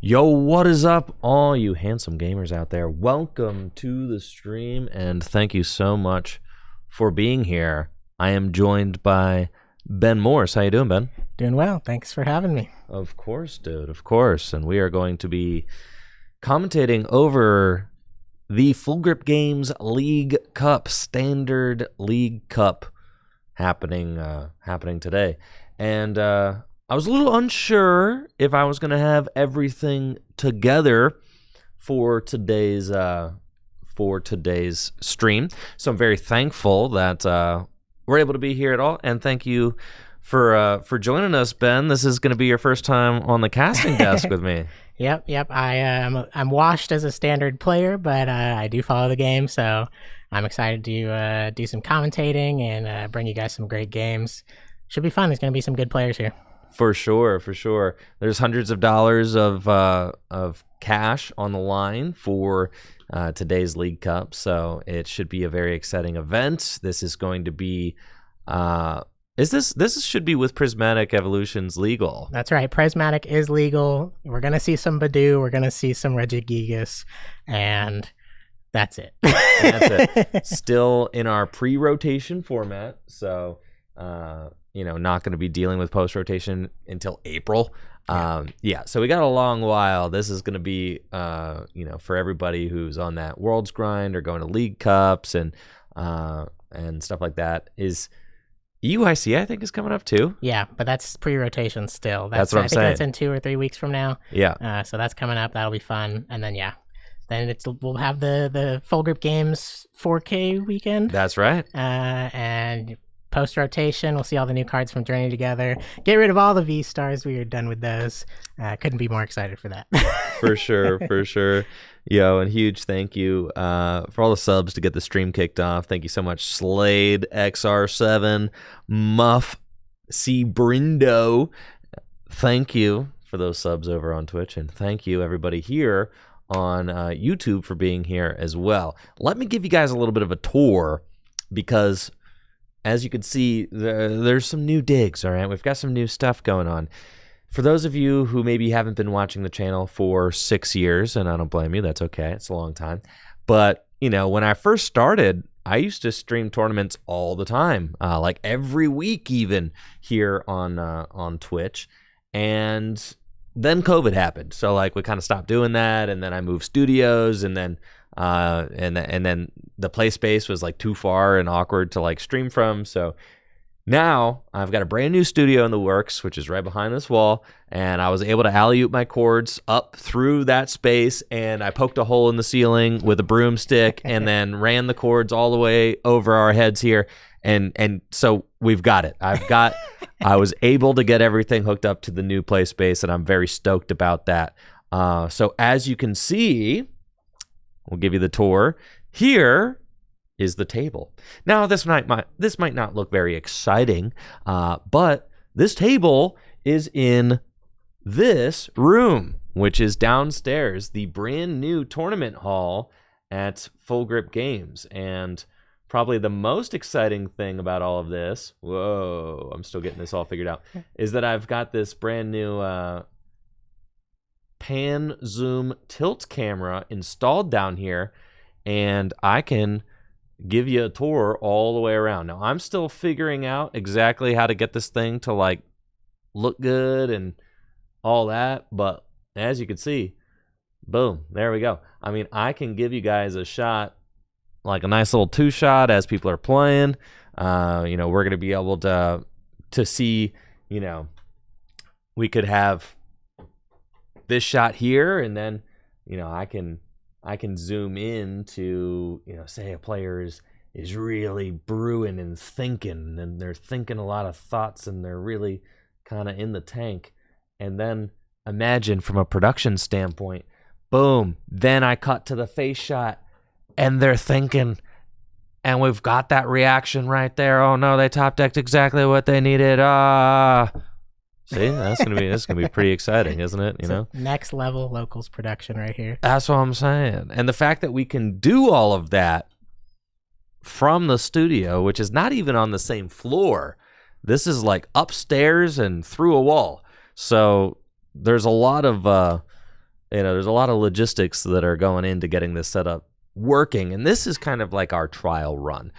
Yo, what is up, all you handsome gamers out there? Welcome to the stream, and thank you so much for being here. I am joined by Ben Morse. How you doing, Ben? Doing well. Thanks for having me. Of course, dude. Of course. And we are going to be commentating over the Full Grip Games League Cup, Standard League Cup happening today. And I was a little unsure if I was going to have everything together for today's stream. So I'm very thankful that we're able to be here at all. And thank you for joining us, Ben. This is going to be your first time on the casting desk with me. Yep. I'm washed as a standard player, but I do follow the game, so I'm excited to do some commentating and bring you guys some great games. Should be fun. There's going to be some good players here. For sure. There's hundreds of dollars of cash on the line for today's League Cup, so it should be a very exciting event. This is going to be this should be with Prismatic Evolutions legal. That's right. Prismatic is legal. We're going to see some Badoo. We're going to see some Regigigas, and that's it. That's it. Still in our pre-rotation format, so not going to be dealing with post-rotation until April. So we got a long while. This is going to be, for everybody who's on that Worlds grind or going to League Cups and stuff like that. Is EUIC, I think, is coming up too. Yeah, but that's pre-rotation still. That's what I'm saying. I think that's in 2 or 3 weeks from now. Yeah. So that's coming up. That'll be fun. And then, then we'll have the Full Grip Games 4K weekend. That's right. And post-rotation, we'll see all the new cards from Journey Together. Get rid of all the V-Stars. We are done with those. Couldn't be more excited for that. For sure. Yo, and huge thank you for all the subs to get the stream kicked off. Thank you so much, Slade, XR7, Muff, C. Brindo. Thank you for those subs over on Twitch, and thank you, everybody here on YouTube, for being here as well. Let me give you guys a little bit of a tour, because as you can see, there's some new digs, all right? We've got some new stuff going on. For those of you who maybe haven't been watching the channel for 6 years, and I don't blame you, that's okay, it's a long time. But, when I first started, I used to stream tournaments all the time, like every week even, here on Twitch. And then COVID happened. So, we kind of stopped doing that, and then I moved studios, and then and then the play space was too far and awkward to stream from. So now I've got a brand new studio in the works, which is right behind this wall, and I was able to alley-oop my cords up through that space, and I poked a hole in the ceiling with a broomstick and then ran the cords all the way over our heads here, and so we've got it. I was able to get everything hooked up to the new play space, and I'm very stoked about that. So as you can see, we'll give you the tour. Here is the table. Now, this might not look very exciting, but this table is in this room, which is downstairs, the brand new tournament hall at Full Grip Games. And probably the most exciting thing about all of this, I'm still getting this all figured out, is that I've got this brand new pan zoom tilt camera installed down here, and I can give you a tour all the way around. Now, I'm still figuring out exactly how to get this thing to look good and all that, but as you can see, boom, there we go. I mean, I can give you guys a shot, a nice little 2-shot as people are playing. We're going to be able to see, we could have this shot here, and then I can zoom in to say a player is really brewing and thinking, and they're thinking a lot of thoughts, and they're really kind of in the tank. And then imagine from a production standpoint, boom, then I cut to the face shot, and they're thinking, and we've got that reaction right there. Oh no, they top decked exactly what they needed. See, that's gonna be pretty exciting, isn't it? Next level locals production right here. That's what I'm saying. And the fact that we can do all of that from the studio, which is not even on the same floor, this is upstairs and through a wall. So there's a lot of there's a lot of logistics that are going into getting this setup working, and this is kind of like our trial run.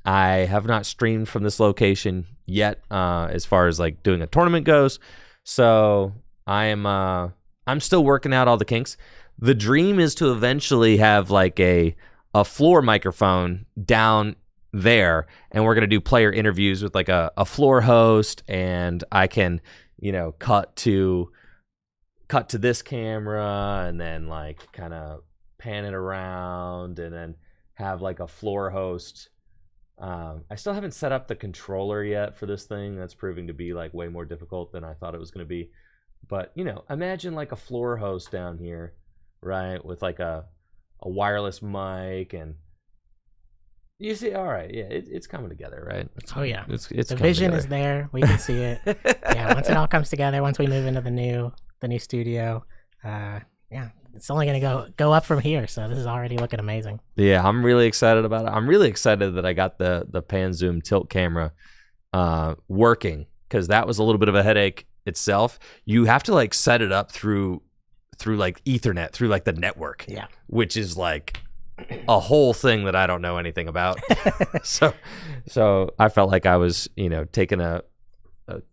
I have not streamed from this location yet, as far as like doing a tournament goes. So I'm still working out all the kinks. The dream is to eventually have like a floor microphone down there, and we're gonna do player interviews with like a floor host, and I can, cut to this camera and then like kind of pan it around and then have like a floor host. I still haven't set up the controller yet for this thing. That's proving to be like way more difficult than I thought it was going to be. But, imagine like a floor host down here, right? With like a wireless mic, and you see, all right, yeah, it's coming together, right? It's the vision together. Is there. We can see it. Yeah, once it all comes together, once we move into the new studio, it's only gonna go up from here. So this is already looking amazing. Yeah, I'm really excited about it. I'm really excited that I got the pan zoom tilt camera working, because that was a little bit of a headache itself. You have to like set it up through like Ethernet, through like the network. Yeah, which is like a whole thing that I don't know anything about. so I felt like I was taking a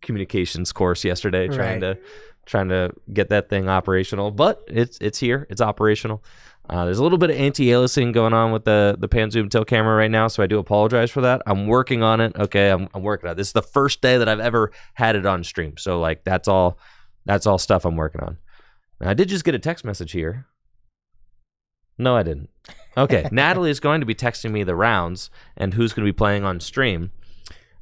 communications course yesterday, trying to get that thing operational, but it's here, it's operational. There's a little bit of anti-aliasing going on with the pan zoom tilt camera right now, so I do apologize for that. I'm working on it. Okay, I'm working on it. This is the first day that I've ever had it on stream, so like that's all stuff I'm working on. Now, I did just get a text message here. No, I didn't. Okay, Natalie is going to be texting me the rounds and who's going to be playing on stream.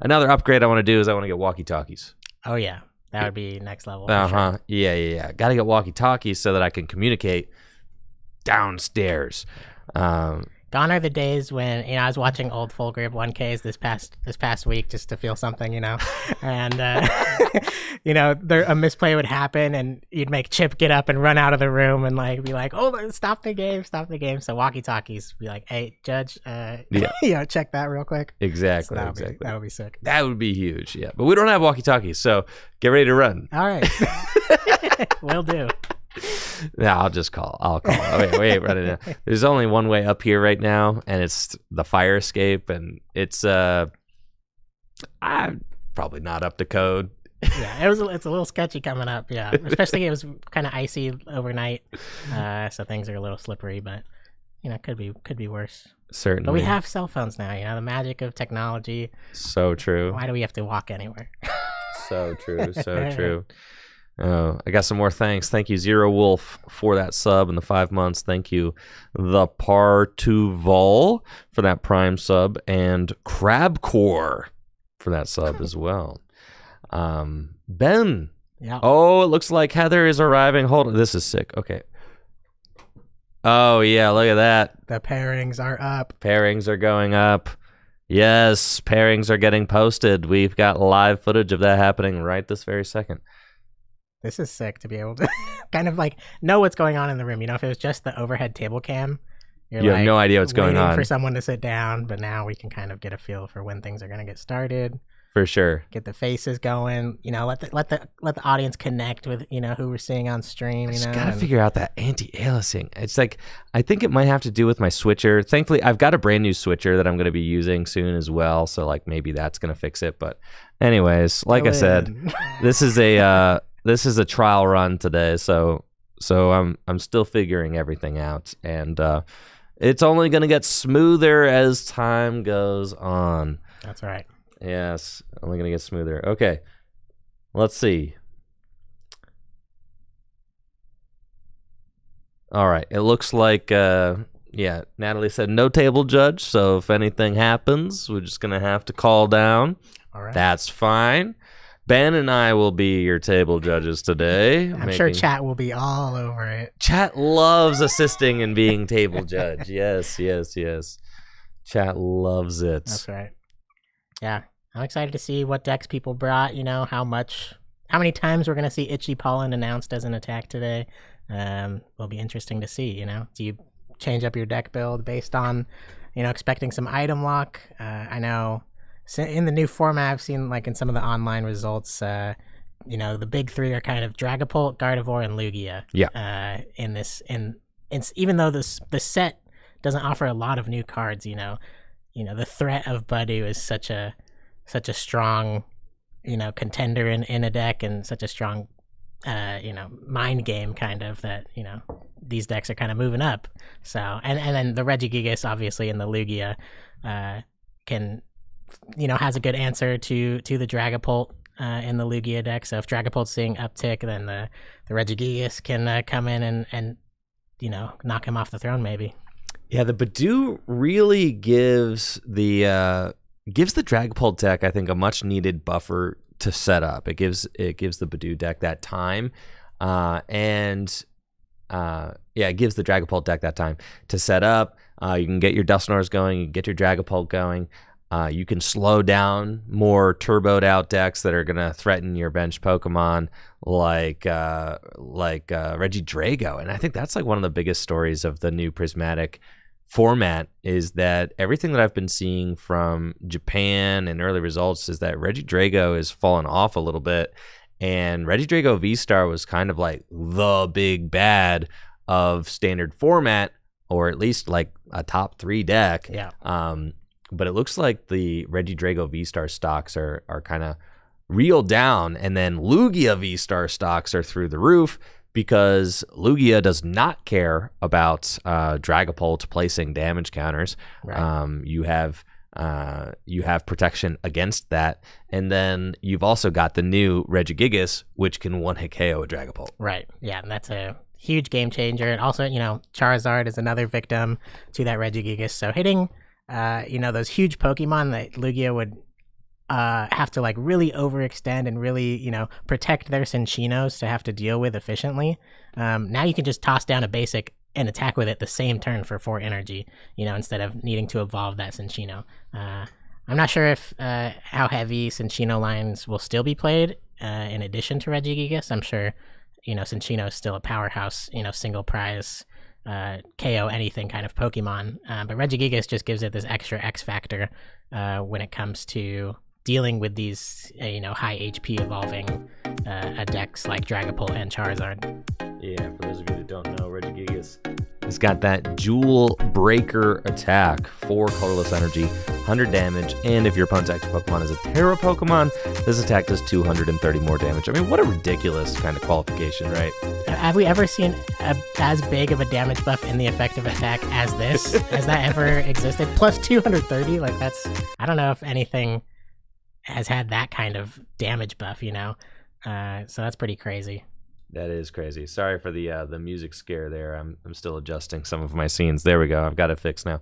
Another upgrade I want to do is I want to get walkie-talkies. Oh yeah, that would be next level. Sure. Yeah. Got to get walkie-talkies so that I can communicate downstairs. Gone are the days when I was watching old Full Grip 1Ks this past week just to feel something, and a misplay would happen and you'd make Chip get up and run out of the room and like be like, "Oh, stop the game!" So walkie-talkies be like, "Hey, Judge, check that real quick." Exactly. So that would be sick. That would be huge. Yeah, but we don't have walkie-talkies, so get ready to run. All right, will do. Yeah, I'll call. Wait, running now. There's only one way up here right now, and it's the fire escape, and it's I'm probably not up to code. Yeah, it's a little sketchy coming up. Yeah, especially it was kind of icy overnight, so things are a little slippery. But could be worse. Certainly. But we have cell phones now. The magic of technology. So true. Why do we have to walk anywhere? So true. So true. Oh, I got some more thanks. Thank you, Zero Wolf, for that sub and the 5 months. Thank you, the Partuval, for that Prime sub, and Crabcore for that sub as well. Ben. Yeah. Oh, it looks like Heather is arriving. Hold on. This is sick. Okay. Oh, yeah. Look at that. The pairings are up. Pairings are going up. Yes, pairings are getting posted. We've got live footage of that happening right this very second. This is sick to be able to kind of like know what's going on in the room. If it was just the overhead table cam, you have no idea what's going on. For someone to sit down, but now we can kind of get a feel for when things are going to get started. For sure. Get the faces going. Let the audience connect with who we're seeing on stream. Just gotta figure out that anti-aliasing. It's like I think it might have to do with my switcher. Thankfully, I've got a brand new switcher that I'm going to be using soon as well. So like maybe that's going to fix it. But anyways, like I said, this is a trial run today, so I'm still figuring everything out, and it's only going to get smoother as time goes on. That's right. Yes, only going to get smoother. Okay, let's see. All right, it looks like Natalie said no table judge, so if anything happens, we're just going to have to call down. All right. That's fine. Ben and I will be your table judges today. I'm sure chat will be all over it. Chat loves assisting and being table judge. Yes. Chat loves it. That's right. Yeah, I'm excited to see what decks people brought. How many times we're going to see Itchy Pollen announced as an attack today. Will be interesting to see. Do you change up your deck build based on, expecting some item lock? I know. So in the new format, I've seen like in some of the online results, the big three are kind of Dragapult, Gardevoir, and Lugia. Yeah. Even though the set doesn't offer a lot of new cards, the threat of Budew is such a strong, contender in a deck, and such a strong, mind game kind of that, these decks are kind of moving up. So, and then the Regigigas obviously in the Lugia, can, has a good answer to the Dragapult in the Lugia deck. So if Dragapult's seeing uptick, then the Regigigas can come in and knock him off the throne maybe. Yeah, the Budew really gives the Dragapult deck, I think, a much needed buffer to set up. It gives the Budew deck that time, it gives the Dragapult deck that time to set up. You can get your Dusknoirs going, you can get your Dragapult going. You can slow down more turboed out decks that are gonna threaten your bench Pokemon, like Regidrago, and I think that's like one of the biggest stories of the new Prismatic format, is that everything that I've been seeing from Japan and early results is that Regidrago is falling off a little bit, and Regidrago V-Star was kind of like the big bad of standard format, or at least like a top 3 deck. Yeah. But it looks like the Regidrago V-Star stocks are kind of reeled down, and then Lugia V-Star stocks are through the roof, because Lugia does not care about Dragapult placing damage counters. Right. You have protection against that, and then you've also got the new Regigigas, which can one-hit KO a Dragapult. Right. Yeah, and that's a huge game changer. And also, Charizard is another victim to that Regigigas. So hitting, those huge Pokemon that Lugia would have to like really overextend and really, protect their Cinchinos to have to deal with efficiently. Now you can just toss down a basic and attack with it the same turn for 4 energy, instead of needing to evolve that Cinchino. I'm not sure if how heavy Cinchino lines will still be played in addition to Regigigas. I'm sure, Cinchino is still a powerhouse, single prize KO anything kind of Pokemon. But Regigigas just gives it this extra X factor when it comes to dealing with these, high HP evolving decks like Dragapult and Charizard. Yeah, for those of you that don't know, Regigigas has got that Jewel Breaker attack, 4 colorless energy, 100 damage, and if your opponent's active Pokemon is a Terra Pokemon, this attack does 230 more damage. I mean, what a ridiculous kind of qualification, right? Have we ever seen as big of a damage buff in the effective attack as this? Has that ever existed? Plus 230? Like, that's... I don't know if anything has had that kind of damage buff, so that's pretty crazy. That is crazy. Sorry for the music scare there. I'm still adjusting some of my scenes. There we go. I've got it fixed now.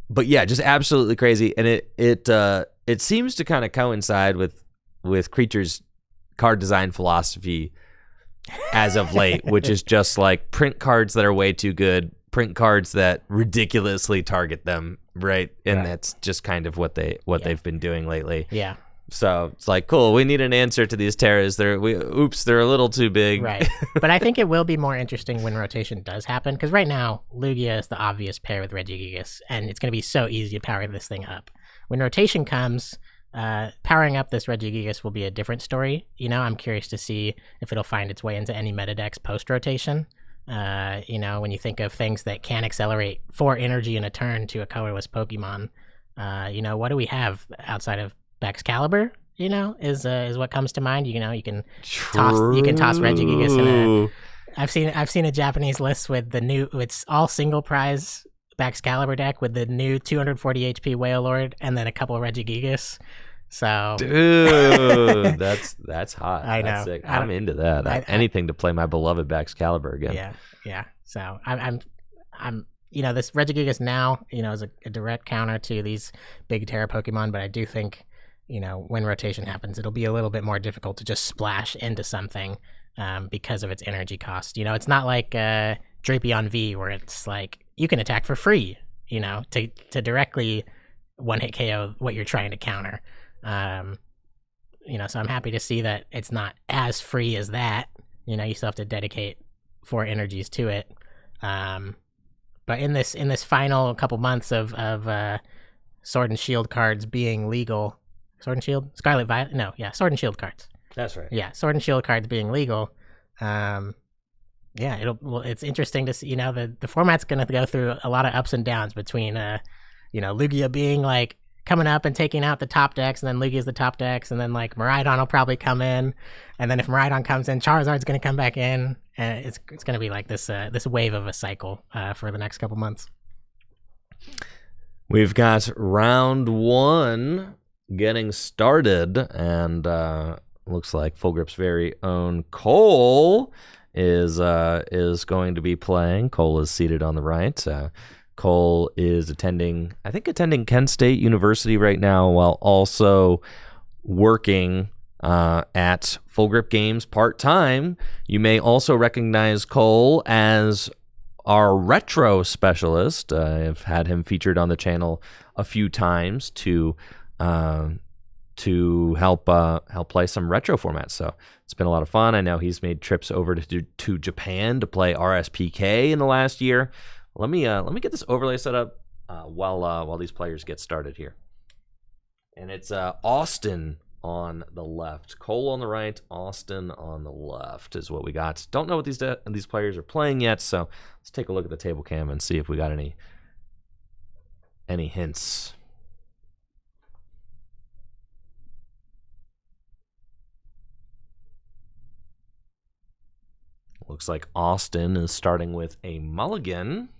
But yeah, just absolutely crazy, and it seems to kind of coincide with Creature's card design philosophy as of late, which is just like print cards that are way too good, print cards that ridiculously target them, right? And that's just kind of what they've been doing lately. Yeah. So it's like, cool, we need an answer to these Terras. They're a little too big. Right. But I think it will be more interesting when rotation does happen, because right now, Lugia is the obvious pair with Regigigas, and it's going to be so easy to power this thing up. When rotation comes, powering up this Regigigas will be a different story. I'm curious to see if it'll find its way into any meta decks post-rotation. When you think of things that can accelerate 4 energy in a turn to a colorless Pokemon, what do we have outside of Baxcalibur? Is what comes to mind. You can toss Regigigas in I've seen a Japanese list with it's all single prize Baxcalibur deck with the new 240 HP Wailord and then a couple of Regigigas. So, dude, that's hot. I know. That's sick. I'm into that. Anything to play my beloved Baxcalibur again. Yeah. So I'm this Regigigas now, is a direct counter to these big Terra Pokemon, but I do think, when rotation happens, it'll be a little bit more difficult to just splash into something because of its energy cost. It's not like Drapion V, where it's like you can attack for free, to directly one-hit KO what you're trying to counter. So I'm happy to see that it's not as free as that. You still have to dedicate 4 energies to it. But in this final couple months of Sword and Shield cards being legal, Sword and Shield? Scarlet Violet? No, yeah, Sword and Shield cards. That's right. Yeah, Sword and Shield cards being legal. Yeah, it's interesting to see. The format's going to go through a lot of ups and downs between, Lugia being like coming up and taking out the top decks, and then Lugia's the top decks, and then like Miraidon will probably come in, and then if Miraidon comes in, Charizard's going to come back in, and it's going to be like this wave of a cycle for the next couple months. We've got round 1 getting started, and looks like Full Grip's very own Cole is going to be playing. Cole is seated on the right. Cole is attending Kent State University right now, while also working at Full Grip Games part-time. You may also recognize Cole as our retro specialist. I've had him featured on the channel a few times to help play some retro formats. So it's been a lot of fun. I know he's made trips over to Japan to play RSPK in the last year. Let me get this overlay set up while these players get started here. And it's Austin on the left, Cole on the right, Austin on the left is what we got. Don't know what these players are playing yet, so let's take a look at the table cam and see if we got any hints. Looks like Austin is starting with a mulligan.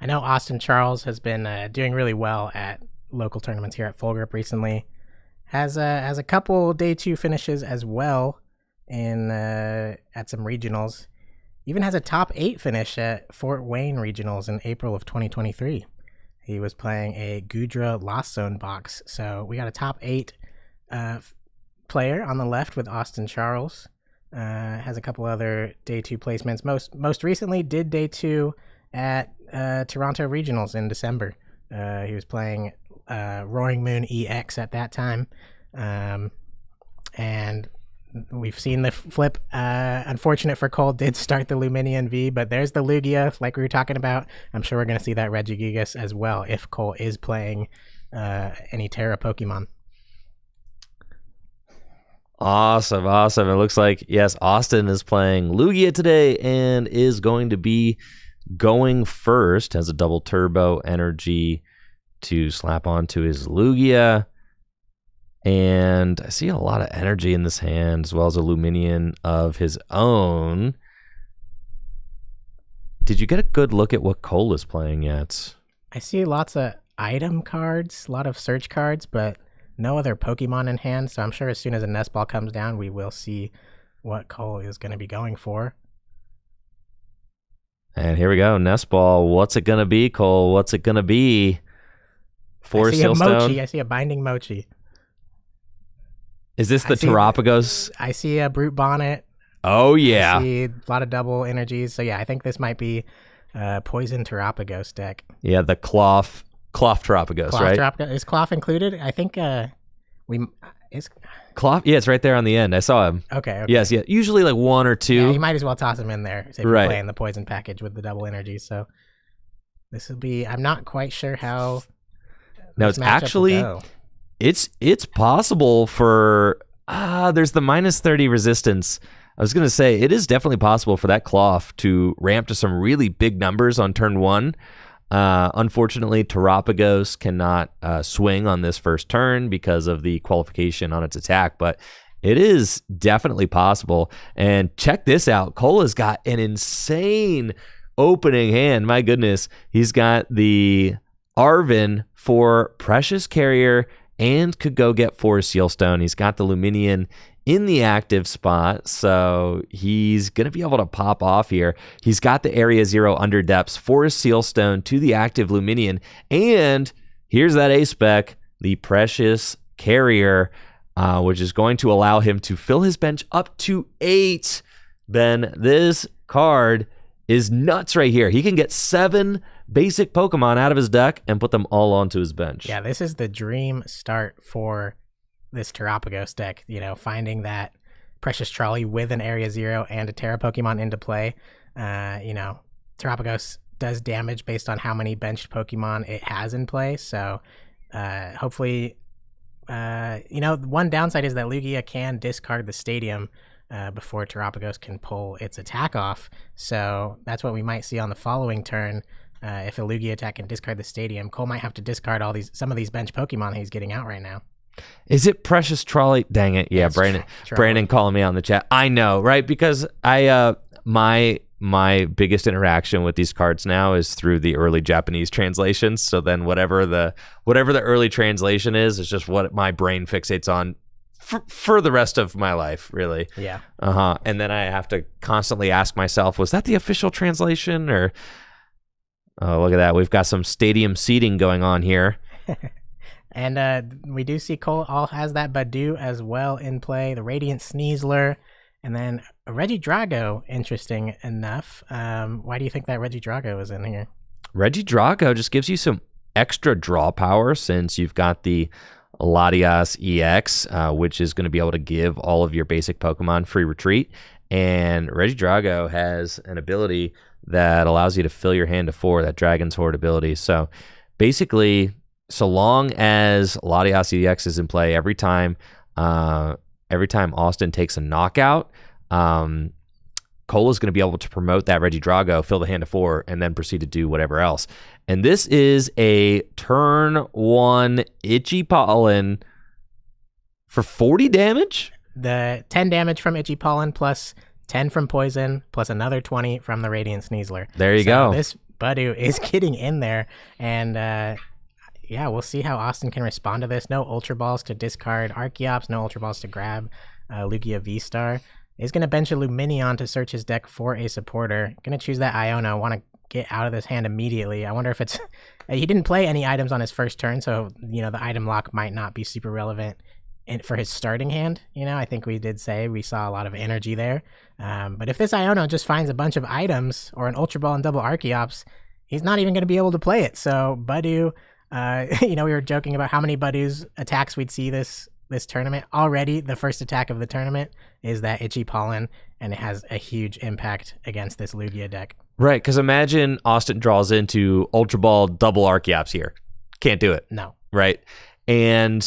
I know Austin Charles has been doing really well at local tournaments here at Full Grip recently. Has a couple day 2 finishes as well in at some regionals. Even has a top 8 finish at Fort Wayne regionals in April of 2023. He was playing a Gudra Lost Zone box. So we got a top 8 player on the left with Austin Charles. Has a couple other day 2 placements. Most recently did day 2 at Toronto regionals in December. He was playing Roaring Moon EX at that time, and we've seen the flip. Unfortunate for Cole, did start the Luminian V, but there's the Lugia like we were talking about. I'm sure we're going to see that Regigigas as well if Cole is playing any Terra Pokemon. Awesome. It looks like, yes, Austin is playing Lugia today and is going to be going first. Has a double turbo energy to slap onto his Lugia, and I see a lot of energy in this hand, as well as a Luminian of his own. Did you get a good look at what Cole is playing yet? I see lots of item cards, a lot of search cards, but no other Pokemon in hand, so I'm sure as soon as a Nest Ball comes down, we will see what Cole is going to be going for. And here we go, Nest Ball. What's it going to be, Cole? What's it going to be? I see a Mochi. I see a Binding Mochi. Is this the Terapagos? I see a Brute Bonnet. Oh, yeah. I see a lot of double energies. So, yeah, I think this might be Poison Terapagos deck. Yeah, the Cloth Terapagos, right? Terapagos. Is Cloth included? I think is Cloth? Yeah, it's right there on the end. I saw him. Okay. Yes, yeah. Usually like 1 or 2. Yeah, you might as well toss him in there if you're right. playing the Poison package with the double energies. So, this will be... I'm not quite sure how... Now it's actually, it's possible for, there's the -30 resistance. I was going to say, it is definitely possible for that Cloth to ramp to some really big numbers on turn 1. Unfortunately, Terapagos cannot swing on this first turn because of the qualification on its attack, but it is definitely possible. And check this out. Cole has got an insane opening hand. My goodness. He's got the Arvin for Precious Carrier and could go get Forest Sealstone. He's got the Luminian in the active spot, so he's going to be able to pop off here. He's got the Area 0 Underdepths, Forest Sealstone to the active Luminian, and here's that A-Spec, the Precious Carrier, which is going to allow him to fill his bench up to 8. Then this card is nuts right here. He can get 7 basic Pokemon out of his deck and put them all onto his bench. Yeah, this is the dream start for this Terapagos deck. Finding that Precious Trolley with an Area 0 and a Terra Pokemon into play. Terapagos does damage based on how many benched Pokemon it has in play. So hopefully, one downside is that Lugia can discard the stadium before Terapagos can pull its attack off. So that's what we might see on the following turn. If a Lugia attack can discard the stadium, Cole might have to discard some of these bench Pokemon he's getting out right now. Is it Precious Trolley? Dang it. Yeah, Brandon calling me on the chat. I know, right? Because I my biggest interaction with these cards now is through the early Japanese translations. So then whatever the early translation is just what my brain fixates on for the rest of my life, really. Yeah. And then I have to constantly ask myself, was that the official translation? Or oh, look at that. We've got some stadium seating going on here. And we do see Cole all has that Badoo as well in play, the Radiant Sneasler, and then a Regidrago, interesting enough. Why do you think that Regidrago is in here? Regidrago just gives you some extra draw power since you've got the Latias EX, which is going to be able to give all of your basic Pokemon free retreat. And Regidrago has an ability that allows you to fill your hand to 4, that Dragon's Horde ability. So basically, so long as Latias EX is in play, every time Austin takes a knockout, Cole is going to be able to promote that Regidrago, fill the hand to 4, and then proceed to do whatever else. And this is a turn 1 Itchy Pollen for 40 damage? The 10 damage from Itchy Pollen plus 10 from Poison plus another 20 from the Radiant Sneasler. There you go. This Badoo is getting in there, and yeah, we'll see how Austin can respond to this. No Ultra Balls to discard Archeops, no Ultra Balls to grab Lugia V-Star. He's going to bench a Lumineon to search his deck for a supporter. Going to choose that Iono. Want to get out of this hand immediately. I wonder if it's... He didn't play any items on his first turn, so the item lock might not be super relevant for his starting hand. I think we did say we saw a lot of energy there. But if this Iono just finds a bunch of items or an Ultra Ball and double Archeops, he's not even going to be able to play it. So Badoo... we were joking about how many Badoo's attacks we'd see this tournament. Already, the first attack of the tournament is that Itchy Pollen, and it has a huge impact against this Lugia deck. Right, because imagine Austin draws into Ultra Ball double Archeops here. Can't do it. No. Right? And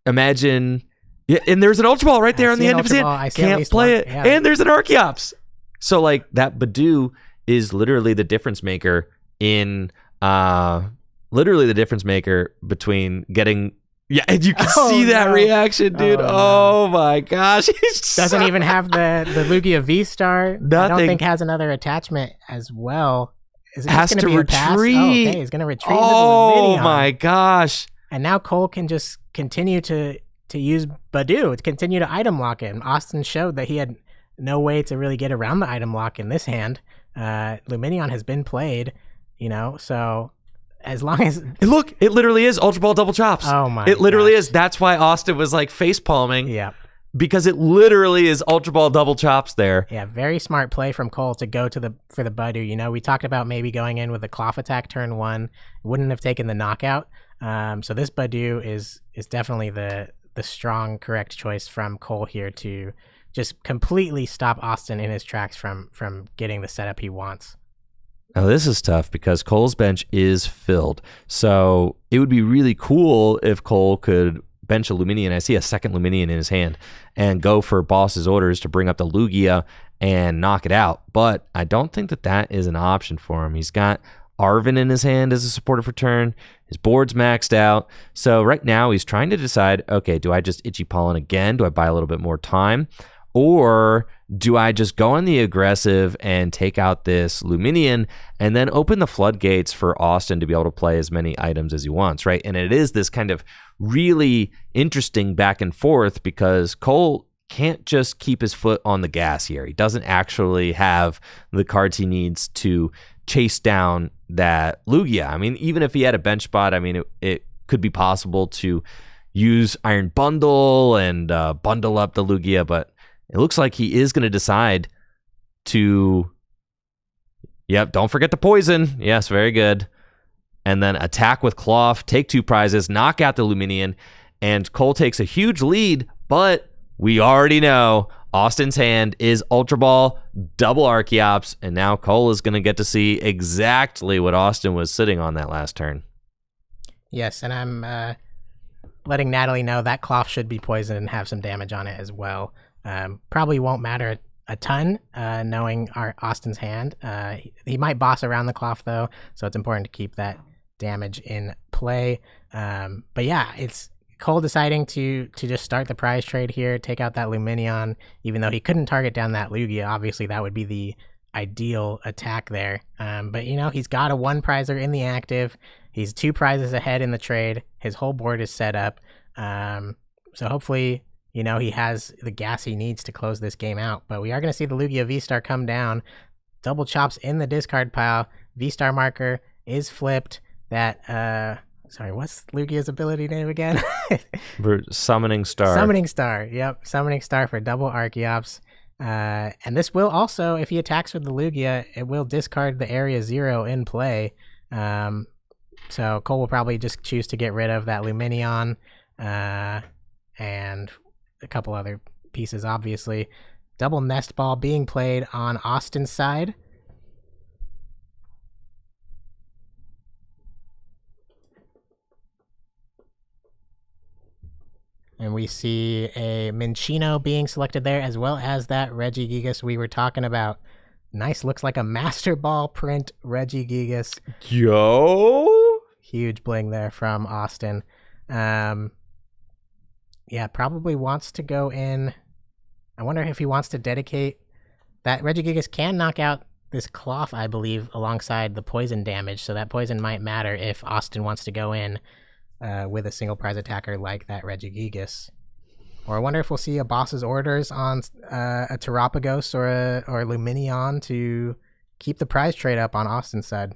imagine... Yeah, and there's an Ultra Ball right there on the end of his hand. Can't play it. Yeah. And there's an Archeops. So, that Badoo is literally the difference maker in... literally the difference maker between getting... Yeah, and you can see that reaction, dude. Oh my gosh. Doesn't even have the Lugia V-Star. Nothing. I don't think has another attachment as well. Is it has just to be retreat. Oh, okay, he's going to retreat. Oh my gosh. And now Cole can just continue to use Badoo, to continue to item lock it. And Austin showed that he had no way to really get around the item lock in this hand. Lumineon has been played, so... As long as... Look, it literally is Ultra Ball double chops. Oh my It literally is. That's why Austin was face palming. Yeah. Because it literally is Ultra Ball double chops there. Yeah, very smart play from Cole to go for the Badoo. We talked about maybe going in with a Cloth attack turn 1. Wouldn't have taken the knockout. So this Badoo is definitely the strong, correct choice from Cole here to just completely stop Austin in his tracks from getting the setup he wants. Now, this is tough because Cole's bench is filled. So it would be really cool if Cole could bench a Lumineon. I see a second Lumineon in his hand and go for boss's orders to bring up the Lugia and knock it out. But I don't think that is an option for him. He's got Arven in his hand as a supporter for turn. His board's maxed out. So right now he's trying to decide, okay, do I just Itchy Pollen again? Do I buy a little bit more time? Or do I just go on the aggressive and take out this Lumineon and then open the floodgates for Austin to be able to play as many items as he wants, right? And it is this kind of really interesting back and forth because Cole can't just keep his foot on the gas here. He doesn't actually have the cards he needs to chase down that Lugia. I mean, even if he had a bench spot, it could be possible to use Iron Bundle and bundle up the Lugia, but it looks like he is going to decide to... Yep, don't forget the poison. Yes, very good. and then attack with Cloth, take 2 prizes, knock out the Luminion, and Cole takes a huge lead, but we already know Austin's hand is Ultra Ball, double Archeops, and now Cole is going to get to see exactly what Austin was sitting on that last turn. Yes, and I'm letting Natalie know that Cloth should be poisoned and have some damage on it as well. Probably won't matter a ton, knowing our Austin's hand. He might boss around the Cloth, though, so it's important to keep that damage in play. But yeah, it's Cole deciding to just start the prize trade here, take out that Luminion, even though he couldn't target down that Lugia. Obviously, that would be the ideal attack there. But, he's got a 1 prizer in the active. He's 2 prizes ahead in the trade. His whole board is set up. So hopefully, he has the gas he needs to close this game out. But we are going to see the Lugia V-Star come down. Double chops in the discard pile. V-Star marker is flipped. That, sorry, what's Lugia's ability name again? Summoning Star. Summoning Star, yep. Summoning Star for double Archeops. And this will also, if he attacks with the Lugia, it will discard the Area 0 in play. So Cole will probably just choose to get rid of that Luminion and a couple other pieces, obviously. Double Nest Ball being played on Austin's side. And we see a Minccino being selected there, as well as that Regigigas we were talking about. Nice, looks like a Master Ball print Regigigas. Yo! Huge bling there from Austin. Yeah, probably wants to go in. I wonder if he wants to dedicate that. Regigigas can knock out this Cloth, I believe, alongside the poison damage, so that poison might matter if Austin wants to go in with a single prize attacker like that Regigigas. Or I wonder if we'll see a boss's orders on a Terapagos or Luminion to keep the prize trade up on Austin's side.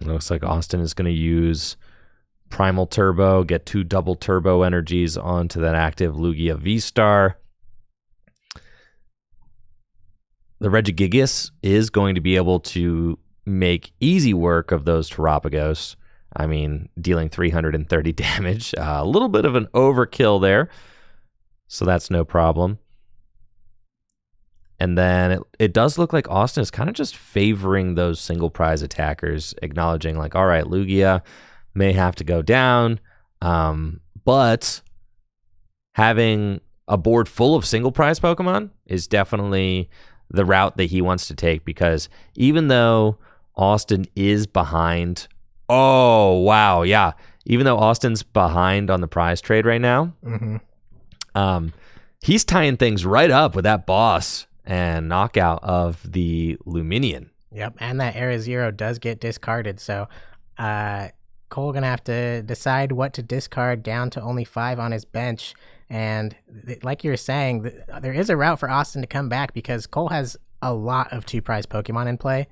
It looks like Austin is going to use Primal Turbo, get 2 double turbo energies onto that active Lugia V-Star. The Regigigas is going to be able to make easy work of those Terapagos. I mean, dealing 330 damage. A little bit of an overkill there, so that's no problem. And then it does look like Austin is kind of just favoring those single prize attackers, acknowledging like, all right, Lugia may have to go down, but having a board full of single prize Pokemon is definitely the route that he wants to take, because even though Austin is behind, even though Austin's behind on the prize trade right now, he's tying things right up with that boss and knockout of the Luminion. Yep, and that Area 0 does get discarded, so Cole gonna have to decide what to discard down to only 5 on his bench. And like you were saying, there is a route for Austin to come back, because Cole has a lot of 2 prize Pokemon in play.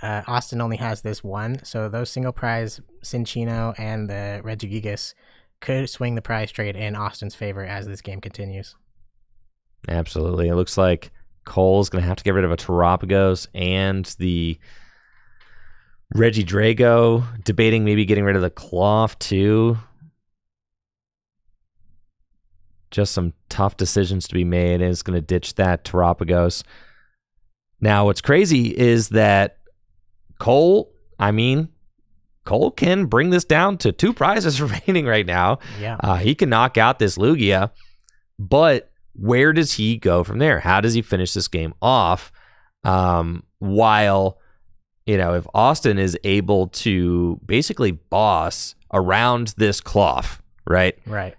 Austin only has this 1, so those single prize Cinccino and the Regigigas could swing the prize trade in Austin's favor as this game continues. Absolutely. It looks like Cole's going to have to get rid of a Terapagos and the Regidrago, debating maybe getting rid of the Cloth too. Just some tough decisions to be made, and it's going to ditch that Terapagos. Now, what's crazy is that Cole can bring this down to 2 prizes remaining right now. Yeah. He can knock out this Lugia, but where does he go from there? How does he finish this game off? While, if Austin is able to basically boss around this Cloth, right?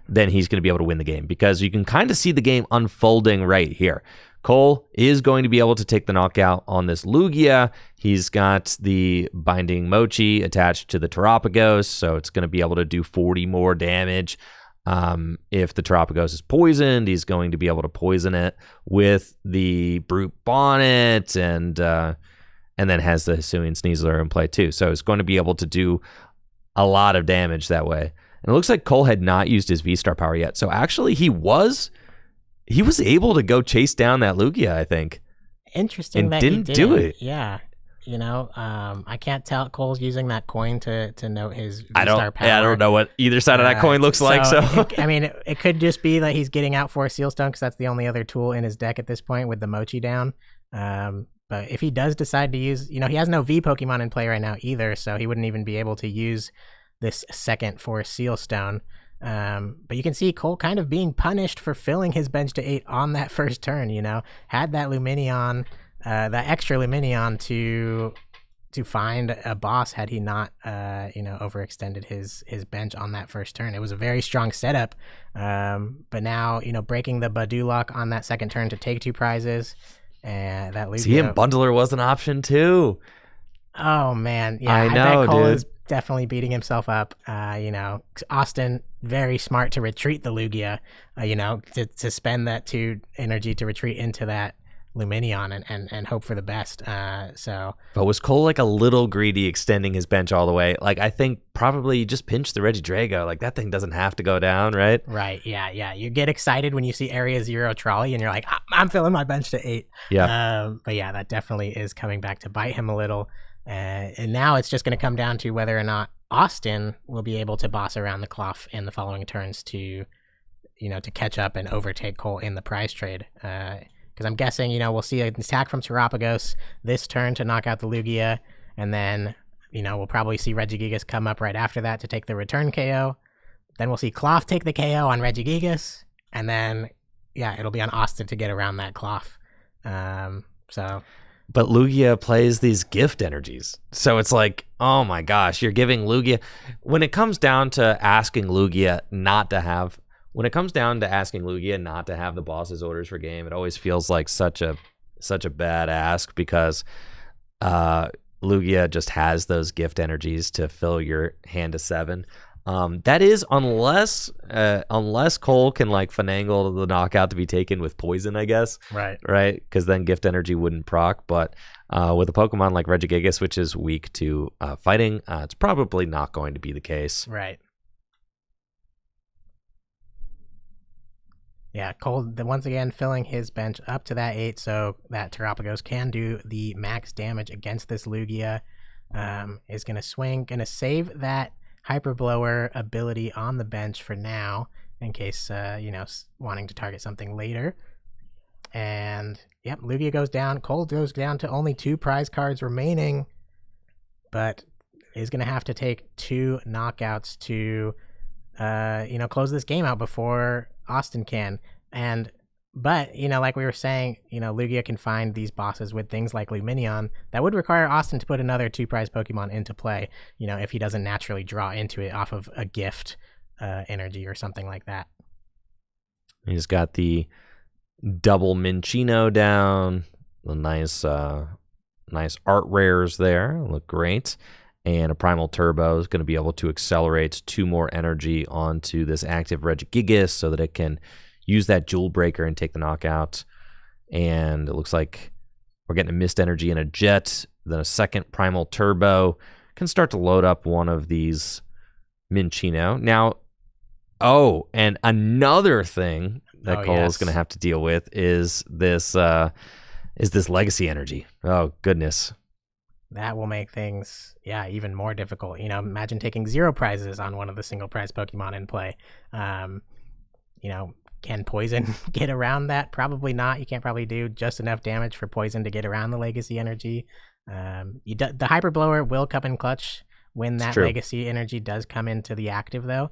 Then he's going to be able to win the game, because you can kind of see the game unfolding right here. Cole is going to be able to take the knockout on this Lugia. He's got the Binding Mochi attached to the Terapagos, so it's going to be able to do 40 more damage. If the Terapagos is poisoned, he's going to be able to poison it with the Brute Bonnet, and then has the Hisuian Sneasler in play too. So it's going to be able to do a lot of damage that way. And it looks like Cole had not used his V-Star power yet. So actually he was able to go chase down that Lugia, I think. interesting and that didn't he do didn't. it. Yeah. I can't tell. Cole's using that coin to note his I V-Star power. don't know what either side of that coin looks like. So it could just be that he's getting out 4 Sealstone because that's the only other tool in his deck at this point with the Mochi down. But if he does decide to use, he has no V Pokemon in play right now either, so he wouldn't even be able to use this second 4 Sealstone. But you can see Cole kind of being punished for filling his bench to 8 on that first turn. Had that Lumineon. That extra Lumineon to find a boss had he not overextended his bench on that first turn. It was a very strong setup, but now breaking the Badu lock on that second turn to take 2 prizes, and that Lugia. See, and Bundler was an option too. Oh man, yeah, I know, bet Cole dude. is definitely beating himself up. Austin very smart to retreat the Lugia, to spend that 2 energy to retreat into that Lumineon and hope for the best. But was Cole like a little greedy extending his bench all the way? Like, I think probably you just pinch the Regidrago. Like, that thing doesn't have to go down, right? Right, yeah. You get excited when you see Area 0 Trolley and you're like, I'm filling my bench to 8. Yeah. But yeah, that definitely is coming back to bite him a little. And now it's just going to come down to whether or not Austin will be able to boss around the Clough in the following turns to catch up and overtake Cole in the prize trade. Because I'm guessing, we'll see an attack from Terapagos this turn to knock out the Lugia, and then, we'll probably see Regigigas come up right after that to take the return KO. Then we'll see Clough take the KO on Regigigas, and then, it'll be on Austin to get around that Clough. But Lugia plays these gift energies. So it's like, oh my gosh, you're giving Lugia... When it comes down to asking Lugia not to have the boss's orders for game, it always feels like such a bad ask, because Lugia just has those gift energies to fill your hand to 7. That is unless Cole can like finagle the knockout to be taken with poison, I guess. Right. Because then gift energy wouldn't proc. But with a Pokemon like Regigigas, which is weak to fighting, it's probably not going to be the case. Right. Yeah, Cole once again filling his bench up to that 8, so that Terapagos can do the max damage against this Lugia. Is going to swing, going to save that Hyper Blower ability on the bench for now, in case, wanting to target something later. And, yep, Lugia goes down. Cole goes down to only 2 prize cards remaining, but is going to have to take 2 knockouts to, close this game out before Austin can. But like we were saying, Lugia can find these bosses with things like Lumineon. That would require Austin to put another 2 prize Pokemon into play, if he doesn't naturally draw into it off of a gift energy or something like that. He's got the double Minccino down, the nice art rares there, look great. And a Primal Turbo is going to be able to accelerate 2 more energy onto this active Regigigas so that it can use that Jewel Breaker and take the knockout. And it looks like we're getting a Mist Energy and a Jet. Then a second Primal Turbo can start to load up one of these Minccino. Now, and another thing that Cole is going to have to deal with is this Legacy Energy. Oh, goodness. That will make things, even more difficult. Imagine taking 0 prizes on one of the single prize Pokemon in play. Can Poison get around that? Probably not. You can't probably do just enough damage for Poison to get around the Legacy Energy. The Hyper Blower will come in clutch when that Legacy Energy does come into the active, though.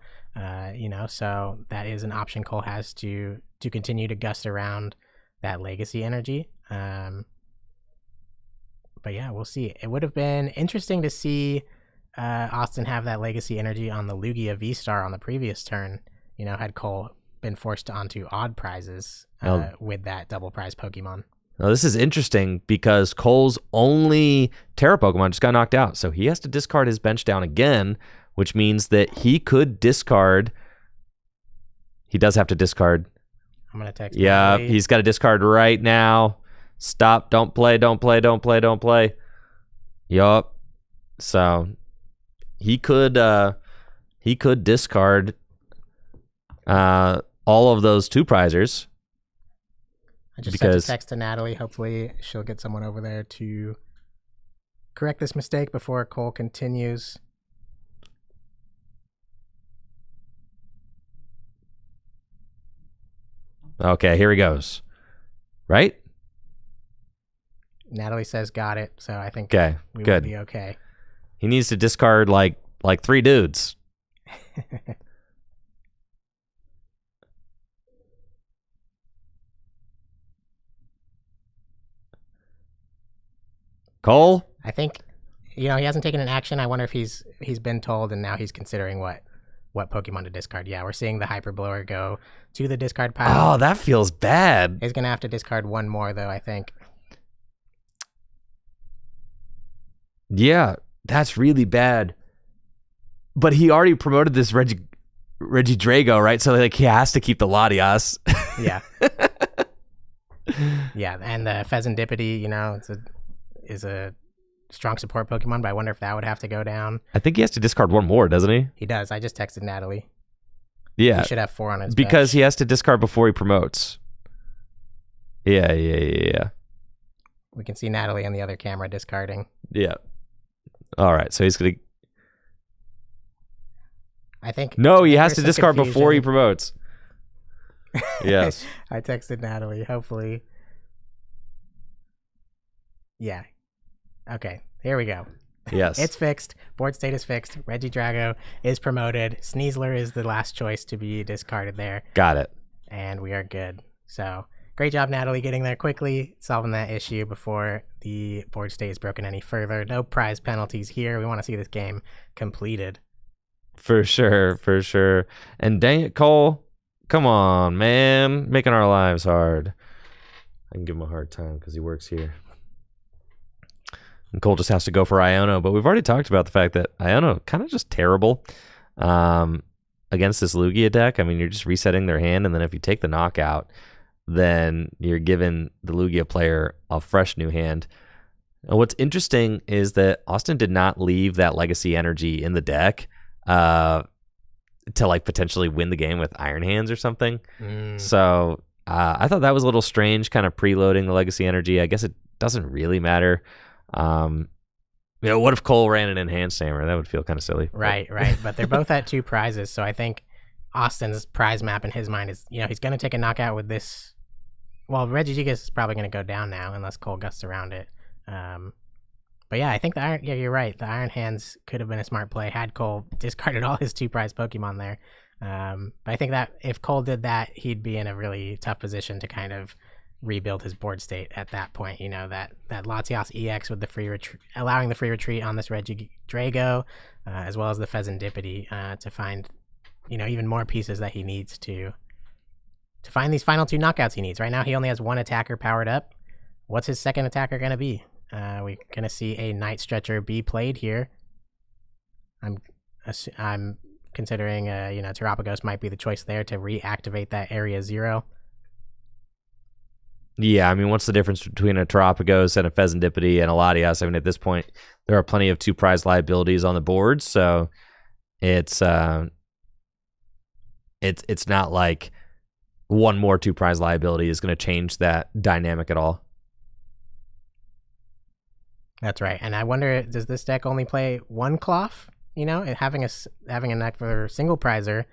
So that is an option Cole has to continue to gust around that Legacy Energy. But yeah, we'll see. It would have been interesting to see Austin have that Legacy Energy on the Lugia V-Star on the previous turn, had Cole been forced onto odd prizes with that double prize Pokemon. Now, this is interesting because Cole's only Terra Pokemon just got knocked out, so he has to discard his bench down again, which means that he could discard. He does have to discard. I'm going to text. Yeah, he's got to discard right now. Stop. Don't play. Yup. So he could discard all of those 2 prizers. I just sent a text to Natalie. Hopefully she'll get someone over there to correct this mistake before Cole continues. Okay, here he goes. Right? Natalie says got it, so I think we will be okay. He needs to discard like 3 dudes. Cole? I think, he hasn't taken an action. I wonder if he's been told and now he's considering what Pokemon to discard. Yeah, we're seeing the Hyper Blower go to the discard pile. Oh, that feels bad. He's going to have to discard one more, though, I think. Yeah, that's really bad. But he already promoted this Reggie Drago, right? So he has to keep the Latias. Yeah. Yeah, and the Pheasantipity, is a strong support Pokemon, but I wonder if that would have to go down. I think he has to discard one more, doesn't he? He does. I just texted Natalie. Yeah. He should have 4 on his because bench. He has to discard before he promotes. Yeah. We can see Natalie on the other camera discarding. Yeah. All right, so he's going to... I think... No, he has to discard before he promotes. Yes. I texted Natalie, hopefully. Yeah. Okay, here we go. Yes. It's fixed. Board state is fixed. Regidrago is promoted. Sneasler is the last choice to be discarded there. Got it. And we are good. So, great job, Natalie, getting there quickly, solving that issue before the board state is broken any further. No prize penalties here. We want to see this game completed. For sure. And dang it, Cole. Come on, man. Making our lives hard. I can give him a hard time because he works here. And Cole just has to go for Iono, but we've already talked about the fact that Iono kind of just terrible against this Lugia deck. I mean, you're just resetting their hand, and then if you take the knockout, then you're giving the Lugia player a fresh new hand. And what's interesting is that Austin did not leave that legacy energy in the deck to potentially win the game with Iron Hands or something. So I thought that was a little strange, kind of preloading the legacy energy. I guess it doesn't really matter. What if Cole ran an Enhanced Hammer? That would feel kind of silly. Right. But they're both at 2 prizes, so I think Austin's prize map in his mind is, he's going to take a knockout with this. Well, Regigigas is probably going to go down now unless Cole gusts around it. But yeah, I think you're right. The Iron Hands could have been a smart play had Cole discarded all his 2 prize Pokemon there. But I think that if Cole did that, he'd be in a really tough position to kind of rebuild his board state at that point. That Latias EX with the free retreat, allowing the free retreat on this Regidrago, as well as the Pheasantipity to find, even more pieces that he needs to find these final 2 knockouts he needs. Right now, he only has 1 attacker powered up. What's his second attacker going to be? We're going to see a Night Stretcher be played here. I'm considering, Terapagos might be the choice there to reactivate that Area 0. Yeah, I mean, what's the difference between a Terapagos and a Pheasantipity and a Latias? I mean, at this point, there are plenty of 2 prize liabilities on the board, so it's not like one more 2 prize liability is going to change that dynamic at all. That's right, and I wonder, does this deck only play 1 Cloth? Having a deck for single prizer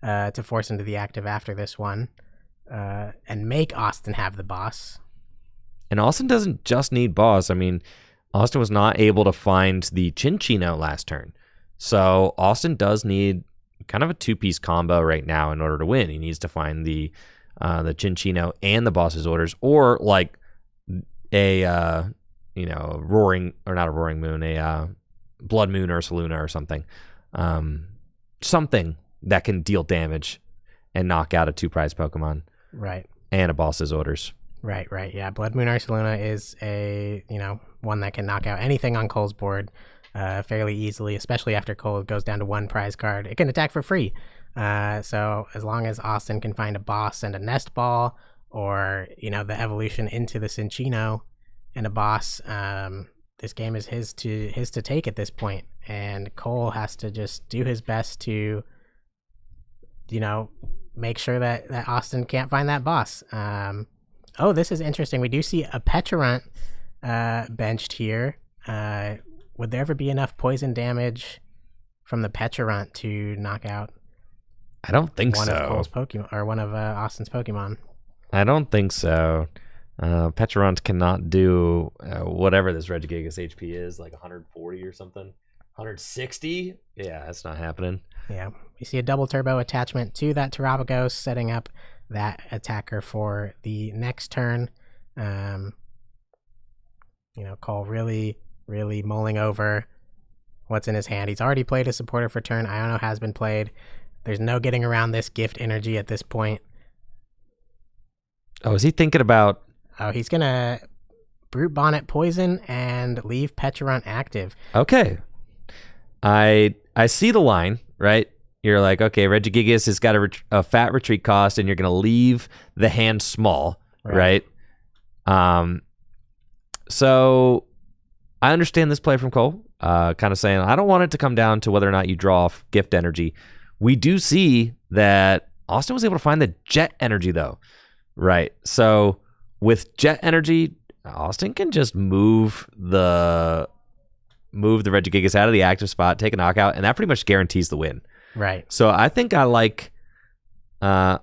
to force into the active after this one. And make Austin have the boss. And Austin doesn't just need boss. I mean, Austin was not able to find the Chinchino last turn. So Austin does need kind of a 2-piece combo right now in order to win. He needs to find the Chinchino and the boss's orders, or like a roaring, or not a roaring moon, a blood moon Ursaluna or something. Something that can deal damage and knock out a 2 prize Pokemon. Right. And a boss's orders. Right. Yeah. Blood Moon Ursaluna is a, one that can knock out anything on Cole's board fairly easily, especially after Cole goes down to 1 prize card. It can attack for free. So as long as Austin can find a boss and a Nest Ball, or, the evolution into the Cinchino and a boss, this game is his to take at this point. And Cole has to just do his best to, make sure that Austin can't find that boss. Oh, this is interesting. We do see a Petulant benched here. Would there ever be enough poison damage from the Petulant to knock out I don't think one so. of Cole's Pokemon, or one of Austin's Pokemon? I don't think so. Petulant cannot do whatever this Regigigas HP is, like 140 or something. 160? Yeah, that's not happening. Yeah, we see a double turbo attachment to that Terapagos, setting up that attacker for the next turn. Cole really mulling over what's in his hand. He's already played a supporter for turn. Iono has been played. There's no getting around this gift energy at this point. Oh, is he thinking about... Oh, he's going to Brute Bonnet Poison and leave Petulant active. Okay. I see the line, right? You're like, okay, Regigigas has got a fat retreat cost, and you're going to leave the hand small, right? So I understand this play from Cole, kind of saying, I don't want it to come down to whether or not you draw off gift energy. We do see that Austin was able to find the jet energy, though, right? So with jet energy, Austin can just move the Regigigas out of the active spot, take a knockout, and that pretty much guarantees the win. Right. So I think I like Cole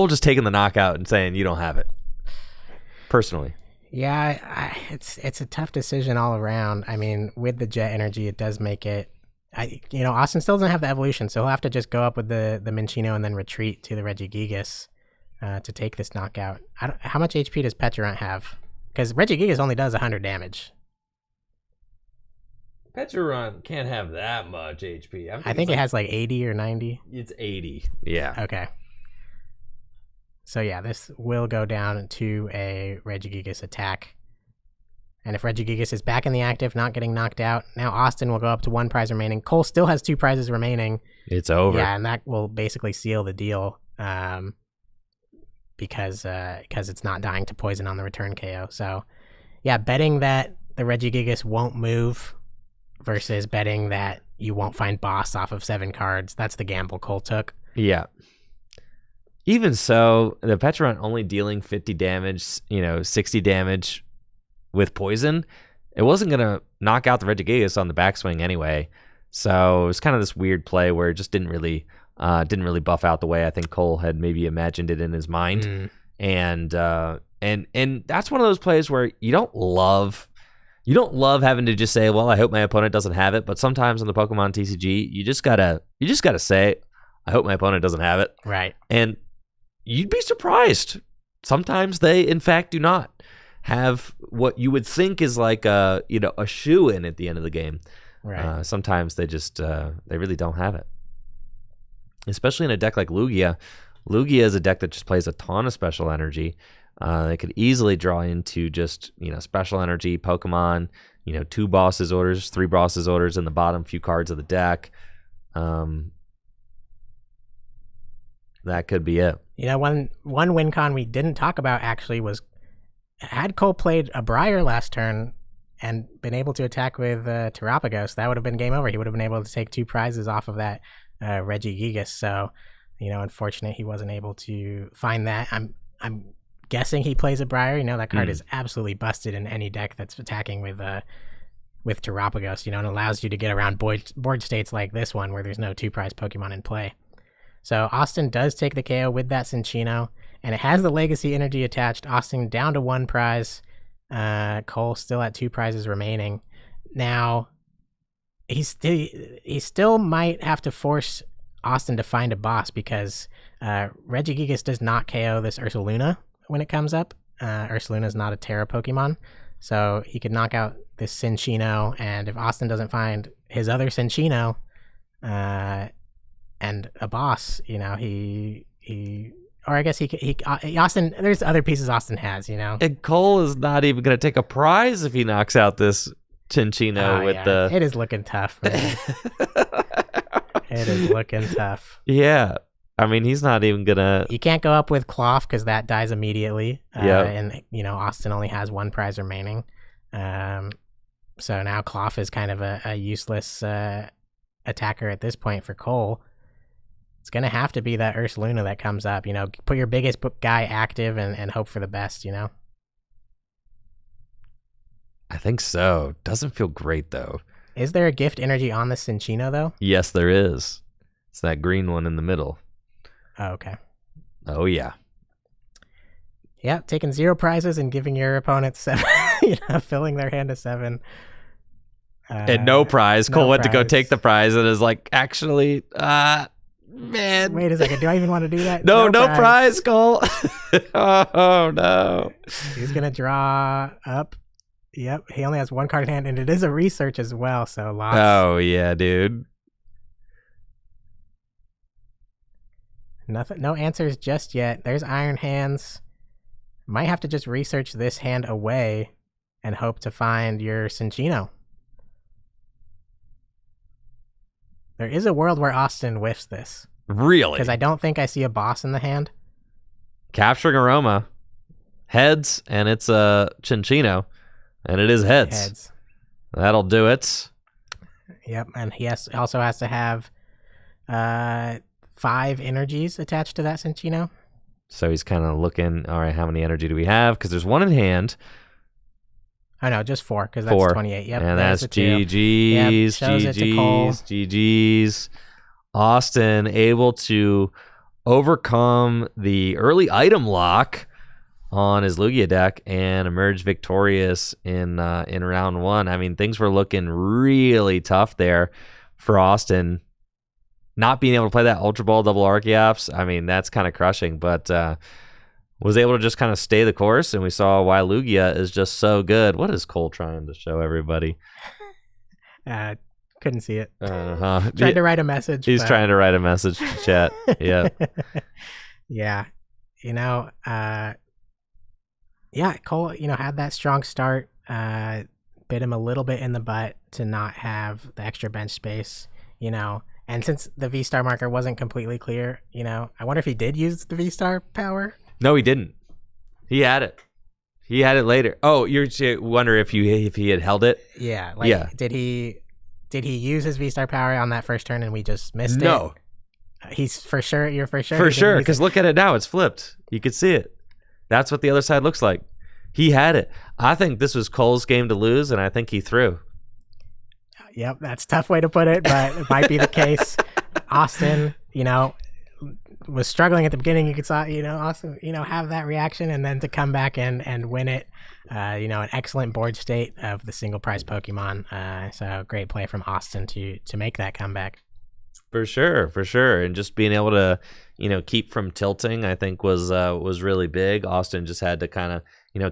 just taking the knockout and saying you don't have it. Personally. Yeah, it's a tough decision all around. I mean, with the jet energy, it does make it. Austin still doesn't have the evolution, so he'll have to just go up with the Minccino and then retreat to the Regigigas to take this knockout. How much HP does Petulant have? Because Regigigas only does 100 damage. Petulant can't have that much HP. I think it has like 80 or 90. It's 80. Yeah. Okay. So yeah, this will go down to a Regigigas attack. And if Regigigas is back in the active, not getting knocked out, now Austin will go up to 1 prize remaining. Cole still has 2 prizes remaining. It's over. Yeah, and that will basically seal the deal because it's not dying to poison on the return KO. So yeah, betting that the Regigigas won't move versus betting that you won't find boss off of 7 cards, that's the gamble Cole took. Yeah. Even so, the Petulant only dealing 50 damage, 60 damage with poison, it wasn't going to knock out the Regigigas on the backswing anyway. So it was kind of this weird play where it just didn't really buff out the way I think Cole had maybe imagined it in his mind. And that's one of those plays where you don't love having to just say, well, I hope my opponent doesn't have it. But sometimes in the Pokemon TCG, you just gotta say, I hope my opponent doesn't have it. Right. And you'd be surprised. Sometimes they, in fact, do not have what you would think is like a shoe-in at the end of the game. Right. Sometimes they just they really don't have it. Especially in a deck like Lugia. Lugia is a deck that just plays a ton of special energy. They could easily draw into just special energy Pokemon. 2 bosses orders, 3 bosses orders in the bottom few cards of the deck. That could be it. One win con we didn't talk about actually was, had Cole played a Briar last turn and been able to attack with Terapagos, that would have been game over. He would have been able to take 2 prizes off of that Regigigas. So, unfortunate he wasn't able to find that. I'm guessing he plays a Briar. That card is absolutely busted in any deck that's attacking with Terapagos. And allows you to get around board states like this one where there's no 2 prize Pokemon in play. So Austin does take the KO with that Cinccino, and it has the Legacy Energy attached. Austin down to 1 prize. Cole still at 2 prizes remaining. Now, he still might have to force Austin to find a boss because Regigigas does not KO this Ursaluna when it comes up. Ursaluna is not a Terra Pokemon, so he could knock out this Cinccino, and if Austin doesn't find his other Cinccino, and a boss, Austin, there's other pieces Austin has, And Cole is not even going to take a prize if he knocks out this Cinccino It is looking tough, man. It is looking tough. Yeah. I mean, he's not even going to... You can't go up with Cloth because that dies immediately. Yeah. And, Austin only has 1 prize remaining. So now Cloth is kind of a useless attacker at this point for Cole. it's gonna have to be that Ursaluna that comes up. Put your biggest guy active and hope for the best. I think so. Doesn't feel great though. Is there a gift energy on the Cinccino though? Yes, there is. It's that green one in the middle. Oh, okay. Oh yeah. Yeah, taking 0 prizes and giving your opponent 7, filling their hand to 7. And no prize. no Cole went to go prize. take the prize and is like, actually, man. Wait a second. Do I even want to do that? No prize, Cole. Oh, no. He's going to draw up. Yep. He only has 1 card in hand, and it is a research as well, so lots. Oh, yeah, dude. Nothing. No answers just yet. There's Iron Hands. Might have to just research this hand away and hope to find your Cinccino. There is a world where Austin whiffs this. Really? Because I don't think I see a boss in the hand. Capturing Aroma. Heads, and it's a Cinccino. And it is heads. That'll do it. Yep, and he also has to have 5 energies attached to that Cinccino. So he's kind of looking, all right, how many energy do we have? Because there's 1 in hand. Oh, no, just 4, because that's 28. Yep, and that's GG's, yep, shows it to Cole. GG's. Austin able to overcome the early item lock on his Lugia deck and emerge victorious in round 1. I mean, things were looking really tough there for Austin. Not being able to play that Ultra Ball double Archeops, I mean, that's kind of crushing, but was able to just kind of stay the course, and we saw why Lugia is just so good. What is Cole trying to show everybody? Couldn't see it. Tried to write a message. He's trying to write a message to chat. Yeah. Yeah. Cole, had that strong start, bit him a little bit in the butt to not have the extra bench space, and since the V-Star marker wasn't completely clear, I wonder if he did use the V-Star power. No, he didn't. He had it. He had it later. Oh, you wonder if he had held it? Yeah. Yeah. Did he use his V-Star power on that first turn and we just missed it? No. He's for sure. You're for sure. For sure, because look at it now. It's flipped. You could see it. That's what the other side looks like. He had it. I think this was Cole's game to lose, and I think he threw. Yep, that's a tough way to put it, but it might be the case. Austin, was struggling at the beginning. You could saw, Austin, have that reaction, and then to come back and win it. An excellent board state of the single prize Pokemon. So great play from Austin to make that comeback. For sure, and just being able to, keep from tilting, I think was really big. Austin just had to kind of,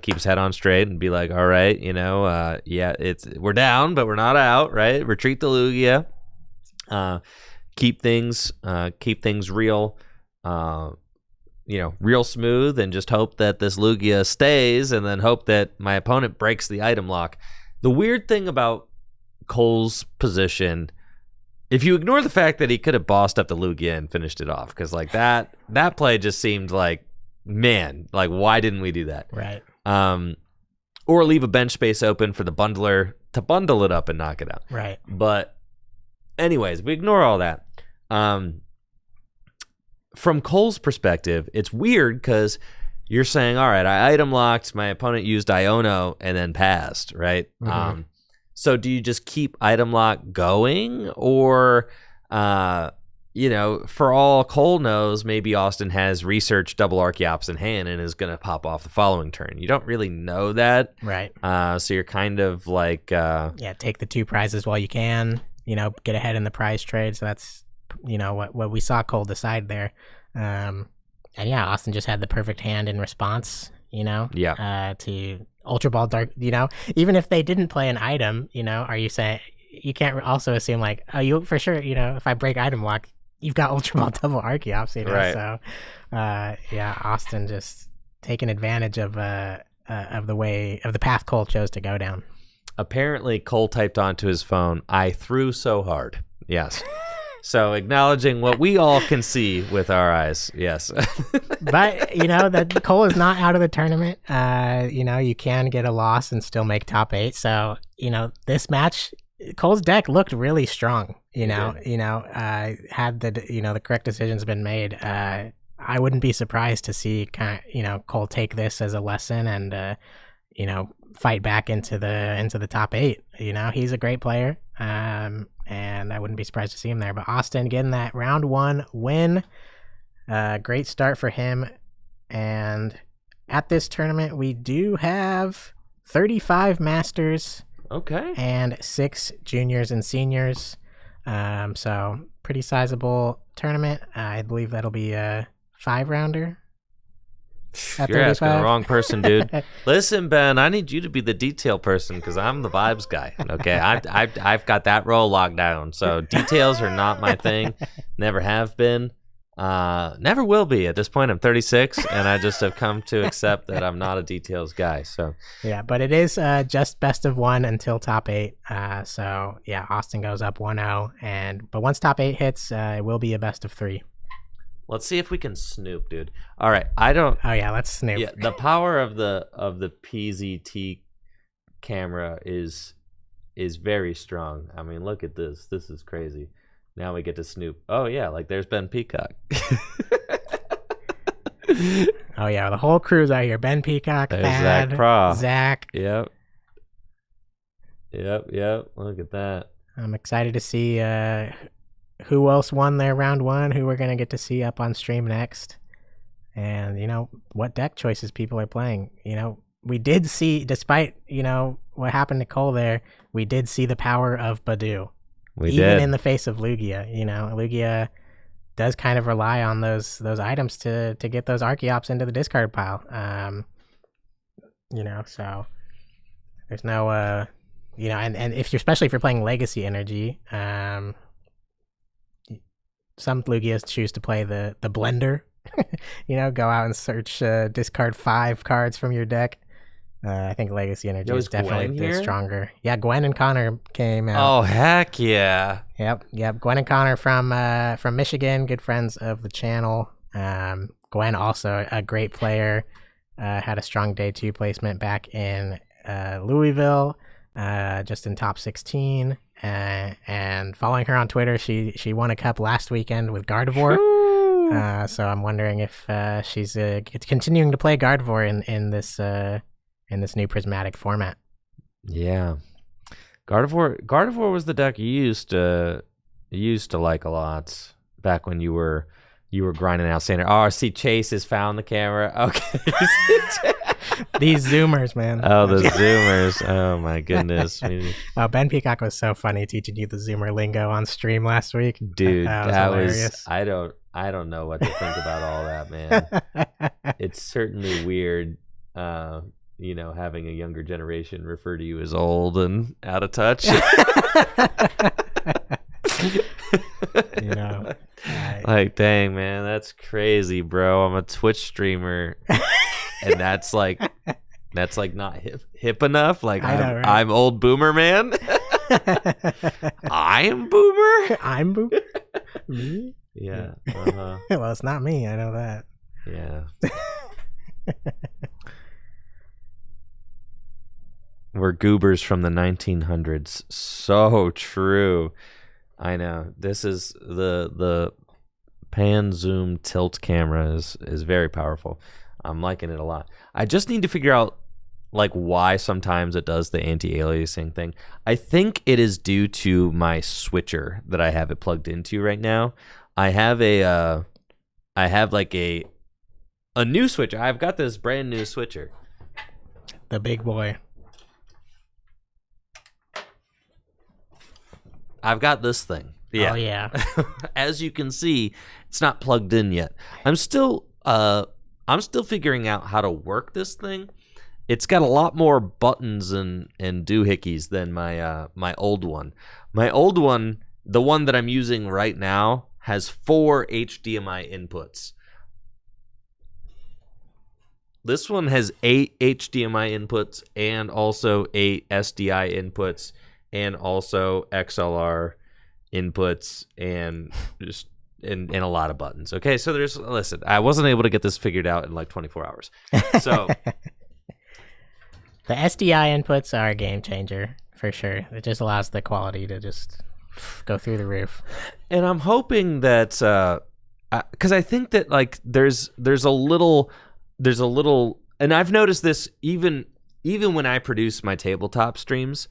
keep his head on straight and be like, all right, we're down, but we're not out, right? Retreat the Lugia, keep things real, real smooth, and just hope that this Lugia stays, and then hope that my opponent breaks the item lock. The weird thing about Cole's position, if you ignore the fact that he could have bossed up the Lugia and finished it off, because like that play just seemed like, man, like why didn't we do that? Right. Or leave a bench space open for the bundler to bundle it up and knock it out. Right. But anyways, we ignore all that. From Cole's perspective, it's weird because you're saying, all right, I item locked, my opponent used Iono and then passed, right? Mm-hmm. So do you just keep item lock going, or, for all Cole knows, maybe Austin has researched double Archeops in hand and is going to pop off the following turn. You don't really know that. Right. So you're kind of like... take the 2 prizes while you can, get ahead in the prize trade. So that's, what we saw Cole decide there. Austin just had the perfect hand in response, to Ultra Ball Dark, even if they didn't play an item, are you saying, you can't also assume like, oh, you for sure, if I break item lock, you've got Ultra Ball double Archeops, right. So Austin just taking advantage of the path Cole chose to go down. Apparently Cole typed onto his phone, I threw so hard. Yes. So acknowledging what we all can see with our eyes. Yes. But, that Cole is not out of the tournament. You can get a loss and still make top 8. So, this match, Cole's deck looked really strong. Had the correct decisions been made, I wouldn't be surprised to see Cole take this as a lesson and fight back into the top 8. He's a great player, and I wouldn't be surprised to see him there. But Austin getting that round 1 win, great start for him. And at this tournament, we do have 35 masters. Okay. And 6 juniors and seniors. So pretty sizable tournament. I believe that'll be a 5-rounder. You're asking the wrong person, dude. Listen, Ben, I need you to be the detail person because I'm the vibes guy. Okay, I've got that role locked down. So details are not my thing. Never have been. Never will be. At this point, I'm 36, and I just have come to accept that I'm not a details guy. So yeah, but it is just best of 1 until top 8. So yeah, Austin goes up 1-0, but once top 8 hits, it will be a best of 3. Let's see if we can snoop, dude. All right, I don't. Oh yeah, let's snoop. Yeah, the power of the PZT camera is very strong. I mean, look at this. This is crazy. Now we get to snoop. Oh yeah, like there's Ben Peacock. Oh yeah, the whole crew's out here. Ben Peacock, there's Thad, Zach Pra. Zach. Yep. Look at that. I'm excited to see who else won their round 1, who we're gonna get to see up on stream next, and what deck choices people are playing. We did see, despite what happened to Cole there, we did see the power of Badu. Even in the face of Lugia. Lugia does kind of rely on those items to get those Archeops into the discard pile. So there's no and especially if you're playing Legacy Energy, some Lugias choose to play the blender. Go out and search, discard 5 cards from your deck. I think Legacy Energy is definitely the stronger. Yeah, Gwen and Connor came out. Oh, heck yeah. Yep. Gwen and Connor from Michigan, good friends of the channel. Gwen also a great player. Had a strong day 2 placement back in Louisville, just in top 16. And following her on Twitter, she won a cup last weekend with Gardevoir. So I'm wondering if she's continuing to play Gardevoir in this new prismatic format. Yeah, Gardevoir was the deck you used to like a lot back when you were grinding out standard. Oh, see, Chase has found the camera. Okay. These zoomers, man. Oh, the zoomers. Oh my goodness. Oh, Ben Peacock was so funny teaching you the zoomer lingo on stream last week. Dude, that was I don't know what to think about all that, man. It's certainly weird. Having a younger generation refer to you as old and out of touch. Like, dang, man, that's crazy, bro. I'm a Twitch streamer, and that's like not hip enough. Like, I'm old boomer, man. I'm boomer. I'm boomer. Me? Yeah. Well, it's not me. I know that. Yeah. We're goobers from the 1900s. So true. I know. This is the pan zoom tilt camera is very powerful. I'm liking it a lot. I just need to figure out why sometimes it does the anti-aliasing thing. I think it is due to my switcher that I have it plugged into right now. I have a new switcher. I've got this brand new switcher. The big boy. I've got this thing. Yeah. Oh yeah. As you can see, it's not plugged in yet. I'm still figuring out how to work this thing. It's got a lot more buttons and doohickeys than my old one. My old one, the one that I'm using right now, has 4 HDMI inputs. This one has 8 HDMI inputs and also 8 SDI inputs and also XLR inputs and just and a lot of buttons. Okay, so listen, I wasn't able to get this figured out in 24 hours. So the SDI inputs are a game changer for sure. It just allows the quality to just go through the roof. And I'm hoping that because I think that like there's a little, and I've noticed this even when I produce my tabletop streams,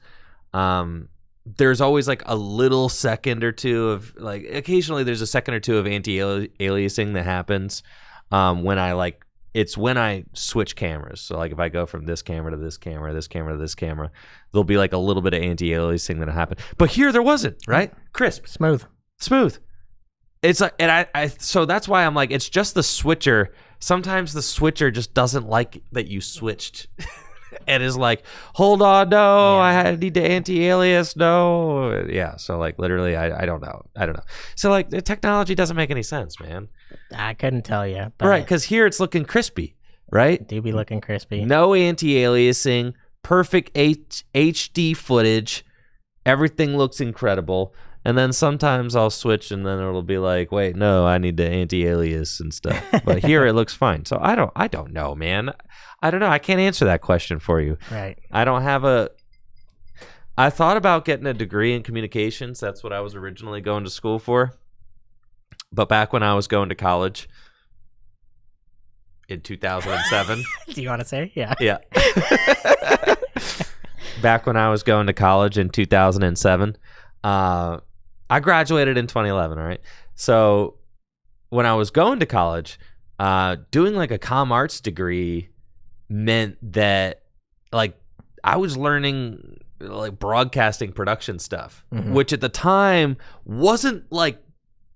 there's always like a little second or two of like, occasionally there's a second or two of anti-aliasing that happens when I switch cameras. So like if I go from this camera to this camera, this camera to this camera, there'll be like a little bit of anti-aliasing that'll happen. But here there wasn't, right? Crisp. Smooth. It's like, and I so that's why I'm like, it's just the switcher. Sometimes the switcher just doesn't like that you switched. And is like, hold on, no, I need to anti-alias, no. Yeah, so like literally, I don't know. So like the technology doesn't make any sense, man. I couldn't tell you. But right, because here it's looking crispy, right? Do be looking crispy. No anti-aliasing, perfect HD footage. Everything looks incredible. And then sometimes I'll switch and then it'll be like, wait, no, I need to anti-alias and stuff. But here it looks fine. So I don't know, man. I don't know. I can't answer that question for you. Right. I thought about getting a degree in communications. That's what I was originally going to school for. But back when I was going to college in 2007. Do you want to say? Yeah. Yeah. Back when I was going to college in 2007, I graduated in 2011, all right? So when I was going to college, doing like a comm arts degree meant that like I was learning like broadcasting production stuff, which at the time wasn't like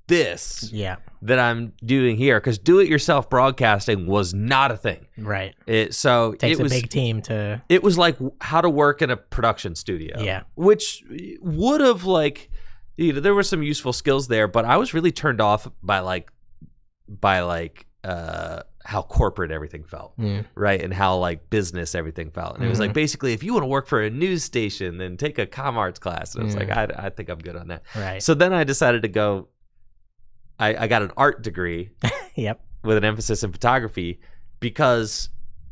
this that I'm doing here, because do-it-yourself broadcasting was not a thing. Right. It takes a big team to... It was like how to work in a production studio. Yeah. Which would have like, you know, there were some useful skills there, but I was really turned off by how corporate everything felt, right? And how like business everything felt. And it was like, basically, if you want to work for a news station, then take a comm arts class. And I was like, I think I'm good on that. Right. So then I decided to go, I got an art degree with an emphasis in photography, because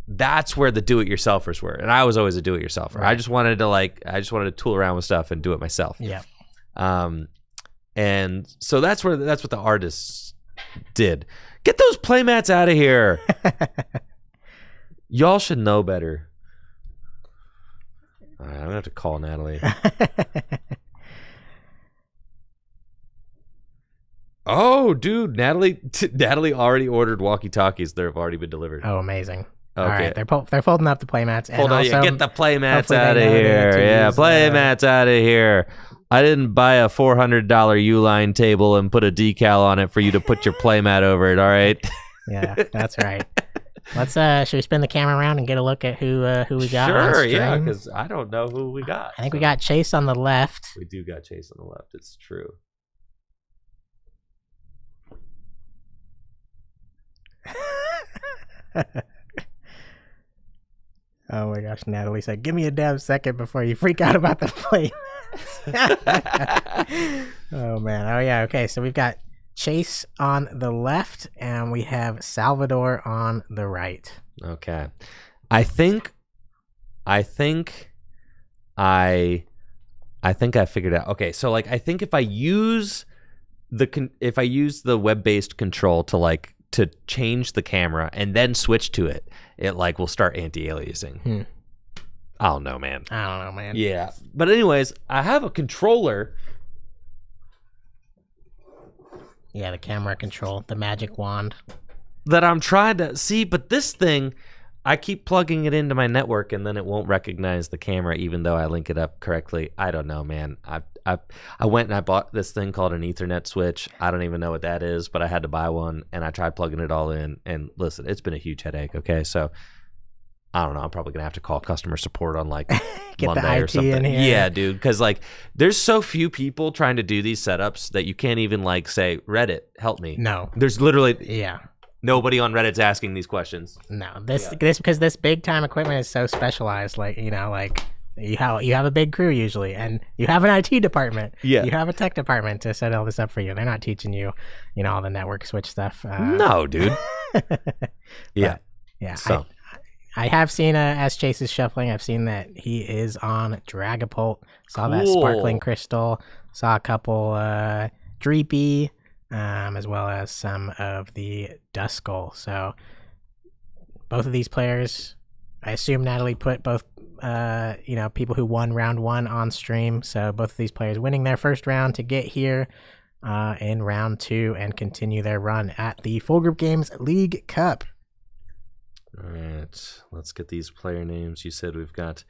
that's where the do-it-yourselfers were. And I was always a do-it-yourselfer. Right. I just wanted to tool around with stuff and do it myself. Yeah. And so that's what the artists did. Get those playmats out of here. Y'all should know better. All right, I'm gonna have to call Natalie. Oh, dude, Natalie already ordered walkie-talkies. They've already been delivered. Oh, amazing. Okay. All right, they're folding up the playmats. Get the playmats out of here. Yeah, playmats out of here. I didn't buy a $400 Uline table and put a decal on it for you to put your playmat over it, all right? Yeah, that's right. Let's should we spin the camera around and get a look at who we got? Sure, yeah, because I don't know who we got. I think we got Chase on the left. We do got Chase on the left. It's true. Oh my gosh, Natalie said, give me a damn second before you freak out about the play. Oh man. Oh yeah, okay, so we've got Chase on the left and we have Salvador on the right. Okay. I think I figured out. Okay, so like I think if I use the web-based control to change the camera and then switch to it, it like will start anti-aliasing. I don't know, man. Yeah. But anyways, I have a controller. Yeah, the camera control, the magic wand. That I'm trying to see, but this thing, I keep plugging it into my network and then it won't recognize the camera even though I link it up correctly. I don't know, man. I went and I bought this thing called an Ethernet switch. I don't even know what that is, but I had to buy one and I tried plugging it all in. And listen, it's been a huge headache, okay? So I don't know. I'm probably going to have to call customer support on like Monday or something. In here. Yeah, dude. Because like there's so few people trying to do these setups that you can't even like say, Reddit, help me. No. There's literally nobody on Reddit's asking these questions. No. This because this big time equipment is so specialized. Like, you know, like you have a big crew usually and you have an IT department. Yeah. You have a tech department to set all this up for you. They're not teaching you, you know, all the network switch stuff. No, dude. Yeah. Yeah. So. I have seen, as Chase is shuffling, I've seen that he is on Dragapult. Saw that Cool. Sparkling Crystal. Saw a couple Dreepy, as well as some of the Duskull. So both of these players, I assume Natalie put both, people who won round 1 on stream. So both of these players winning their first round to get here in round 2 and continue their run at the Full Group Games League Cup. All right, let's get these player names. You said we've got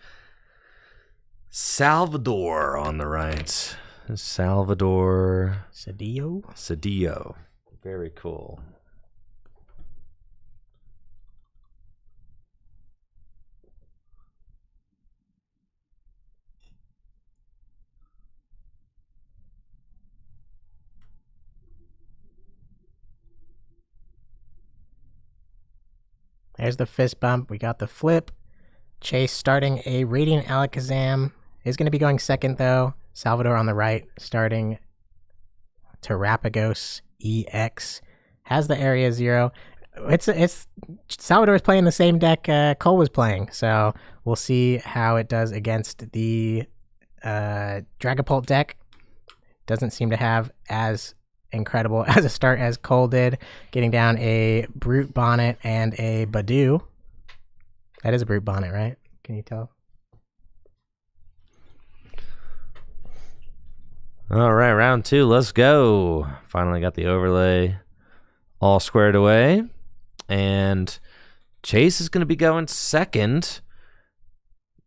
Salvador on the right. Salvador Cedillo. Very cool. There's the fist bump. We got the flip. Chase starting a Radiant Alakazam. Is going to be going second, though. Salvador on the right, starting Terrapagos EX. Has the Area 0. It's Salvador is playing the same deck Cole was playing, so we'll see how it does against the Dragapult deck. Doesn't seem to have as incredible as a start as Cole did, getting down a Brute Bonnet and a Badoo. That is a Brute Bonnet, right? Can you tell? All right, round 2, let's go. Finally got the overlay all squared away. And Chase is going to be going second.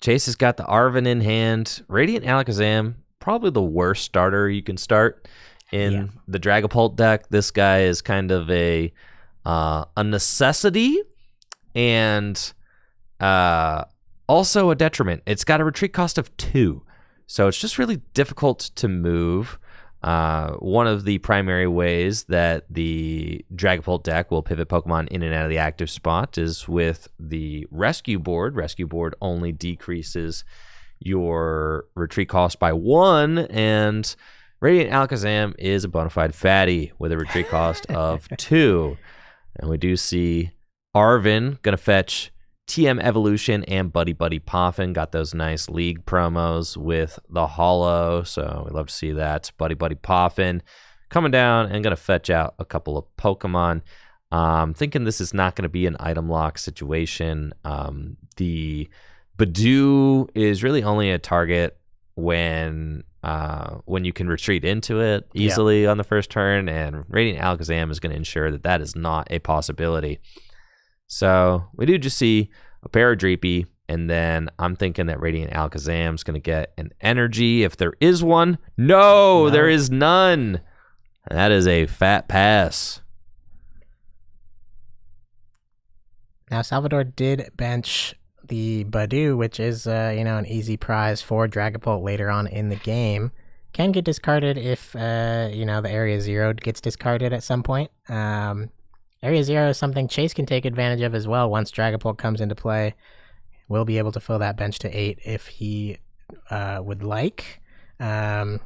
Chase has got the Arven in hand. Radiant Alakazam, probably the worst starter you can start in the Dragapult deck. This guy is kind of a necessity and also a detriment. It's got a retreat cost of 2. So it's just really difficult to move. One of the primary ways that the Dragapult deck will pivot Pokemon in and out of the active spot is with the Rescue Board. Rescue Board only decreases your retreat cost by 1, and Radiant Alakazam is a bona fide fatty with a retreat cost of 2. And we do see Arven going to fetch TM Evolution and Buddy Buddy Poffin. Got those nice league promos with the holo, so we love to see that. Buddy Buddy Poffin coming down and going to fetch out a couple of Pokemon. Thinking this is not going to be an item lock situation. The Badoo is really only a target when you can retreat into it easily on the first turn, and Radiant Alakazam is going to ensure that that is not a possibility. So we do just see a pair of Dreepy, and then I'm thinking that Radiant Alakazam is going to get an energy if there is one. No, there is none. And that is a fat pass. Now, Salvador did bench the Badoo, which is an easy prize for Dragapult later on in the game. Can get discarded if the Area 0 gets discarded at some point. Area 0 is something Chase can take advantage of as well once Dragapult comes into play. We'll be able to fill that bench to 8 if he would like. But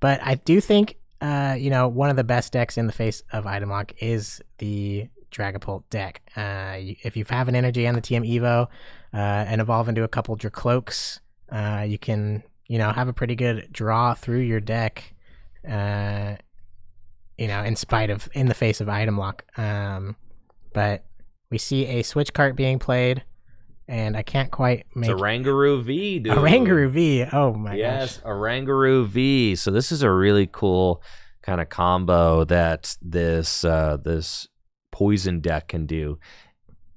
I do think, one of the best decks in the face of item lock is the Dragapult deck. If you have an energy on the TM Evo and evolve into a couple Dracloaks, you can, have a pretty good draw through your deck. In the face of item lock. But we see a switch cart being played, and I can't quite make... It's a Rangaroo V, dude. A Rangaroo V, oh my gosh. Yes, a Rangaroo V. So this is a really cool kind of combo that this poison deck can do.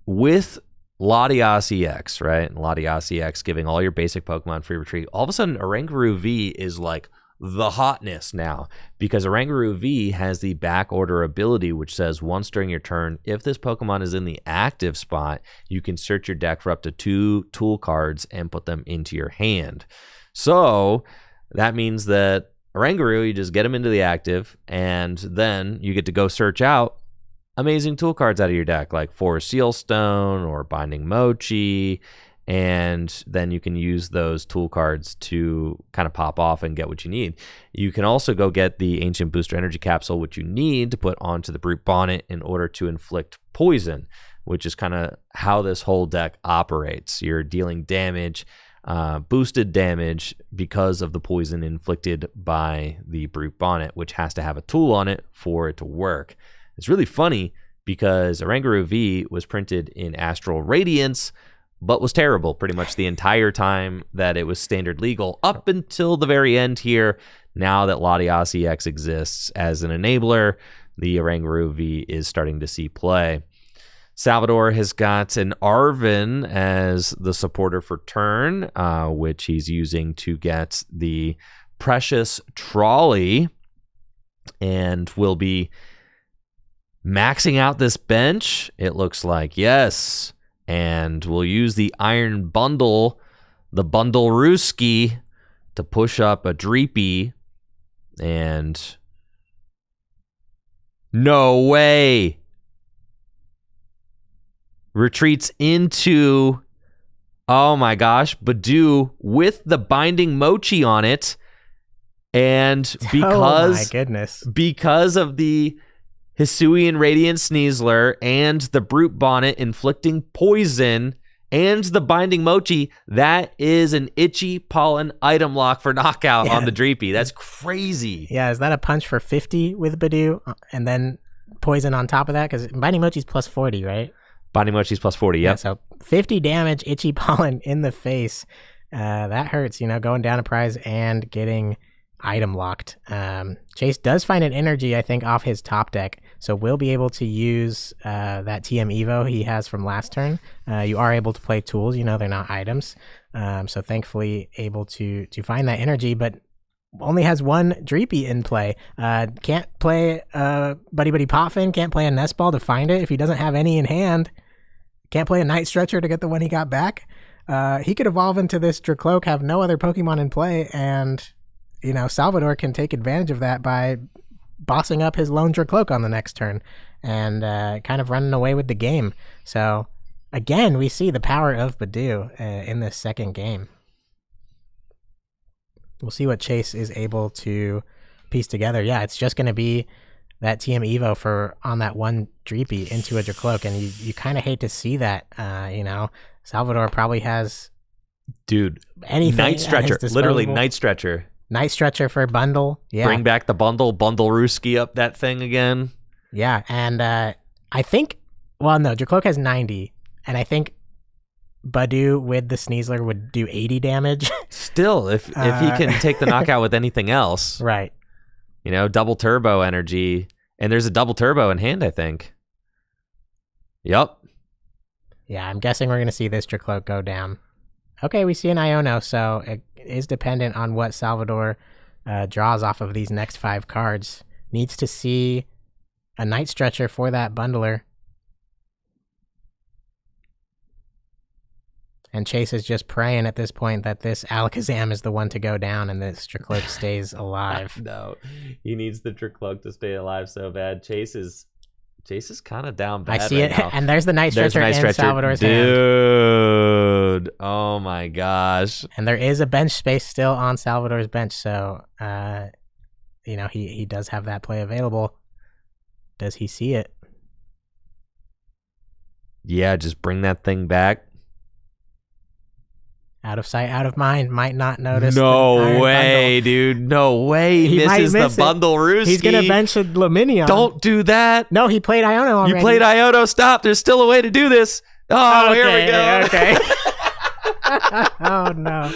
With Latias EX, right? Latias EX giving all your basic Pokemon free retreat. All of a sudden, a Rangaroo V is like the hotness now, because Rangaroo V has the back order ability, which says once during your turn, if this Pokemon is in the active spot, you can search your deck for up to 2 tool cards and put them into your hand. So that means that Rangaroo, you just get him into the active, and then you get to go search out amazing tool cards out of your deck, like Forest Sealstone or Binding Mochi, and then you can use those tool cards to kind of pop off and get what you need. You can also go get the Ancient Booster Energy Capsule, which you need to put onto the Brute Bonnet in order to inflict poison. which is kind of how this whole deck operates. You're dealing damage, boosted damage, because of the poison inflicted by the Brute Bonnet, which has to have a tool on it for it to work. It's really funny because Oranguru V was printed in Astral Radiance, but was terrible pretty much the entire time that it was standard legal, up until the very end here. Now that Latias EX exists as an enabler, the Oranguru V is starting to see play. Salvador has got an Arven as the supporter for turn, which he's using to get the Precious Trolley, and will be maxing out this bench, it looks like. Yes. And we'll use the Iron Bundle, the Bundle Ruski, to push up a Dreepy. And no way. Retreats into, oh my gosh, Badoo with the Binding Mochi on it. And because, oh my goodness, because of the Hisuian Radiant Sneasler and the Brute Bonnet inflicting poison and the Binding Mochi, that is an Itchy Pollen item lock for knockout on the Dreepy. That's crazy. Yeah, is that a punch for 50 with Badoo and then poison on top of that? Because Binding Mochi's plus 40, right? Binding Mochi's plus 40, yep. Yeah, so 50 damage, Itchy Pollen in the face. That hurts, going down a prize and getting item locked. Chase does find an energy, I think, off his top deck, so we'll be able to use that TM Evo he has from last turn. You are able to play tools, they're not items, so thankfully able to find that energy, but only has one Dreepy in play. Can't play Buddy Buddy Poffin, can't play a Nest Ball to find it if he doesn't have any in hand. Can't play a Night Stretcher to get the one he got back. He could evolve into this Dracloak, have no other Pokemon in play, and Salvador can take advantage of that by bossing up his lone Dracloak on the next turn and kind of running away with the game. So, again, we see the power of Badoo in this second game. We'll see what Chase is able to piece together. Yeah, it's just going to be that TM Evo for on that one Dreepy into a Dracloak, and you kind of hate to see that. Salvador probably has anything. Night Stretcher, literally Night Stretcher. Night Stretcher for bundle. Yeah. Bring back the bundle Ruski up that thing again. Yeah, and I think, Dracloak has 90, and I think Badoo with the Sneasler would do 80 damage. Still, if he can take the knockout with anything else. Right. Double turbo energy, and there's a double turbo in hand, I think. Yep. Yeah, I'm guessing we're going to see this Dracloak go down. Okay, we see an Iono, so it is dependent on what Salvador draws off of these next 5 cards. Needs to see a Night Stretcher for that bundler. And Chase is just praying at this point that this Alakazam is the one to go down and this Dracloak stays alive. No, he needs the Dracloak to stay alive so bad. Chase is kind of down bad. I see it, now. And there's the Night Stretcher in Salvador's hand. Dude, oh my gosh. And there is a bench space still on Salvador's bench, so he does have that play available. Does he see it? Yeah, just bring that thing back. Out of sight, out of mind. Might not notice. No way, dude. No way. He misses the bundle Ruski. He's going to bench a Luminion. Don't do that. No, he played Iono already. You played Iono. Stop. There's still a way to do this. Oh, here we go. Okay. Oh, no.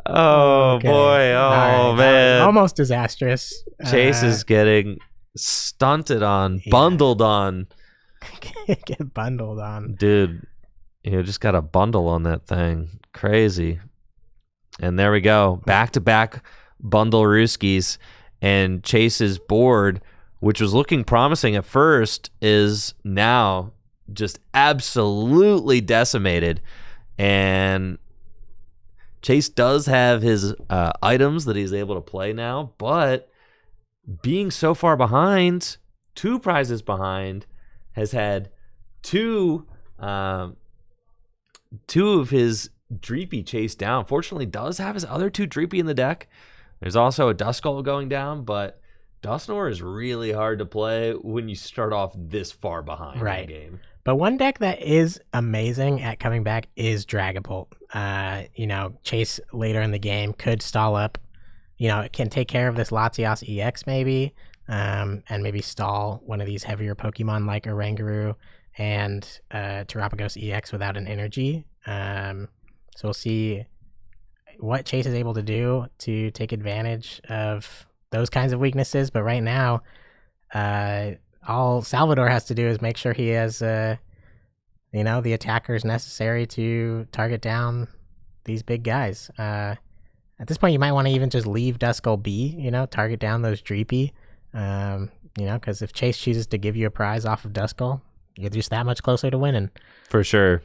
Oh, okay. Boy. Oh, right, man. Almost disastrous. Chase is getting stunted on, bundled on. Get bundled on. Dude, just got a bundle on that thing. Crazy. And there we go. Back-to-back bundle Ruskis. And Chase's board, which was looking promising at first, is now just absolutely decimated. And Chase does have his items that he's able to play now, but being so far behind, 2 prizes behind, has had two of his Dreepy chased down. Fortunately, does have his other 2 Dreepy in the deck. There's also a Duskull going down, but Dusknoir is really hard to play when you start off this far behind in the game. But one deck that is amazing at coming back is Dragapult. Chase later in the game could stall up. It can take care of this Latias EX maybe, and maybe stall one of these heavier Pokemon like Oranguru and Terapagos EX without an energy. So we'll see what Chase is able to do to take advantage of those kinds of weaknesses. But right now, all Salvador has to do is make sure he has, the attackers necessary to target down these big guys. At this point, you might want to even just leave Duskull be, target down those Dreepy, because if Chase chooses to give you a prize off of Duskull, you're just that much closer to winning. For sure.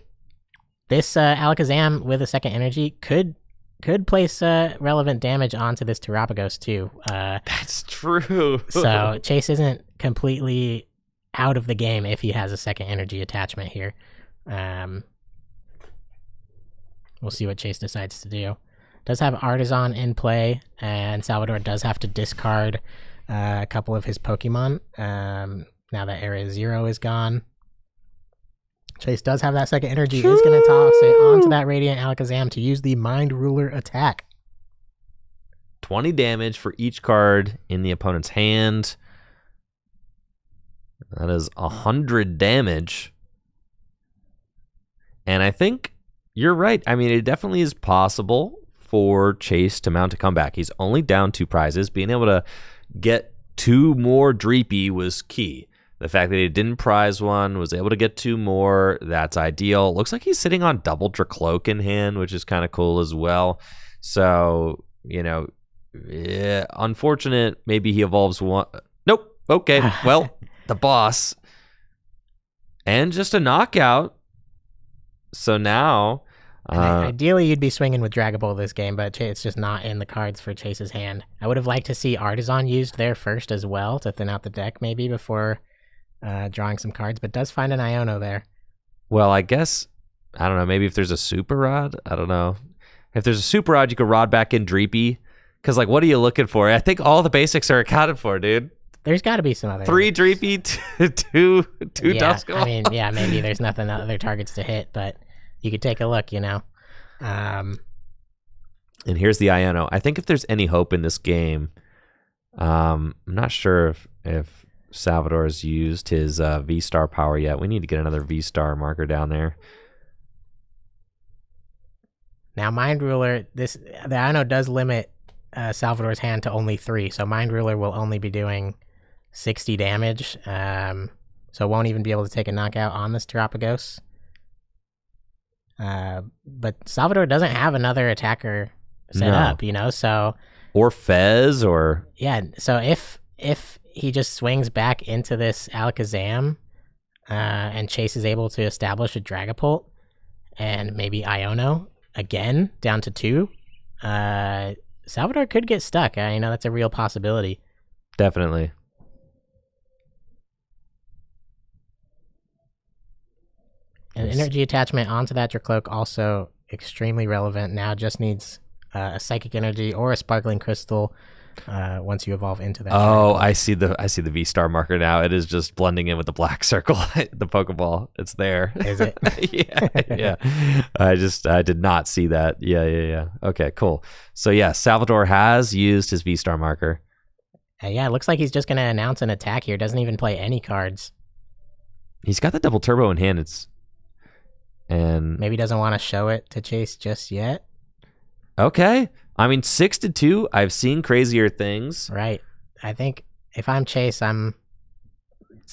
This Alakazam with a second energy could place relevant damage onto this Terapagos too. That's true. So Chase isn't completely out of the game if he has a second energy attachment here. We'll see what Chase decides to do. Does have Artisan in play, and Salvador does have to discard a couple of his Pokemon. Now that Area 0 is gone. Chase does have that second energy, is going to toss it onto that Radiant Alakazam to use the Mind Ruler attack. 20 damage for each card in the opponent's hand. That is 100 damage. And I think you're right. I mean, it definitely is possible for Chase to mount a comeback. He's only down 2 prizes. Being able to get 2 more Dreepy was key. The fact that he didn't prize one, was able to get 2 more, that's ideal. Looks like he's sitting on double Dracloak in hand, which is kind of cool as well. So, unfortunate. Maybe he evolves one. Nope. Okay. Well, the boss. And just a knockout. So now... ideally, you'd be swinging with Dragapult this game, but it's just not in the cards for Chase's hand. I would have liked to see Artisan used there first as well to thin out the deck maybe before... drawing some cards, but does find an Iono there. Well, I guess, I don't know, maybe if there's a Super Rod, I don't know. If there's a Super Rod, you could rod back in Dreepy, because, what are you looking for? I think all the basics are accounted for, dude. There's got to be some other... 3 Dreepy, 2 Duskull. I mean, yeah, maybe there's nothing other targets to hit, but you could take a look, And here's the Iono. I think if there's any hope in this game, I'm not sure if Salvador has used his V-Star power yet. We need to get another V-Star marker down there. Now, Mind Ruler, the Iono does limit Salvador's hand to only 3, so Mind Ruler will only be doing 60 damage, so it won't even be able to take a knockout on this Terapagos. But Salvador doesn't have another attacker set up, so... Or Fez, or... Yeah, so if he just swings back into this Alakazam, and Chase is able to establish a Dragapult, and maybe Iono again down to 2, Salvador could get stuck. That's a real possibility. Definitely. An energy attachment onto that Dracloak also extremely relevant. Now just needs a Psychic Energy or a Sparkling Crystal. Once you evolve into that. Oh, I see the V-Star marker now. It is just blending in with the black circle, the Pokeball. It's there. Is it? yeah. I did not see that. Yeah. Okay, cool. So yeah, Salvador has used his V-Star marker. Yeah, it looks like he's just going to announce an attack here. Doesn't even play any cards. He's got the double turbo in hand. And maybe doesn't want to show it to Chase just yet. Okay. I mean, 6-2, I've seen crazier things. Right. I think if I'm Chase, I'm,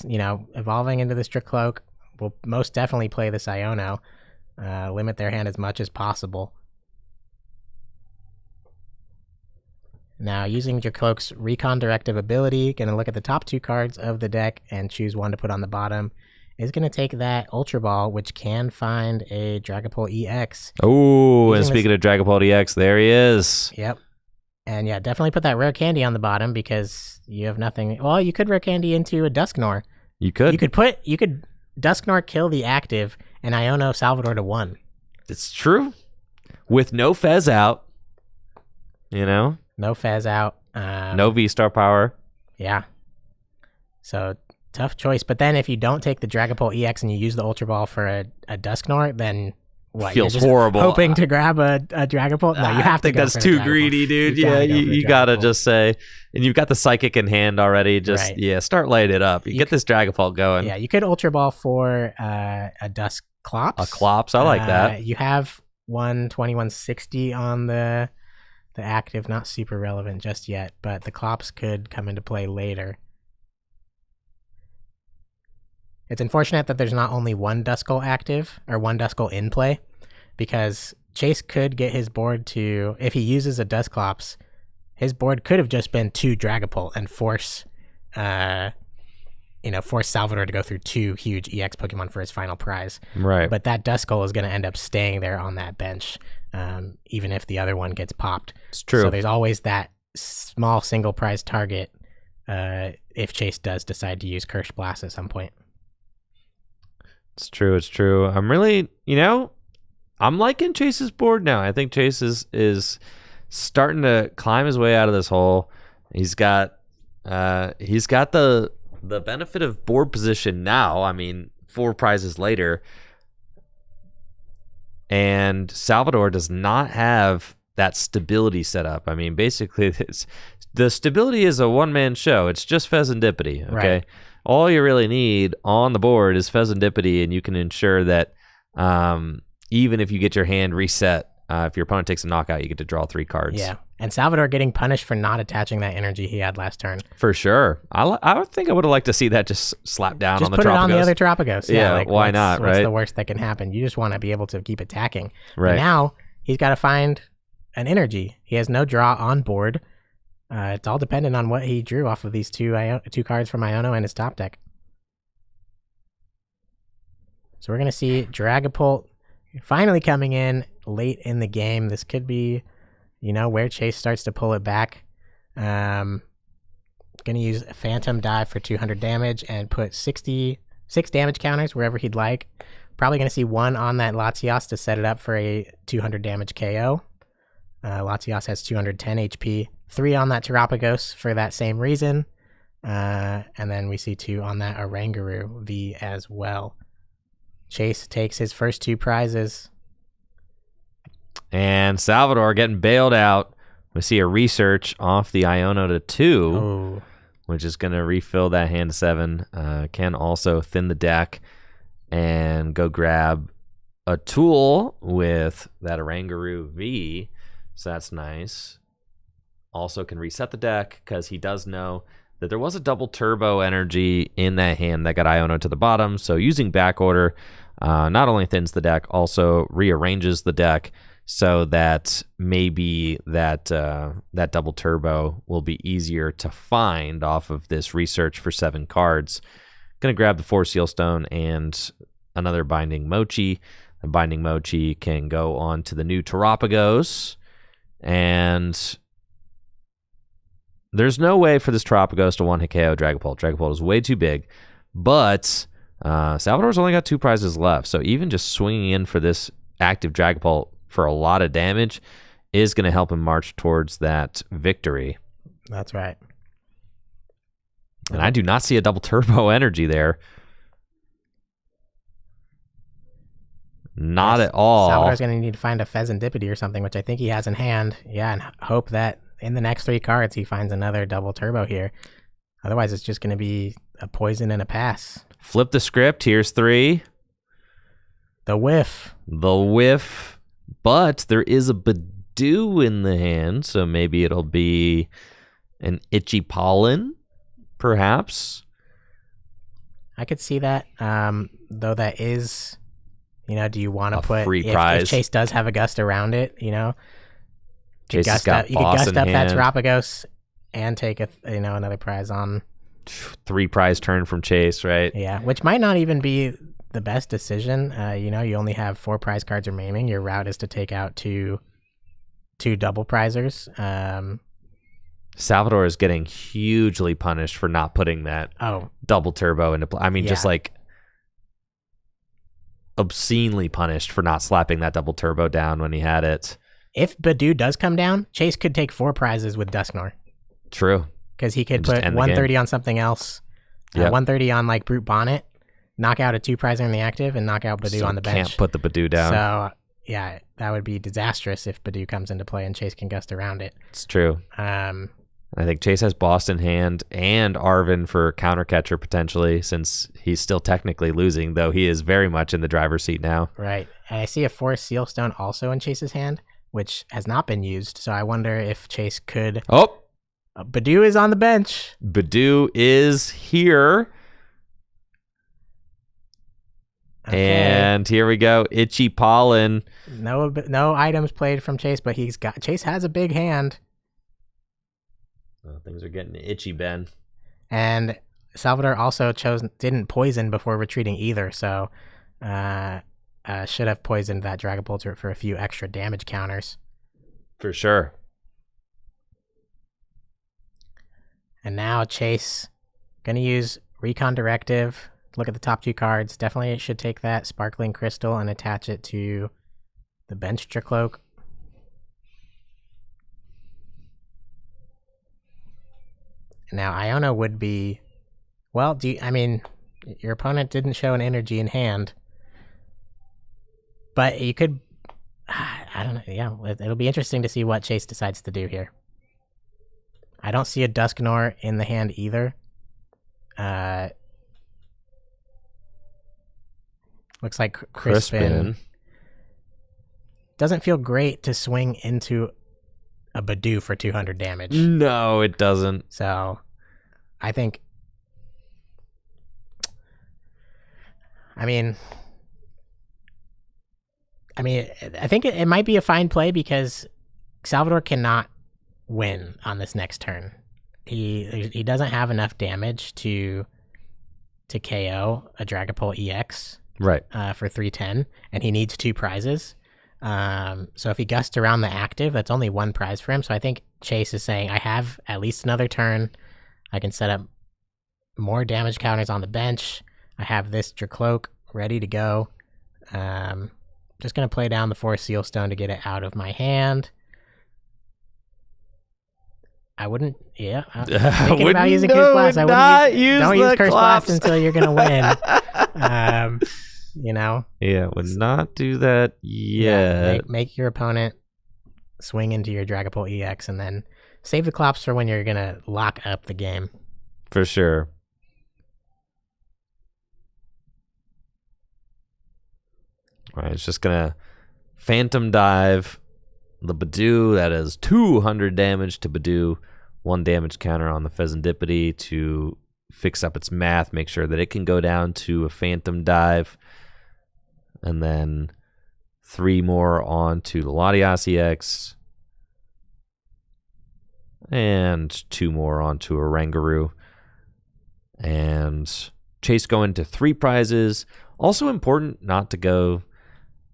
evolving into this Dracloak. Will most definitely play this Iono. Limit their hand as much as possible. Now, using Dracloak's Recon Directive ability, going to look at the top 2 cards of the deck and choose one to put on the bottom. Is going to take that Ultra Ball, which can find a Dragapult EX. Oh, and speaking of Dragapult EX, there he is. Yep. And yeah, definitely put that Rare Candy on the bottom because you have nothing. Well, you could Rare Candy into a Dusknoir. You could. You could Dusknoir kill the active and Iono Salvador to 1. It's true. With no Fez out. No Fez out. No V-Star power. Yeah. So Tough choice. But then if you don't take the Dragapult EX and you use the Ultra Ball for a Dusknoir, then what? Feels you're just horrible. Hoping to grab a Dragapult? No, you have to. I think that's too greedy, dude. You gotta just say, and you've got the Psychic in hand already. Just start laying it up. You get this Dragapult going. Yeah, you could Ultra Ball for a Dusclops. A Clops, I like that. You have 12160 on the active, not super relevant just yet, but the Clops could come into play later. It's unfortunate that there's not only one Duskull active, or one Duskull in play, because Chase could get his board to, if he uses a Dusclops, his board could have just been 2 Dragapult and force Salvador to go through 2 huge EX Pokemon for his final prize. Right. But that Duskull is going to end up staying there on that bench, even if the other one gets popped. It's true. So there's always that small single prize target if Chase does decide to use Curse Blast at some point. It's true. I'm really, I'm liking Chase's board now. I think Chase is starting to climb his way out of this hole. He's got the benefit of board position now. I mean, 4 prizes later, and Salvador does not have that stability set up. I mean, basically, the stability is a one-man show. It's just Pheasantipity, okay? Right. All you really need on the board is Pheasantipity, and you can ensure that even if you get your hand reset, if your opponent takes a knockout, you get to draw 3 cards. Yeah, and Salvador getting punished for not attaching that energy he had last turn. For sure. I would think I would have liked to see that just slap down just on the Terapagos. Just put it on the other Terapagos. Yeah, why not, right? What's the worst that can happen? You just want to be able to keep attacking. Right. But now, he's got to find an energy. He has no draw on board. It's all dependent on what he drew off of these 2 cards from Iono and his top deck. So we're going to see Dragapult finally coming in late in the game. This could be, where Chase starts to pull it back. Going to use a Phantom Dive for 200 damage and put 6 damage counters wherever he'd like. Probably going to see 1 on that Latias to set it up for a 200 damage KO. Latias has 210 HP. 3 on that Terapagos for that same reason. And then we see 2 on that Oranguru V as well. Chase takes his first 2 prizes. And Salvador getting bailed out. We see a research off the Iono to 2, which is going to refill that hand to 7. Can also thin the deck and go grab a tool with that Oranguru V. So that's nice. Also can reset the deck because he does know that there was a double turbo energy in that hand that got Iono to the bottom. So using back order not only thins the deck, also rearranges the deck so that maybe that double turbo will be easier to find off of this research for 7 cards. Going to grab the 4 Sealstone and another Binding Mochi. The Binding Mochi can go on to the new Terapagos, and there's no way for this Terapagos to one-hit KO Dragapult. Dragapult is way too big, but Salvador's only got 2 prizes left, so even just swinging in for this active Dragapult for a lot of damage is going to help him march towards that victory. That's right. And I do not see a double turbo energy there. Not at all. Salvador's going to need to find a Pheasantipity or something, which I think he has in hand. Yeah, and hope that in the next 3 cards he finds another double turbo here. Otherwise, it's just going to be a poison and a pass. Flip the script. Here's 3. The whiff. But there is a Badoo in the hand, so maybe it'll be an Itchy Pollen, perhaps. I could see that. Though that is, do you want to put free prize? If Chase does have a gust around it, Chase has got you could gust up hand. that Terapagos and take another prize on 3 prize turn from Chase, right? Yeah, which might not even be the best decision. You only have 4 prize cards remaining. Your route is to take out two double prizers. Salvador is getting hugely punished for not putting that double turbo into play. I mean, just like obscenely punished for not slapping that double turbo down when he had it. If Badoo does come down, Chase could take 4 prizes with Dusknoir. True. Because he could put 130 on something else, Yep. 130 on like Brute Bonnet, knock out a 2-prizer in the active, and knock out Badoo So on the bench. Can't put the Badoo down. So yeah, that would be disastrous if Badoo comes into play and Chase can gust around it. It's true. I think Chase has Boston hand and Arvin for counter catcher potentially, since he's still technically losing, though he is very much in the driver's seat now. Right. And I see a Forest Sealstone also in Chase's hand, which has not been used. So I wonder if Chase could. Oh, Badoo is on the bench. Badoo is here. Okay. And here we go. Itchy Pollen. No items played from Chase, but Chase has a big hand. Oh, things are getting itchy, Ben. And Salvador also didn't poison before retreating either, so should have poisoned that Dragapult for a few extra damage counters. For sure. And now Chase gonna use Recon Directive. Look at the top 2 cards. Definitely should take that Sparkling Crystal and attach it to the bench Dracloak. Now, Iona would be... Well, your opponent didn't show an energy in hand. But you could... I don't know. Yeah, it'll be interesting to see what Chase decides to do here. I don't see a Dusknoir in the hand either. Looks like Crispin. Doesn't feel great to swing into a Badoo for 200 damage. No, it doesn't. So, I think... I think it might be a fine play because Salvador cannot win on this next turn. He doesn't have enough damage to KO a Dragapult EX right for 310, and he needs 2 prizes. So if he gusts around the active, that's only 1 prize for him. So I think Chase is saying, I have at least another turn. I can set up more damage counters on the bench. I have this Dracloak ready to go. Just going to play down the Forest Sealstone to get it out of my hand. I wouldn't, thinking about using Curse Blast. Don't use Curse Blast until you're going to win. Yeah, would not do that yet. Yeah, make your opponent swing into your Dragapult EX and then save the Clops for when you're going to lock up the game. For sure. All right, it's just going to Phantom Dive the Badoo. That is 200 damage to Badoo. 1 damage counter on the Pheasantipity to fix up its math, make sure that it can go down to a Phantom Dive. And then 3 more onto the Latias EX. And 2 more onto a Rangaroo. And Chase going to 3 prizes. Also important not to go...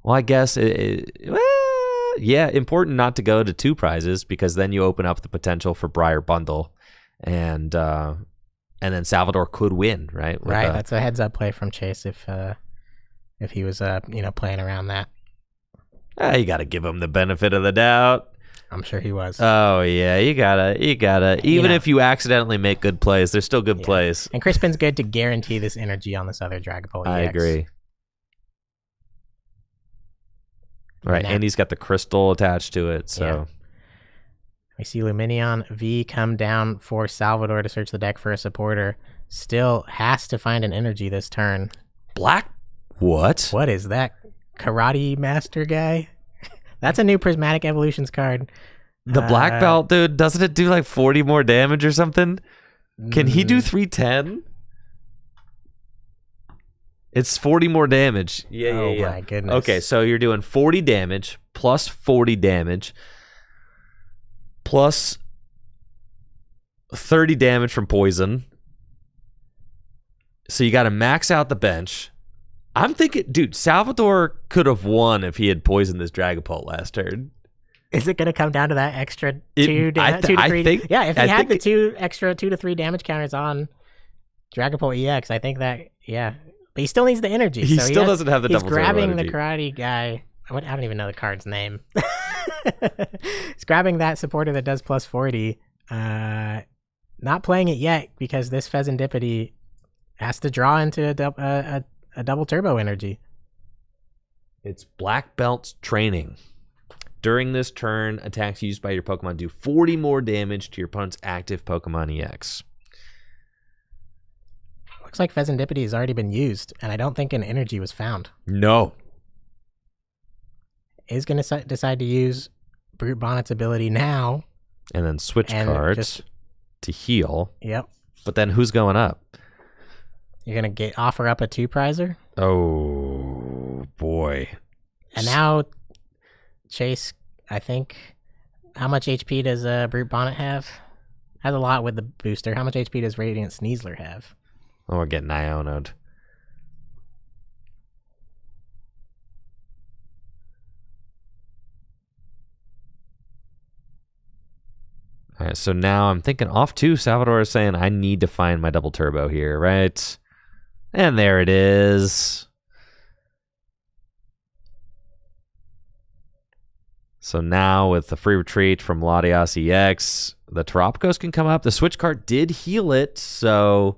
Well, I guess... important not to go to 2 prizes because then you open up the potential for Briar Bundle. And then Salvador could win, right? Right, that's a heads-up play from Chase if he was playing around that. You got to give him the benefit of the doubt. I'm sure he was. Oh yeah, you gotta. Even if you accidentally make good plays, they're still good plays. And Crispin's good to guarantee this energy on this other Dragapult EX. I agree. Right, and he's got the crystal attached to it, so... Yeah. We see Luminion V come down for Salvador to search the deck for a supporter. Still has to find an energy this turn. Black? What? What is that? Karate Master guy? That's a new Prismatic Evolutions card. The black belt, dude, doesn't it do like 40 more damage or something? Can he do 310? It's 40 more damage. Yeah. My goodness. Okay, so you're doing 40 damage, plus 40 damage, plus 30 damage from poison. So you got to max out the bench. I'm thinking, dude, Salvador could have won if he had poisoned this Dragapult last turn. Is it going to come down to that extra 2 to 3? Yeah, if he had the 2 extra 2 to 3 damage counters on Dragapult EX, I think that, yeah. But he still needs the energy. He still doesn't have the double He's grabbing the karate guy. I don't even know the card's name. He's grabbing that supporter that does plus 40. Not playing it yet because this Pheasantipity has to draw into a double turbo energy. It's Black Belt's training. During this turn, attacks used by your Pokemon do 40 more damage to your opponent's active Pokemon EX. Looks like Pheasantipity has already been used, and I don't think an energy was found. No. Is going to decide to use Brute Bonnet's ability now. And then switch cards to heal. Yep. But then who's going up? You're going to offer up a 2-prizer? Oh, boy. And now, Chase, I think, how much HP does Brute Bonnet have? Has a lot with the booster. How much HP does Radiant Sneasler have? Oh, we're getting Iono'd. All right, so now I'm thinking off too. Salvador is saying I need to find my double turbo here, right? And there it is. So now with the free retreat from Latias EX, the Terapagos can come up. The switch card did heal it, so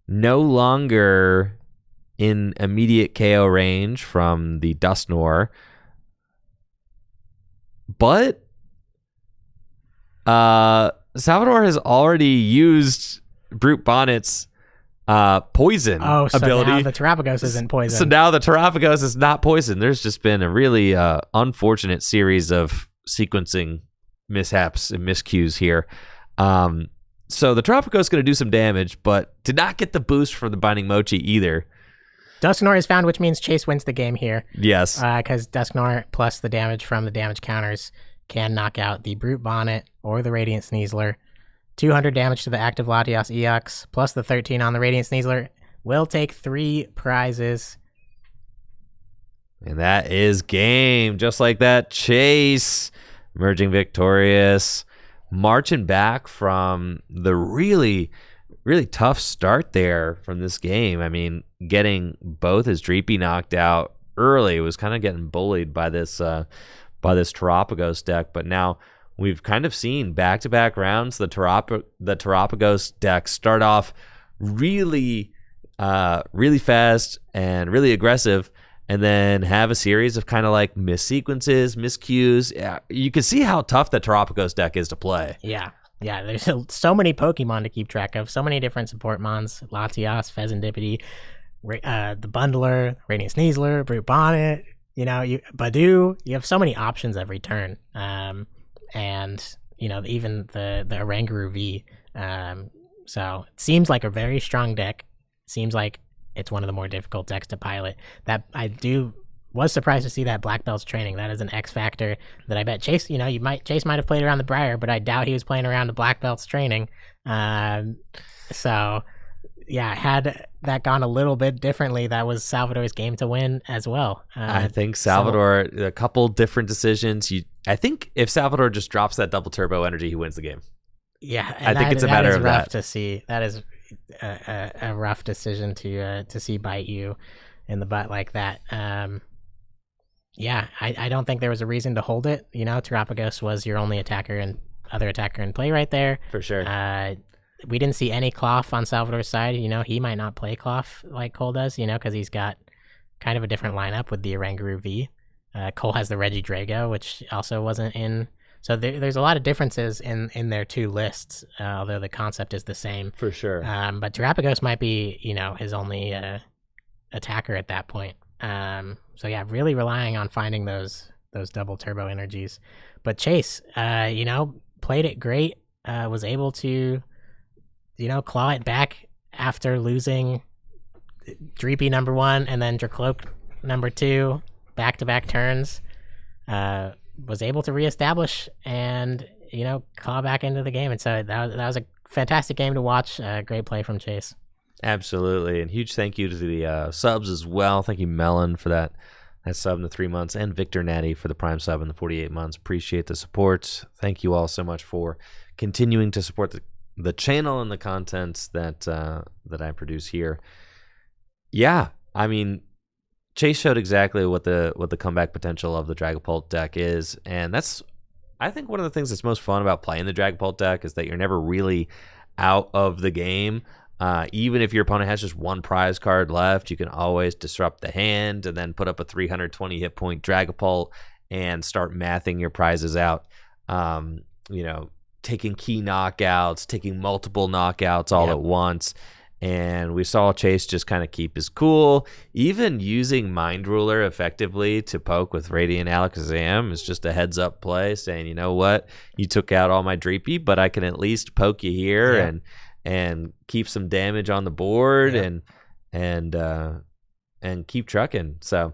no longer in immediate KO range from the Dusknoir. But Salvador has already used Brute Bonnet's poison ability. Now the Terapagos isn't poison. So now the Terapagos is not poison. There's just been a really unfortunate series of sequencing mishaps and miscues here. So the Terapagos is going to do some damage, but did not get the boost from the Binding Mochi either. Dusknoir is found, which means Chase wins the game here. Yes. Because Dusknoir plus the damage from the damage counters can knock out the Brute Bonnet or the Radiant Sneasler. 200 damage to the active Latias EX, plus the 13 on the Radiant Sneasler. Will take 3 prizes. And that is game. Just like that, Chase emerging victorious. Marching back from the really, really tough start there from this game. I mean, getting both his Dreepy knocked out early was kind of getting bullied by this Terapagos deck, but now we've kind of seen back-to-back rounds the Terapagos deck start off really fast and really aggressive, and then have a series of kind of like missequences, miscues. Yeah, you can see how tough the Terapagos deck is to play. Yeah, there's so many Pokemon to keep track of, so many different support mons, Latias, Pheasantipity, the Bundler, Radiant Sneasler, Brute Bonnet, Badu. You have so many options every turn. And even the Oranguru V. So it seems like a very strong deck. Seems like it's one of the more difficult decks to pilot. That was surprised to see that Black Belt's training. That is an X factor that I bet Chase. Chase might have played around the Briar, but I doubt he was playing around the Black Belt's training. So yeah, had that gone a little bit differently, that was Salvador's game to win as well. I think Salvador, a couple different decisions. I think if Salvador just drops that double turbo energy, he wins the game. Yeah, I think it's a matter of rough that. To see. That is a rough decision to see bite you in the butt like that. Yeah, I don't think there was a reason to hold it. Terapagos was your only other attacker in play right there. For sure. We didn't see any Cloth on Salvador's side. He might not play Cloth like Cole does, because he's got kind of a different lineup with the Oranguru V. Cole has the Regidrago, which also wasn't in. So there's a lot of differences in their two lists, although the concept is the same. For sure. But Terapagos might be, his only attacker at that point. So yeah, really relying on finding those double turbo energies. But Chase, played it great. Was able to, claw it back after losing Dreepy number 1 and then Dracloak number 2 back-to-back turns. Was able to reestablish and, claw back into the game. And so that was a fantastic game to watch. Great play from Chase. Absolutely. And huge thank you to the subs as well. Thank you, Melon, for that sub in the 3 months, and Victor Natty for the Prime sub in the 48 months. Appreciate the support. Thank you all so much for continuing to support the channel and the content that I produce here. Yeah, I mean, Chase showed exactly what the comeback potential of the Dragapult deck is, and that's, I think, one of the things that's most fun about playing the Dragapult deck is that you're never really out of the game Even if your opponent has just one prize card left, you can always disrupt the hand and then put up a 320 hit point Dragapult and start mathing your prizes out. Taking key knockouts, taking multiple knockouts all at once. And we saw Chase just kind of keep his cool. Even using Mind Ruler effectively to poke with Radiant Alakazam is just a heads-up play, saying, you know what, you took out all my Dreepy, but I can at least poke you here and keep some damage on the board and keep trucking. So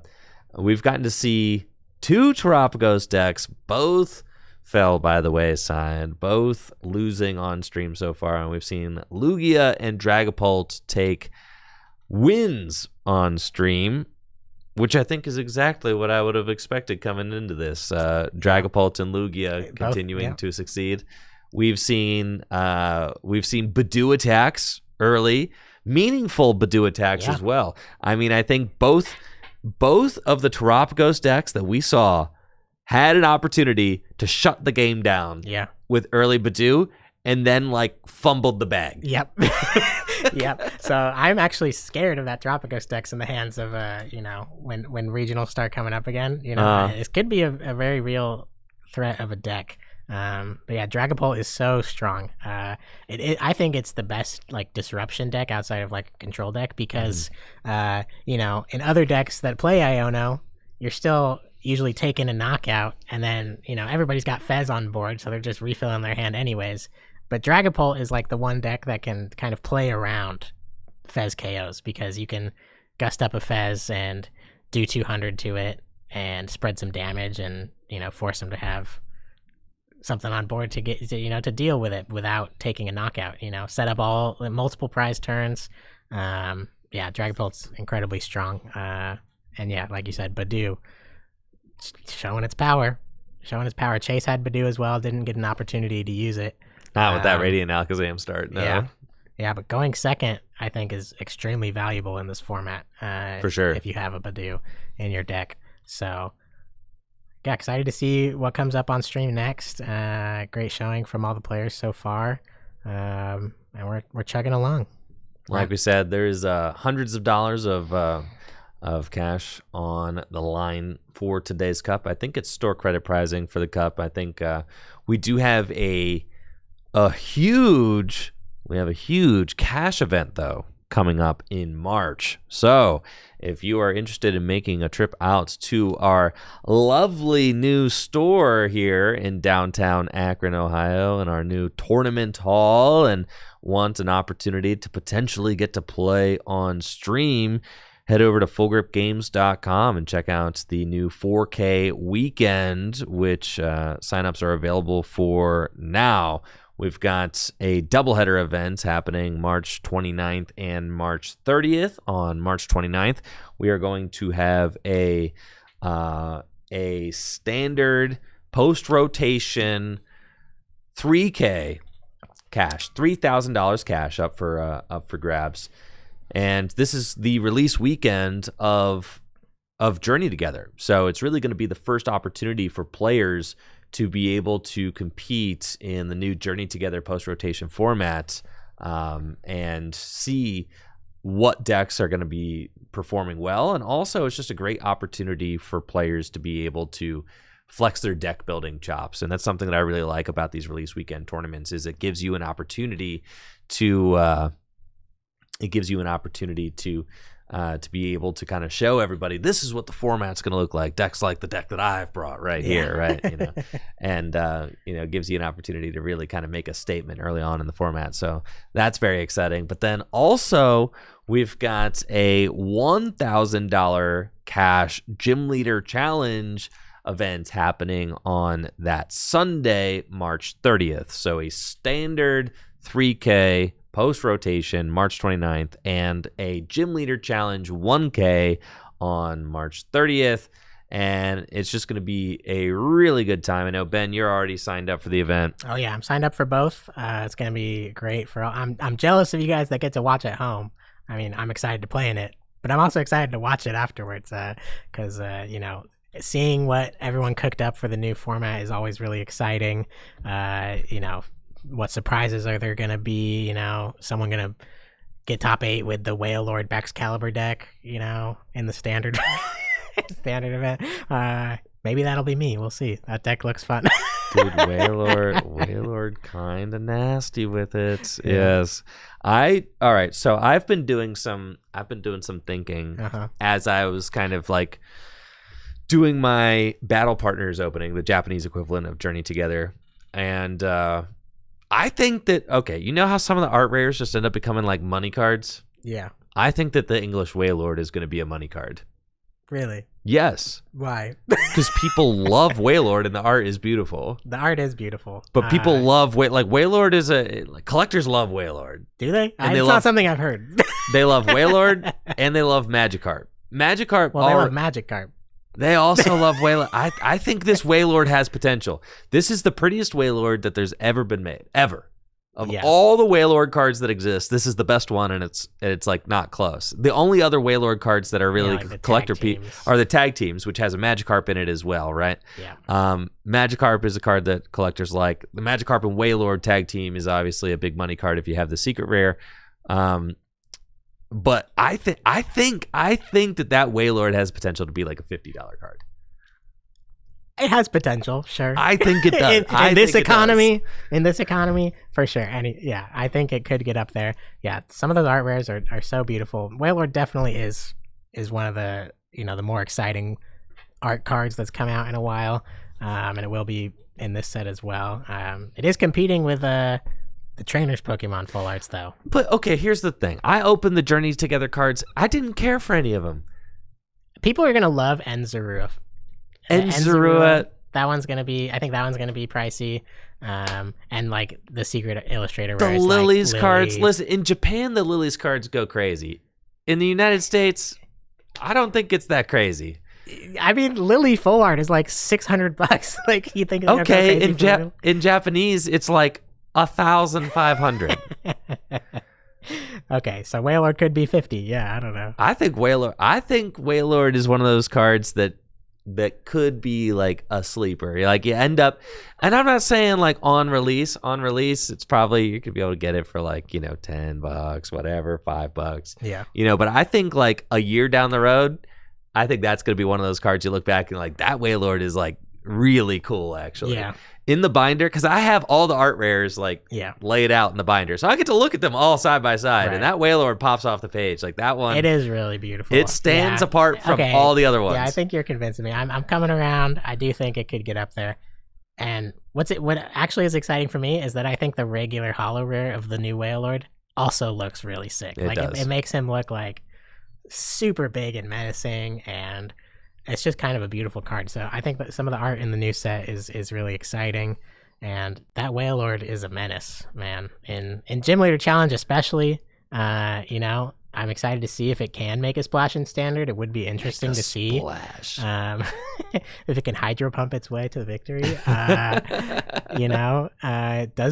we've gotten to see 2 Terapagos decks, both fell by the wayside, both losing on stream so far, and we've seen Lugia and Dragapult take wins on stream, which I think is exactly what I would have expected coming into this. Dragapult and Lugia continuing to succeed. We've seen Badoo attacks early, meaningful Badoo attacks as well. I mean, I think both of the Terapagos decks that we saw had an opportunity to shut the game down with early Badoo and then fumbled the bag. Yep. So I'm actually scared of that Terapagos decks in the hands of when regionals start coming up again. This could be a very real threat of a deck. But yeah, Dragapult is so strong. I think it's the best disruption deck outside of a control deck because in other decks that play Iono, you're still usually taking a knockout, and then everybody's got Fez on board, so they're just refilling their hand anyways. But Dragapult is the one deck that can kind of play around Fez KOs because you can gust up a Fez and do 200 to it and spread some damage and force them to have something on board to get to deal with it without taking a knockout. Set up all multiple prize turns. Dragapult's incredibly strong. And yeah, like you said, Badoo showing its power. Chase had Badoo as well, didn't get an opportunity to use it. Not with that Radiant Alakazam start, no. Yeah, but going second, I think, is extremely valuable in this format. For sure. If you have a Badoo in your deck. So, yeah, excited to see what comes up on stream next. Great showing from all the players so far. And we're chugging along. Like we said, there's hundreds of dollars of cash on the line for today's cup. I think it's store credit pricing for the cup. I think we do have a huge cash event though coming up in March. So if you are interested in making a trip out to our lovely new store here in downtown Akron, Ohio, and our new tournament hall, and want an opportunity to potentially get to play on stream, head over to fullgripgames.com and check out the new 4K weekend, which signups are available for now. We've got a doubleheader event happening March 29th and March 30th. On March 29th, we are going to have a standard post-rotation 3K cash, $3,000 cash up for grabs. And this is the release weekend of Journey Together. So it's really going to be the first opportunity for players to be able to compete in the new Journey Together post-rotation format and see what decks are going to be performing well. And also, it's just a great opportunity for players to be able to flex their deck building chops. And that's something that I really like about these release weekend tournaments, is it gives you an opportunity to be able to kind of show everybody, this is what the format's going to look like. Decks like the deck that I've brought right here, right? And gives you an opportunity to really kind of make a statement early on in the format. So that's very exciting. But then also we've got a $1,000 cash Gym Leader Challenge event happening on that Sunday, March 30th. So a standard 3K post-rotation March 29th and a Gym Leader Challenge 1K on March 30th. And it's just going to be a really good time. I know, Ben, you're already signed up for the event. Oh, yeah. I'm signed up for both. It's going to be great. I'm jealous of you guys that get to watch at home. I mean, I'm excited to play in it, but I'm also excited to watch it afterwards because, seeing what everyone cooked up for the new format is always really exciting. What surprises are there going to be? Someone going to get top 8 with the Whale Lord Baxcalibur deck, in the standard standard event. Maybe that'll be me. We'll see. That deck looks fun. Dude, Waylord kind of nasty with it. Yeah. Yes. All right, so I've been doing some thinking as I was kind of like doing my Battle Partners opening, the Japanese equivalent of Journey Together. And I think that, okay, you know how some of the art rares just end up becoming like money cards? Yeah. I think that the English Waylord is going to be a money card. Really? Yes. Why? Because people love Waylord and the art is beautiful. The art is beautiful. But people love Waylord is collectors love Waylord. Do they? And It's not something I've heard. They love Waylord and they love Magikarp. Magikarp. Well, they love Magikarp. They also love Waylord. I think this Waylord has potential. This is the prettiest Waylord that there's ever been made. Ever. Of all the Waylord cards that exist, this is the best one, and it's like not close. The only other Waylord cards that are really like collector are the tag teams, which has a Magikarp in it as well, right? Yeah. Magikarp is a card that collectors like. The Magikarp and Waylord tag team is obviously a big money card if you have the secret rare. But I think that Waylord has potential to be like a $50 card. It has potential, sure. I think it does. in this economy, for sure. And I think it could get up there. Yeah, some of those art rares are so beautiful. Waylord definitely is one of the the more exciting art cards that's come out in a while, and it will be in this set as well. It is competing with the trainers Pokemon full arts though. But okay, here's the thing. I opened the Journey Together cards. I didn't care for any of them. People are gonna love Enzarua. Enzarua. That one's gonna be. I think that one's gonna be pricey. And like the secret illustrator. The Lilies like cards. Listen, in Japan, the Lilies cards go crazy. In the United States, I don't think it's that crazy. I mean, Lily full art is like $600. Like you think? Okay, in Japanese, it's like 1,500. Okay, so Waylord could be 50. Yeah, I don't know. I think Waylord is one of those cards that could be like a sleeper. Like you end up, and I'm not saying like on release, it's probably you could be able to get it for like, $10, whatever, $5. Yeah. But I think like a year down the road, I think that's going to be one of those cards you look back and like that Waylord is like really cool actually. Yeah. In the binder, because I have all the art rares like laid out in the binder, so I get to look at them all side by side, right. And that Waylord pops off the page like that one. It is really beautiful. It stands apart from all the other ones. Yeah, I think you're convincing me. I'm coming around. I do think it could get up there. And what actually is exciting for me is that I think the regular holo rare of the new Waylord also looks really sick. It makes him look like super big and menacing, and it's just kind of a beautiful card. So I think that some of the art in the new set is really exciting, and that Waylord is a menace, man. In Gym Leader Challenge especially, I'm excited to see if it can make a splash in Standard. It would be interesting to see if it can Hydro Pump its way to victory. Does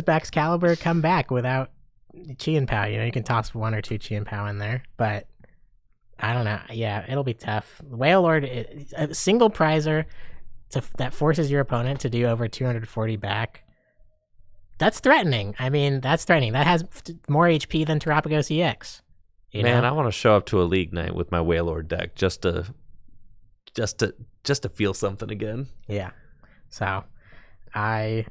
Baxcalibur come back without Chi-Pow? You can toss 1 or 2 Chi-Pow in there, but I don't know. Yeah, it'll be tough. Waylord, a single prizer that forces your opponent to do over 240 back. That's threatening. I mean, that's threatening. That has more HP than Terapagos EX. Man, I want to show up to a league night with my Waylord deck just to feel something again. Yeah. So, I'm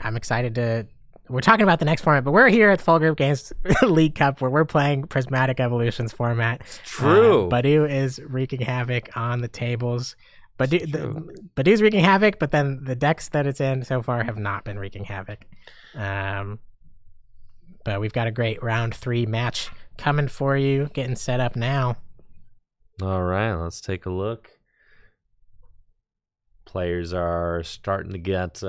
excited to. We're talking about the next format, but we're here at the Full Group Games League Cup where we're playing Prismatic Evolutions format. It's true. Badu is wreaking havoc on the tables. Badu's wreaking havoc, but then the decks that it's in so far have not been wreaking havoc. But we've got a great round 3 match coming for you, getting set up now. All right, let's take a look. Players are starting to get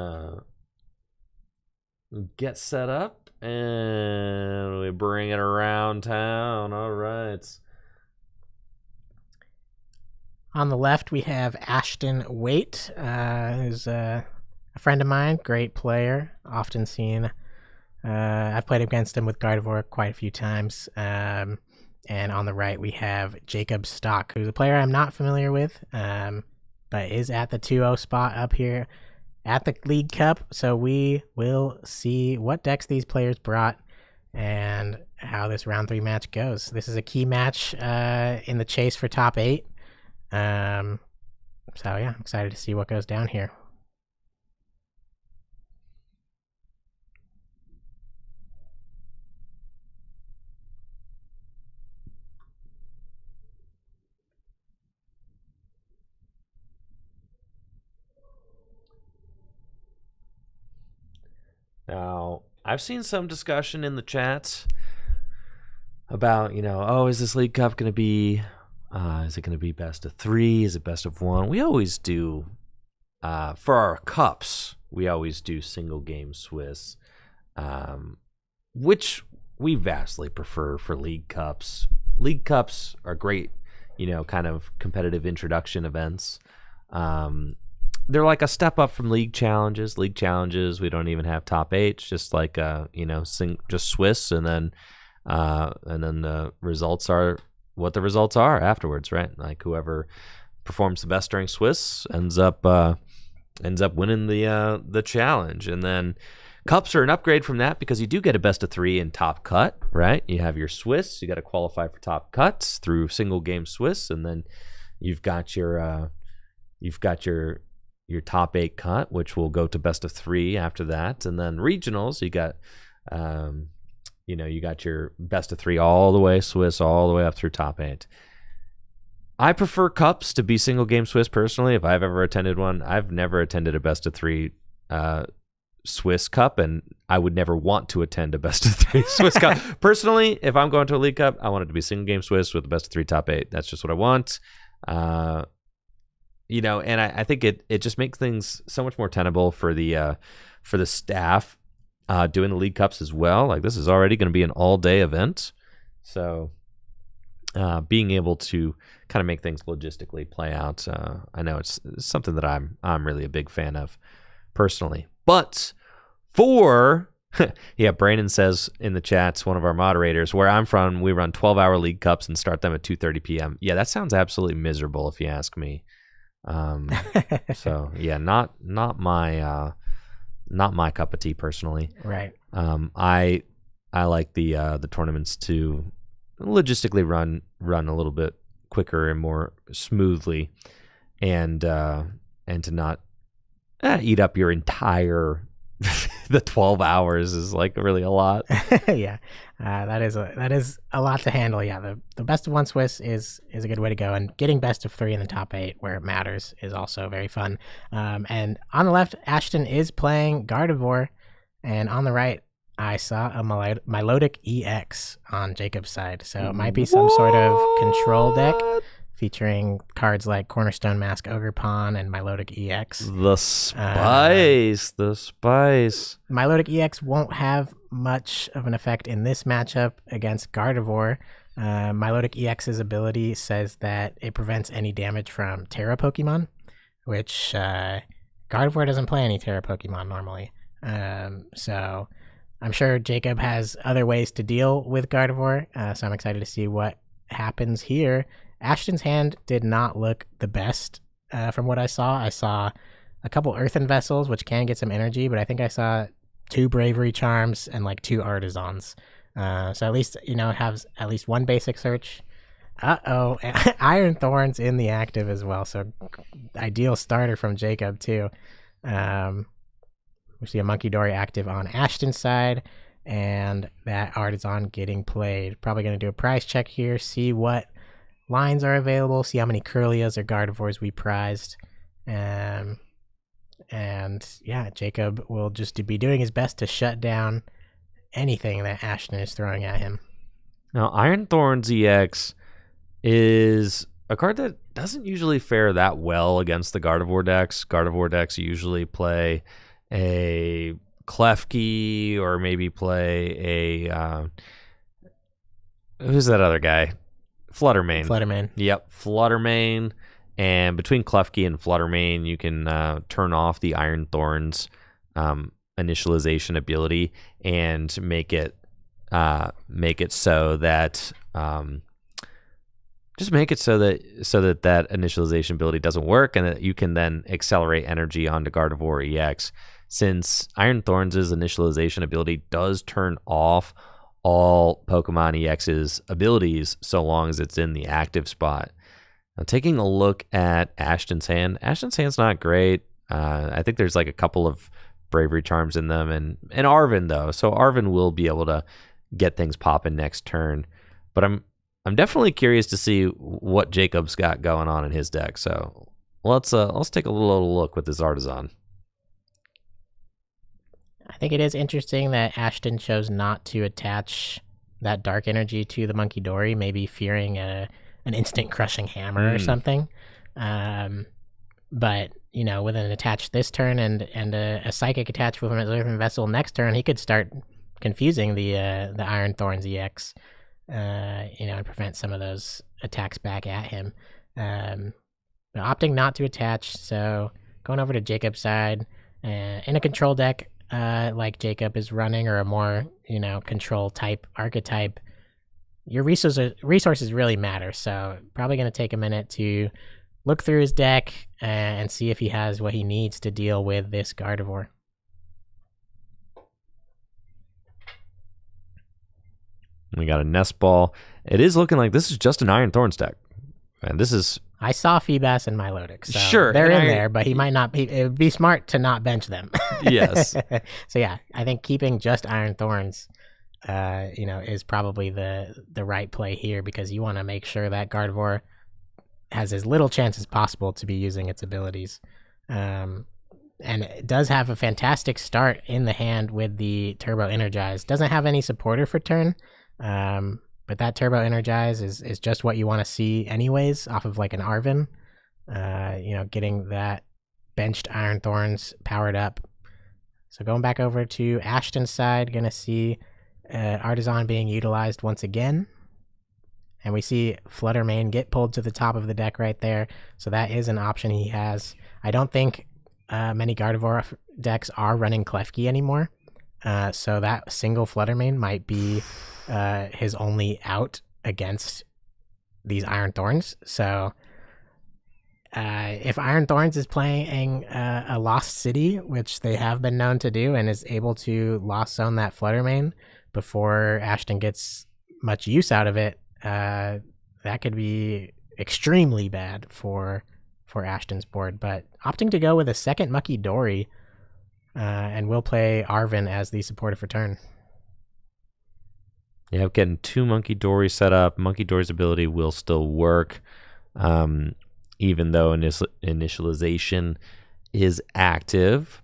set up, and we bring it around town. All right. On the left, we have Ashton Waite, who's a friend of mine, great player, often seen. I've played against him with Gardevoir quite a few times. And on the right, we have Jacob Stock, who's a player I'm not familiar with, but is at the 2-0 spot up here at the League Cup. So we will see what decks these players brought and how this round 3 match goes. This is a key match in the chase for top 8. So yeah, I'm excited to see what goes down here. Now, I've seen some discussion in the chats about, is this League Cup going to be, is it going to be best of 3? Is it best of 1? We always do, for our cups, we always do single game Swiss, which we vastly prefer for League Cups. League Cups are great, kind of competitive introduction events. They're like a step up from League Challenges. League Challenges, we don't even have top 8, just like just Swiss, and then the results are what the results are afterwards, right? Like whoever performs the best during Swiss ends up winning the challenge. And then cups are an upgrade from that because you do get a best of 3 in top cut, right? You have your Swiss, you got to qualify for top cuts through single game Swiss, and then you've got your top 8 cut, which will go to best of 3 after that. And then regionals, you got you got your best of 3 all the way Swiss, all the way up through top 8. I prefer cups to be single game Swiss personally. If I've ever attended one, I've never attended a best of 3 Swiss Cup, and I would never want to attend a best of 3 Swiss Cup. Personally, if I'm going to a League Cup, I want it to be single game Swiss with the best of 3 top 8. That's just what I want. And I think it just makes things so much more tenable for the staff doing the League Cups as well. Like, this is already going to be an all-day event, so being able to kind of make things logistically play out, I know it's something that I'm really a big fan of personally. But for Brandon says in the chats, one of our moderators, where I'm from, we run 12-hour League Cups and start them at 2:30 p.m. Yeah, that sounds absolutely miserable if you ask me. So yeah, not my cup of tea personally. Right. I like the tournaments to logistically run a little bit quicker and more smoothly, and to not eat up your entire the 12 hours is like really a lot. Yeah, that is a lot to handle. Yeah, the best of 1 Swiss is a good way to go, and getting best of 3 in the top 8 where it matters is also very fun. And on the left, Ashton is playing Gardevoir, and on the right, I saw a Milotic EX on Jacob's side, so it might be some sort of control deck featuring cards like Cornerstone Mask, Ogre Pawn, and Milotic EX. The spice. Milotic EX won't have much of an effect in this matchup against Gardevoir. Milotic EX's ability says that it prevents any damage from Terra Pokemon, which Gardevoir doesn't play any Terra Pokemon normally. So I'm sure Jacob has other ways to deal with Gardevoir, so I'm excited to see what happens here. Ashton's hand did not look the best from what I saw. I saw a couple Earthen Vessels, which can get some energy, but I think I saw 2 Bravery Charms and like 2 Artisans. So at least, it has at least 1 basic search. Iron Thorns in the active as well, so ideal starter from Jacob too. We see a Monkey Dory active on Ashton's side, and that Artisan getting played. Probably going to do a prize check here, see what lines are available, see how many Curlias or Gardevoirs we prized. And yeah, Jacob will just be doing his best to shut down anything that Ashton is throwing at him. Now, Iron Thorns EX is a card that doesn't usually fare that well against the Gardevoir decks. Gardevoir decks usually play a Klefki, or maybe play a who's that other guy? Fluttermane. Yep, Fluttermane. And between Klefki and Fluttermane, you can turn off the Iron Thorns initialization ability and make it so that just make it so that that initialization ability doesn't work, and that you can then accelerate energy onto Gardevoir EX. Since Iron Thorns' initialization ability does turn off all Pokemon EX's abilities so long as it's in the active spot. Now, taking a look at Ashton's hand's not great. I think there's like a couple of Bravery Charms in them, and Arven though, so Arven will be able to get things popping next turn. But I'm definitely curious to see what Jacob's got going on in his deck. So let's take a little look with this Artisan. I think it is interesting that Ashton chose not to attach that dark energy to the Monkey Dory, maybe fearing an instant crushing hammer or something. But with an attach this turn and a psychic attached with an Earthen Vessel next turn, he could start confusing the Iron Thorns EX, and prevent some of those attacks back at him. But opting not to attach, so going over to Jacob's side, in a control deck like Jacob is running, or a more control type archetype, your resources really matter. So probably going to take a minute to look through his deck and see if he has what he needs to deal with this Gardevoir. We got a Nest Ball. It is looking like this is just an Iron Thorns deck. And this is... I saw Feebas and Milotic, so sure, they're in there, but he might not be... It would be smart to not bench them. Yes. So yeah, I think keeping just Iron Thorns, is probably the right play here, because you want to make sure that Gardevoir has as little chance as possible to be using its abilities. And it does have a fantastic start in the hand with the Turbo Energize. Doesn't have any supporter for turn, but that Turbo Energize is just what you want to see anyways off of like an Arven. Getting that benched Iron Thorns powered up. So going back over to Ashton's side, going to see Artisan being utilized once again. And we see Fluttermane get pulled to the top of the deck right there. So that is an option he has. I don't think many Gardevoir decks are running Klefki anymore. So that single Fluttermane might be his only out against these Iron Thorns. So if Iron Thorns is playing a Lost City, which they have been known to do, and is able to Lost Zone that Fluttermane before Ashton gets much use out of it, that could be extremely bad for Ashton's board. But opting to go with a second Mucky Dory, and we'll play Arven as the supporter for turn. Yeah, getting two Monkey Dory set up. Monkey Dory's ability will still work, even though initialization is active.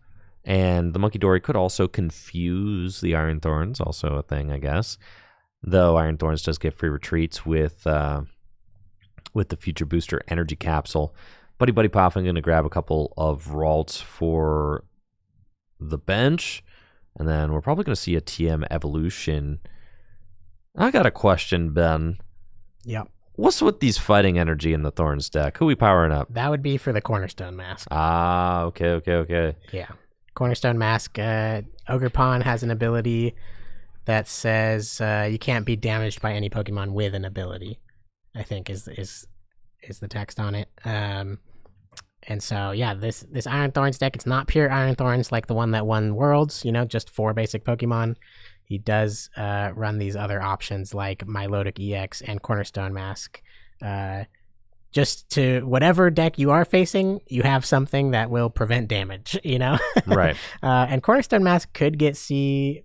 And the Monkey Dory could also confuse the Iron Thorns, also a thing, I guess. Though Iron Thorns does get free retreats with the Future Booster Energy Capsule. Buddy Pop, I'm going to grab a couple of Ralts for the bench. And then we're probably going to see a TM Evolution. I got a question, Ben. Yep. What's with these fighting energy in the Thorns deck? Who are we powering up? That would be for the Cornerstone Mask. Ah, okay. Yeah. Cornerstone Mask. Ogerpon has an ability that says you can't be damaged by any Pokemon with an ability, I think is the text on it. And so, yeah, this Iron Thorns deck, it's not pure Iron Thorns like the one that won Worlds, just 4 basic Pokemon. He does run these other options like Milotic EX and Cornerstone Mask. Just to whatever deck you are facing, you have something that will prevent damage, Right. And Cornerstone Mask could get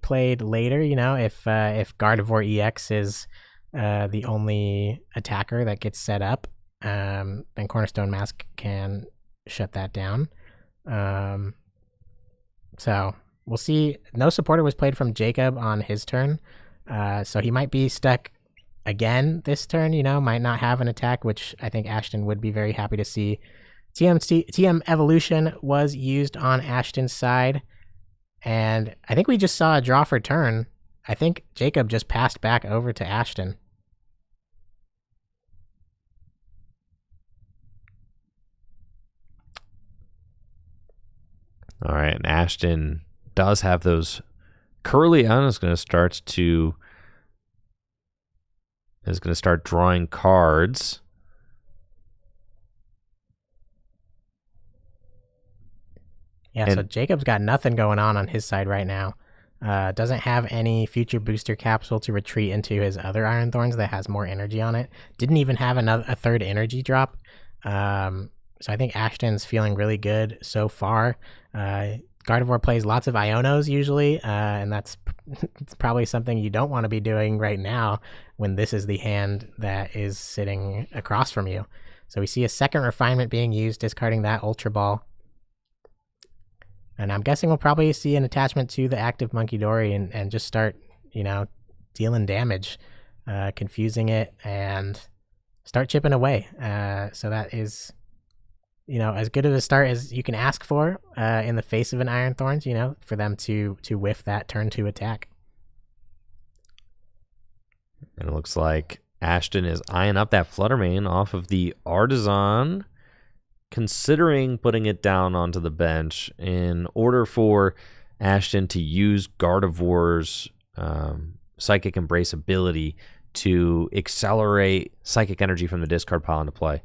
played later, if Gardevoir EX is the only attacker that gets set up, then Cornerstone Mask can shut that down. So we'll see. No supporter was played from Jacob on his turn, so he might be stuck again this turn, might not have an attack, which I think Ashton would be very happy to see. TM Evolution was used on Ashton's side, and I think we just saw a draw for turn. I think Jacob just passed back over to Ashton. All right, and Ashton does have those. Curlion is going to start drawing cards. Yeah, so Jacob's got nothing going on his side right now. Doesn't have any future booster capsule to retreat into his other Iron Thorns that has more energy on it. Didn't even have a third energy drop. So I think Ashton's feeling really good so far. Gardevoir plays lots of Ionos usually, and that's probably something you don't want to be doing right now when this is the hand that is sitting across from you. So we see a second refinement being used, discarding that Ultra Ball. And I'm guessing we'll probably see an attachment to the active Munkidori and just start, dealing damage, confusing it, and start chipping away. So that is, as good of a start as you can ask for in the face of an Iron Thorns, for them to whiff that turn 2 attack. And it looks like Ashton is eyeing up that Fluttermane off of the Artisan, considering putting it down onto the bench in order for Ashton to use Gardevoir's Psychic Embrace ability to accelerate Psychic Energy from the discard pile into play.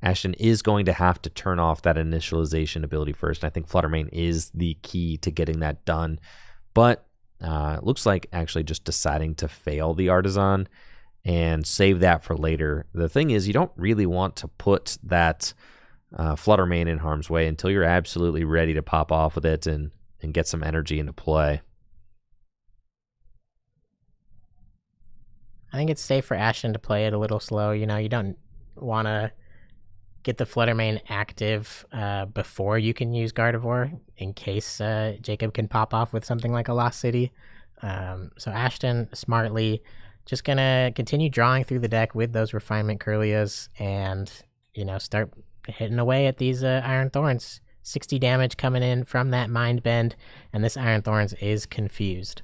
Ashton is going to have to turn off that initialization ability first. And I think Fluttermane is the key to getting that done. But it looks like actually just deciding to fail the Artisan and save that for later. The thing is, you don't really want to put that Fluttermane in harm's way until you're absolutely ready to pop off with it and get some energy into play. I think it's safe for Ashton to play it a little slow. You don't want to get the Fluttermane active before you can use Gardevoir in case Jacob can pop off with something like a Lost City. So Ashton smartly just going to continue drawing through the deck with those Refinement Kirlias and, start hitting away at these Iron Thorns. 60 damage coming in from that Mind Bend, and this Iron Thorns is confused.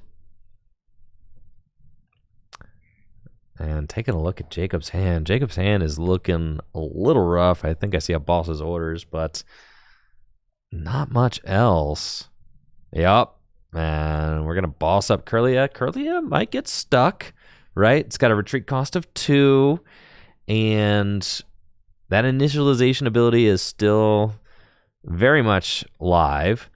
And taking a look at Jacob's hand. Jacob's hand is looking a little rough. I think I see a boss's orders, but not much else. Yup. And we're going to boss up Kirlia. Kirlia might get stuck, right? It's got a retreat cost of 2. And that initialization ability is still very much live.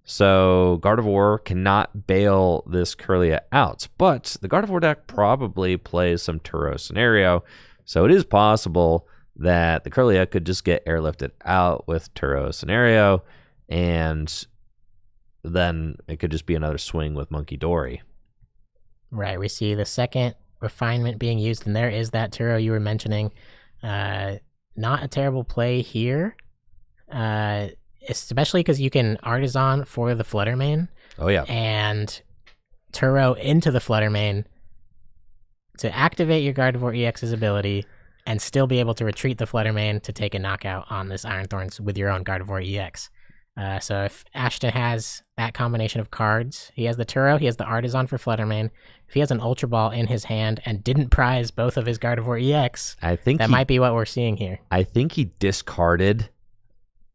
So Gardevoir cannot bail this Kirlia out. But the Gardevoir deck probably plays some Turo scenario. So it is possible that the Kirlia could just get airlifted out with Turo scenario. And then it could just be another swing with Munkidori. Right. We see the second refinement being used. And there is that Turo you were mentioning. Not a terrible play here. Especially because you can Artisan for the Fluttermane. Oh, yeah. And Turo into the Fluttermane to activate your Gardevoir EX's ability and still be able to retreat the Fluttermane to take a knockout on this Iron Thorns with your own Gardevoir EX. So if Ashton has that combination of cards, he has the Turo, he has the Artisan for Fluttermane. If he has an Ultra Ball in his hand and didn't prize both of his Gardevoir EX, I think that might be what we're seeing here. I think he discarded...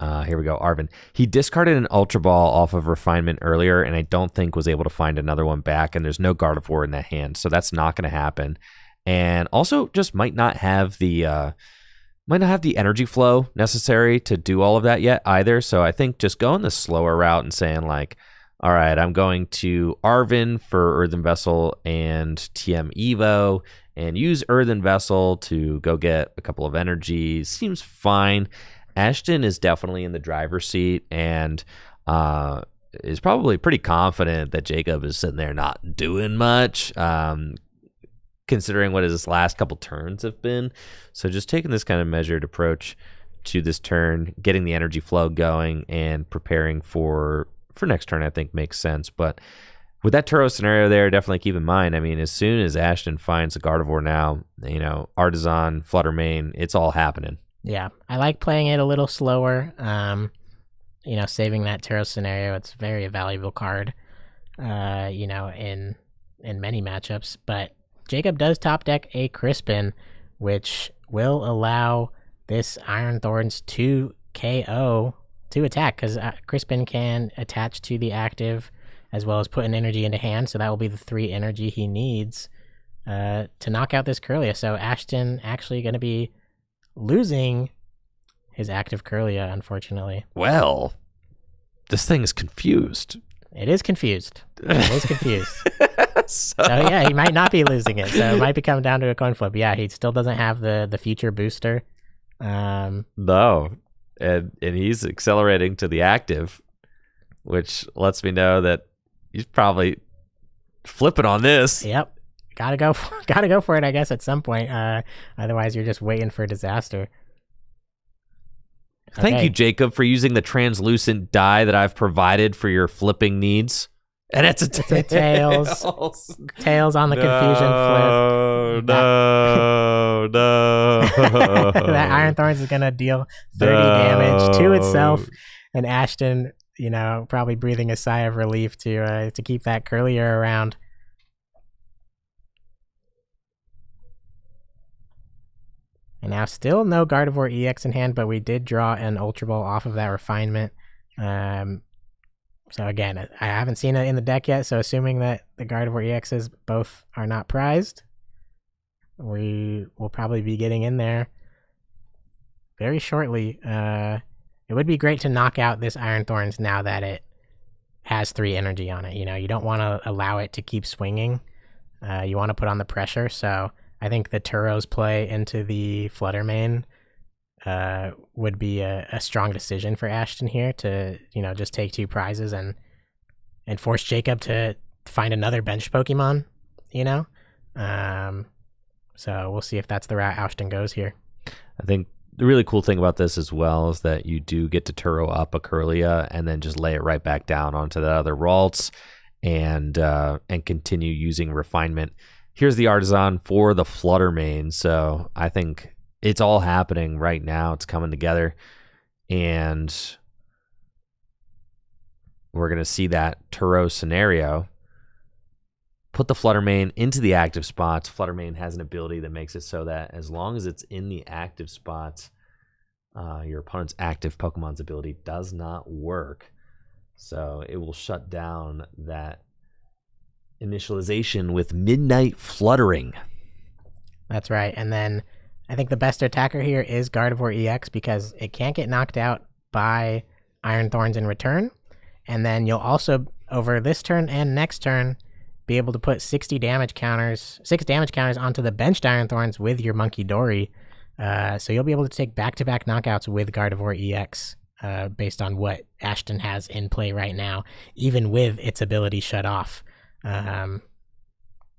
here we go, Arvin. He discarded an Ultra Ball off of Refinement earlier, and I don't think was able to find another one back, and there's no Gardevoir in that hand, so that's not going to happen. And also just might not have the energy flow necessary to do all of that yet either, so I think just going the slower route and saying like, all right, I'm going to Arvin for Earthen Vessel and TM Evo, and use Earthen Vessel to go get a couple of energy. Seems fine. Ashton is definitely in the driver's seat and is probably pretty confident that Jacob is sitting there not doing much, considering what his last couple turns have been. So just taking this kind of measured approach to this turn, getting the energy flow going, and preparing for next turn, I think makes sense. But with that Turo scenario there, definitely keep in mind, I mean, as soon as Ashton finds a Gardevoir now, Artisan, Fluttermane, it's all happening. Yeah, I like playing it a little slower. Saving that Turo scenario, it's a very valuable card, in many matchups. But Jacob does top deck a Crispin, which will allow this Iron Thorns to KO to attack, because Crispin can attach to the active as well as put an energy into hand, so that will be the 3 energy he needs to knock out this Kirlia. So Ashton actually going to be losing his active Kirlia, unfortunately. Well, this thing is confused. It is confused. It is confused. So yeah, he might not be losing it. So it might be coming down to a coin flip. Yeah, he still doesn't have the future booster. No, and he's accelerating to the active, which lets me know that he's probably flipping on this. Yep. Gotta go for it, I guess, at some point. Otherwise, you're just waiting for disaster. Thank you, Jacob, for using the translucent die that I've provided for your flipping needs. And it's a tails. Tails on the confusion flip. No. That Iron Thorns is gonna deal 30 damage to itself, and Ashton, probably breathing a sigh of relief to keep that Curlier around. And now still no Gardevoir EX in hand, but we did draw an Ultra Ball off of that refinement. So again, I haven't seen it in the deck yet, so assuming that the Gardevoir EXs both are not prized, we will probably be getting in there very shortly. It would be great to knock out this Iron Thorns now that it has 3 energy on it. You don't want to allow it to keep swinging. You want to put on the pressure, so I think the Turo's play into the Flutter Mane would be a strong decision for Ashton here to, just take 2 prizes and force Jacob to find another bench Pokemon, So we'll see if that's the route Ashton goes here. I think the really cool thing about this as well is that you do get to Turo up a Curlia and then just lay it right back down onto the other Ralts and continue using refinement. Here's the Artisan for the Flutter Mane, so I think it's all happening right now. It's coming together, and we're going to see that Turo scenario. Put the Flutter Mane into the active spots. Flutter Mane has an ability that makes it so that as long as it's in the active spots, your opponent's active Pokemon's ability does not work. So it will shut down that initialization with Midnight Fluttering. That's right. And then I think the best attacker here is Gardevoir EX because it can't get knocked out by Iron Thorns in return. And then you'll also, over this turn and next turn, be able to put 6 damage counters onto the benched Iron Thorns with your Monkey Dory. So you'll be able to take back-to-back knockouts with Gardevoir EX based on what Ashton has in play right now, even with its ability shut off.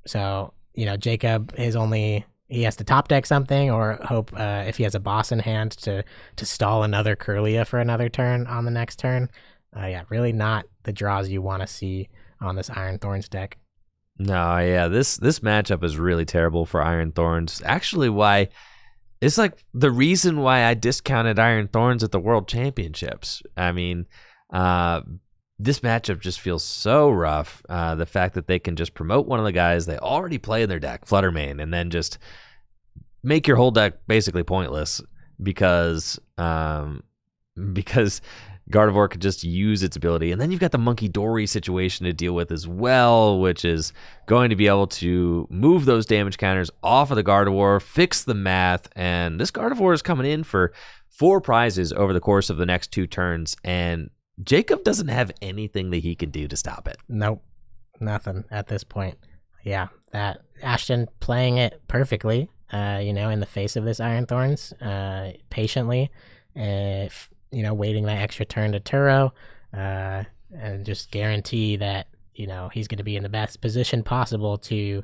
So, Jacob he has to top deck something or hope if he has a boss in hand to stall another Curlia for another turn on the next turn. Really not the draws you want to see on this Iron Thorns deck. No, yeah, this matchup is really terrible for Iron Thorns. Actually, it's like the reason why I discounted Iron Thorns at the World Championships. I mean, this matchup just feels so rough. The fact that they can just promote one of the guys they already play in their deck, Flutter Mane, and then just make your whole deck basically pointless because Gardevoir could just use its ability. And then you've got the Monkey Dory situation to deal with as well, which is going to be able to move those damage counters off of the Gardevoir, fix the math, and this Gardevoir is coming in for 4 prizes over the course of the next 2 turns, and Jacob doesn't have anything that he can do to stop it. Nope. Nothing at this point. Yeah, that Ashton playing it perfectly, in the face of this Iron Thorns, patiently, waiting that extra turn to Turo, and just guarantee that, he's going to be in the best position possible to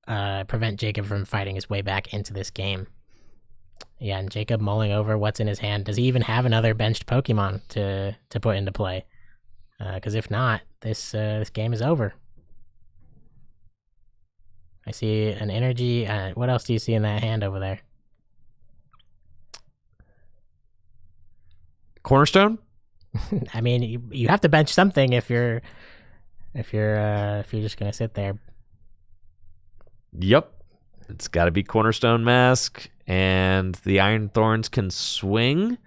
prevent Jacob from fighting his way back into this game. Yeah, and Jacob mulling over what's in his hand. Does he even have another benched Pokemon to put into play? Because if not, this game is over. I see an energy. What else do you see in that hand over there? Cornerstone? I mean, you have to bench something if you're just gonna sit there. Yep, it's got to be Cornerstone Mask, and the Iron Thorns can swing.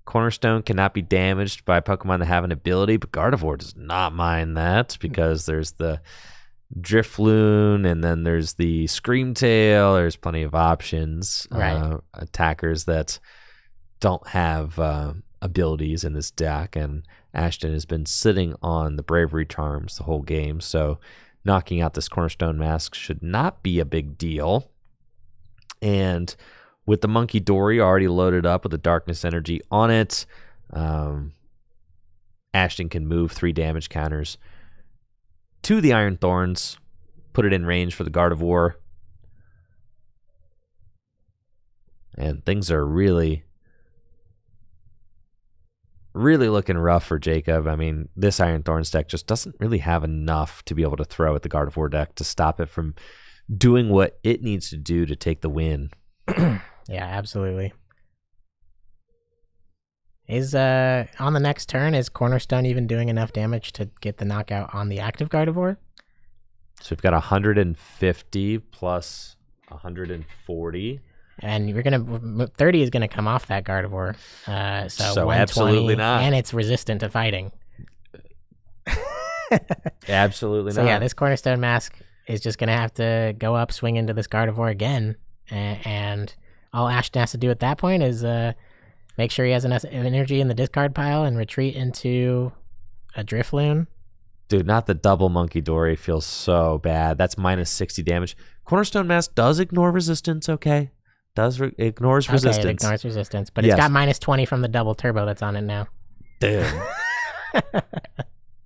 Cornerstone cannot be damaged by Pokemon that have an ability, but Gardevoir does not mind that because there's the Drifloon, and then there's the Screamtail. There's plenty of options. Right. Attackers that don't have abilities in this deck, and Ashton has been sitting on the Bravery Charms the whole game, so knocking out this Cornerstone Mask should not be a big deal. And with the Monkey Dory already loaded up with the Darkness Energy on it, Ashton can move 3 damage counters to the Iron Thorns, put it in range for the Gardevoir. And things are really looking rough for Jacob. I mean, this Iron Thorns deck just doesn't really have enough to be able to throw at the Gardevoir deck to stop it from doing what it needs to do to take the win. Yeah, absolutely. Is on the next turn, is Cornerstone even doing enough damage to get the knockout on the active Gardevoir? So we've got 150 plus 140. And you're gonna 30 is gonna come off that Gardevoir. So absolutely not. And it's resistant to fighting. Absolutely not. So yeah, this Cornerstone Mask is just gonna have to go up, swing into this Gardevoir again, and all Ashton has to do at that point is make sure he has enough energy in the discard pile and retreat into a Drifloon. Dude, not the double Monkey Dory feels so bad. That's minus 60 damage. Cornerstone Mask does ignore resistance, okay? Ignores resistance. Okay, it ignores resistance, but it's got minus 20 from the double turbo that's on it now. Dude.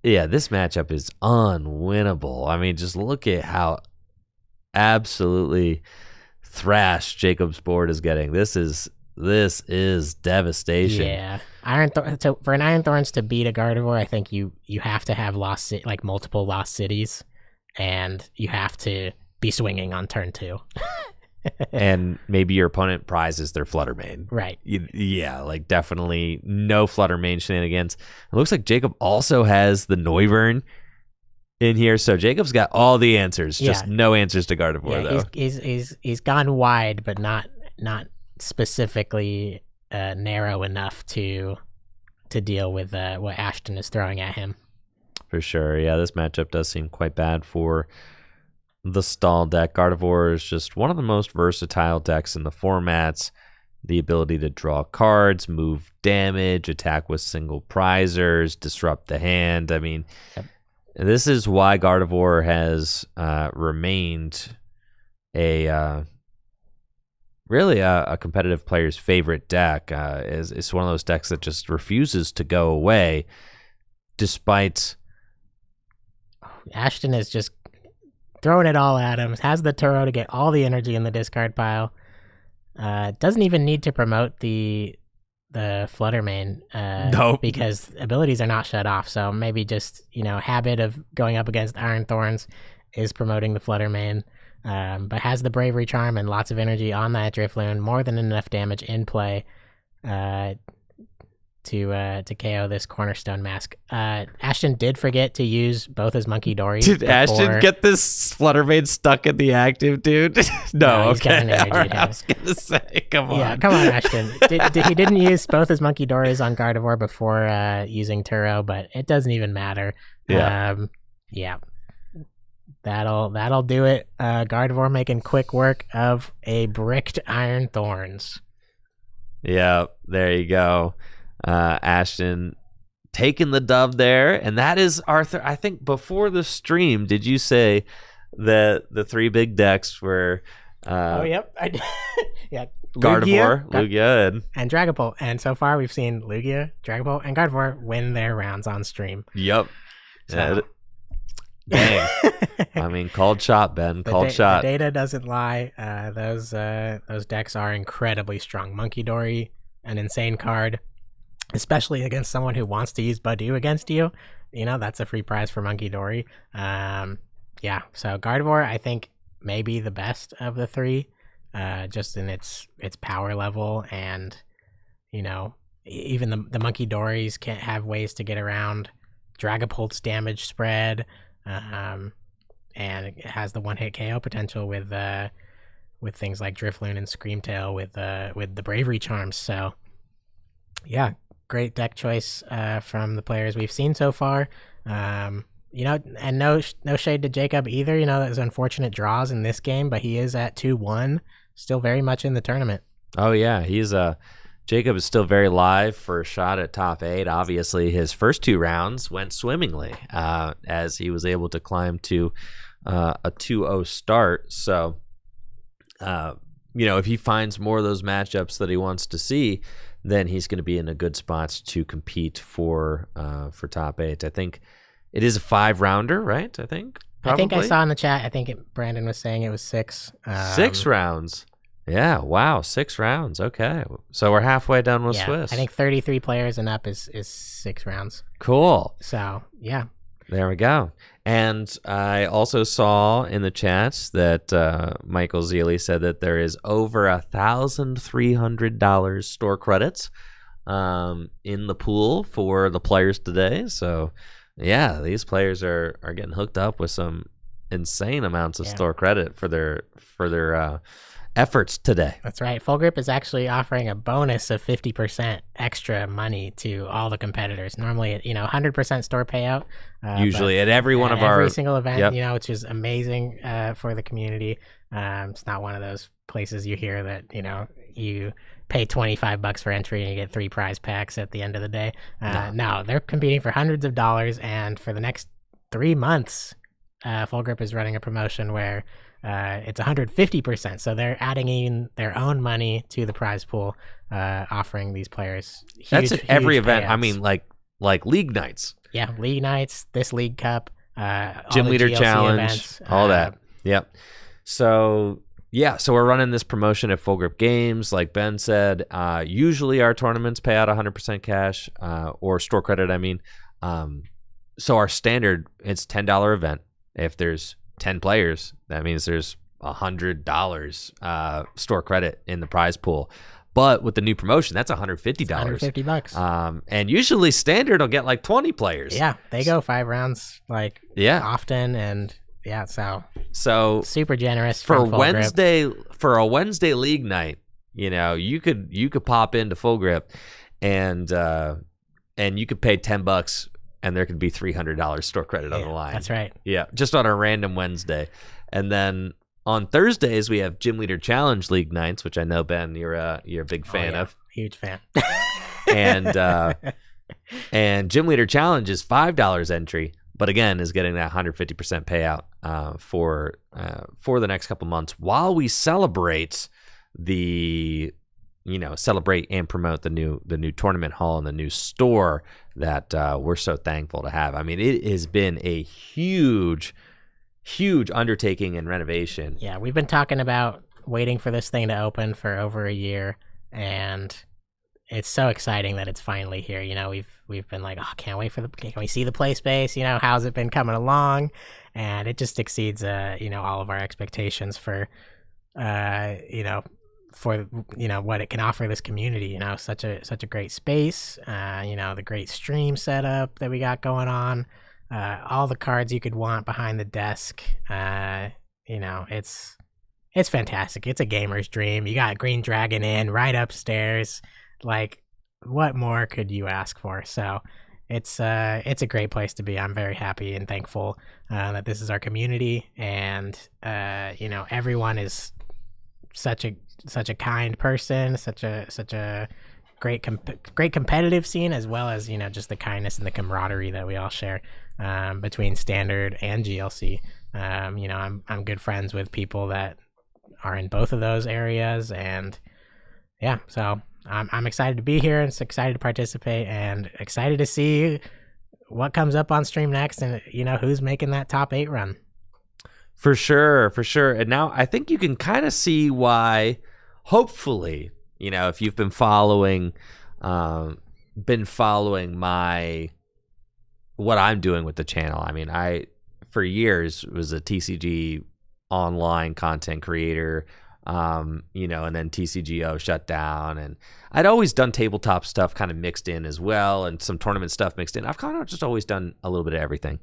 Yeah, this matchup is unwinnable. I mean, just look at how absolutely thrashed Jacob's board is getting. This is devastation. Yeah. So for an Iron Thorns to beat a Gardevoir, I think you have to have multiple lost cities, and you have to be swinging on turn 2. And maybe your opponent prizes their Fluttermane. Right. Yeah, like definitely no Fluttermane shenanigans. It looks like Jacob also has the Noivern in here, so Jacob's got all the answers, just no answers to Gardevoir, though. He's gone wide, but not specifically narrow enough to deal with what Ashton is throwing at him. For sure, yeah, this matchup does seem quite bad for the stall deck. Gardevoir is just one of the most versatile decks in the formats. The ability to draw cards, move damage, attack with single prizers, disrupt the hand. I mean, this is why Gardevoir has remained a competitive player's favorite deck. It's one of those decks that just refuses to go away, despite Ashton is just throwing it all at him. Has the Turo to get all the energy in the discard pile. Doesn't even need to promote the Fluttermane. Nope. Because abilities are not shut off. So maybe just, habit of going up against Iron Thorns is promoting the Fluttermane. But has the Bravery Charm and lots of energy on that Drifloon. More than enough damage in play to KO this Cornerstone Mask. Ashton did forget to use both his Monkey Dories. Did Ashton get this Fluttermane stuck in the active, dude? No, he's got an energy right, I was gonna say, come on. Yeah, come on, Ashton. He didn't use both his Monkey Dories on Gardevoir before using Turo, but it doesn't even matter. Yeah. That'll do it. Gardevoir making quick work of a bricked Iron Thorns. Yeah, there you go. Ashton taking the dub there, and that is Arthur. I think before the stream, did you say that the 3 big decks were yep. Yeah, Gardevoir, Lugia, and Dragapult, and so far we've seen Lugia, Dragapult, and Gardevoir win their rounds on stream. Yep. So. Dang. I mean, called shot, Ben. Called shot. The data doesn't lie. Those decks are incredibly strong. Monkey Dory, an insane card, especially against someone who wants to use Badoo against you. That's a free prize for Monkey Dory. Yeah. So Gardevoir, I think, may be the best of the 3, just in its power level, and even the Monkey Dories can't have ways to get around Dragapult's damage spread. And it has the one-hit KO potential with things like Drifloon and Screamtail with the Bravery Charms. So, yeah, great deck choice from the players we've seen so far. And no shade to Jacob either. There's unfortunate draws in this game, but he is at 2-1, still very much in the tournament. Oh yeah, he's Jacob is still very live for a shot at top 8. Obviously, his first 2 rounds went swimmingly as he was able to climb to a 2-0 start. So, if he finds more of those matchups that he wants to see, then he's going to be in a good spot to compete for top 8. I think it is a 5-rounder, right? I think I saw in the chat. I think Brandon was saying it was 6. 6 rounds. Yeah, wow, 6 rounds. Okay, so we're halfway done with Swiss. I think 33 players and up is 6 rounds. Cool. So, yeah. There we go. And I also saw in the chats that Michael Zealy said that there is over $1,300 store credits in the pool for the players today. So, yeah, these players are getting hooked up with some insane amounts of store credit for their efforts today. That's right. Full Grip is actually offering a bonus of 50% extra money to all the competitors. Normally, 100% store payout. Usually at every one of every single event, which is amazing for the community. It's not one of those places you hear that, you pay $25 for entry and you get 3 prize packs at the end of the day. No, they're competing for hundreds of dollars, and for the next 3 months, Full Grip is running a promotion where it's 150%. So they're adding in their own money to the prize pool, offering these players huge, that's at every event. payouts. I mean, like league nights. Yeah, league nights, this league cup, Gym Leader Challenge, events, all that. Yep. So so we're running this promotion at Full Grip Games. Like Ben said, usually our tournaments pay out 100% cash or store credit. I mean, so our standard, it's $10 event. If there's 10 players, that means there's $100 store credit in the prize pool. But with the new promotion, that's $150. $150. And usually standard will get like 20 players. Yeah, they go 5 rounds often, and so super generous for from Full Wednesday Grip. For a Wednesday league night. You could pop into Full Grip and you could pay $10. And there could be $300 store credit on the line. That's right. Yeah, just on a random Wednesday. And then on Thursdays, we have Gym Leader Challenge League nights, which I know, Ben, you're a big fan of. Huge fan. And Gym Leader Challenge is $5 entry, but again, is getting that 150% payout for the next couple months while we celebrate celebrate and promote the new tournament hall and the new store that we're so thankful to have. I mean, it has been a huge undertaking and renovation. Yeah, we've been talking about waiting for this thing to open for over a year, and it's so exciting that it's finally here. We've been like, can't wait can we see the play space? How's it been coming along? And it just exceeds all of our expectations for what it can offer this community. Such a great space, the great stream setup that we got going on, all the cards you could want behind the desk. It's fantastic. It's a gamer's dream. You got Green Dragon Inn right upstairs. Like, what more could you ask for? So it's a great place to be. I'm very happy and thankful that this is our community, and everyone is such a kind person, such a great competitive scene, as well as just the kindness and the camaraderie that we all share between standard and GLC. I'm good friends with people that are in both of those areas, and so I'm excited to be here and excited to participate and excited to see what comes up on stream next, and who's making that top 8 run. For sure. And now I think you can kind of see why, hopefully, if you've been following what I'm doing with the channel. I mean, I for years was a TCG online content creator, and then TCGO shut down, and I'd always done tabletop stuff kind of mixed in as well, and some tournament stuff mixed in. I've kind of just always done a little bit of everything.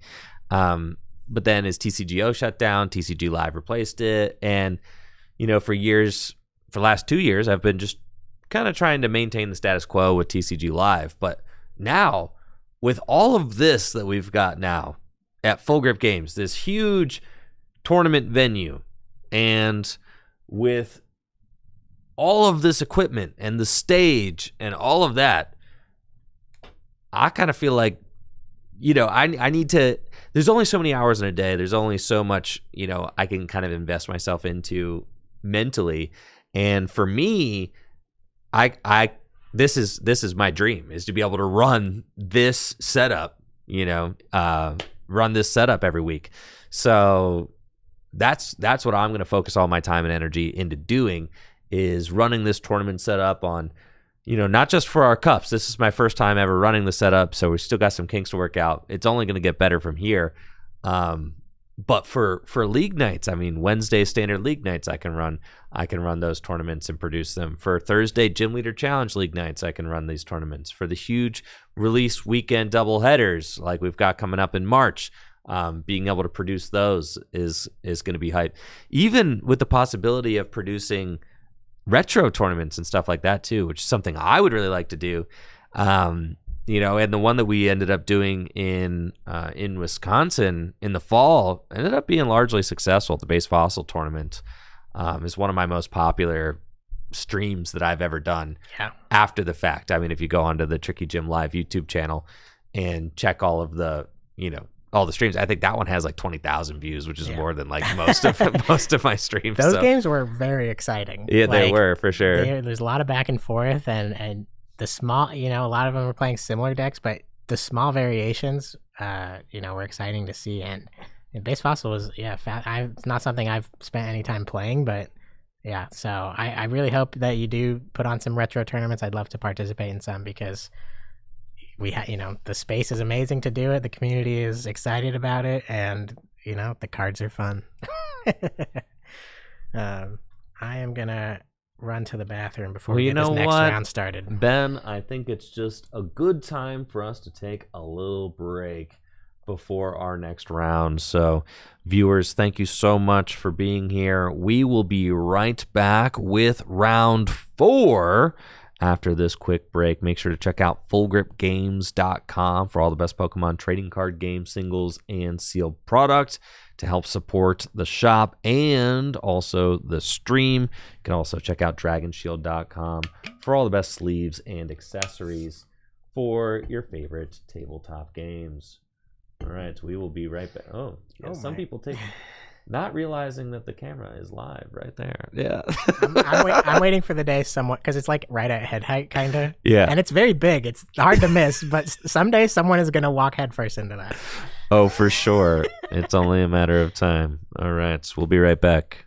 But then as TCGO shut down, TCG Live replaced it. And, for the last 2 years, I've been just kind of trying to maintain the status quo with TCG Live. But now, with all of this that we've got now at Full Grip Games, this huge tournament venue, and with all of this equipment and the stage and all of that, I kind of feel like, I need to, there's only so many hours in a day. There's only so much, I can kind of invest myself into mentally. And for me, this is my dream, is to be able to run this setup, run this setup every week. So that's what I'm going to focus all my time and energy into doing, is running this tournament setup on, not just for our cups. This is my first time ever running the setup, so we still got some kinks to work out. It's only going to get better from here. But for league nights, Wednesday standard league nights, I can run those tournaments and produce them. For Thursday Gym Leader Challenge league nights, I can run these tournaments. For the huge release weekend double headers like we've got coming up in March, being able to produce those is going to be hype. Even with the possibility of producing retro tournaments and stuff like that too, which is something I would really like to do. And the one that we ended up doing in Wisconsin in the fall ended up being largely successful. The Base Fossil tournament is one of my most popular streams that I've ever done. Yeah. After the fact. If you go onto the Tricky Gym Live YouTube channel and check all of the, all the streams, I think that one has like 20,000 views, which is more than like most of my streams. Those games were very exciting. Yeah, they were for sure. There's a lot of back and forth, and the small, a lot of them were playing similar decks, but the small variations, were exciting to see. And Base Fossil was, it's not something I've spent any time playing, but yeah. So I really hope that you do put on some retro tournaments. I'd love to participate in some, because the space is amazing to do it. The community is excited about it, and the cards are fun. I am gonna run to the bathroom before we get this next round started. Ben, I think it's just a good time for us to take a little break before our next round. So, viewers, thank you so much for being here. We will be right back with round 4 after this quick break. Make sure to check out fullgripgames.com for all the best Pokemon trading card games, singles, and sealed product to help support the shop and also the stream. You can also check out dragonshield.com for all the best sleeves and accessories for your favorite tabletop games. All right, we will be right back. Some people take... Not realizing that the camera is live right there. Yeah. I'm waiting for the day somewhat, because it's like right at head height, kind of. Yeah. And it's very big. It's hard to miss, but someday someone is going to walk headfirst into that. Oh, for sure. It's only a matter of time. All right. So we'll be right back.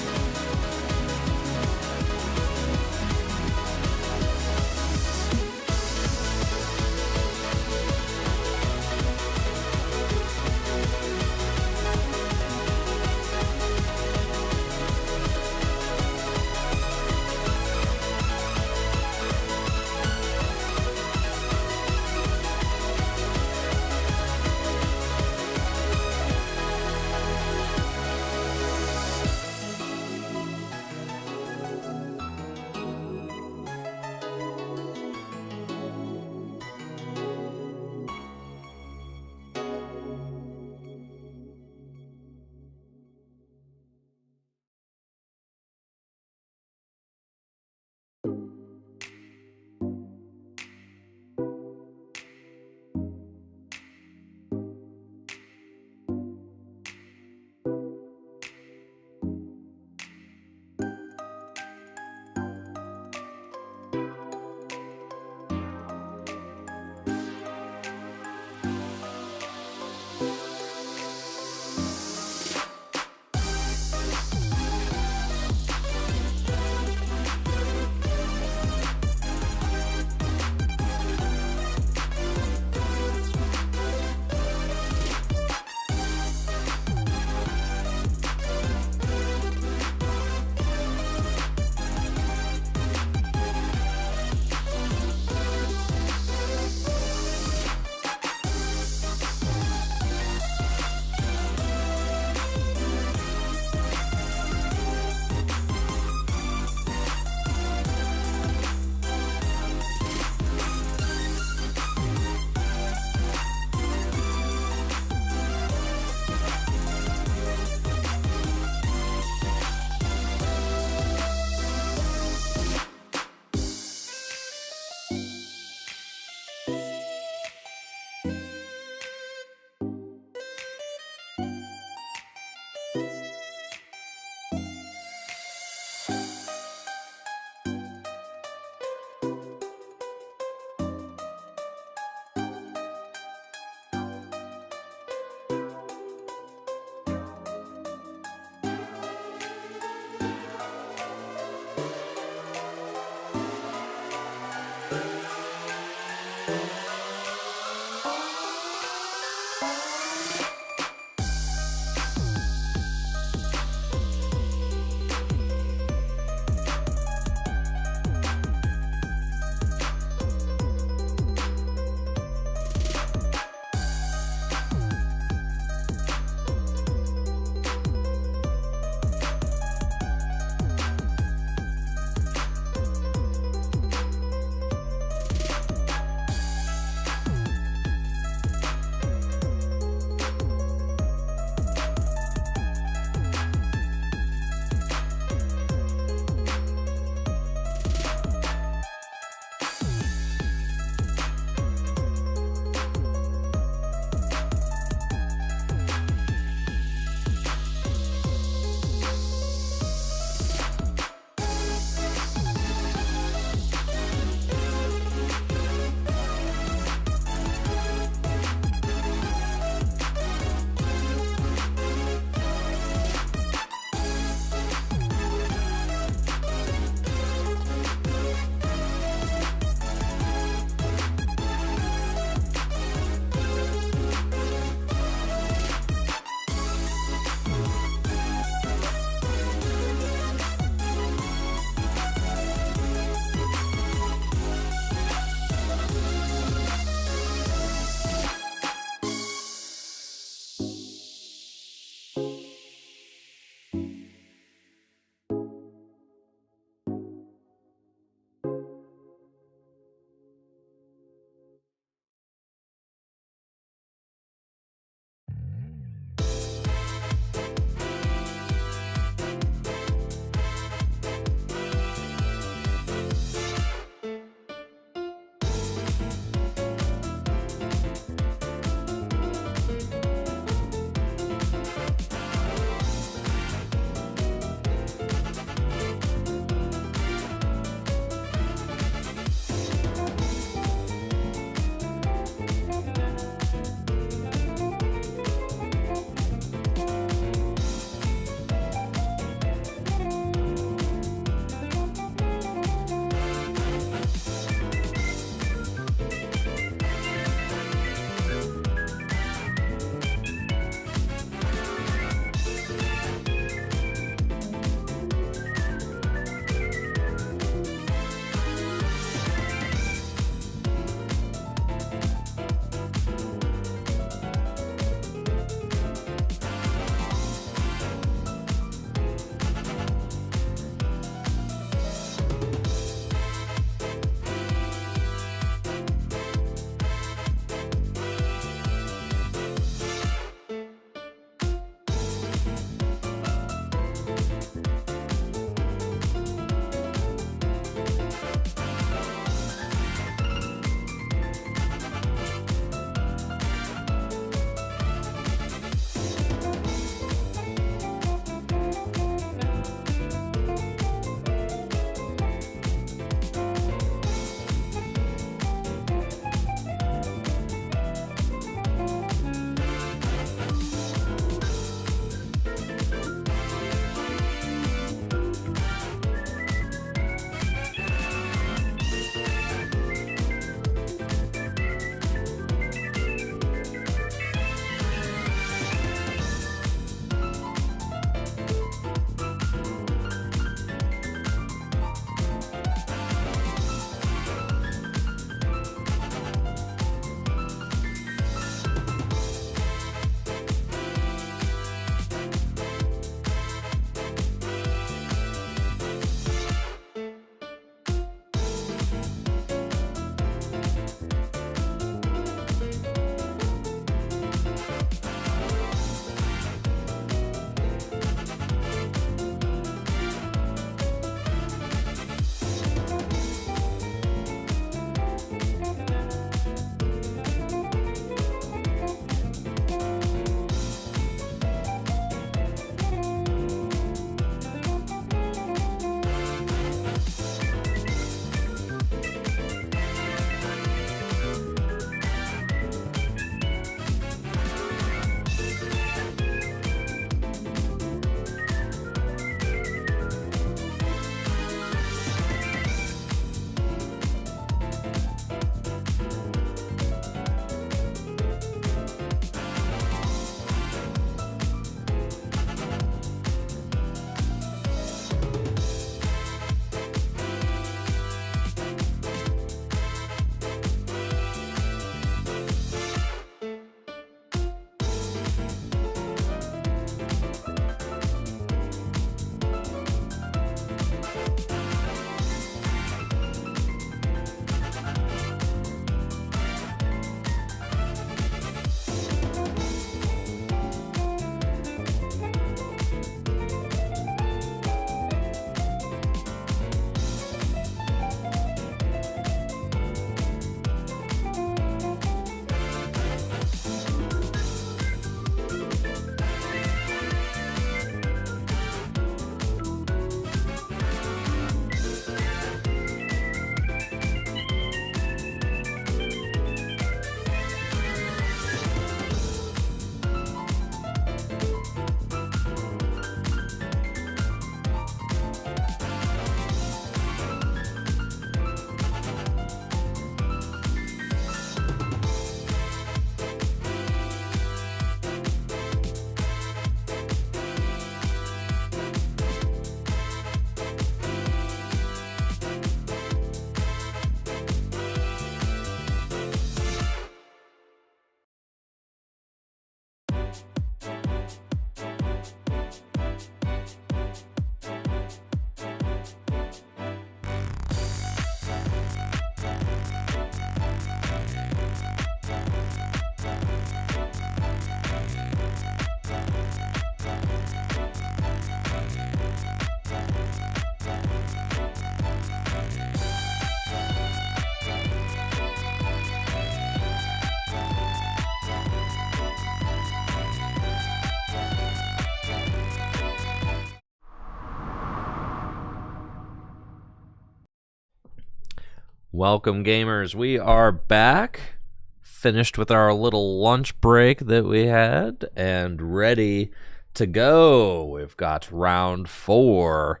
Welcome, gamers. We are back, finished with our little lunch break that we had, and ready to go. We've got round 4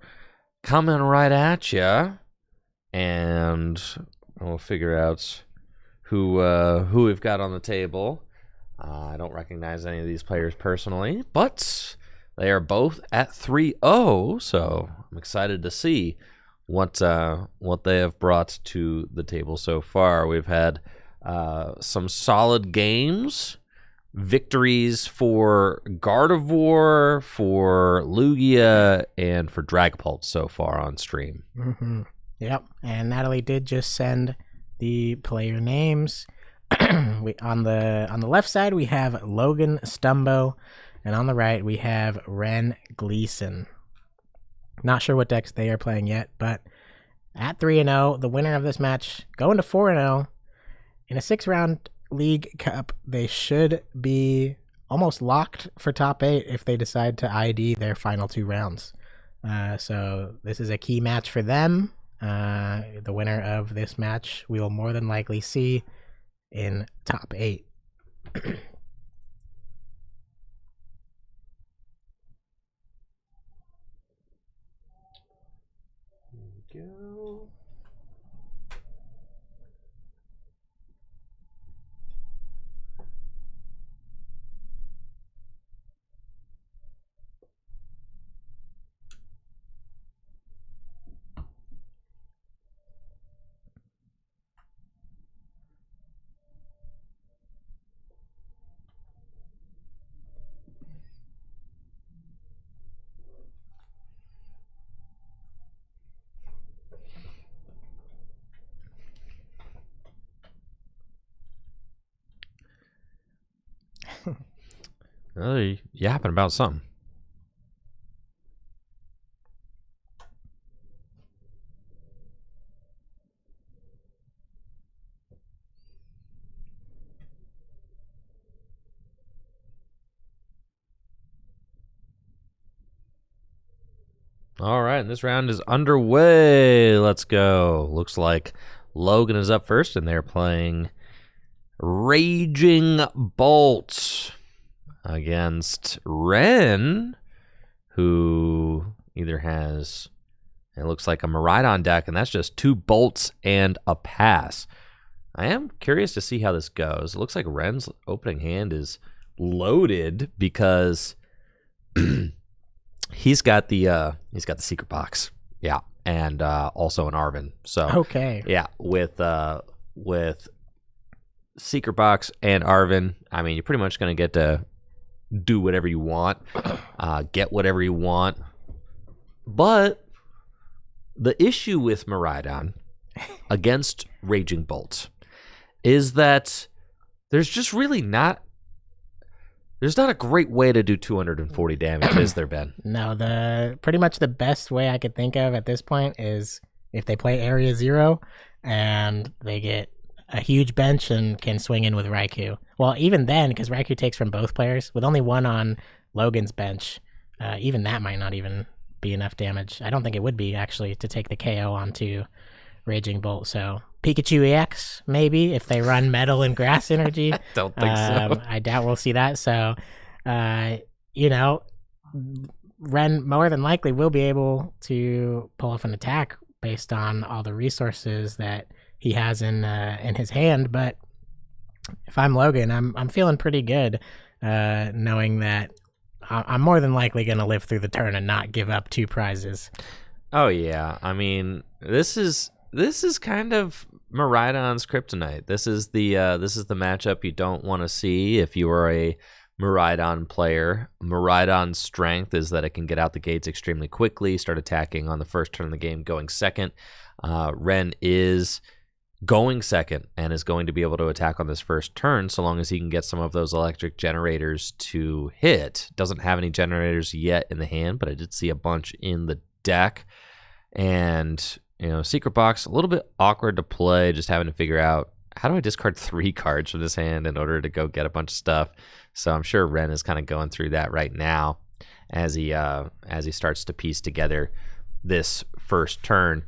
coming right at you, and we'll figure out who we've got on the table. I don't recognize any of these players personally, but they are both at 3-0, so I'm excited to see what they have brought to the table so far. We've had some solid games, victories for Gardevoir, for Lugia, and for Dragapult so far on stream. Mm-hmm. Yep, and Natalie did just send the player names. On the left side we have Logan Stumbo, and on the right we have Ren Gleason. Not sure what decks they are playing yet, but at 3-0, the winner of this match going to 4-0 in a 6-round League Cup. They should be almost locked for top 8 if they decide to ID their final 2 rounds. So this is a key match for them. The winner of this match we will more than likely see in top 8. Go. Really yapping about something. All right, and this round is underway. Let's go. Looks like Logan is up first, and they're playing Raging Bolt against Ren, who either has, it looks like, a Miraidon deck, and that's just 2 bolts and a pass. I am curious to see how this goes. It looks like Ren's opening hand is loaded because he's got the secret box, yeah, and also an Arven. So okay, yeah, with secret box and Arven, I mean, you're pretty much gonna get to do whatever you want, get whatever you want. But the issue with Miraidon against Raging Bolt is that there's just really not a great way to do 240 damage, has there been? No, pretty much the best way I could think of at this point is if they play Area 0 and they get a huge bench and can swing in with Raikou. Well, even then, because Raikou takes from both players, with only one on Logan's bench, even that might not even be enough damage. I don't think it would be, actually, to take the KO onto Raging Bolt. So Pikachu EX, maybe, if they run Metal and Grass Energy. Don't think so. I doubt we'll see that. So, Ren more than likely will be able to pull off an attack based on all the resources that he has in his hand. But if I'm Logan, I'm feeling pretty good, knowing that I'm more than likely going to live through the turn and not give up 2 prizes. Oh yeah, I mean, this is kind of Miraidon's kryptonite. This is the matchup you don't want to see if you are a Miraidon player. Miraidon's strength is that it can get out the gates extremely quickly, start attacking on the first turn of the game, going second. Ren is going second and is going to be able to attack on this first turn so long as he can get some of those electric generators to hit. Doesn't have any generators yet in the hand, but I did see a bunch in the deck. And, Secret Box, a little bit awkward to play, just having to figure out, how do I discard 3 cards from this hand in order to go get a bunch of stuff? So I'm sure Ren is kind of going through that right now as he starts to piece together this first turn.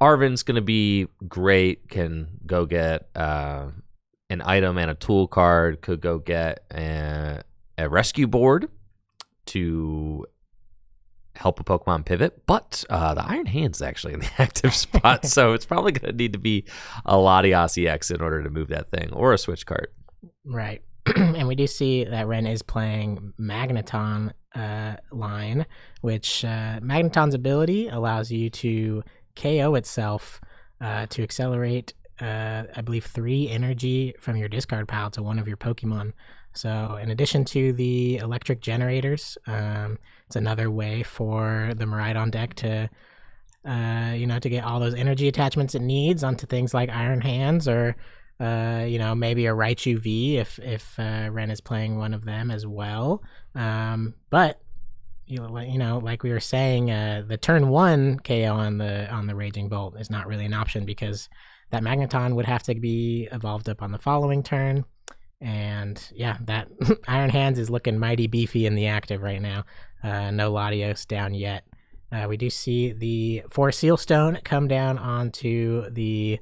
Arven's going to be great. Can go get an item and a tool card. Could go get a rescue board to help a Pokemon pivot. But the Iron Hand's actually in the active spot, so it's probably going to need to be a Latias EX in order to move that thing, or a switch card. Right. And we do see that Ren is playing Magneton line, which Magneton's ability allows you to KO itself to accelerate, I believe, 3 energy from your discard pile to one of your Pokemon. So in addition to the electric generators, it's another way for the Miraidon deck to, to get all those energy attachments it needs onto things like Iron Hands, or maybe a Raichu V if Ren is playing one of them as well. But like we were saying, the turn 1 KO on the Raging Bolt is not really an option, because that Magneton would have to be evolved up on the following turn. And yeah, that Iron Hands is looking mighty beefy in the active right now. No Latios down yet. We do see the 4 Seal Stone come down onto the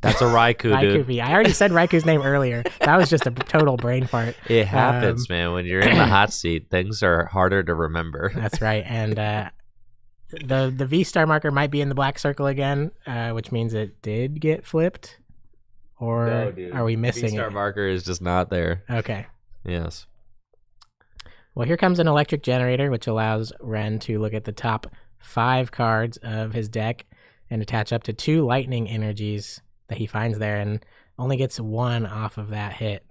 that's a Raikou, dude. V. I already said Raiku's name earlier. That was just a total brain fart. It happens, man. When you're in the hot seat, things are harder to remember. That's right. And the V-Star marker might be in the black circle again, which means it did get flipped. Or no, dude. Are we missing V-Star it? marker is just not there. Okay. Yes. Well, here comes an electric generator, which allows Ren to look at the top 5 cards of his deck and attach up to 2 lightning energies that he finds there, and only gets 1 off of that hit.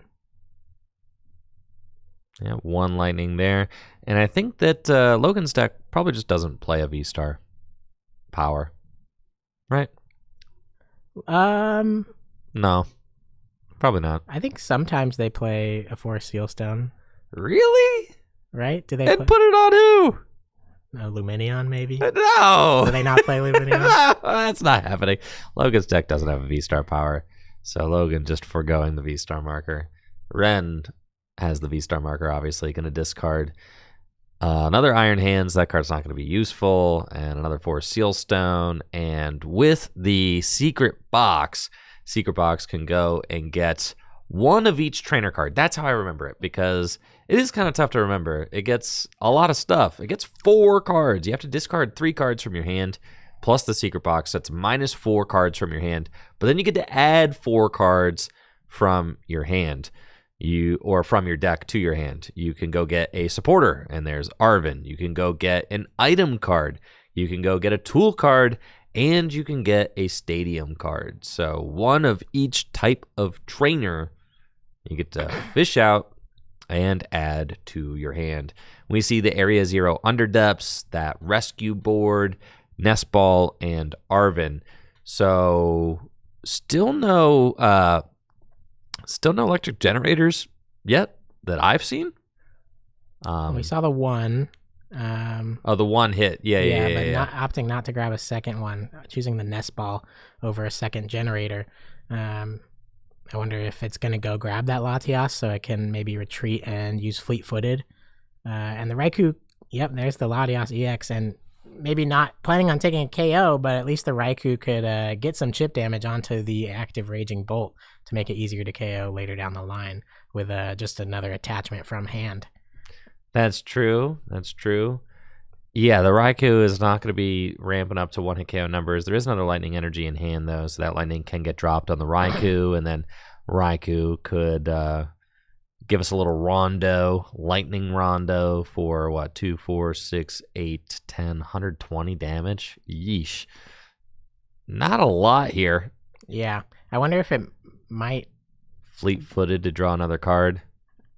Yeah, 1 lightning there. And I think that Logan's deck probably just doesn't play a V-Star power. Right? No. Probably not. I think sometimes they play a 4 Seal Stone. Really? Right? Do they And put it on who? Luminion, maybe? No. Do they not play Luminion? No, that's not happening. Logan's deck doesn't have a V-Star power, so Logan just foregoing the V-Star marker. Ren has the V-Star marker, obviously, going to discard another Iron Hands. That card's not going to be useful, and another 4 Seal Stone. And with the Secret Box can go and get 1 of each trainer card. That's how I remember it, because it is kind of tough to remember. It gets a lot of stuff. It gets 4 cards. You have to discard 3 cards from your hand, plus the Secret Box. That's minus 4 cards from your hand. But then you get to add 4 cards from your hand, or from your deck to your hand. You can go get a supporter, and there's Arven. You can go get an item card. You can go get a tool card, and you can get a stadium card. So 1 of each type of trainer you get to fish out and add to your hand. We see the Area 0 Underdepths, that rescue board, Nest Ball, and Arven. So still no electric generators yet that I've seen. We saw the 1. The 1 hit. Yeah. Not opting not to grab a second one, choosing the Nest Ball over a second generator. I wonder if it's going to go grab that Latias so it can maybe retreat and use Fleet-Footed. And the Raikou, yep, there's the Latias EX, and maybe not planning on taking a KO, but at least the Raikou could get some chip damage onto the active Raging Bolt to make it easier to KO later down the line with just another attachment from hand. That's true. Yeah, the Raikou is not going to be ramping up to 1-hit KO numbers. There is another Lightning Energy in hand, though, so that Lightning can get dropped on the Raikou, and then Raikou could give us a little Rondo, Lightning Rondo for, 2, 4, 6, 8, 10, 120 damage? Yeesh. Not a lot here. Yeah, I wonder if it might... Fleet-Footed to draw another card.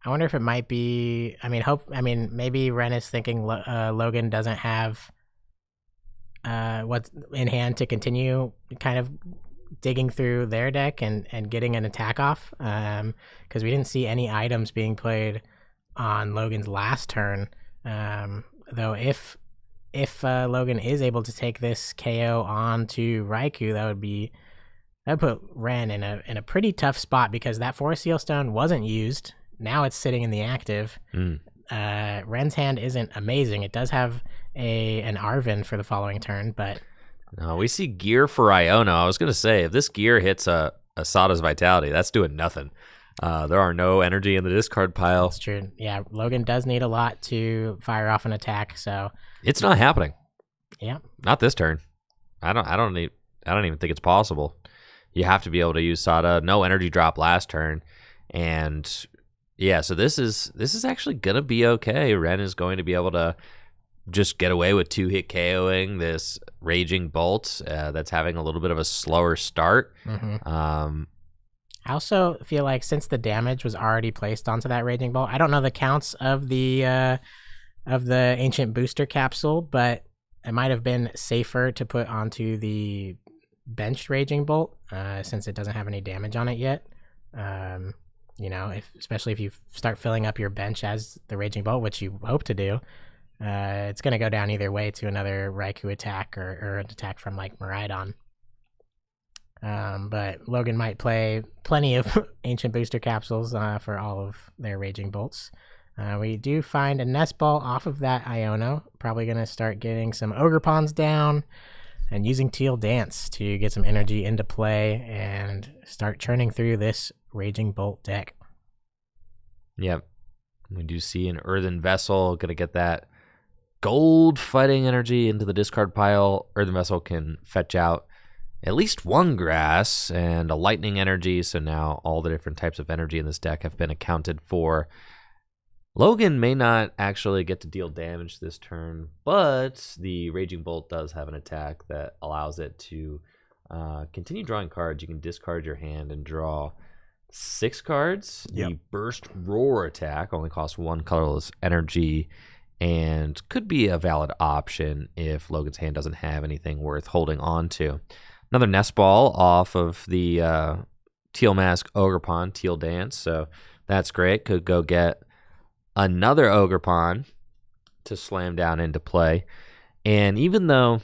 I wonder if it might be. Maybe Ren is thinking Logan doesn't have what's in hand to continue kind of digging through their deck and getting an attack off. Because we didn't see any items being played on Logan's last turn. Though if Logan is able to take this KO onto Raikou, that would put Ren in a pretty tough spot, because that 4 Seal Stone wasn't used. Now it's sitting in the active. Ren's hand isn't amazing. It does have an Arven for the following turn, but no, we see gear for Iono. I was gonna say if this gear hits a Sada's Vitality, that's doing nothing. There are no energy in the discard pile. That's true. Yeah, Logan does need a lot to fire off an attack, so it's not happening. Yeah, not this turn. I don't even think it's possible. You have to be able to use Sada. No energy drop last turn, and yeah, so this is actually gonna be okay. Ren is going to be able to just get away with 2-hit KOing this Raging Bolt that's having a little bit of a slower start. Mm-hmm. I also feel like since the damage was already placed onto that Raging Bolt, I don't know the counts of the Ancient Booster Capsule, but it might have been safer to put onto the benched Raging Bolt since it doesn't have any damage on it yet. Especially if you start filling up your bench as the Raging Bolt, which you hope to do, it's going to go down either way to another Raikou attack or an attack from like Miraidon. But Logan might play plenty of Ancient Booster Capsules for all of their Raging Bolts. We do find a Nest Ball off of that Iono. Probably going to start getting some Ogre Pawns down and using Teal Dance to get some energy into play and start churning through this Raging Bolt deck. Yep. We do see an Earthen Vessel. Going to get that gold fighting energy into the discard pile. Earthen Vessel can fetch out at least one grass and a lightning energy, so now all the different types of energy in this deck have been accounted for. Logan may not actually get to deal damage this turn, but the Raging Bolt does have an attack that allows it to continue drawing cards. You can discard your hand and draw 6 cards. Yep. The Burst Roar attack only costs 1 colorless energy and could be a valid option if Logan's hand doesn't have anything worth holding on to. Another Nest Ball off of the Teal Mask Ogre Pawn, Teal Dance, so that's great. Could go get another Ogre Pawn to slam down into play. And even though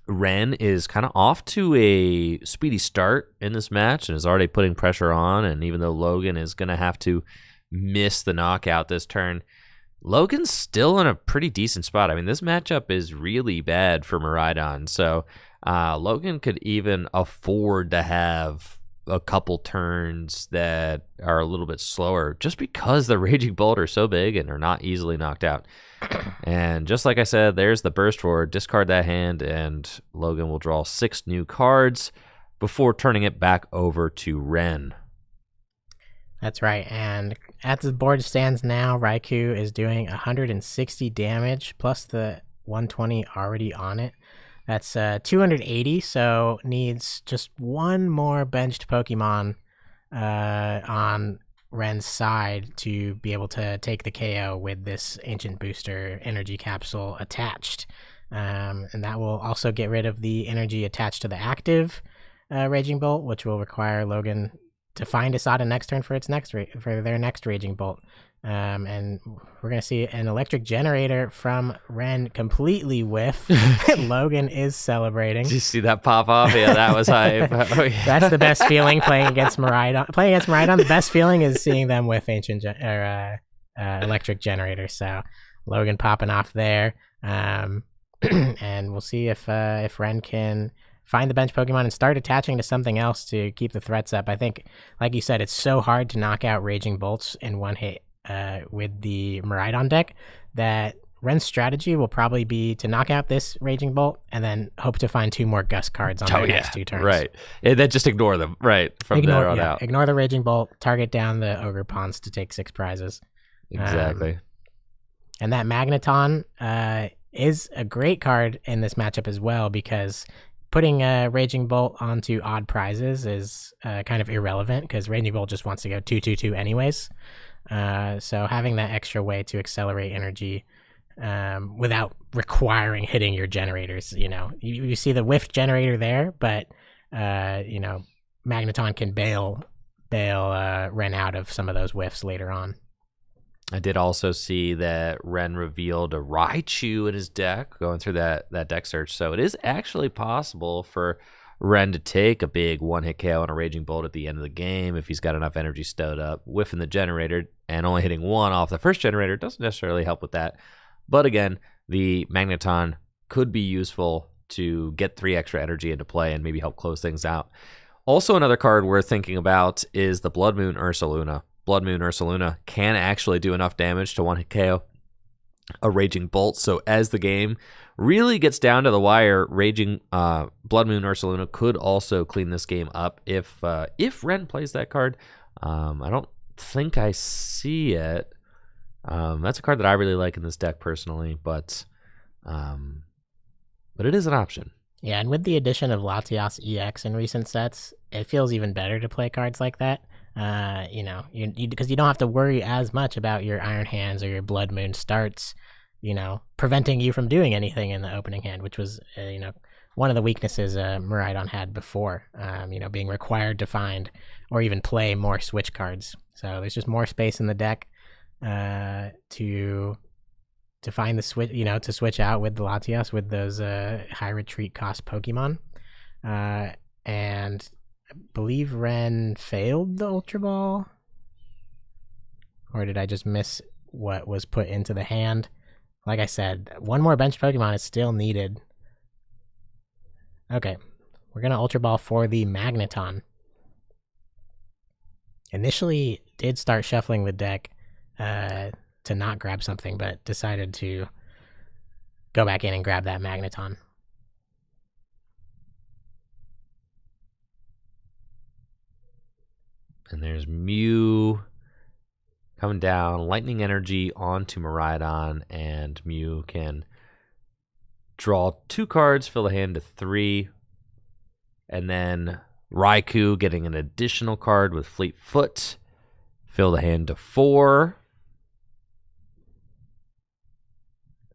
Ren is kind of off to a speedy start in this match and is already putting pressure on, and even though Logan is going to have to miss the knockout this turn, Logan's still in a pretty decent spot. I mean, this matchup is really bad for Miraidon, so Logan could even afford to have a couple turns that are a little bit slower just because the Raging Bolt are so big and are not easily knocked out. And just like I said, there's the Burst Roar. Discard that hand, and Logan will draw 6 new cards before turning it back over to Ren. That's right, and as the board stands now, Raikou is doing 160 damage plus the 120 already on it. That's 280, so needs just one more benched Pokemon on Ren's side to be able to take the KO with this Ancient Booster Energy Capsule attached. And that will also get rid of the energy attached to the active Raging Bolt, which will require Logan to find a Sada next turn for their next Raging Bolt. And we're going to see an Electric Generator from Ren completely whiff. Logan is celebrating. Did you see that pop off? Yeah, that was hype. Oh, yeah. That's the best feeling playing against Miraidon. The best feeling is seeing them with Electric Generator. So Logan popping off there. And we'll see if Ren can find the bench Pokemon and start attaching to something else to keep the threats up. I think, like you said, it's so hard to knock out Raging Bolts in one hit with the Miraidon deck that Ren's strategy will probably be to knock out this Raging Bolt and then hope to find 2 more Gust cards on their next 2 turns. Right. And then just ignore them. Right. From there on out. Ignore the Raging Bolt, target down the Ogre Pawns to take 6 prizes. Exactly. And that Magneton is a great card in this matchup as well, because putting a Raging Bolt onto odd prizes is kind of irrelevant because Raging Bolt just wants to go 2/2/2 anyways. So having that extra way to accelerate energy without requiring hitting your generators, you see the whiffed generator there, but Magneton can bail Ren out of some of those whiffs later on. I did also see that Ren revealed a Raichu in his deck going through that deck search. So it is actually possible for Ren to take a big one-hit KO on a Raging Bolt at the end of the game if he's got enough energy stowed up. Whiffing the generator and only hitting 1 off the first generator doesn't necessarily help with that. But again, the Magneton could be useful to get 3 extra energy into play and maybe help close things out. Also, another card worth thinking about is the Blood Moon Ursaluna. Blood Moon Ursaluna can actually do enough damage to 1-hit KO a Raging Bolt. So as the game really gets down to the wire, Raging Blood Moon Ursaluna could also clean this game up if Ren plays that card. I don't think I see it. That's a card that I really like in this deck personally, but it is an option. Yeah, and with the addition of Latias EX in recent sets, it feels even better to play cards like that. Because you don't have to worry as much about your Iron Hands or your Blood Moon starts, preventing you from doing anything in the opening hand, which was, one of the weaknesses Miraidon had before, being required to find or even play more switch cards. So there's just more space in the deck to find the switch, to switch out with the Latias with those high retreat cost Pokemon. And I believe Ren failed the Ultra Ball. Or did I just miss what was put into the hand? Like I said, one more bench Pokemon is still needed. Okay, we're going to Ultra Ball for the Magneton. Initially did start shuffling the deck to not grab something, but decided to go back in and grab that Magneton. And there's Mew coming down, Lightning Energy onto Miraidon, and Mew can draw 2 cards, fill the hand to 3, and then Raikou getting an additional card with Fleet Foot, fill the hand to 4.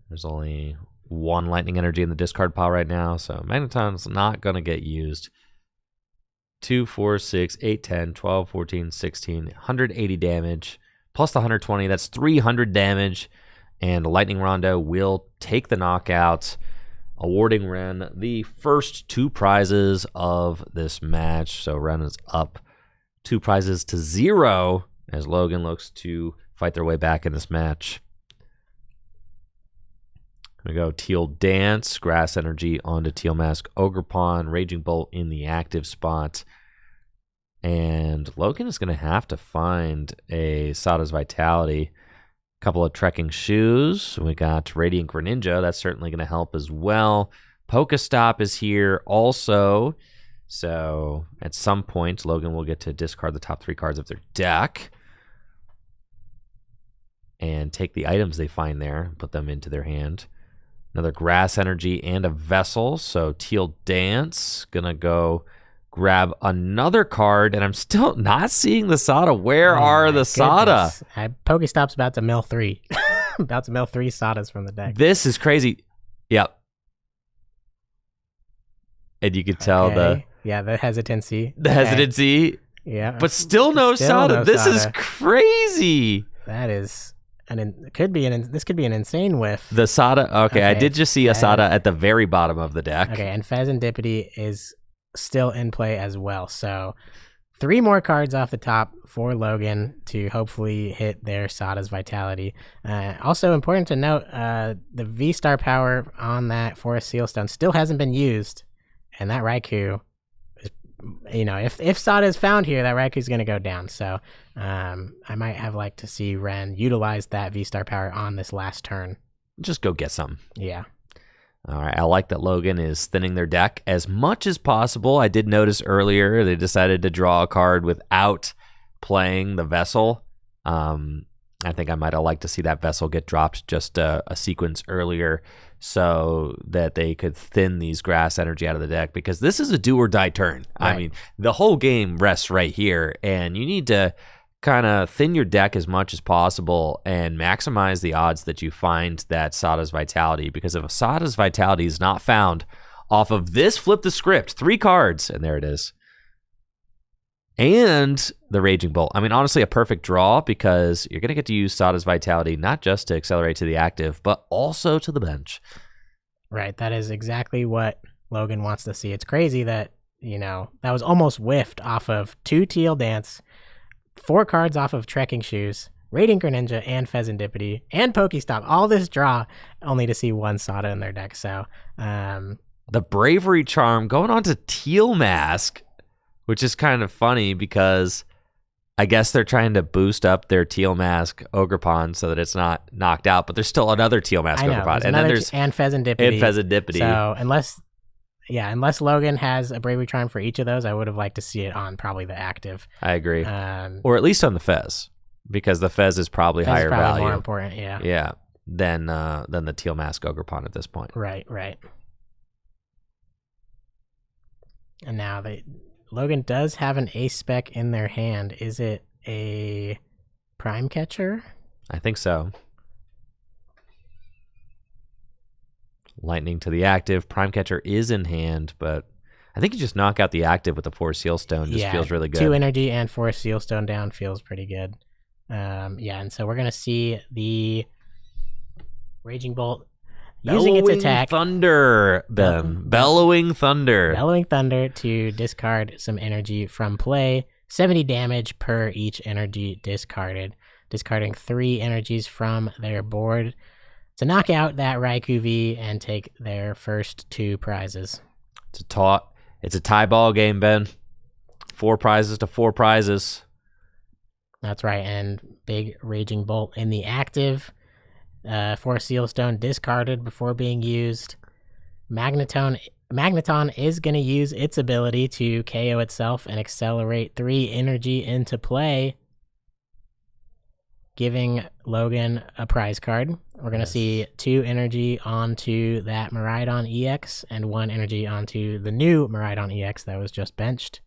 There's only 1 Lightning Energy in the discard pile right now, so Magneton's not going to get used. 2, 4, 6, 8, 10, 12, 14, 16, 180 damage, plus the 120, that's 300 damage, and Lightning Rondo will take the knockout, awarding Ren the first 2 prizes of this match. So Ren is up 2 prizes to 0 as Logan looks to fight their way back in this match. We go Teal Dance, Grass Energy onto Teal Mask, Ogerpon, Raging Bolt in the active spot. And Logan is going to have to find a Sada's Vitality. A couple of Trekking Shoes. We got Radiant Greninja. That's certainly going to help as well. Pokestop is here also. So at some point, Logan will get to discard the top 3 cards of their deck and take the items they find there and put them into their hand. Another Grass Energy and a Vessel. So Teal Dance, gonna go grab another card, and I'm still not seeing the Sada. Where are the Sada? Pokestop's about to mill 3. About to mill 3 Sadas from the deck. This is crazy. Yep. And you could tell the hesitancy. The hesitancy. Yeah. But still no Sada. This is crazy. That is... this could be an insane whiff. The Sada, okay, I did just see a Sada at the very bottom of the deck. Okay, and Fezandipity is still in play as well. So 3 more cards off the top for Logan to hopefully hit their Sada's Vitality. Also important to note, the V-Star power on that Forest Sealstone still hasn't been used, and that Raikou is, if Sada is found here, that Raikou's going to go down. So I might have liked to see Ren utilize that V-Star power on this last turn. Just go get some. Yeah. All right, I like that Logan is thinning their deck as much as possible. I did notice earlier they decided to draw a card without playing the Vessel. I think I might have liked to see that Vessel get dropped just a sequence earlier so that they could thin these Grass Energy out of the deck, because this is a do or die turn. Right. I mean, the whole game rests right here, and you need to kind of thin your deck as much as possible and maximize the odds that you find that Sada's Vitality, because if a Sada's Vitality is not found off of this flip the script, 3 cards, and there it is, and the Raging Bolt. I mean, honestly, a perfect draw, because you're going to get to use Sada's Vitality not just to accelerate to the active, but also to the bench. Right, that is exactly what Logan wants to see. It's crazy that, that was almost whiffed off of 2 Teal Dance, 4 cards off of Trekking Shoes, Radiant Greninja, and Pheasantipity, and Pokestop. All this draw only to see one Sada in their deck. So, the Bravery Charm going on to Teal Mask, which is kind of funny because I guess they're trying to boost up their Teal Mask Ogerpon so that it's not knocked out, but there's still another Teal Mask Ogerpon. And then there's Pheasantipity. So unless Logan has a Bravery Charm for each of those, I would have liked to see it on probably the active. I agree. Or at least on the Fez, because the Fez is probably higher value. More important, yeah. Yeah, than the Teal Mask Ogerpon at this point. Right. And now Logan does have an Ace Spec in their hand. Is it a Prime Catcher? I think so. Lightning to the active. Prime Catcher is in hand, but I think you just knock out the active with the Forest Seal Stone. Just feels really good. 2 energy and Forest Seal Stone down feels pretty good. And so we're going to see the Raging Bolt using its attack. Bellowing Thunder. Bellowing Thunder to discard some energy from play. 70 damage per each energy discarded. Discarding 3 energies from their board to knock out that Raikou V and take their first 2 prizes. It's a tie ball game, Ben. 4 prizes to 4 prizes. That's right, and big Raging Bolt in the active. Forest Seal Stone discarded before being used. Magneton is going to use its ability to KO itself and accelerate 3 energy into play, giving Logan a prize card. We're going to see 2 energy onto that Miraidon EX and 1 energy onto the new Miraidon EX that was just benched.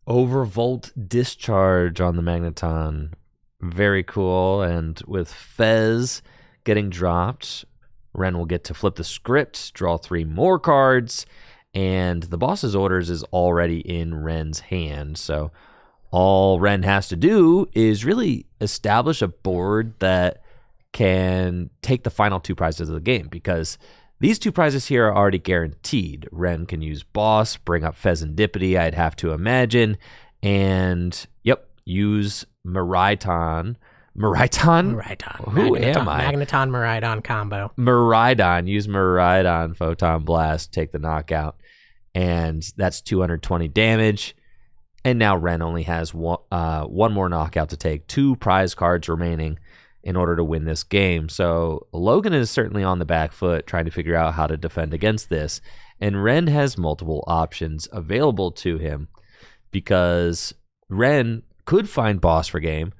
Overvolt Discharge on the Magneton. Very cool. And with Fez getting dropped, Ren will get to flip the script, draw 3 more cards, and the boss's orders is already in Ren's hand. So all Ren has to do is really establish a board that can take the final 2 prizes of the game, because these 2 prizes here are already guaranteed. Ren can use Boss, bring up Pheasantipity, I'd have to imagine, and use Miraidon. Who am I? Magneton Miraidon combo. Use Miraidon, Photon Blast, take the knockout, and that's 220 damage. And now Ren only has one more knockout to take, 2 prize cards remaining in order to win this game. So Logan is certainly on the back foot trying to figure out how to defend against this. And Ren has multiple options available to him, because Ren could find Boss for game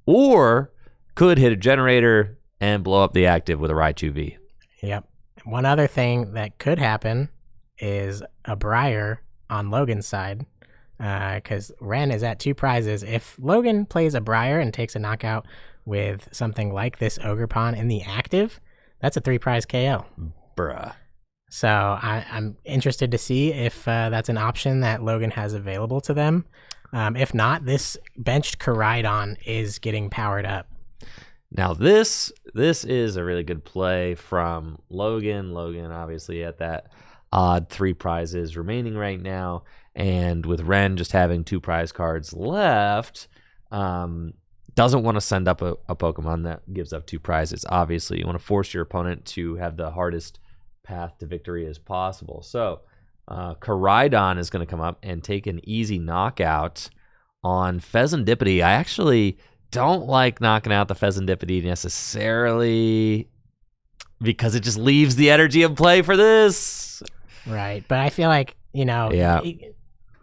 or could hit a generator and blow up the active with a Raichu V. Yep. One other thing that could happen is a Briar on Logan's side, because Ren is at 2 prizes. If Logan plays a Briar and takes a knockout with something like this Ogerpon in the active, that's a 3 prize KO. Bruh. So I'm interested to see if that's an option that Logan has available to them. If not, this benched Koraidon is getting powered up. Now this is a really good play from Logan. Logan obviously at that odd 3 prizes remaining right now, and with Ren just having 2 prize cards left, doesn't want to send up a Pokemon that gives up 2 prizes. Obviously, you want to force your opponent to have the hardest path to victory as possible. So Koraidon is going to come up and take an easy knockout on Pheasantipity. I actually don't like knocking out the Pheasantipity necessarily, because it just leaves the energy in play for this. Right, but I feel like,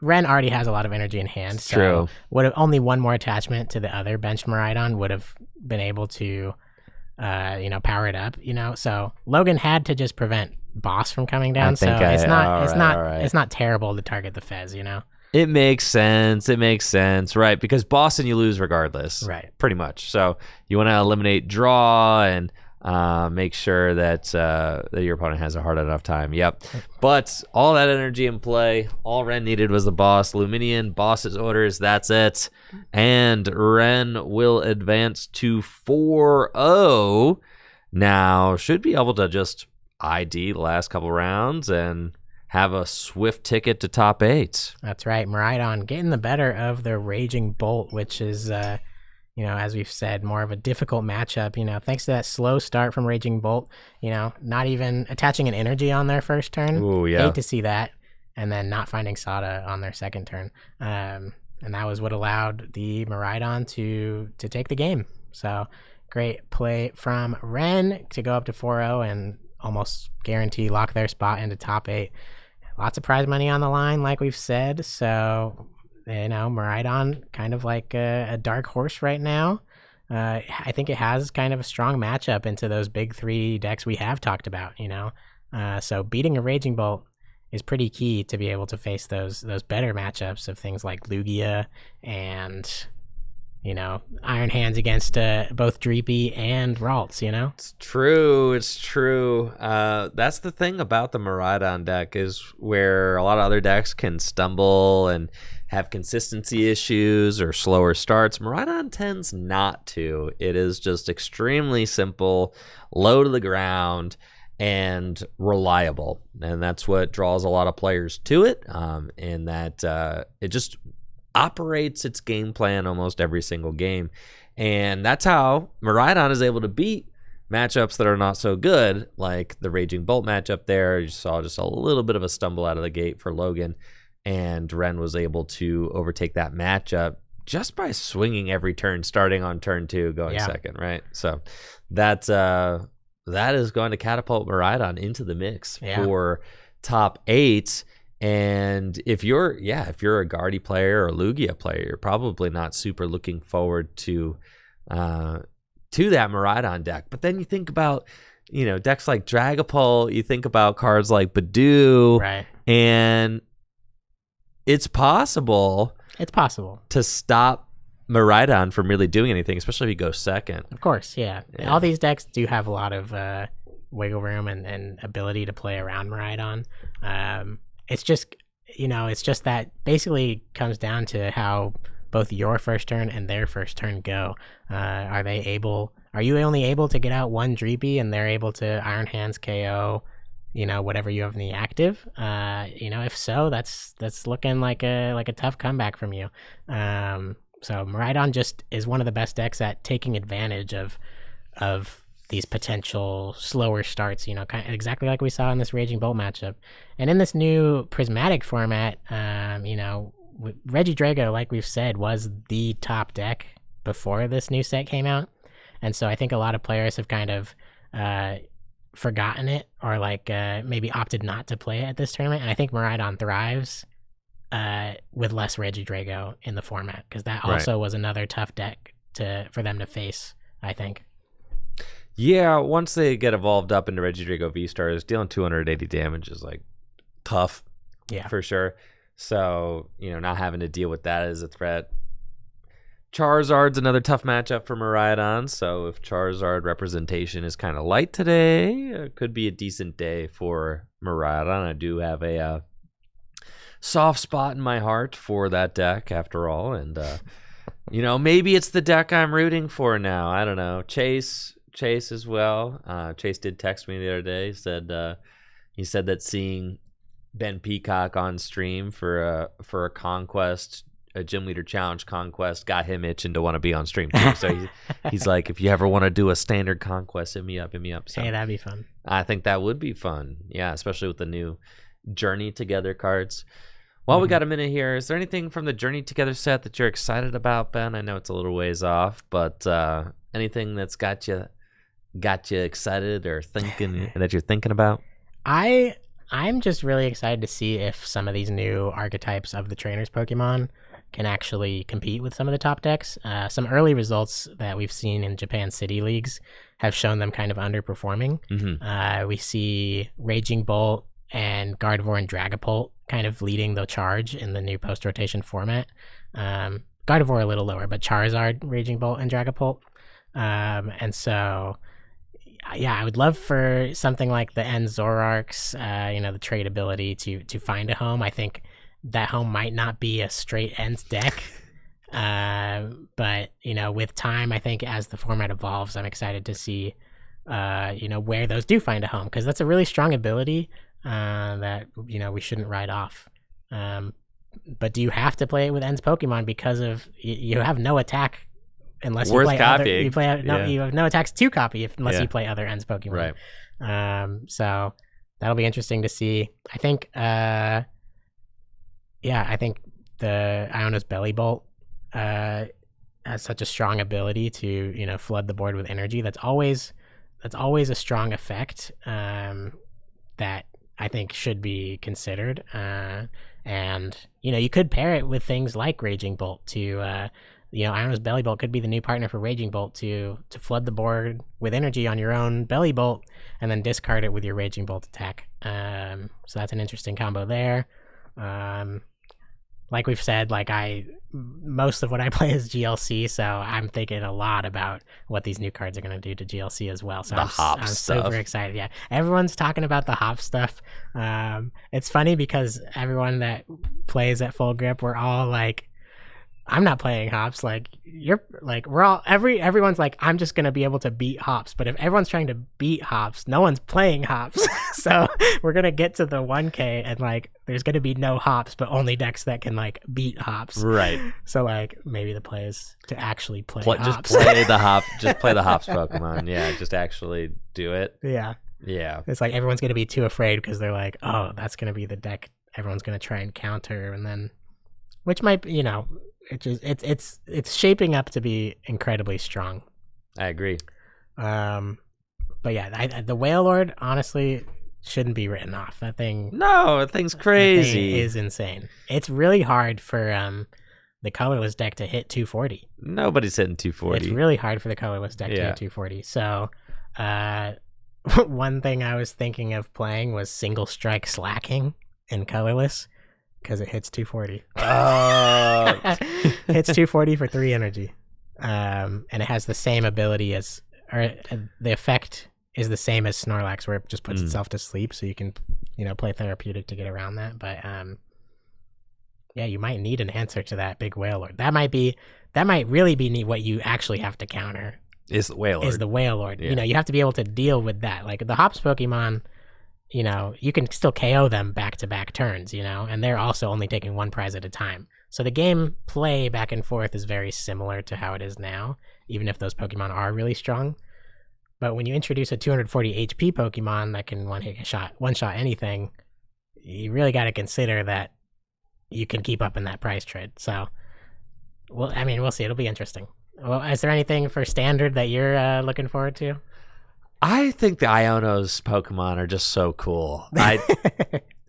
Ren already has a lot of energy in hand. So True. Would have only 1 more attachment to the other benched Miraidon would have been able to power it up, So Logan had to just prevent Boss from coming down. So it's not terrible to target the Fez, It makes sense, right? Because Boss and you lose regardless, right? Pretty much. So you want to eliminate draw and make sure that your opponent has a hard enough time. Yep. But all that energy in play, all Ren needed was the Boss. Luminion, Boss's orders, that's it. And Ren will advance to 4-0. Now, should be able to just ID the last couple rounds and have a swift ticket to top 8. That's right. Miraidon getting the better of the Raging Bolt, which is as we've said, more of a difficult matchup, thanks to that slow start from Raging Bolt, not even attaching an energy on their first turn. Ooh, yeah. Hate to see that. And then not finding Sada on their second turn. And that was what allowed the Miraidon to take the game. So great play from Ren to go up to 4-0 and almost guarantee lock their spot into top 8. Lots of prize money on the line, like we've said. So, Miraidon kind of like a dark horse right now. I think it has kind of a strong matchup into those big 3 decks we have talked about, So beating a Raging Bolt is pretty key to be able to face those better matchups of things like Lugia and Iron Hands against both Dreepy and Ralts. It's true. That's the thing about the Miraidon deck, is where a lot of other decks can stumble and have consistency issues or slower starts. Miraidon tends not to. It is just extremely simple, low to the ground, and reliable, and that's what draws a lot of players to it, and that it just operates its game plan almost every single game, and that's how Miraidon is able to beat matchups that are not so good, like the Raging Bolt matchup there. You saw just a little bit of a stumble out of the gate for Logan, and Ren was able to overtake that matchup just by swinging every turn, starting on turn 2, going second, right? So that is going to catapult Miraidon into the mix for top 8. And if you're a Guardy player or a Lugia player, you're probably not super looking forward to that Miraidon deck. But then you think about, decks like Dragapult, you think about cards like Badoo, right? And it's possible to stop Miraidon from really doing anything, especially if you go second. Of course, yeah. All these decks do have a lot of wiggle room and ability to play around Miraidon. It's just that basically comes down to how both your first turn and their first turn go. Are you only able to get out one Dreepy and they're able to Iron Hands KO, whatever you have in the active? If so, that's looking like a tough comeback from you. So Miraidon just is one of the best decks at taking advantage of these potential slower starts, kind of exactly like we saw in this Raging Bolt matchup. And in this new prismatic format, Regidrago, like we've said, was the top deck before this new set came out. And so I think a lot of players have kind of forgotten it, or maybe opted not to play it at this tournament. And I think Miraidon thrives with less Regidrago in the format, because that also was another tough deck for them to face, I think. Yeah, once they get evolved up into Regidrago V-Stars, dealing 280 damage is tough, for sure. So, not having to deal with that as a threat. Charizard's another tough matchup for Miraidon, so if Charizard representation is kind of light today, it could be a decent day for Miraidon. I do have a soft spot in my heart for that deck, after all, and maybe it's the deck I'm rooting for now. I don't know. Chase as well. Chase did text me the other day. He said that seeing Ben Peacock on stream for a conquest, a gym leader challenge conquest, got him itching to want to be on stream too. So he's like, if you ever want to do a standard conquest, hit me up. So hey, that'd be fun. I think that would be fun. Yeah, especially with the new Journey Together cards. Well, we got a minute here. Is there anything from the Journey Together set that you're excited about, Ben? I know it's a little ways off, but anything that's got you excited or thinking that you're thinking about? I'm just really excited to see if some of these new archetypes of the trainers Pokemon can actually compete with some of the top decks. Some early results that we've seen in Japan City Leagues have shown them kind of underperforming. Mm-hmm. We see Raging Bolt and Gardevoir and Dragapult kind of leading the charge in the new post-rotation format. Gardevoir a little lower, but Charizard, Raging Bolt, and Dragapult. And so, yeah, I would love for something like the End Zoroarks, the trade ability to find a home. I think that home might not be a straight Ends deck. But, with time, I think as the format evolves, I'm excited to see, where those do find a home, because that's a really strong ability that, we shouldn't write off. But do you have to play it with Ends Pokemon because of you have no attack unless Worth you play copying. you have no attacks to copy unless you play other ends Pokemon. Right. So that'll be interesting to see. I think I think the Iono's Belly Bolt has such a strong ability to, flood the board with energy. That's always a strong effect that I think should be considered. And you could pair it with things like Raging Bolt to Iono's Belly Bolt could be the new partner for Raging Bolt to flood the board with energy on your own Belly Bolt and then discard it with your Raging Bolt attack. So that's an interesting combo there. Like we've said, most of what I play is GLC, so I'm thinking a lot about what these new cards are going to do to GLC as well. So I'm super excited. Yeah, everyone's talking about the hop stuff. It's funny because everyone that plays at Full Grip, we're all like, I'm not playing hops. Everyone's like, I'm just gonna be able to beat hops. But if everyone's trying to beat hops, no one's playing hops. So we're gonna get to the 1K and there's gonna be no hops, but only decks that can beat hops. Right. So maybe the play is to actually play hops. Just play the hops Pokemon. Yeah, just actually do it. Yeah. Yeah. It's everyone's gonna be too afraid because they're like, oh, that's gonna be the deck everyone's gonna try and counter, and then which might be, it's shaping up to be incredibly strong. I agree. But yeah, the Whale Lord honestly shouldn't be written off. That thing's crazy. That thing is insane. It's really hard for the colorless deck to hit 240. Nobody's hitting 240. It's really hard for the colorless deck to hit 240. So one thing I was thinking of playing was Single Strike Slacking in colorless. Because it hits 240. Hits 240 for 3 energy. And it has the same ability the effect is the same as Snorlax, where it just puts itself to sleep, so you can, play therapeutic to get around that. But you might need an answer to that big Whale Lord. That might really be what you actually have to counter. Is the Whale Lord. Yeah. You have to be able to deal with that. Like the Hops Pokemon, you can still KO them back-to-back turns, and they're also only taking one prize at a time. So the game play back and forth is very similar to how it is now, even if those Pokemon are really strong. But when you introduce a 240 HP Pokemon that can one-shot anything, you really got to consider that you can keep up in that price trade. So, we'll see. It'll be interesting. Well, is there anything for Standard that you're looking forward to? I think the Iono's Pokemon are just so cool. I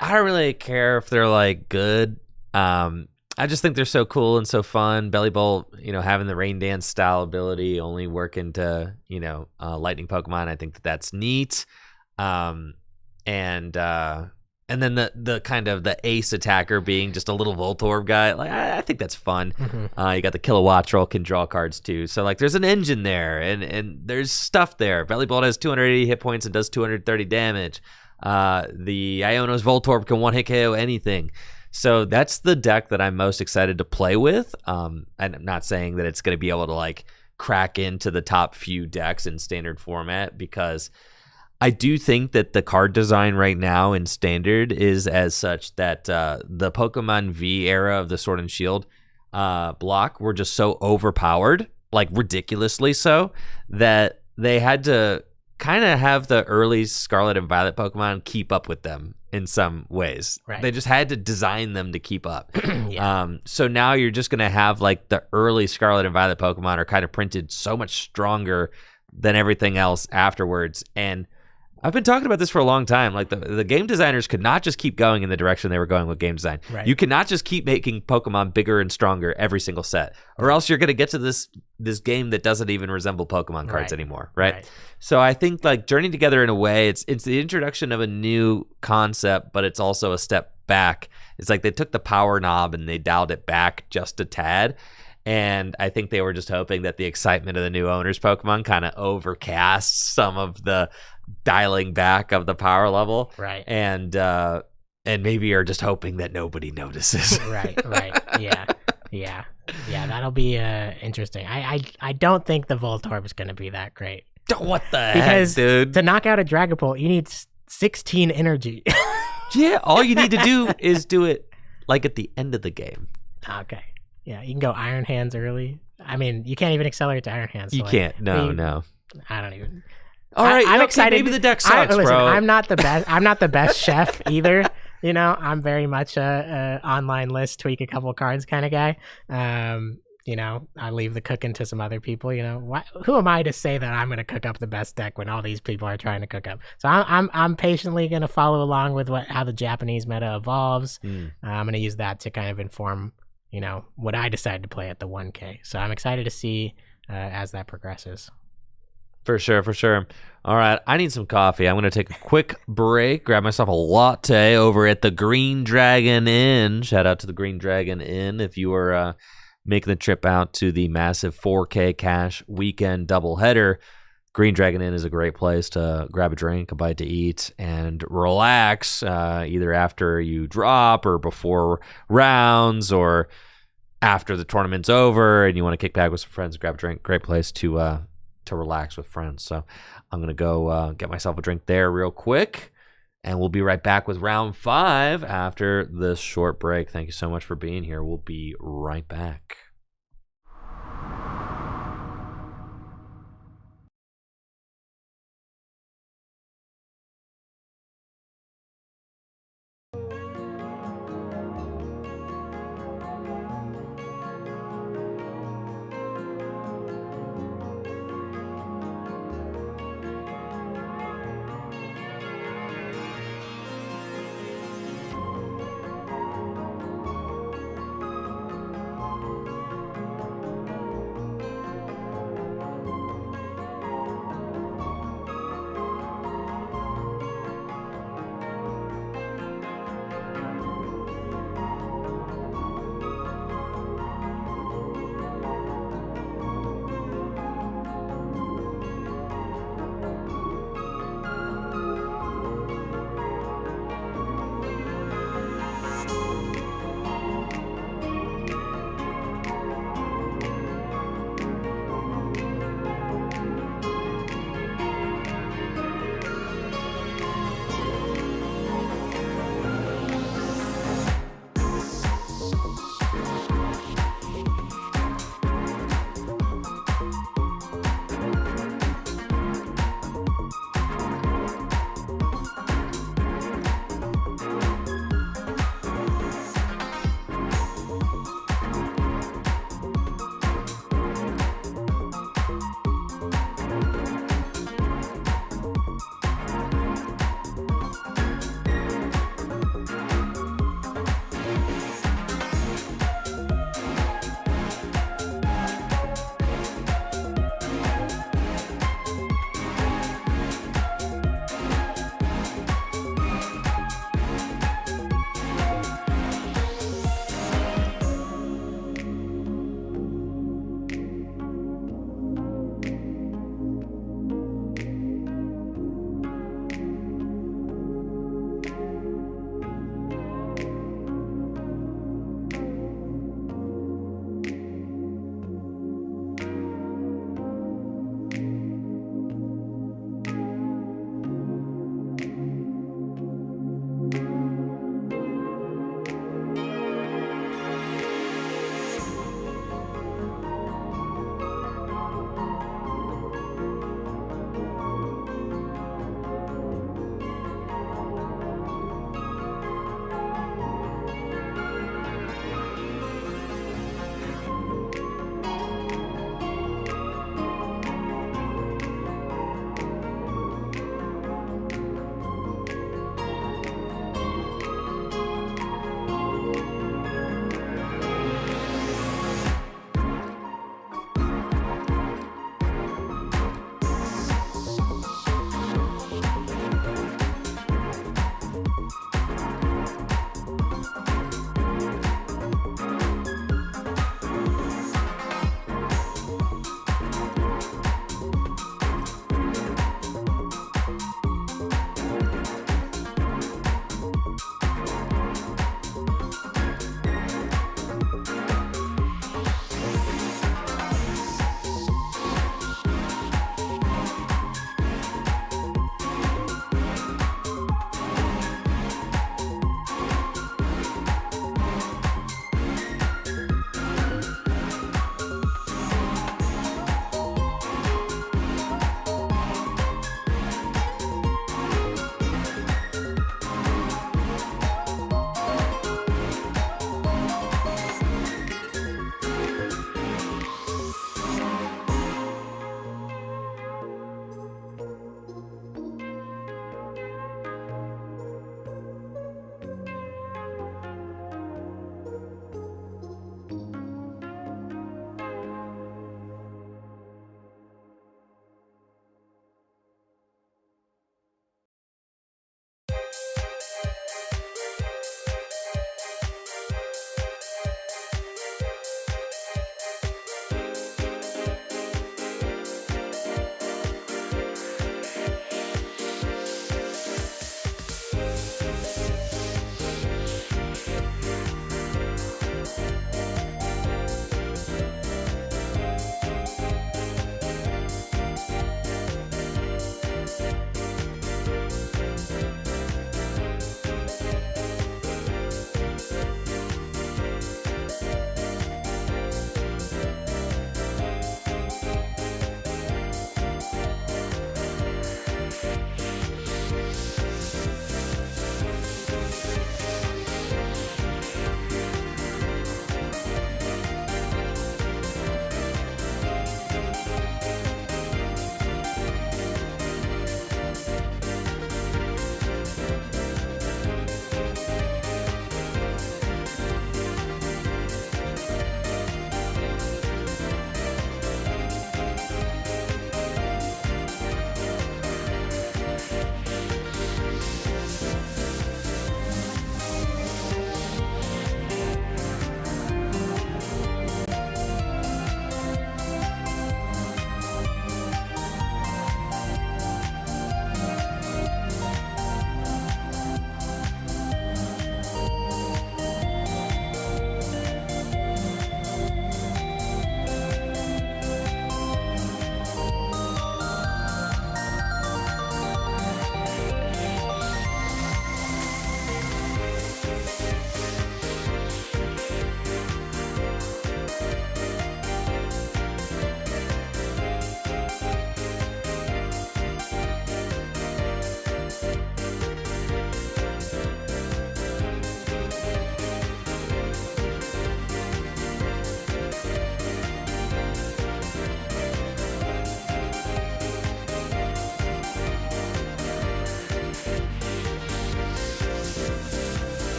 don't really care if they're good. I just think they're so cool and so fun. Belly Bolt, having the Rain Dance style ability, only working to, Lightning Pokemon. I think that's neat. And then the kind of the ace attacker being just a little Voltorb guy, I think that's fun. Mm-hmm. You got the Kilowattrel can draw cards too, so there's an engine there, and there's stuff there. Belly Bolt has 280 hit points and does 230 damage. The Iono's Voltorb can one hit KO anything, so that's the deck that I'm most excited to play with. And I'm not saying that it's going to be able to crack into the top few decks in Standard format, because I do think that the card design right now in Standard is as such that the Pokemon V era of the Sword and Shield block were just so overpowered, ridiculously so, that they had to kind of have the early Scarlet and Violet Pokemon keep up with them in some ways. Right. They just had to design them to keep up. Yeah. So now you're just going to have the early Scarlet and Violet Pokemon are kind of printed so much stronger than everything else afterwards. And I've been talking about this for a long time. The game designers could not just keep going in the direction they were going with game design. Right. You cannot just keep making Pokemon bigger and stronger every single set, or else you're going to get to this game that doesn't even resemble Pokemon cards anymore, right? So I think Journey Together, in a way, it's the introduction of a new concept, but it's also a step back. It's they took the power knob and they dialed it back just a tad. And I think they were just hoping that the excitement of the new owners Pokemon kind of overcast some of the dialing back of the power level. Right. And maybe you're just hoping that nobody notices. Right. Yeah, that'll be interesting. I don't think the Voltorb is going to be that great. What the heck, dude? To knock out a Dragapult, you need 16 energy. Yeah, all you need to do is do it at the end of the game. Okay. Yeah, you can go Iron Hands early. I mean, you can't even accelerate to Iron Hands. So You can't. No. I don't even. All right, I'm okay, excited. Maybe the deck sucks, listen, bro. I'm not the best. I'm not the best chef either. You know, I'm very much a online list, tweak a couple cards kind of guy. You know, I leave the cooking to some other people. You know, who am I to say that I'm going to cook up the best deck when all these people are trying to cook up? So I'm patiently going to follow along with how the Japanese meta evolves. I'm going to use that to kind of inform, you know, what I decide to play at the 1K. So I'm excited to see as that progresses. For sure. All right, I need some coffee. I'm going to take a quick break, grab myself a latte over at the Green Dragon Inn. Shout out to the Green Dragon Inn if you are making the trip out to the massive 4K cash weekend doubleheader. Green Dragon Inn is a great place to grab a drink, a bite to eat, and relax, either after you drop or before rounds or after the tournament's over and you want to kick back with some friends and grab a drink. Great place to relax with friends. So I'm going to go get myself a drink there real quick, and we'll be right back with round 5 after this short break. Thank you so much for being here. We'll be right back.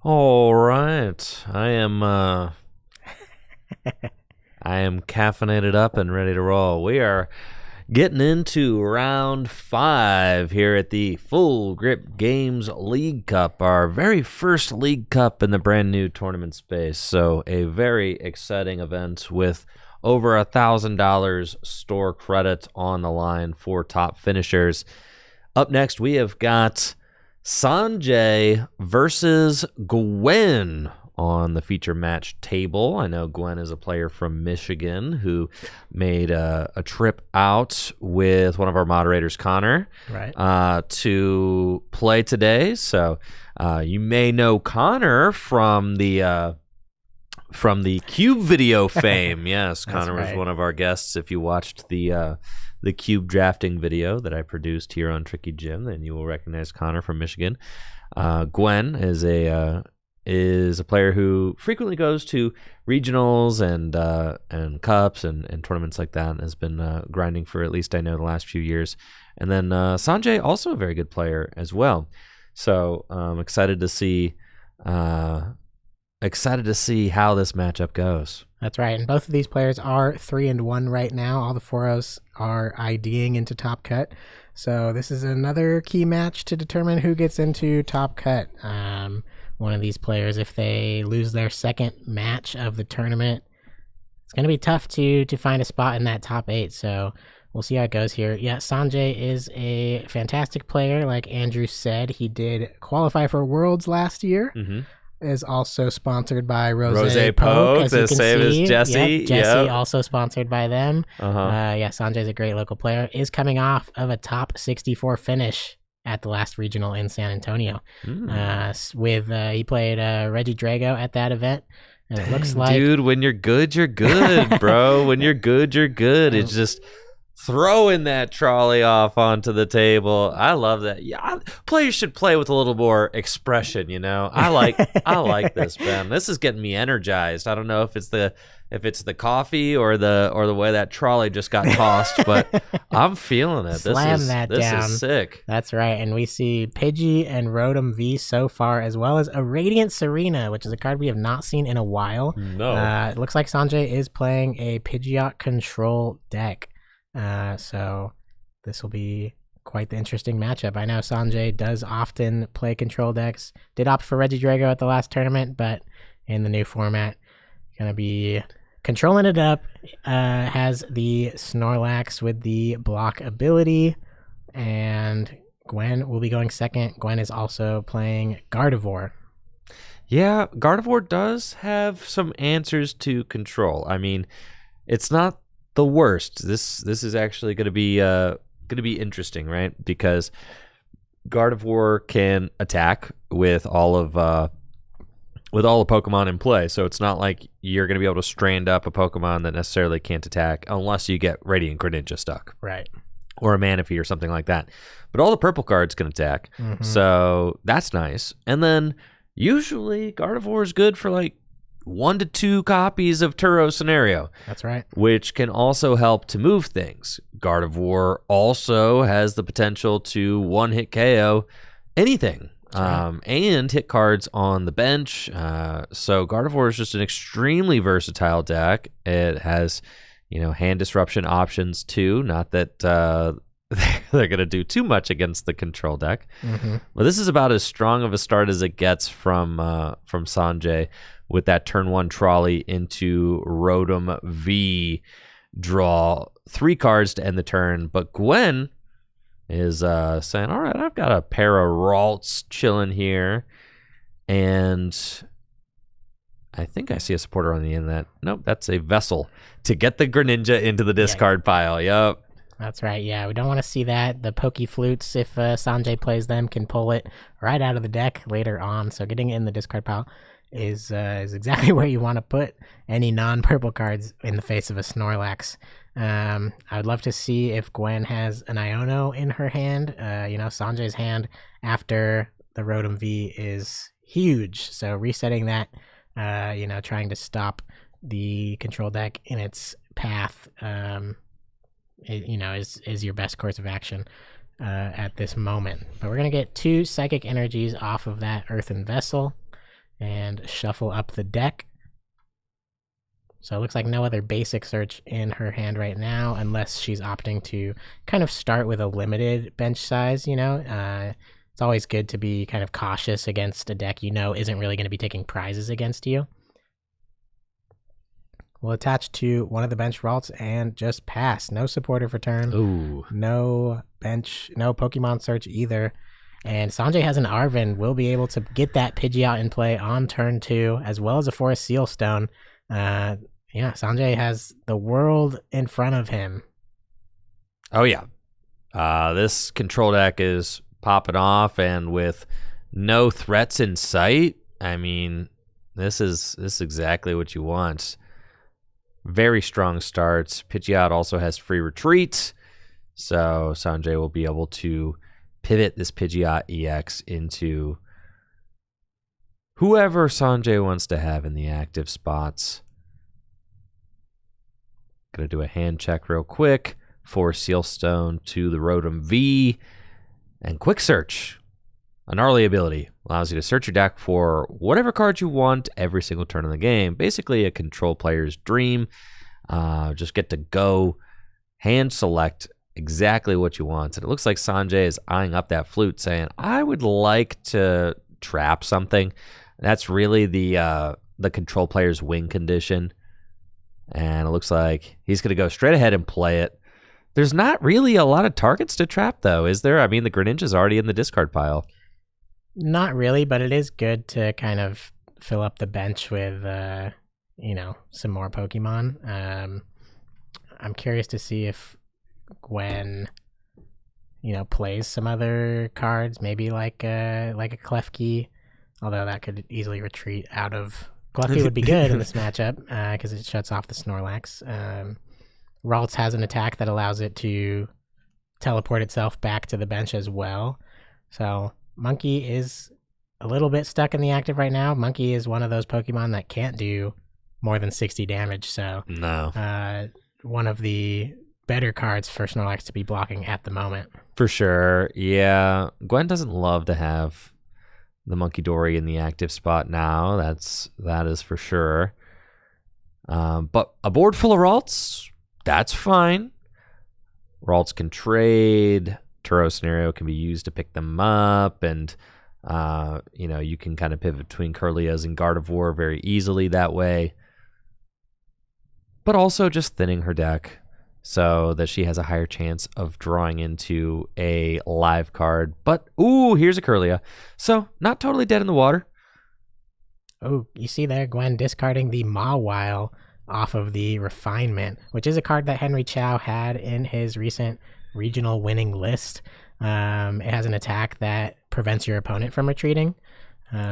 All right. I am caffeinated up and ready to roll. We are getting into round 5 here at the Full Grip Games League Cup, our very first League Cup in the brand new tournament space. So a very exciting event with over $1,000 store credit on the line for top finishers. Up next, we have got Sanjay versus Gwen on the feature match table. I know Gwen is a player from Michigan who made a trip out with one of our moderators, Connor, to play today. So you may know Connor from the Cube video fame. Yes, Connor was one of our guests. If you watched the Cube drafting video that I produced here on Tricky Jim, then you will recognize Connor from Michigan. Gwen is a player who frequently goes to regionals and cups and tournaments like that, and has been grinding for, at least I know, the last few years. And then Sanjay, also a very good player as well. So I'm excited to see how this matchup goes. That's right, and both of these players are 3-1 right now. All the 4-0s are IDing into Top Cut. So this is another key match to determine who gets into Top Cut. One of these players, if they lose their second match of the tournament, it's going to be tough to find a spot in that top 8. So we'll see how it goes here. Yeah, Sanjay is a fantastic player. Like Andrew said, he did qualify for Worlds last year. Mm-hmm. Is also sponsored by Rose Poke, the same as Jesse. Yep, Jesse also sponsored by them. Yeah, Sanjay's a great local player. Is coming off of a top 64 finish at the last regional in San Antonio. He played Reggie Drago at that event. And it looks like, dude, when you're good, bro. When you're good, you're good. It's just throwing that trolley off onto the table. I love that. Yeah, players should play with a little more expression, you know. I like this, Ben. This is getting me energized. I don't know if it's the coffee or the way that trolley just got tossed, but I'm feeling it. This is sick. That's right. And we see Pidgey and Rotom V so far, as well as a Radiant Serena, which is a card we have not seen in a while. No. It looks like Sanjay is playing a Pidgeot control deck. So this will be quite the interesting matchup. I know Sanjay does often play control decks. Did opt for Reggie Drago at the last tournament, but in the new format, gonna be controlling it up. Has the Snorlax with the block ability, and Gwen will be going second. Gwen is also playing Gardevoir. Yeah, Gardevoir does have some answers to control. I mean, it's not the worst. This is actually going to be interesting, right? Because Gardevoir can attack with all of the Pokemon in play, so it's not like you're going to be able to strand up a Pokemon that necessarily can't attack unless you get Radiant Greninja stuck, right? Or a Manaphy or something like that. But all the purple cards can attack, so that's nice. And then usually Gardevoir is good for like 1 to 2 copies of Turo Scenario. That's right. Which can also help to move things. Gardevoir also has the potential to one-hit KO anything. Right. And hit cards on the bench. So Gardevoir is just an extremely versatile deck. It has, hand disruption options too. Not that they're going to do too much against the control deck. But this is about as strong of a start as it gets from Sanjay, with that turn 1 trolley into Rotom V. Draw 3 cards to end the turn. But Gwen is saying, all right, I've got a pair of Ralts chilling here. And I think I see a supporter on the end of that. Nope, that's a Vessel to get the Greninja into the discard pile. Yep. That's right. Yeah, we don't want to see that. The Poke Flutes, if Sanjay plays them, can pull it right out of the deck later on. So getting it in the discard pile is exactly where you want to put any non-purple cards in the face of a Snorlax. I would love to see if Gwen has an Iono in her hand. Sanjay's hand after the Rotom V is huge. So resetting that, trying to stop the control deck in its path, is your best course of action at this moment. But we're going to get 2 Psychic Energies off of that Earthen Vessel. and shuffle up the deck. So it looks like no other basic search in her hand right now, unless she's opting to kind of start with a limited bench size, It's always good to be kind of cautious against a deck isn't really going to be taking prizes against you. We'll attach to one of the bench Ralts and just pass. No supporter for turn. Ooh. No bench, no Pokemon search either. And Sanjay has an Arven. Will be able to get that Pidgeot in play on turn 2, as well as a Forest Seal Stone. Sanjay has the world in front of him. Oh, yeah. This control deck is popping off, and with no threats in sight, I mean, this is exactly what you want. Very strong starts. Pidgeot also has free retreat, so Sanjay will be able to pivot this Pidgeot EX into whoever Sanjay wants to have in the active spots. Gonna do a hand check real quick for Sealstone to the Rotom V, and Quick Search, a gnarly ability, allows you to search your deck for whatever cards you want every single turn in the game. Basically a control player's dream. Just get to go hand select exactly what you want. And it looks like Sanjay is eyeing up that flute, saying, I would like to trap something. That's really the control player's win condition. And it looks like he's going to go straight ahead and play it. There's not really a lot of targets to trap, though, is there? I mean, the Greninja's already in the discard pile. Not really, but it is good to kind of fill up the bench with, some more Pokemon. I'm curious to see if Gwen, plays some other cards, maybe like a Klefki, although that could easily retreat out of... Klefki would be good in this matchup because it shuts off the Snorlax. Ralts has an attack that allows it to teleport itself back to the bench as well. So Monkey is a little bit stuck in the active right now. Monkey is one of those Pokemon that can't do more than 60 damage. So no, one of the better cards for Snorlax to be blocking at the moment. For sure. Yeah. Gwen doesn't love to have the Monkey Dory in the active spot now. That is for sure. But a board full of Ralts, that's fine. Ralts can trade. Turo Scenario can be used to pick them up, and you can kind of pivot between Kirlias and Gardevoir very easily that way. But also just thinning her deck so that she has a higher chance of drawing into a live card. But, ooh, here's a Kirlia. So, not totally dead in the water. Oh, you see there, Gwen discarding the Mawile off of the Refinement, which is a card that Henry Chow had in his recent regional winning list. It has an attack that prevents your opponent from retreating.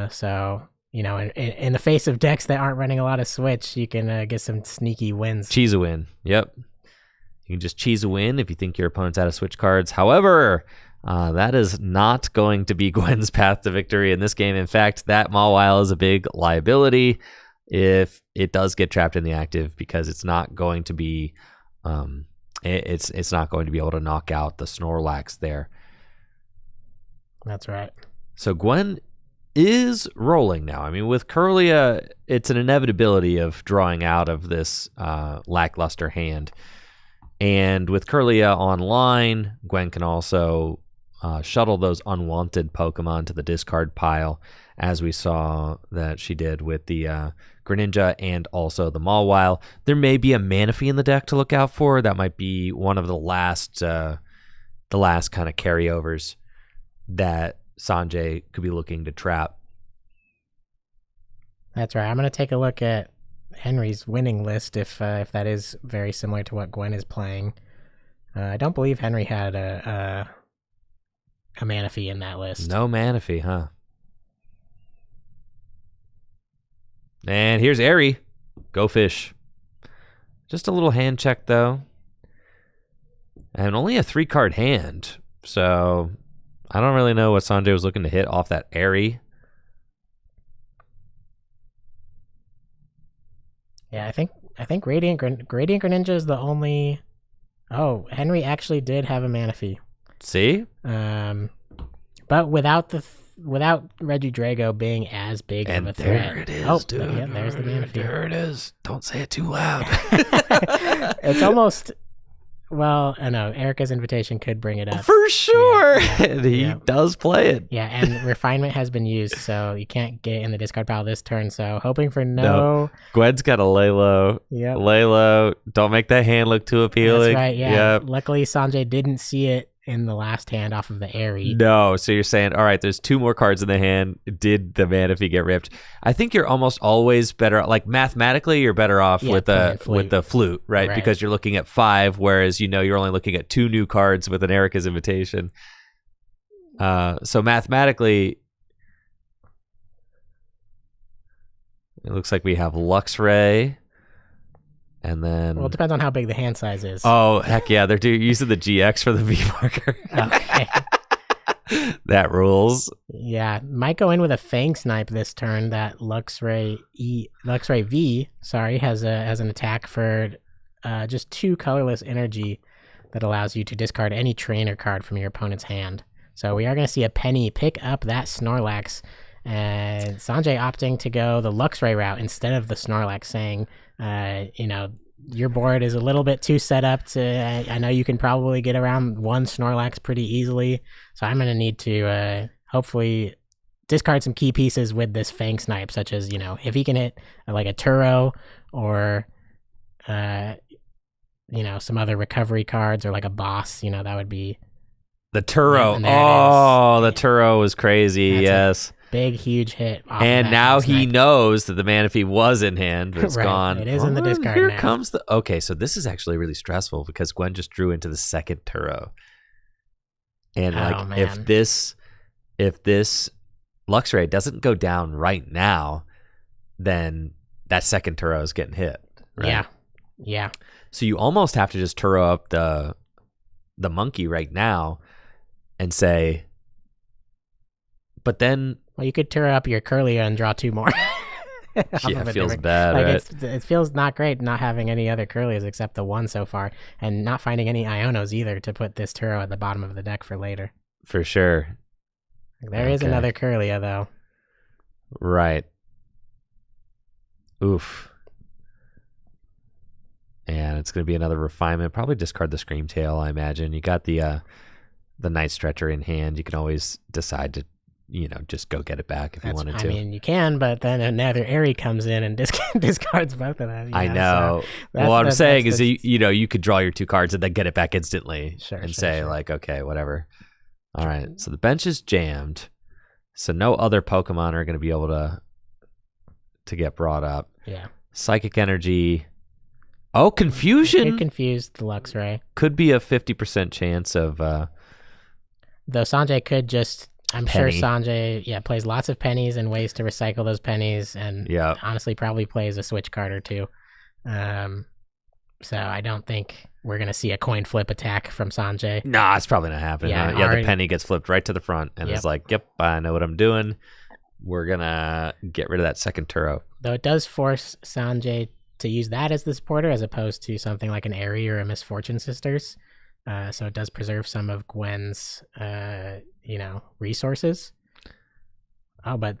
So, in the face of decks that aren't running a lot of Switch, you can get some sneaky wins. Cheese a win. Yep. You can just cheese a win if you think your opponent's out of Switch cards. However, that is not going to be Gwen's path to victory in this game. In fact, that Mawile is a big liability if it does get trapped in the active, because it's not going to be it's not going to be able to knock out the Snorlax there. That's right. So Gwen is rolling now. I mean, with Kirlia, it's an inevitability of drawing out of this lackluster hand. And with Kirlia online, Gwen can also shuttle those unwanted Pokemon to the discard pile, as we saw that she did with the Greninja and also the Mawile. There may be a Manaphy in the deck to look out for. That might be one of the last kind of carryovers that Sanjay could be looking to trap. That's right. I'm going to take a look at Henry's winning list if that is very similar to what Gwen is playing. I don't believe Henry had a Manaphy in that list. No Manaphy, huh? And here's Airy. Go fish. Just a little hand check, though. And only a 3-card hand. So I don't really know what Sanjay was looking to hit off that Airy. Yeah, I think Radiant Greninja is the only... Oh, Henry actually did have a Manaphy. See? But without the without Regidrago being as big And of a threat. there it is, oh, dude. Yeah, there's the Manaphy. There it is. Don't say it too loud. It's almost. Well, I know Erica's invitation could bring it up. For sure. Yeah, And he does play it. Yeah, and refinement has been used, so you can't get in the discard pile this turn. So hoping for no. Gwen's got a lay low. Yep. Lay low. Don't make that hand look too appealing. That's right, yeah. Yep. Luckily, Sanjay didn't see it in the last hand off of the Airy. No, so you're saying, all right, there's 2 more cards in the hand. Did the Manaphy get ripped? I think you're almost always better, like mathematically, you're better off with the flute, right? Because you're looking at 5, whereas you're only looking at 2 new cards with an Erica's Invitation. So mathematically, it looks like we have Luxray. And then... Well, it depends on how big the hand size is. Oh, heck yeah. They're using the GX for the V marker. Okay. That rules. Yeah. Might go in with a Fang Snipe this turn. That Luxray V, has an attack for just 2 colorless energy that allows you to discard any trainer card from your opponent's hand. So we are going to see a Penny pick up that Snorlax. And Sanjay opting to go the Luxray route instead of the Snorlax, saying, your board is a little bit too set up to. I know you can probably get around 1 Snorlax pretty easily, so I'm going to need to hopefully discard some key pieces with this Fang Snipe, such as if he can hit like a Turo or some other recovery cards or like a boss. That would be the Turo. The Turo was crazy. Yes. Big, huge hit. And now he knows that the Manaphy was in hand, but it's gone. It is in the discard Here now. comes the... Okay, so this is actually really stressful because Gwen just drew into the second Turo. And if this Luxray doesn't go down right now, then that second Turo is getting hit. Right? Yeah. So you almost have to just Turo up the monkey right now and say... But then... Well, you could tear up your Curlia and draw 2 more. Yeah, it feels bad, right? It feels not great not having any other Curlias except the 1 so far, and not finding any Ionos either to put this Turo at the bottom of the deck for later. For sure. There is another Curlia, though. Right. Oof. And it's going to be another refinement. Probably discard the Screamtail, I imagine. You got the Night Stretcher in hand. You can always decide to just go get it back if you wanted to. I mean, you can, but then another Airy comes in and discards both of them. I know. So what I'm saying is, you could draw your 2 cards and then get it back instantly say, okay, whatever. All right, so the bench is jammed. So no other Pokemon are going to be able to get brought up. Yeah. Psychic Energy. Oh, Confusion. Could confuse the Luxray. Could be a 50% chance of... Though Sanjay could just... I'm Penny. sure Sanjay, plays lots of pennies and ways to recycle those pennies, and honestly probably plays a switch card or 2. So I don't think we're going to see a coin flip attack from Sanjay. Nah, it's probably not happening. The penny gets flipped right to the front and is like, yep, I know what I'm doing. We're going to get rid of that second Turo. Though it does force Sanjay to use that as the supporter as opposed to something like an Airy or a Misfortune Sisters. So it does preserve some of Gwen's, resources. Oh, but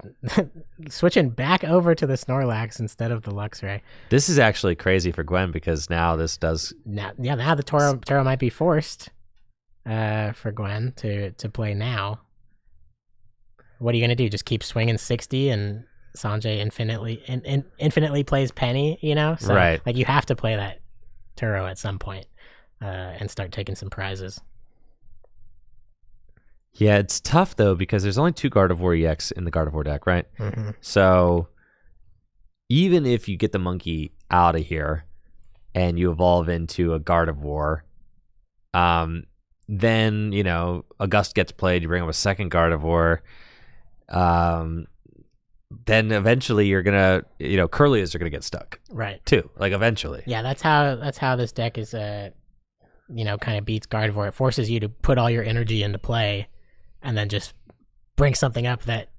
switching back over to the Snorlax instead of the Luxray. This is actually crazy for Gwen because now this does... Now the Toro might be forced for Gwen to play now. What are you going to do? Just keep swinging 60 and Sanjay infinitely plays Penny, So, right. You have to play that Turo at some point and start taking some prizes. Yeah, it's tough, though, because there's only 2 Gardevoir EX in the Gardevoir deck, right? Mm-hmm. So even if you get the monkey out of here and you evolve into a Gardevoir, then, August gets played, you bring up a second Gardevoir, then eventually you're going to, Curlias are going to get stuck. Right. Too, eventually. Yeah, that's how this deck is, kind of beats Gardevoir. It forces you to put all your energy into play and then just bring something up that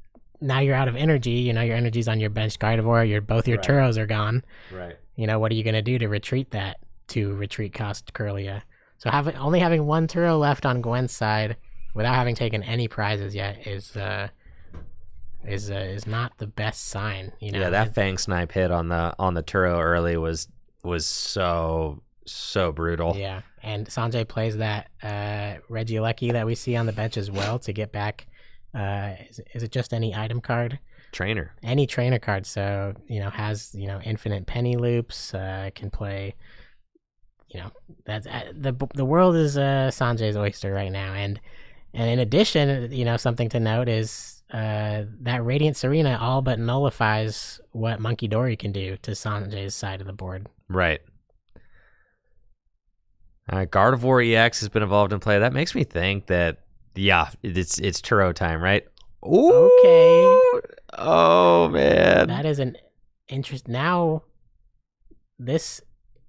now you're out of energy. Your energy's on your bench Gardevoir. Both your Turos are gone. Right. What are you going to do to retreat that to retreat cost Curlia? So only having 1 Turo left on Gwen's side without having taken any prizes yet is is not the best sign. Yeah, that Fang Snipe hit on the Turo early was so brutal. Yeah, and Sanjay plays that Regieleki that we see on the bench as well to get back. Is it just any item card? Trainer. Any trainer card. So has infinite penny loops. Can play. That's the world is Sanjay's oyster right now, and in addition, something to note is that Radiant Serena all but nullifies what Monkey Dory can do to Sanjay's side of the board. Right. Gardevoir EX has been involved in play. That makes me think that it's Turo time, right? Ooh. Okay. Oh man, that is an interest. Now, that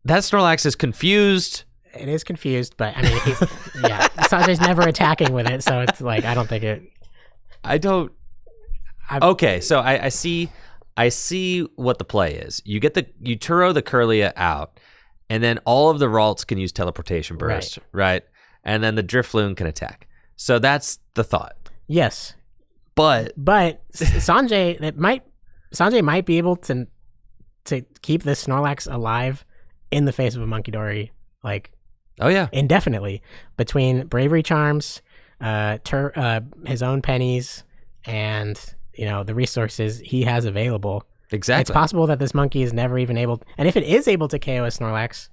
Snorlax is confused. It is confused, but I mean, Sanjay's never attacking with it, so it's like I don't think it. Okay, so I see what the play is. You Turo the Kirlia out, and then all of the Ralts can use Teleportation Burst, right? And then the Drifloon can attack. So that's the thought. Yes, but Sanjay might be able to keep this Snorlax alive in the face of a Monkey Dory, like indefinitely, between Bravery Charms, his own pennies, and the resources he has available. Exactly. It's possible that this monkey is never even able, and if it is able to KO a Snorlax,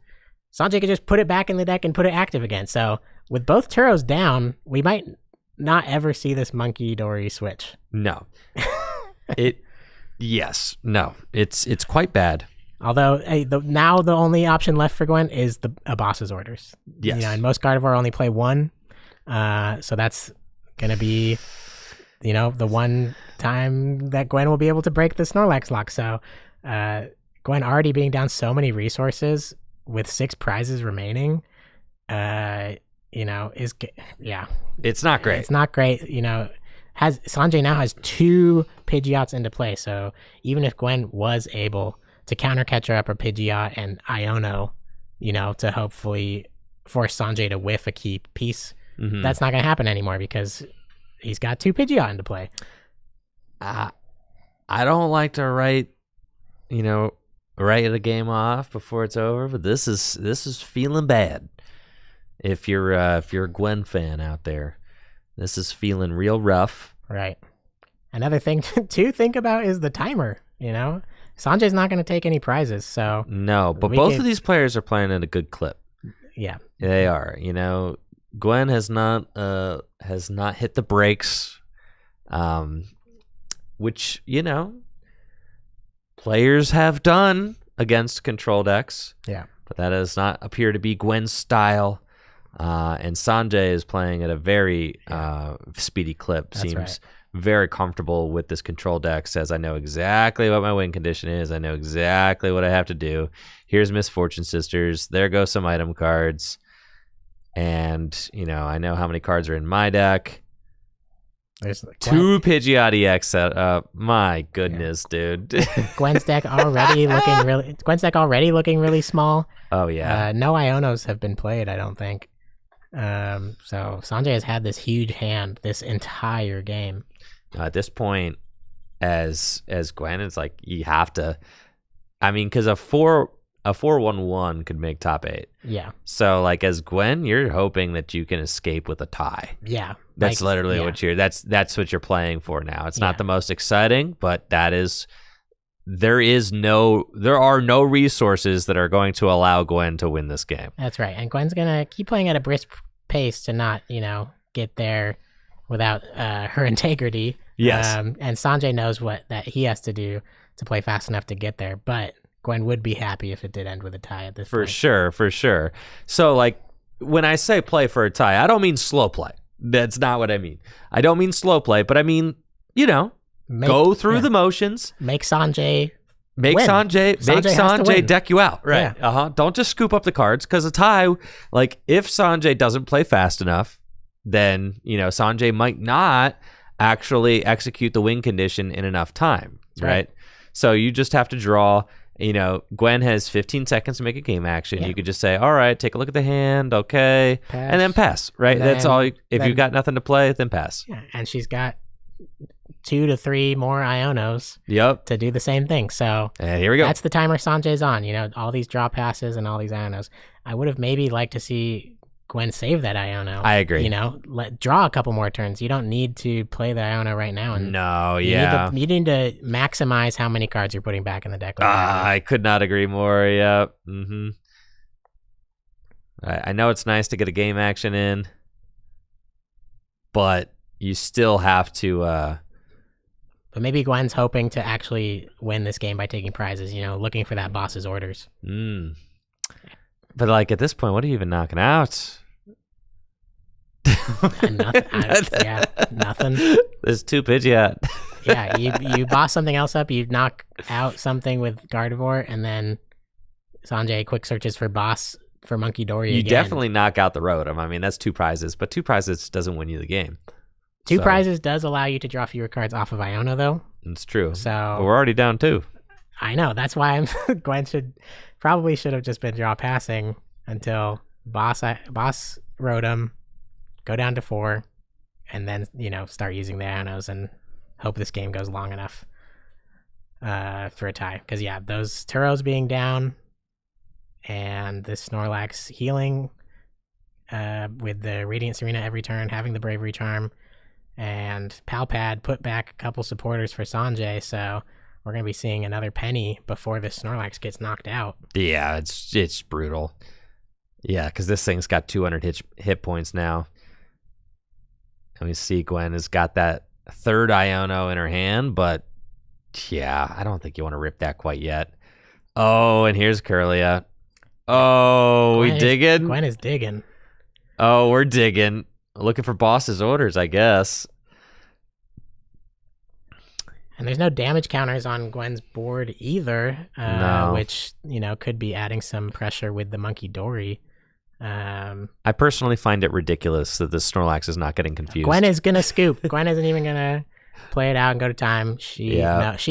Sanjay could just put it back in the deck and put it active again. So with both Turos down, we might not ever see this Monkey Dory switch. No. It's quite bad. Although now the only option left for Gwen is a boss's orders. Yes. And most Gardevoir only play one. So that's going to be, the one time that Gwen will be able to break the Snorlax lock. So Gwen already being down so many resources with 6 prizes remaining, it's not great. It's not great. Sanjay now has 2 Pidgeots into play. So even if Gwen was able to counter Catcher Up or Pidgeot and Iono, to hopefully force Sanjay to whiff a key piece, that's not going to happen anymore because he's got 2 Pidgeot into play. I don't like to write the game off before it's over, but this is feeling bad. If you're a Gwen fan out there, this is feeling real rough. Right. Another thing to think about is the timer. Sanjay's not going to take any prizes, so no. But both of these players are playing at a good clip. Yeah, they are. Gwen has not hit the brakes, which players have done against control decks. Yeah, but that does not appear to be Gwen's style. And Sanjay is playing at a very speedy clip. That's Seems right. Very comfortable with this control deck. Says, I know exactly what my win condition is. I know exactly what I have to do. Here's Misfortune Sisters. There go some item cards. And, I know how many cards are in my deck. There's 2 Pidgeot EX set up. My goodness, dude. Gwen's deck already looking really small. Oh, yeah. No Ionos have been played, I don't think. So Sanjay has had this huge hand this entire game. At this point, as Gwen, it's like you have to. I mean, because a 4/1/1 could make top 8. Yeah. So like as Gwen, you're hoping that you can escape with a tie. Yeah. That's literally what that's what you're playing for now. It's not the most exciting, but there are no resources that are going to allow Gwen to win this game. That's right. And Gwen's gonna keep playing at a brisk pace to not, get there without her integrity. Yes. And Sanjay knows that he has to do to play fast enough to get there, but Gwen would be happy if it did end with a tie at this point. For sure. So like when I say play for a tie, I don't mean slow play. That's not what I mean. I don't mean slow play, but I mean, go through the motions. Make Sanjay deck you out. Right. Yeah. Don't just scoop up the cards, because a tie, like if Sanjay doesn't play fast enough, then, Sanjay might not actually execute the win condition in enough time. Right. So you just have to draw. Gwen has 15 seconds to make a game action. Yeah. You could just say, all right, take a look at the hand. Okay. And then pass. Right. That's all. If you've got nothing to play, then pass. Yeah. And she's got 2 to 3 more Ionos Yep. to do the same thing. So And here we go. that's the timer Sanjay's on. All these draw passes and all these Ionos. I would have maybe liked to see Gwen save that Iono. I agree. Draw a couple more turns. You don't need to play the Iono right now. And No, yeah. You need to maximize how many cards you're putting back in the deck. I could not agree more. Yep. Mm-hmm. I know it's nice to get a game action in, but you still have to. But maybe Gwen's hoping to actually win this game by taking prizes. Looking for that boss's orders. But like at this point, what are you even knocking out? Nothing. There's 2 Pidgeot. Yeah, you boss something else up, you knock out something with Gardevoir, and then Sanjay quick searches for boss for Monkey Dory You again. definitely knock out the Rotom. I mean, that's 2 prizes, but 2 prizes doesn't win you the game. 2 prizes does allow you to draw fewer cards off of Iono, though. It's true. So but we're already down 2. I know. That's why Gwen should have just been draw passing until boss Rotom, go down to 4, and then start using the Ionos and hope this game goes long enough for a tie. Because those Turos being down and this Snorlax healing with the Radiant Serena every turn, having the Bravery Charm, and Palpad put back a couple supporters for Sanjay, so we're going to be seeing another penny before the Snorlax gets knocked out. Yeah, it's brutal. Yeah, because this thing's got 200 hit points now. And we see Gwen has got that 3rd Iono in her hand, but yeah, I don't think you want to rip that quite yet. Oh, and here's Kirlia. Oh, we digging? Gwen is digging. Oh, we're digging. Looking for boss's orders, I guess. And there's no damage counters on Gwen's board either, No. Which, could be adding some pressure with the Monkey Dory. I personally find it ridiculous that the Snorlax is not getting confused. Gwen is going to scoop. Gwen isn't even going to play it out and go to time. She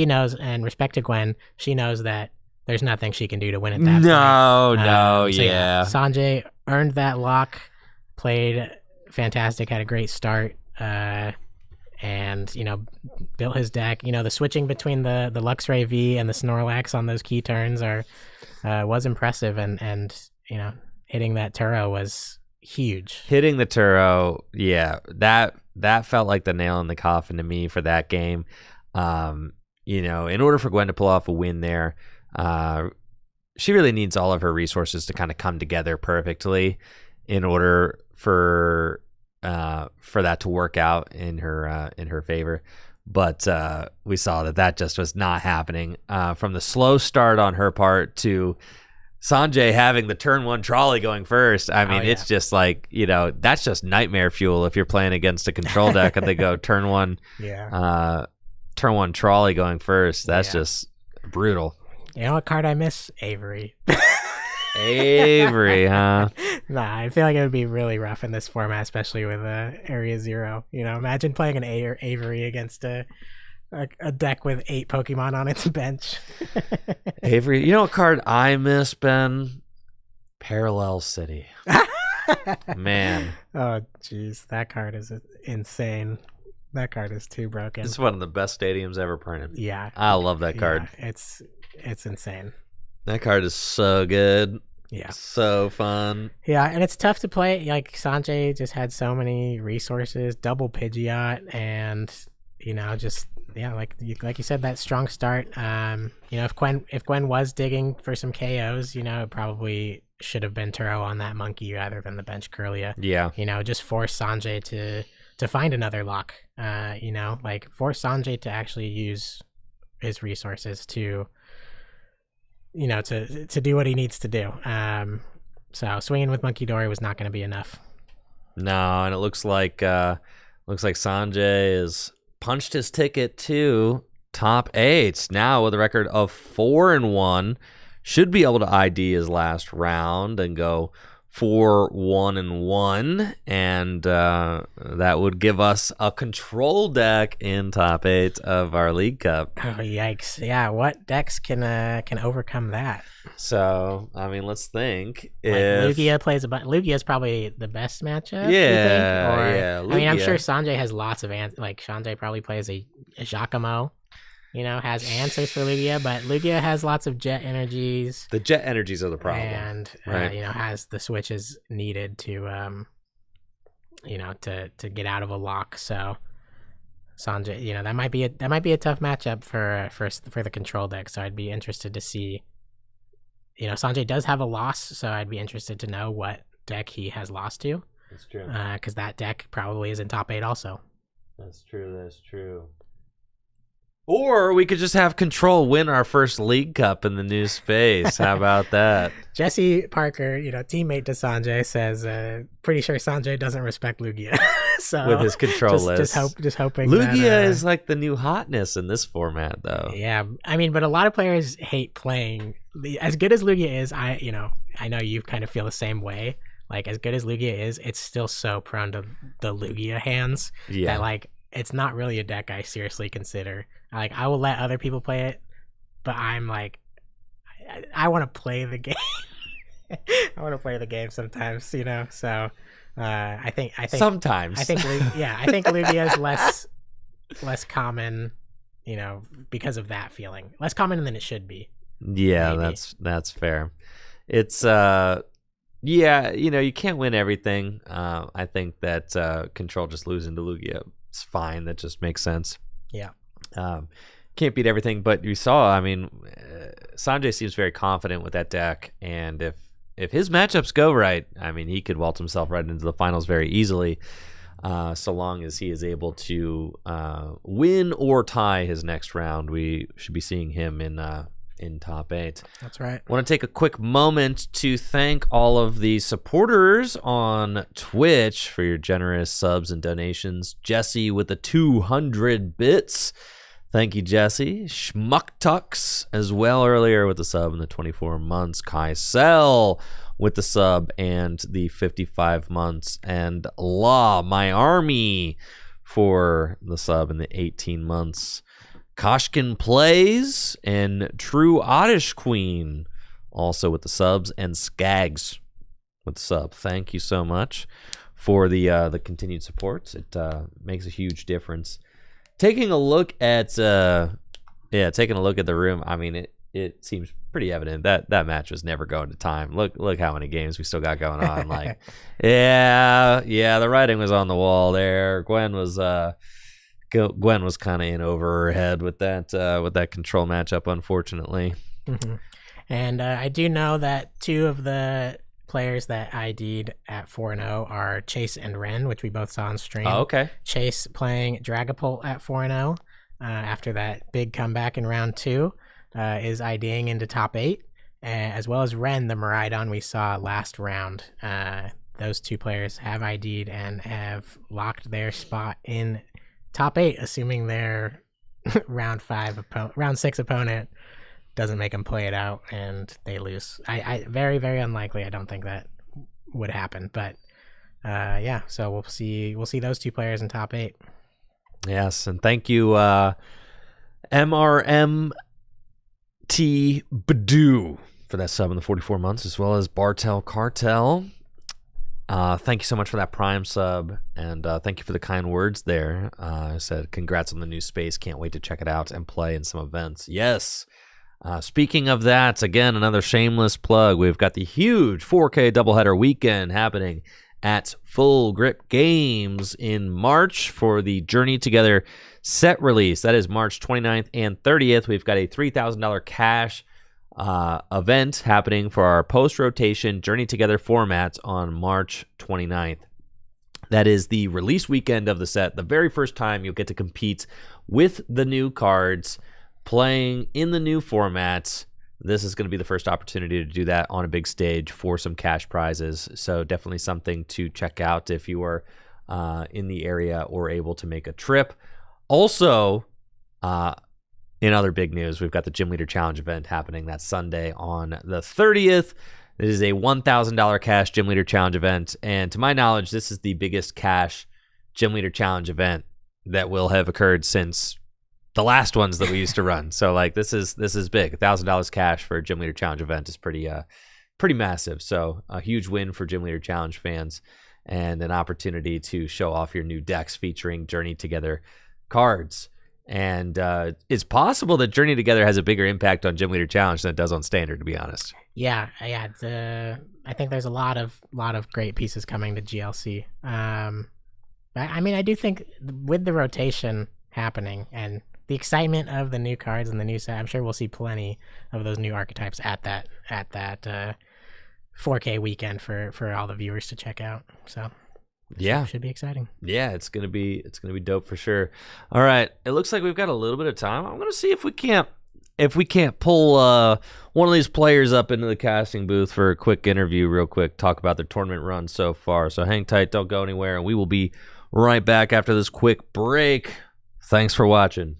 knows, and respect to Gwen, she knows that there's nothing she can do to win at that point. Sanjay earned that lock, played fantastic, had a great start, and built his deck. The switching between the Luxray V and the Snorlax on those key turns was impressive, and hitting that Turo was huge. Hitting the Turo, yeah, that felt like the nail in the coffin to me for that game. In order for Gwen to pull off a win there, she really needs all of her resources to kind of come together perfectly in order for that to work out in her favor. But we saw that just was not happening. From the slow start on her part to Sanjay having the turn 1 trolley going first. I mean, it's just like, that's just nightmare fuel if you're playing against a control deck and they go turn 1 trolley going first. That's just brutal. You know what card I miss? Avery. Avery, huh? Nah, I feel like it would be really rough in this format, especially with Area 0. Imagine playing an Avery against a deck with 8 Pokemon on its bench. Avery, you know what card I miss, Ben? Parallel City. Man. Oh, jeez. That card is insane. That card is too broken. It's one of the best stadiums ever printed. Yeah. I love that card. Yeah, it's insane. That card is so good. Yeah. So fun. Yeah, and it's tough to play. Like, Sanjay just had so many resources, double Pidgeot, and, like you said, that strong start. If Gwen was digging for some KOs, it probably should have been Turo on that monkey rather than the bench Kirlia. Yeah. Just force Sanjay to find another lock. Force Sanjay to actually use his resources to do what he needs to do. So swinging with Monkey Dory was not going to be enough. No, and it looks like Sanjay has punched his ticket to top 8 now with a record of 4-1. Should be able to ID his last round and go 4-1-1, and that would give us a control deck in top 8 of our League Cup. Oh, yikes. Yeah, what decks can overcome that? So, I mean, let's think. Lugia Lugia is probably the best matchup, Yeah, you think? yeah. I mean, I'm sure Sanjay has lots of Sanjay probably plays a Giacomo, has answers for Lugia, but Lugia has lots of jet energies. The jet energies are the problem. And, right? Has the switches needed to, to get out of a lock. So Sanjay, that might be a tough matchup for the control deck. So I'd be interested to see. Sanjay does have a loss, so I'd be interested to know what deck he has lost to. That's true. Because that deck probably is in top 8 also. That's true. Or we could just have Control win our first League Cup in the new space. How about that? Jesse Parker, teammate to Sanjay, says, pretty sure Sanjay doesn't respect Lugia. So with his control list. Just hoping Lugia is like the new hotness in this format, though. Yeah, I mean, but a lot of players hate playing. As good as Lugia is, I know you kind of feel the same way. Like, as good as Lugia is, it's still so prone to the Lugia hands that, like, it's not really a deck I seriously consider. Like, I will let other people play it, but I'm like, I want to play the game. I want to play the game sometimes, So I think sometimes I think Lugia is less common, because of that feeling. Less common than it should be. Yeah, maybe. That's fair. It's you can't win everything. I think that Control just losing to Lugia is fine. That just makes sense. Yeah. Can't beat everything, but you saw, I mean, Sanjay seems very confident with that deck, and if his matchups go right, I mean, he could waltz himself right into the finals very easily, so long as he is able to win or tie his next round. We should be seeing him in top 8. That's right. I want to take a quick moment to thank all of the supporters on Twitch for your generous subs and donations. Jesse with the 200 bits. Thank you, Jesse. Schmucktux as well earlier with the sub in the 24 months. Kaisel with the sub and the 55 months. And La, my army, for the sub in the 18 months. Koshkin Plays and True Oddish Queen also with the subs, and Skags with the sub. Thank you so much for the continued support. It makes a huge difference. Taking a look at the room, I mean, it seems pretty evident that match was never going to time. Look how many games we still got going on. Like, yeah, the writing was on the wall there. Gwen was kind of in over her head with that Control matchup, unfortunately. Mm-hmm. And I do know that 2 of the players that ID'd at 4-0 are Chase and Ren, which we both saw on stream. Oh, okay. Chase playing Dragapult at 4-0 after that big comeback in round 2 is IDing into top 8, as well as Ren, the Miraidon we saw last round. Those 2 players have ID'd and have locked their spot in top 8, assuming their round 6 opponent doesn't make them play it out and they lose. I very, very unlikely. I don't think that would happen, but so we'll see those 2 players in top 8. Yes, and thank you MRMT Badu for that sub in the 44 months, as well as Bartel Cartel. Thank you so much for that Prime sub, and thank you for the kind words there. I said congrats on the new space, can't wait to check it out and play in some events. Yes. Speaking of that, again, another shameless plug. We've got the huge 4K doubleheader weekend happening at Full Grip Games in March for the Journey Together set release. That is March 29th and 30th. We've got a $3,000 cash event happening for our post-rotation Journey Together formats on March 29th. That is the release weekend of the set. The very first time you'll get to compete with the new cards, playing in the new formats. This is going to be the first opportunity to do that on a big stage for some cash prizes. So definitely something to check out if you are in the area or able to make a trip. Also, in other big news, we've got the Gym Leader Challenge event happening that Sunday on the 30th. It is a $1,000 cash Gym Leader Challenge event. And to my knowledge, this is the biggest cash Gym Leader Challenge event that will have occurred since the last ones that we used to run. So like this is big. $1,000 cash for a Gym Leader Challenge event is pretty massive. So a huge win for Gym Leader Challenge fans and an opportunity to show off your new decks featuring Journey Together cards. And it's possible that Journey Together has a bigger impact on Gym Leader Challenge than it does on Standard, to be honest. Yeah. I think there's a lot of great pieces coming to GLC. I mean, I do think with the rotation happening and the excitement of the new cards and the new set, I'm sure we'll see plenty of those new archetypes at that 4K weekend for all the viewers to check out. So yeah, should be exciting. Yeah, it's gonna be dope for sure. All right, it looks like we've got a little bit of time. I'm gonna see if we can't pull one of these players up into the casting booth for a quick interview, real quick, talk about their tournament run so far. So hang tight, don't go anywhere, and we will be right back after this quick break. Thanks for watching.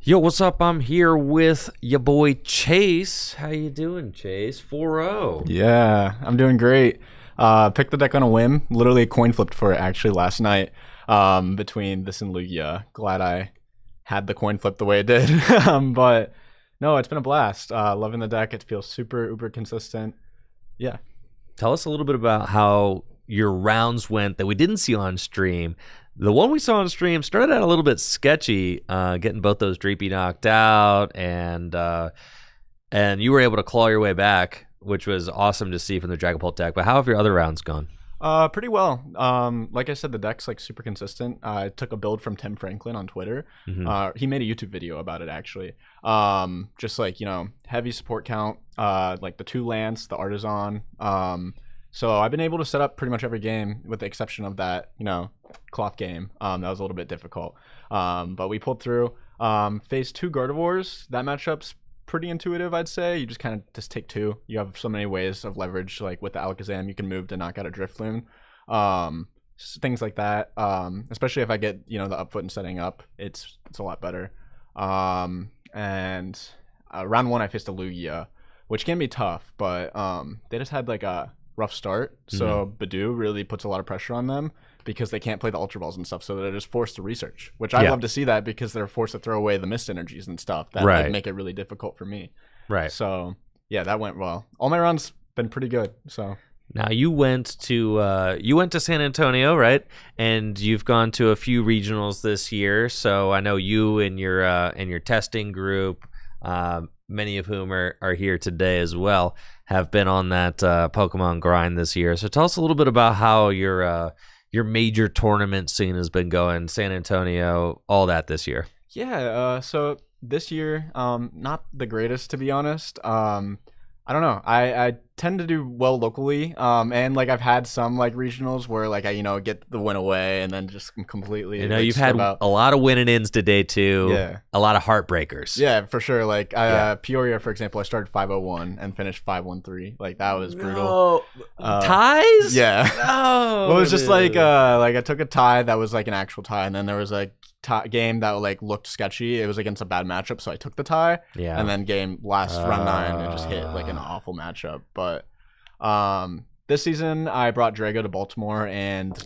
Yo, what's up? I'm here with your boy Chase. How you doing, Chase? 4-0. Yeah, I'm doing great. Picked the deck on a whim. Literally coin flipped for it actually last night between this and Lugia. Glad I had the coin flip the way it did. But no, it's been a blast. Loving the deck. It feels super uber consistent. Yeah. Tell us a little bit about how your rounds went that we didn't see on stream. The one we saw on stream started out a little bit sketchy, getting both those Dreepy knocked out, and you were able to claw your way back, which was awesome to see from the Dragapult deck. But how have your other rounds gone? Pretty well. Like I said, the deck's like super consistent. I took a build from Tim Franklin on Twitter. He made a YouTube video about it actually. Just like, heavy support count, like the 2 lands, the Artisan. So I've been able to set up pretty much every game with the exception of that, cloth game. That was a little bit difficult. But we pulled through. Phase 2 Gardevoirs, that matchup's pretty intuitive, I'd say. You just kind of take 2. You have so many ways of leverage, like with the Alakazam, you can move to knock out a Drifloon. Things like that. Especially if I get, the upfoot and setting up, it's a lot better. And round 1, I faced a Lugia, which can be tough, but they just had like a rough start. So Badoo really puts a lot of pressure on them because they can't play the Ultra Balls and stuff, so they're just forced to research, which I love to see that because they're forced to throw away the mist energies and stuff that would make it really difficult for me. Right. So yeah, that went well. All my rounds been pretty good. So Now you went to San Antonio, right? And you've gone to a few regionals this year. So I know you and your testing group, many of whom are here today as well, have been on that Pokemon grind this year. So tell us a little bit about how your major tournament scene has been going, San Antonio, all that this year. Yeah. So this year, not the greatest, to be honest. I don't know. I tend to do well locally, and like I've had some like regionals where like I get the win away and then just completely. You've had a lot of win and ins today too. Yeah, a lot of heartbreakers. Yeah, for sure. Like Peoria, for example, I started 501 and finished 513. Like that was brutal. Ties? Yeah. No. Well, it was just like I took a tie that was like an actual tie, and then there was a game that like looked sketchy. It was against a bad matchup, so I took the tie. Yeah. And then last round 9, it just hit like an awful matchup. But this season I brought Drago to Baltimore and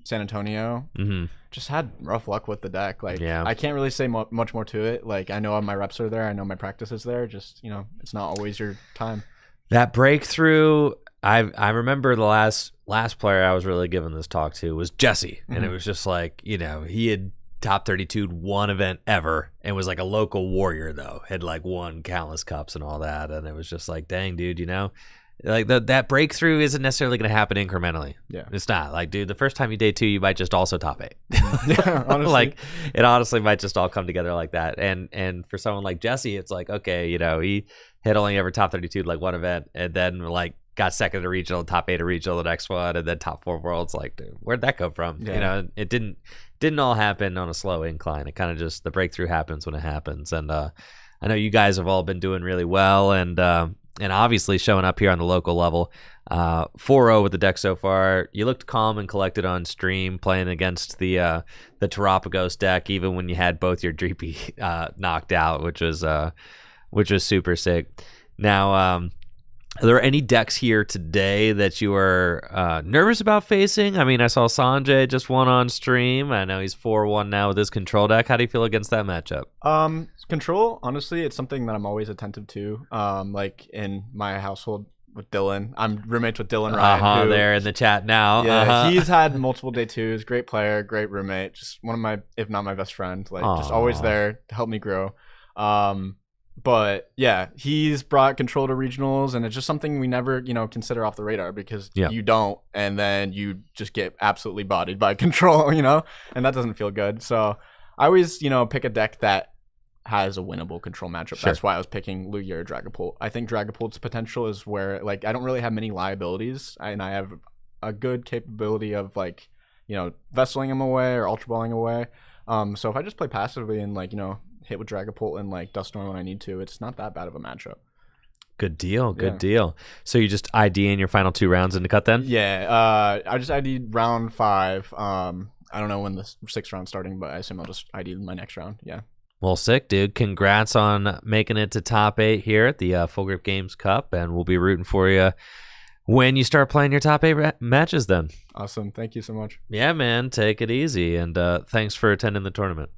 San Antonio. Mm-hmm. Just had rough luck with the deck. Like I can't really say much more to it. Like I know my reps are there. I know my practice is there. Just it's not always your time. That breakthrough. I remember the last player I was really giving this talk to was Jesse, and it was just like he had top 32'd one event ever and was like a local warrior though, had like won countless cups and all that, and it was just like, dang dude, like that breakthrough isn't necessarily going to happen incrementally. Yeah, it's not like, dude, the first time you day 2 you might just also top 8. Yeah, honestly. Like it honestly might just all come together like that, and for someone like Jesse, it's like, okay, he had only ever top 32'd like one event, and then like got second at a regional, top 8 at a regional the next one, and then top 4 worlds. Like, dude, where'd that come from? Yeah. It didn't all happen on a slow incline. It kind of just, the breakthrough happens when it happens. And I know you guys have all been doing really well, and obviously showing up here on the local level. 4-0 with the deck so far. You looked calm and collected on stream playing against the Terapagos deck, even when you had both your Dreepy knocked out, which was super sick. Now, are there any decks here today that you are nervous about facing? I mean, I saw Sanjay just won on stream. I know he's 4-1 now with his control deck. How do you feel against that matchup? Control, honestly, it's something that I'm always attentive to. Like in my household with Dylan, I'm roommates with Dylan Ryan. They're in the chat now. Yeah, he's had multiple day 2s. Great player, great roommate. Just one of my, if not my best friend. Like just always there to help me grow. But yeah, he's brought control to regionals, and it's just something we never, consider off the radar because you don't, and then you just get absolutely bodied by control, and that doesn't feel good. So I always, pick a deck that has a winnable control matchup. Sure. That's why I was picking Lugia or Dragapult. I think Dragapult's potential is where, like, I don't really have many liabilities, and I have a good capability of, like, vesseling him away or ultra balling away. So if I just play passively and, like, hit with Dragapult and like Dust Storm when I need to, it's not that bad of a matchup. Good deal. So you just ID in your final 2 rounds into cut then? Yeah, I just ID'd round 5. I don't know when the 6th round's starting, but I assume I'll just ID my next round. Yeah. Well, sick, dude. Congrats on making it to top 8 here at the Full Grip Games Cup, and we'll be rooting for you when you start playing your top 8 matches then. Awesome. Thank you so much. Yeah, man. Take it easy, and thanks for attending the tournament.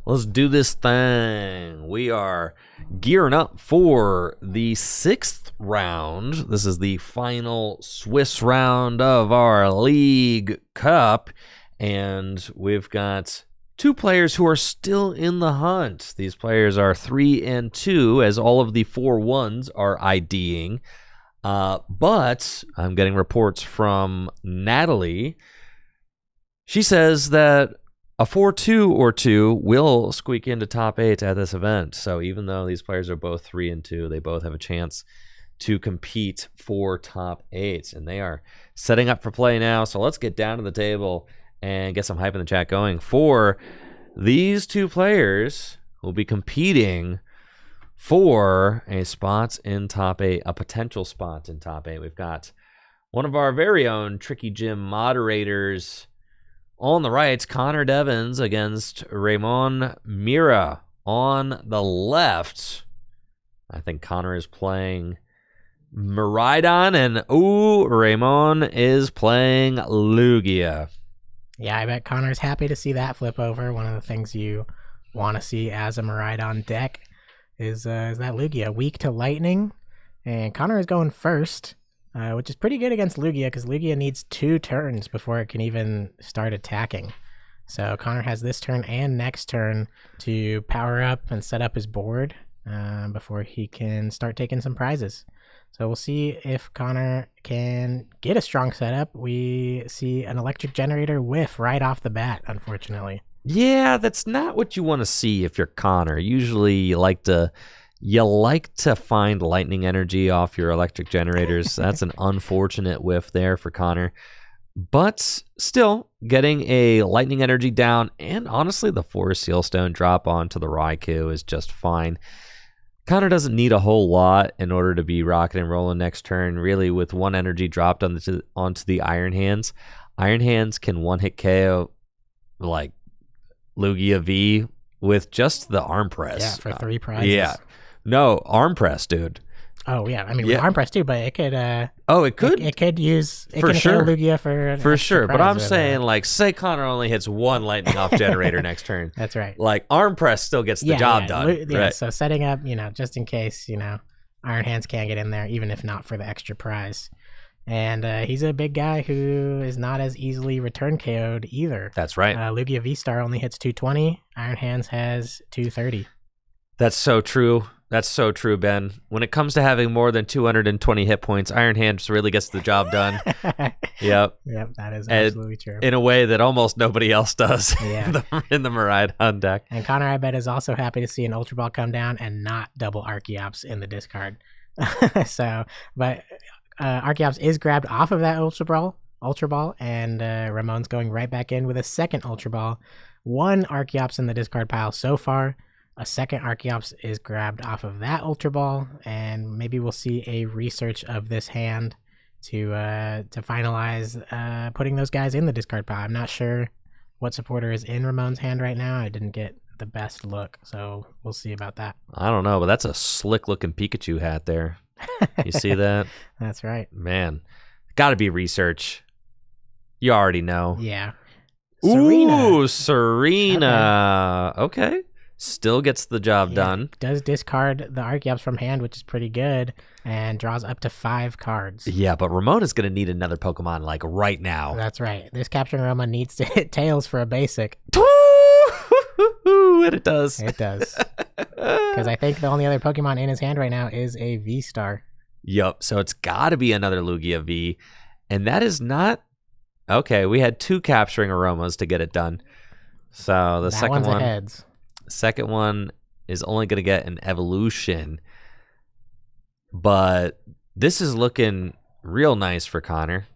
Let's do this thing. We are gearing up for the 6th round. This is the final Swiss round of our League Cup. And we've got 2 players who are still in the hunt. These players are 3 and 2, as all of the 4 ones are IDing. But I'm getting reports from Natalie. She says that a 4-2 or 2 will squeak into top 8 at this event. So even though these players are both 3 and 2, they both have a chance to compete for top 8. And they are setting up for play now. So let's get down to the table and get some hype in the chat going for these 2 players who will be competing for a spot in top 8, a potential spot in top 8. We've got one of our very own Tricky Gym moderators on the right, Connor Devins against Ramon Mira. On the left, I think Connor is playing Miraidon, and Ramon is playing Lugia. Yeah, I bet Connor's happy to see that flip over. One of the things you want to see as a Miraidon deck is that Lugia weak to lightning, and Connor is going first. Which is pretty good against Lugia, because Lugia needs 2 turns before it can even start attacking. So Connor has this turn and next turn to power up and set up his board before he can start taking some prizes. So we'll see if Connor can get a strong setup. We see an electric generator whiff right off the bat, unfortunately. Yeah, that's not what you want to see if you're Connor. Usually you like to find lightning energy off your electric generators. That's an unfortunate whiff there for Connor. But still, getting a lightning energy down, and honestly, the Forest Sealstone drop onto the Raikou is just fine. Connor doesn't need a whole lot in order to be rocking and rolling next turn. Really, with 1 energy dropped onto the Iron Hands. Iron Hands can 1-hit KO like Lugia V with just the arm press. Yeah, for 3 prizes. Yeah. No, arm press, dude. Oh yeah, I mean with arm press too, but it could. It could. It could use. It for can sure. Lugia for sure. But I'm saying, that. like, say Connor only hits 1 lightning off generator next turn. That's right. Like, arm press still gets the job done. Yeah. Right. So setting up, just in case, Iron Hands can get in there, even if not for the extra prize. And he's a big guy who is not as easily return KO'd either. That's right. Lugia V-Star only hits 220. Iron Hands has 230. That's so true. That's so true, Ben. When it comes to having more than 220 hit points, Iron Hands really gets the job done. Yep. Yep, that is absolutely true. In a way that almost nobody else does Yeah. in the Miraidon deck. And Connor, I bet, is also happy to see an Ultra Ball come down and not double Archeops in the discard. But Archeops is grabbed off of that Ultra Ball, and Ramon's going right back in with a second Ultra Ball. 1 Archeops in the discard pile so far. A second Archeops is grabbed off of that Ultra Ball, and maybe we'll see a research of this hand to finalize putting those guys in the discard pile. I'm not sure what supporter is in Ramon's hand right now. I didn't get the best look, so we'll see about that. I don't know, but that's a slick-looking Pikachu hat there. You see that? That's right. Man, got to be research. You already know. Yeah. Serena. Okay. Still gets the job done. Does discard the Archeops from hand, which is pretty good, and draws up to 5 cards. Yeah, but Ramona's going to need another Pokemon, like, right now. That's right. This Capturing Roma needs to hit Tails for a basic. And it does. It does. Because I think the only other Pokemon in his hand right now is a V-Star. Yep, so it's got to be another Lugia V. And that is not... Okay, we had 2 Capturing Aromas to get it done. So the second one... Heads. Second one is only going to get an evolution, but this is looking real nice for Connor,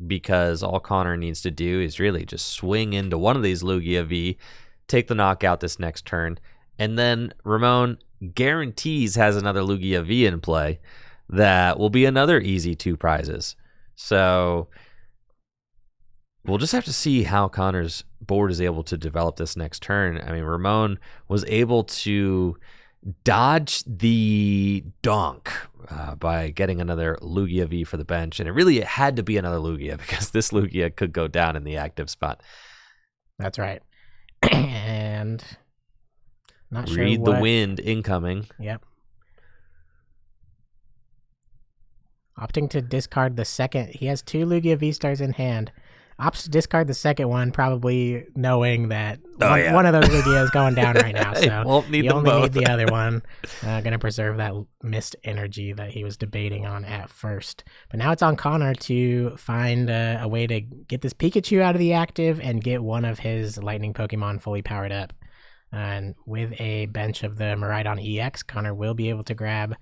because all Connor needs to do is really just swing into one of these Lugia V, take the knockout this next turn, and then Ramon guarantees has another Lugia V in play that will be another easy 2 prizes. So we'll just have to see how Connor's board is able to develop this next turn. I mean, Ramon was able to dodge the donk by getting another Lugia V for the bench, and it had to be another Lugia, because this Lugia could go down in the active spot. That's right. And Not sure. Read the wind incoming. Yep. Opting to discard the second. He has 2 Lugia V-Stars in hand. Opts to discard the second one, probably knowing that one of those Lugia is going down right now. So won't need you them only both. need the other one. Going to preserve that missed energy that he was debating on at first. But now it's on Connor to find a way to get this Pikachu out of the active and get one of his lightning Pokemon fully powered up. And with a bench of the Miraidon EX, Connor will be able to grab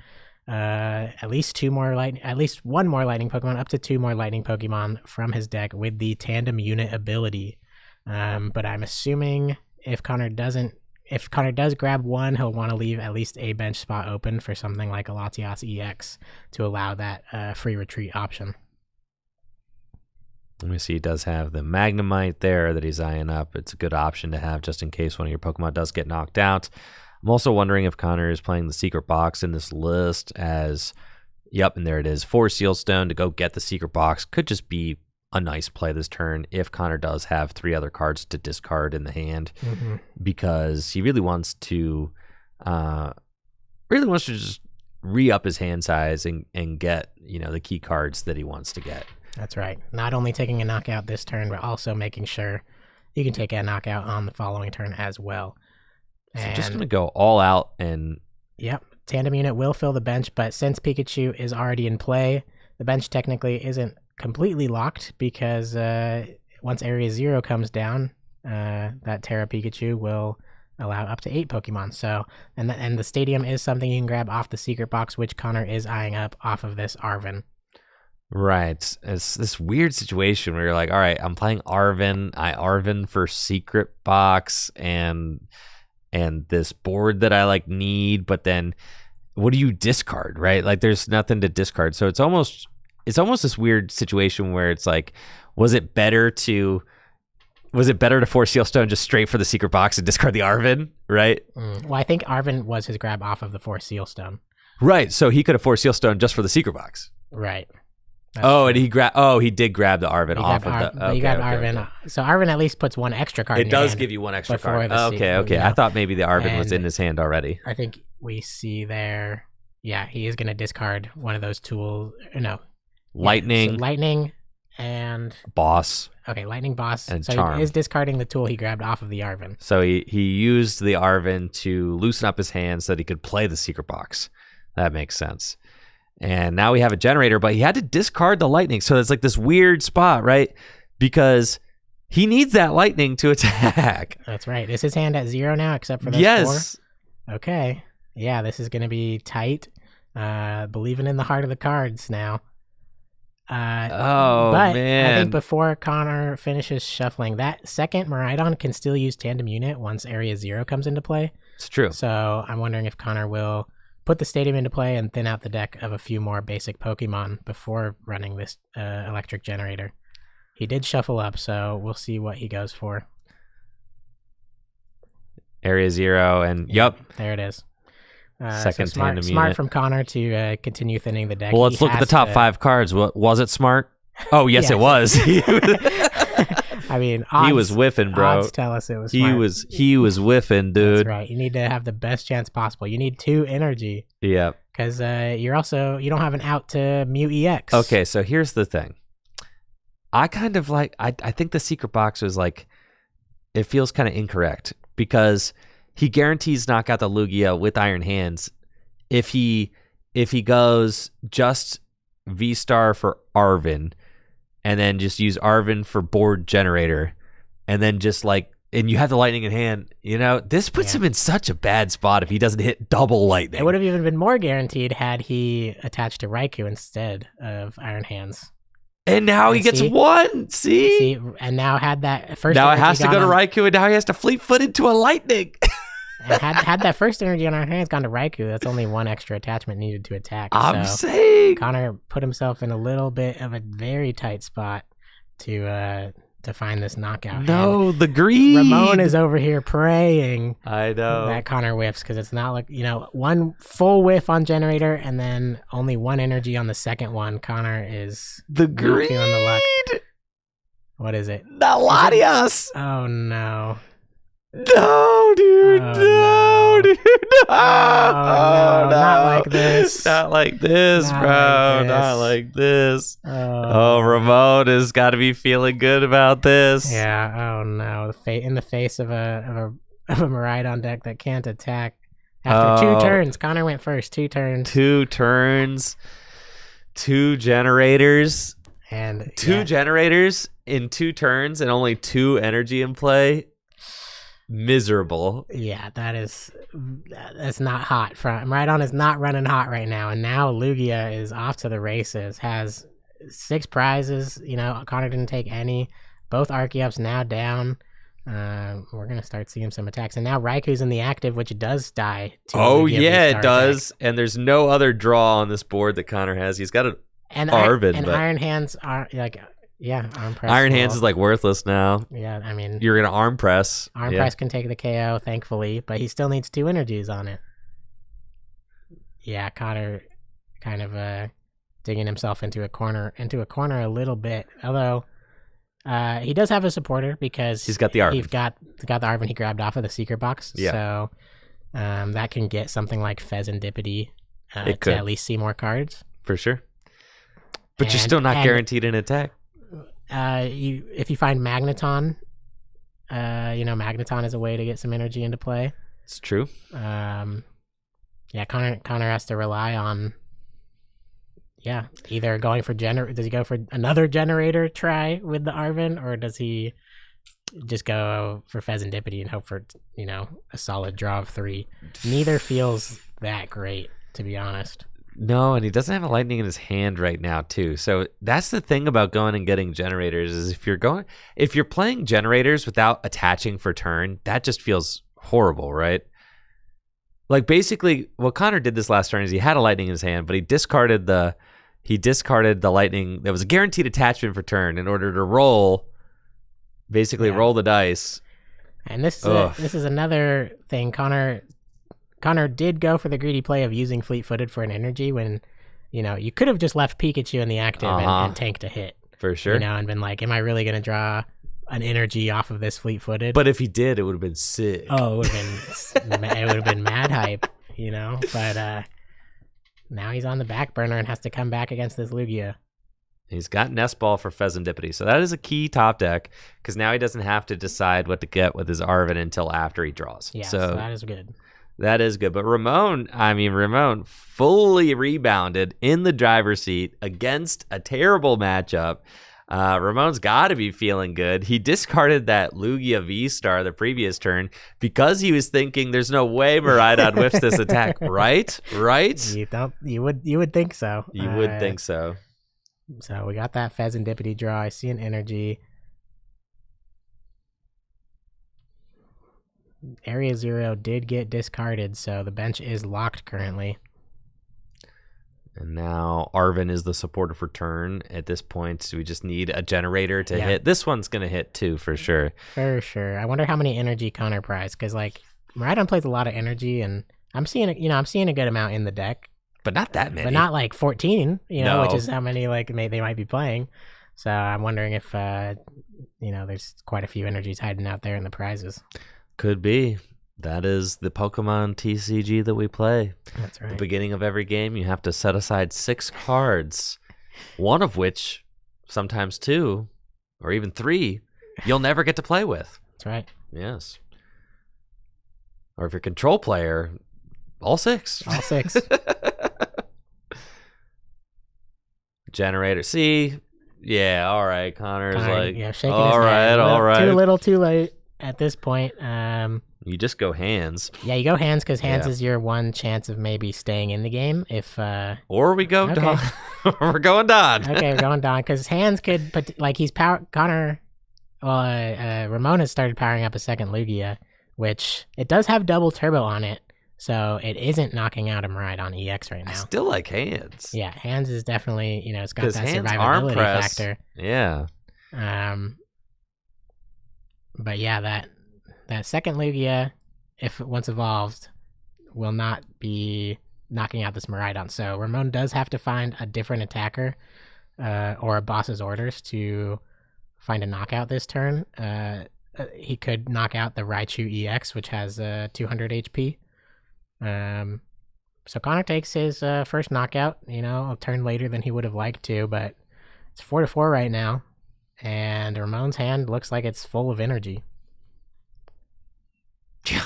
at least one more lightning Pokemon, up to 2 more lightning Pokemon from his deck with the tandem unit ability. But I'm assuming if Connor does grab one, he'll want to leave at least a bench spot open for something like a Latias EX to allow that free retreat option. Let me see. He does have the Magnemite there that he's eyeing up. It's a good option to have just in case one of your Pokemon does get knocked out. I'm also wondering if Connor is playing the secret box in this list as, yep, and there it is, 4 Seal Stone to go get the secret box. Could just be a nice play this turn if Connor does have 3 other cards to discard in the hand, because he really wants to just re-up his hand size and get, the key cards that he wants to get. That's right. Not only taking a knockout this turn, but also making sure you can take a knockout on the following turn as well. So just going to go all out and... Yep. Tandem unit will fill the bench, but since Pikachu is already in play, the bench technically isn't completely locked because once Area 0 comes down, that Terra Pikachu will allow up to 8 Pokemon. So, and the stadium is something you can grab off the secret box, which Connor is eyeing up off of this Arven. Right. It's this weird situation where you're like, all right, I'm playing Arven. I Arven for secret box and this board that I need, but then what do you discard, right? There's nothing to discard. So it's almost this weird situation where it's like, was it better to force Seal Stone just straight for the secret box and discard the Arven, right? Well, I think Arven was his grab off of the Force Seal Stone. Right. So he could have forced Seal Stone just for the secret box. Right. That's true. And he did grab the Arven off of the... Okay, you grabbed Arven. Okay. So Arven at least puts 1 extra card in your hand. It does give you 1 extra card. Okay. Yeah. I thought maybe the Arven was in his hand already. I think we see there... Yeah, he is going to discard one of those tools. No. Lightning. Yeah, so lightning and... Boss. Okay, Lightning Boss. And so Charm. He is discarding the tool he grabbed off of the Arven. So he used the Arven to loosen up his hand so that he could play the secret box. That makes sense. And now we have a generator, but he had to discard the lightning. So it's this weird spot, right? Because he needs that lightning to attack. That's right. Is his hand at 0 now, except for those 4? Okay. Yeah, this is going to be tight. Believing in the heart of the cards now. Man. I think before Connor finishes shuffling, that second Miraidon can still use Tandem Unit once Area 0 comes into play. It's true. So I'm wondering if Connor will put the stadium into play and thin out the deck of a few more basic Pokemon before running this electric generator. He did shuffle up, so we'll see what he goes for. Area 0, and yep. There it is. Second so smart, tandem smart unit. From Connor to continue thinning the deck. Well, let's look at the top 5 cards. Was it smart? Oh, yes, it was. I mean, odds, he was whiffing, bro. Odds tell us it was smart. He was whiffing, dude. That's right. You need to have the best chance possible. You need 2 energy. Yeah. Because you don't have an out to Mew EX. Okay, so here's the thing. I kind of I think the secret box was it feels kind of incorrect because he guarantees knock out the Lugia with Iron Hands if he goes just V-Star for Arven and then just use Arven for board generator and then just and you have the lightning in hand, this puts him in such a bad spot if he doesn't hit double lightning. It would have even been more guaranteed had he attached to Raikou instead of Iron Hands. And now he gets 1. See? And now had that first. Now it has to go to Raikou, and now he has to fleet foot into a lightning. And had that first energy on our hands gone to Raikou, that's only 1 extra attachment needed to attack. I'm saying Connor put himself in a little bit of a very tight spot to find this knockout. No, and the greed. Ramon is over here praying. I know that Connor whiffs because it's not 1 full whiff on generator and then only 1 energy on the second one. Connor is the greed. Feeling the luck. What is it? The Latias. Oh no. No, dude. Oh, no, no. dude. No. Oh, no. Not like this. Not like this, Not bro. like Not this. like this. Oh, Ramon has got to be feeling good about this. yeah. Oh no. In the face of a Miraidon deck that can't attack. After Oh. 2 turns, Connor went first. 2 turns. 2 turns, 2 generators, And 2 generators in 2 turns, and only 2 energy in play. Miserable. Yeah, that's not hot. Miraidon is not running hot right now, and now Lugia is off to the races. Has 6 prizes. You know, Connor didn't take any. Both Archeops now down. We're gonna start seeing some attacks, and now Raiku's in the active, which does die. To Oh Lugia yeah, V-Star it does. attack. And there's no other draw on this board that Connor has. He's got an And Arvid, and but Iron Hands are like, yeah, arm press. Iron Hands will- is like worthless now. yeah. I mean, You're gonna arm press. arm Yeah. press can take the KO, thankfully, but he still needs 2 energies on it. Yeah, Connor kind of digging himself into a corner a little bit. Although he does have a supporter because He's got the Arvid. He's got the Arvin he grabbed off of the secret box. Yeah. So that can get something like Fezandipity It could. to at least see more cards. For sure. But you're And- still not and, guaranteed an attack. if you find Magneton, Magneton is a way to get some energy into play. It's true. Yeah, Connor has to rely on, either going for does he go for another generator try with the Arvin, or does he just go for Fezandipity and hope for, a solid draw of 3? Neither feels that great, to be honest. No, and he doesn't have a lightning in his hand right now, too. So that's the thing about going and getting generators is if you're playing generators without attaching for turn, that just feels horrible, right? Like basically what Connor did this last turn is he had a lightning in his hand, but he discarded the lightning that was a guaranteed attachment for turn in order to roll the dice. And this is another thing. Connor did go for the greedy play of using fleet-footed for an energy when, you could have just left Pikachu in the active and tanked a hit. For sure. And been like, am I really going to draw an energy off of this fleet-footed? But if he did, it would have been sick. Oh, it would have been mad hype, But now he's on the back burner and has to come back against this Lugia. He's got Nest Ball for Fezandipity. So that is a key top deck because now he doesn't have to decide what to get with his Arvin until after he draws. Yeah, so that is good. That is good. But Ramon fully rebounded in the driver's seat against a terrible matchup. Ramon's got to be feeling good. He discarded that Lugia V-Star the previous turn because he was thinking there's no way Miraidon whiffs this attack, right? Right? You would think so. You would think so. So we got that Fezandipity draw. I see an energy. Area 0 did get discarded, so the bench is locked currently. And now Arvin is the supporter for turn at this point, so we just need a generator to hit. This one's going to hit too, for sure. For sure. I wonder how many energy Connor prized, because Miraidon plays a lot of energy, and I'm seeing a good amount in the deck. But not that many. But not like 14, No. which is how many they might be playing. So I'm wondering if there's quite a few energies hiding out there in the prizes. Could be. That is the Pokemon TCG that we play. That's right. At the beginning of every game, you have to set aside 6 cards, one of which, sometimes 2, or even 3, you'll never get to play with. That's right. Yes. Or if you're a control player, all 6. All 6. Generator. See? Yeah, all right. Connor's like, shaking all his right, head. all right. Too little, too late at this point. You just go hands. Yeah, you go hands because hands Yeah. is your one chance of maybe staying in the game. Or we go Okay. Don. We're going Don. Okay, we're going Don because hands could, but he's Connor. Well, Ramon has started powering up a second Lugia, which it does have double turbo on it, so it isn't knocking out a Miraidon EX right I now. still like hands. Yeah, hands is definitely it's got 'Cause that hands arm survivability press. factor. Yeah. But yeah, that second Lugia, if once evolved, will not be knocking out this Miraidon. So Ramon does have to find a different attacker or a boss's orders to find a knockout this turn. he could knock out the Raichu EX, which has 200 HP. So Connor takes his first knockout, a turn later than he would have liked to, but it's 4-4 right now. And Ramon's hand looks like it's full of energy. Yeah.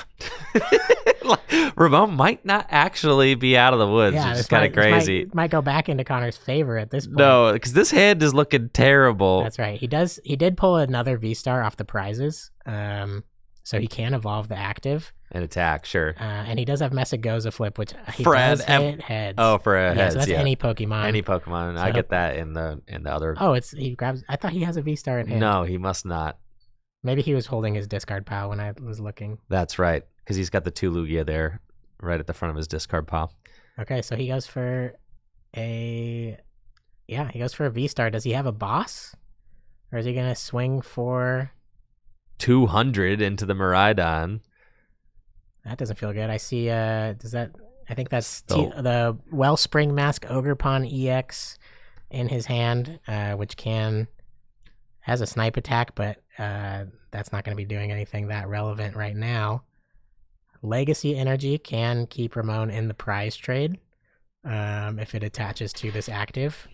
Ramon might not actually be out of the woods. Yeah, which is kind of crazy. This might go back into Connor's favor at this point. No, because this hand is looking terrible. That's right. He did pull another V-Star off the prizes, so he can evolve the active. And attack, sure. And he does have Messagoza flip, which he Fred does hit heads. Oh, for a heads, so that's any Pokemon. Any Pokemon. So I get that in the other. Oh, he grabs. I thought he has a V-Star in hand. No, he must not. Maybe he was holding his discard pile when I was looking. That's right, because he's got the 2 Lugia there, right at the front of his discard pile. Okay, so he goes for a V-Star. Does he have a boss, or is he gonna swing for 200 into the Miraidon? That doesn't feel good. I see. I think that's the Wellspring Mask Ogerpon EX in his hand, which has a snipe attack, but that's not going to be doing anything that relevant right now. Legacy Energy can keep Ramon in the prize trade if it attaches to this active.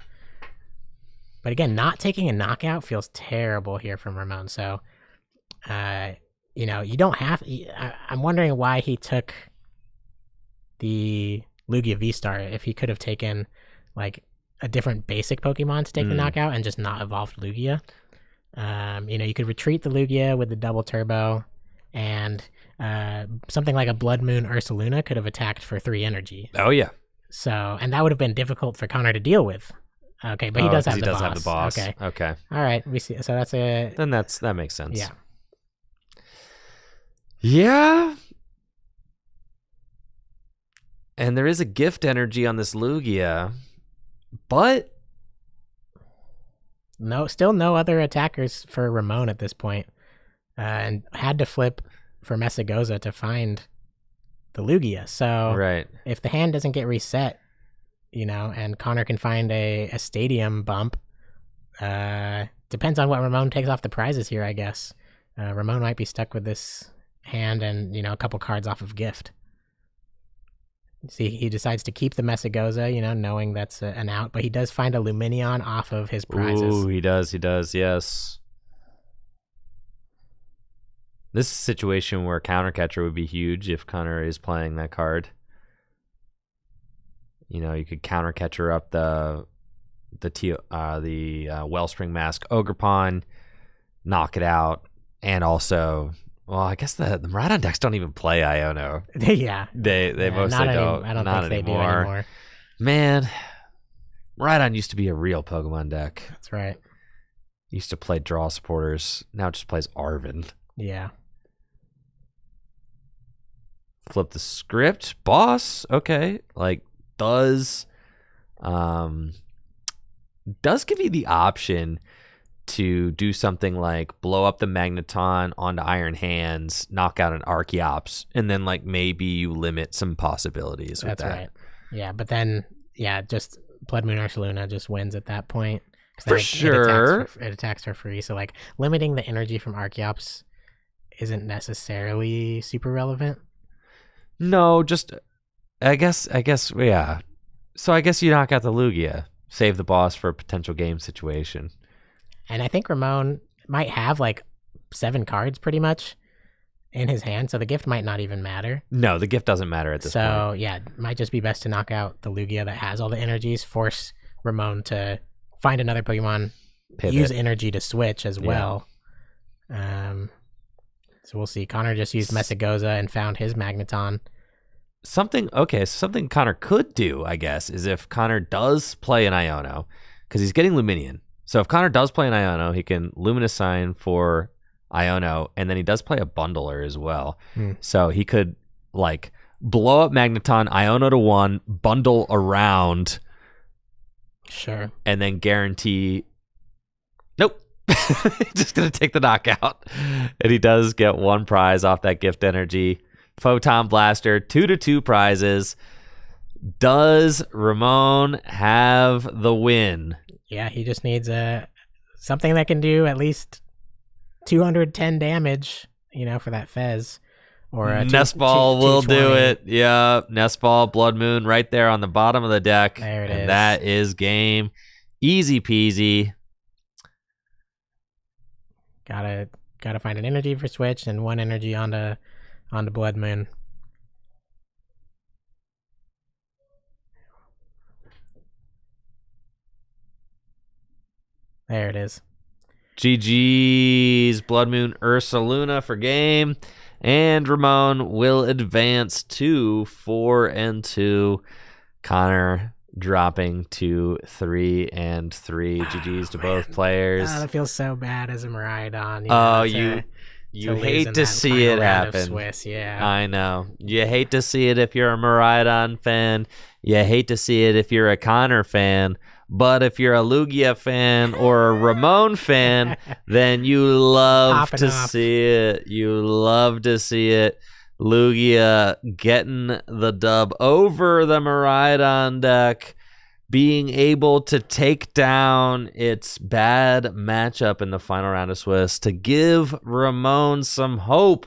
But again, not taking a knockout feels terrible here from Ramon. So, you don't have. I'm wondering why he took the Lugia V-Star if he could have taken like a different basic Pokemon to take the knockout and just not evolved Lugia. You could retreat the Lugia with the double turbo, and something like a Blood Moon Ursaluna could have attacked for 3 energy. Oh yeah. So, and that would have been difficult for Connor to deal with. Okay, but he does have the boss. Okay. All right, we see. So that's a. Then that makes sense. Yeah. Yeah. And there is a gift energy on this Lugia, but still no other attackers for Ramon at this point. And had to flip for Messagoza to find the Lugia. So right. If the hand doesn't get reset, and Connor can find a stadium bump, depends on what Ramon takes off the prizes here, I guess. Ramon might be stuck with this hand and, a couple cards off of gift. See, he decides to keep the Messagoza, knowing that's an out, but he does find a Luminion off of his prizes. Ooh, he does, yes. This is a situation where Countercatcher would be huge if Connor is playing that card. You could Countercatcher up the Wellspring Mask Ogerpon, knock it out, and also, well, I guess the Miraidon decks don't even play Iono. Yeah. They mostly don't. I don't think they do anymore. Man, Miraidon used to be a real Pokemon deck. That's right. Used to play draw supporters. Now it just plays Arven. Yeah. Flip the script. Boss. Okay. Does give you the option to do something like blow up the Magneton onto Iron Hands, knock out an Archeops, and then maybe you limit some possibilities with that. That's right. Yeah, but then just Blood Moon Ursaluna just wins at that point. For sure. It attacks for free. So limiting the energy from Archeops isn't necessarily super relevant. No, just I guess yeah. So I guess you knock out the Lugia, save the boss for a potential game situation. And I think Ramon might have 7 cards pretty much in his hand, so the gift might not even matter. No, the gift doesn't matter at this point. So yeah, it might just be best to knock out the Lugia that has all the energies, force Ramon to find another Pokemon, Pivot. Use energy to switch as well. So we'll see. Connor just used Messagoza and found his Magneton. Something Connor could do, I guess, is if Connor does play an Iono, because he's getting Luminion. So if Connor does play an Iono, he can Luminous Sign for Iono, and then he does play a Bundler as well. So he could blow up Magneton, Iono to 1, bundle around. Sure. And then guarantee. Nope. Just going to take the knockout. And he does get 1 prize off that gift energy. Photon Blaster, 2-2 prizes. Does Ramon have the win? Yeah, he just needs something that can do at least 210 damage, for that Fez. Or Nestball will do it. Yeah, Nestball, Blood Moon right there on the bottom of the deck. There it is. That is game. Easy peasy. Gotta find an energy for Switch and 1 energy onto Blood Moon. There it is. GG's Blood Moon Ursaluna for game. And Ramon will advance to 4-2. Connor dropping to 3-3. GG's to both players. That feels so bad as a Miraidon. You hate to see it happen. Swiss, yeah. I know. You hate to see it if you're a Miraidon fan. You hate to see it if you're a Connor fan. But if you're a Lugia fan or a Ramon fan, then you love to see it. You love to see it. Lugia getting the dub over the Miraidon deck, being able to take down its bad matchup in the final round of Swiss to give Ramon some hope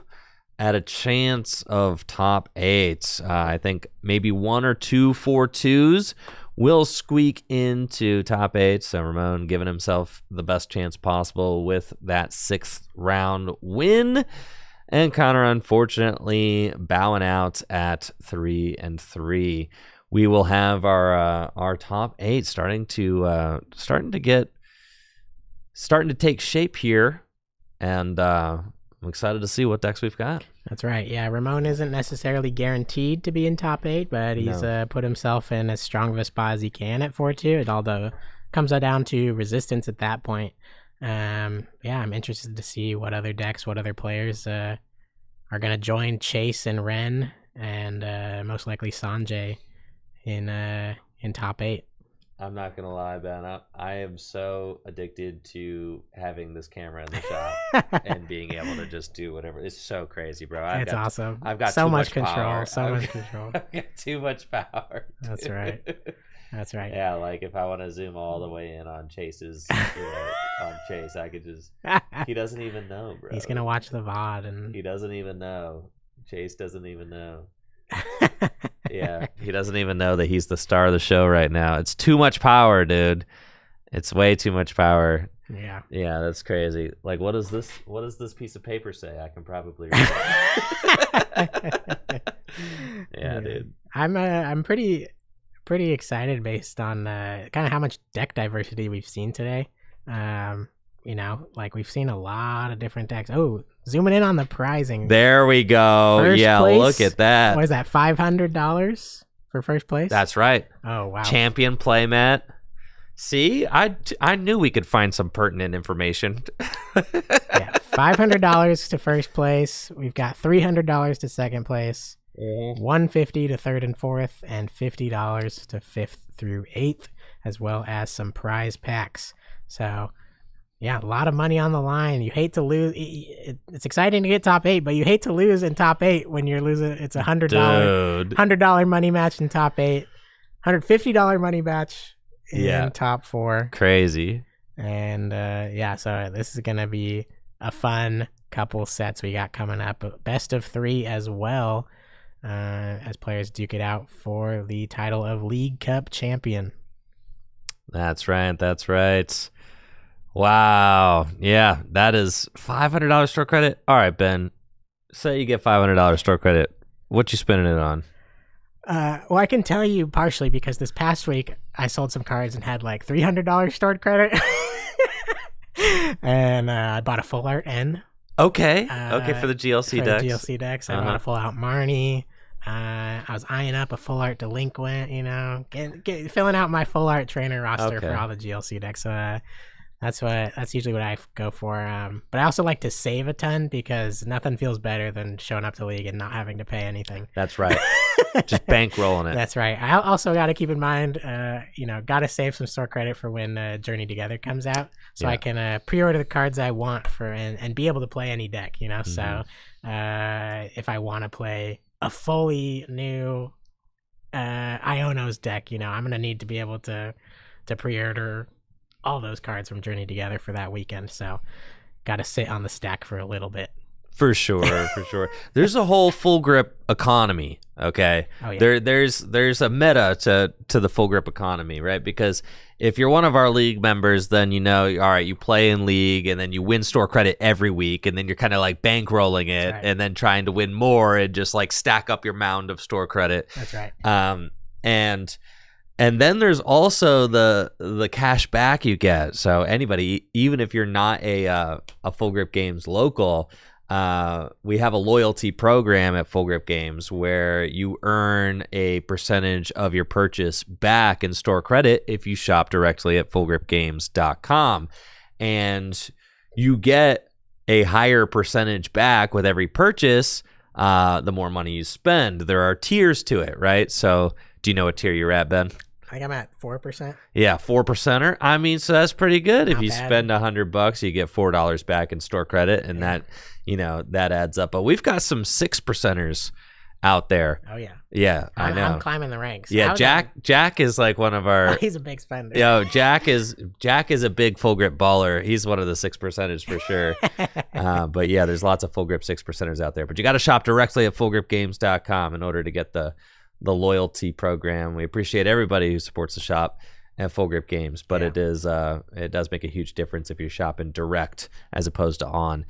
at a chance of top 8. I think maybe 1 or 2 4-2s will squeak into top 8. So Ramon giving himself the best chance possible with that 6th round win. And Connor, unfortunately, bowing out at 3-3. We will have our top 8 starting to take shape here, and I'm excited to see what decks we've got. That's right. Yeah, Ramon isn't necessarily guaranteed to be in top 8, but he's put himself in as strong of a spot as he can at 4-2. It all comes down to resistance at that point. I'm interested to see what other decks, what other players are going to join Chase and Ren, and most likely Sanjay in top 8. I'm not gonna lie, Ben. I am so addicted to having this camera in the shop and being able to just do whatever. It's so crazy, bro. It's awesome. I've got so too much control. Power. So much control. I've got too much power. That's right. That's right. Yeah, like if I want to zoom all the way in on Chase's, on Chase, I could just. He doesn't even know, bro. He's gonna watch the VOD, and he doesn't even know. Chase doesn't even know. Yeah, he doesn't even know that he's the star of the show right now. It's too much power, dude. It's way too much power. Yeah. Yeah, that's crazy. Like, what does this piece of paper say? I can probably read it. Yeah, dude. I'm pretty excited based on kind of how much deck diversity we've seen today. Like we've seen a lot of different decks. Oh, zooming in on the prizing. There we go. First yeah, place, look at that. What is that? $500 for first place? That's right. Oh, wow. Champion playmat. See, I knew we could find some pertinent information. Yeah, $500 to first place. We've got $300 to second place, $150 to third and fourth, and $50 to 5th through 8th, as well as some prize packs. So, yeah, a lot of money on the line. You hate to lose. It's exciting to get top 8, but you hate to lose in top 8 when you're losing. It's $100 money match in top 8, $150 money match in top 4. Crazy. And so this is gonna be a fun couple sets we got coming up. Best of 3 as well, as players duke it out for the title of League Cup champion. That's right. That's right. Wow. Yeah, that is $500 store credit. All right, Ben. Say you get $500 store credit. What you spending it on? Well, I can tell you partially because this past week I sold some cards and had like $300 stored credit. And I bought a full art N. Okay. For the GLC decks. The GLC decks. I bought a full out Marnie. I was eyeing up a full art delinquent, filling out my full art trainer roster for all the GLC decks. So that's usually what I go for. But I also like to save a ton because nothing feels better than showing up to League and not having to pay anything. That's right. Just bankrolling it. That's right. I also got to keep in mind, got to save some store credit for when Journey Together comes out, so I can pre-order the cards I want and be able to play any deck. Mm-hmm. So if I want to play a fully new Iono's deck, I'm gonna need to be able to pre-order all those cards from Journey Together for that weekend. So got to sit on the stack for a little bit. For sure, for sure. There's a whole full grip economy. Okay, Oh, yeah. there's a meta to the full grip economy, right? Because if you're one of our league members, then you know, all right, you play in league, and then you win store credit every week, and then you're kind of like bankrolling it, right. and then trying to win more, and just like stack up your mound of store credit. That's right. And then there's also the cash back you get. So anybody, even if you're not a Full Grip Games local, we have a loyalty program at Full Grip Games where you earn a percentage of your purchase back in store credit if you shop directly at fullgripgames.com. And you get a higher percentage back with every purchase the more money you spend. There are tiers to it, right? So do you know what tier you're at, Ben? I think I'm at 4%. Yeah, 4%er. I mean, so that's pretty good. If Not you bad. spend $100, you get $4 back in store credit, and that, you know, that adds up. But we've got some 6%ers out there. Oh yeah. Yeah, I know. I'm climbing the ranks. Yeah, How's Jack is like one of our. that? He's a big spender. Yo, Jack is a big full grip baller. He's one of the 6%ers for sure. But yeah, there's lots of full grip 6%ers out there. But you got to shop directly at fullgripgames.com in order to get the loyalty program. We appreciate everybody who supports the shop at Full Grip Games, but Yeah. it does make a huge difference if you're shopping direct as opposed to on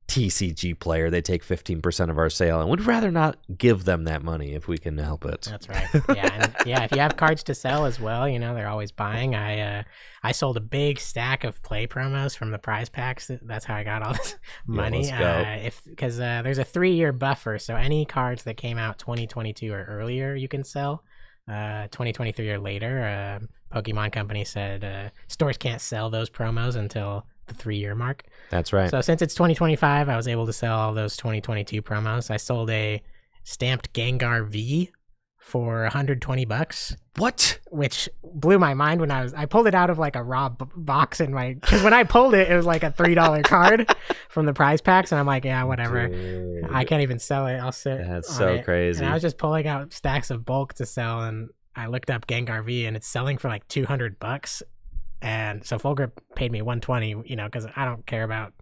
TCG Player. They take 15% of our sale, and we'd rather not give them that money if we can help it. That's right. Yeah, and yeah. If you have cards to sell as well, you know they're always buying. I sold a big stack of play promos from the prize packs. That's how I got all this money. let's go. Because there's a 3-year buffer, so any cards that came out 2022 or earlier, you can sell. 2023 or later, Pokemon Company said stores can't sell those promos until the 3-year mark. That's right. So since it's 2025, I was able to sell all those 2022 promos. I sold a stamped Gengar V for $120, What? which blew my mind when I pulled it out of like a raw box in my, because when I pulled it, it was like a $3 card from the prize packs, and I'm like, yeah, whatever. Dude, I can't even sell it. I'll sit. that's on so it. crazy. And I was just pulling out stacks of bulk to sell, and I looked up Gengar V, and it's selling for like $200. And so Full Grip paid me $120, you know, because I don't care about,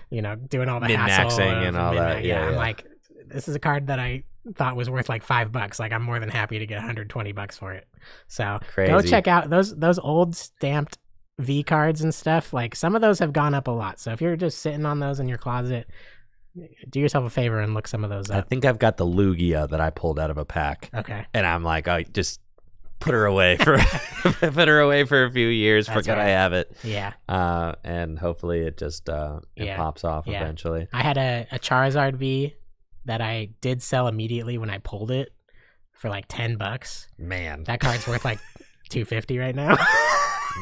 you know, doing all the hassle Min-maxing and all that. Yeah, I'm yeah. like, this is a card that I thought was worth like $5. Like, I'm more than happy to get $120 for it. So go Crazy. check out those old stamped V cards and stuff. Like, some of those have gone up a lot. So if you're just sitting on those in your closet, do yourself a favor and look some of those I up. think I've got the Lugia that I pulled out of a pack, Okay. and I'm like, I just put her away for a few years. That's Forget right. I have it. Yeah. And hopefully it just it Yeah. pops off Yeah. eventually. I had a Charizard V that I did sell immediately when I pulled it for like $10. Man, That card's worth like $250 right now.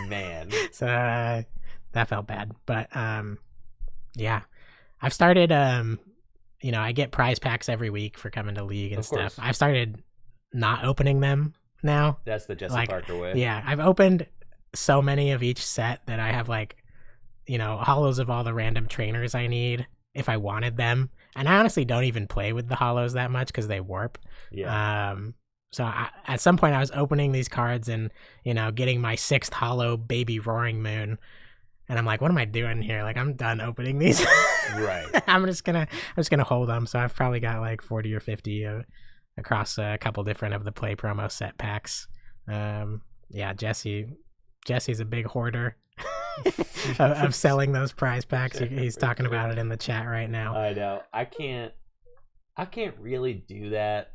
man. So that felt bad. But yeah. I've started you know, I get prize packs every week for coming to league and Of course. stuff. I've started not opening them now. That's the Jesse Like, Parker way. Yeah, I've opened so many of each set that I have like, you know, hollows of all the random trainers I need if I wanted them. And I honestly don't even play with the hollows that much because they warp. Yeah. So at some point I was opening these cards and, you know, getting my 6th hollow baby Roaring Moon. And I'm like, what am I doing here? Like, I'm done opening these. Right. I'm just gonna hold them. So I've probably got like 40 or 50 across a couple different of the play promo set packs. Yeah, Jesse's a big hoarder of selling those prize packs. He's talking about it in the chat right now. I know. I can't really do that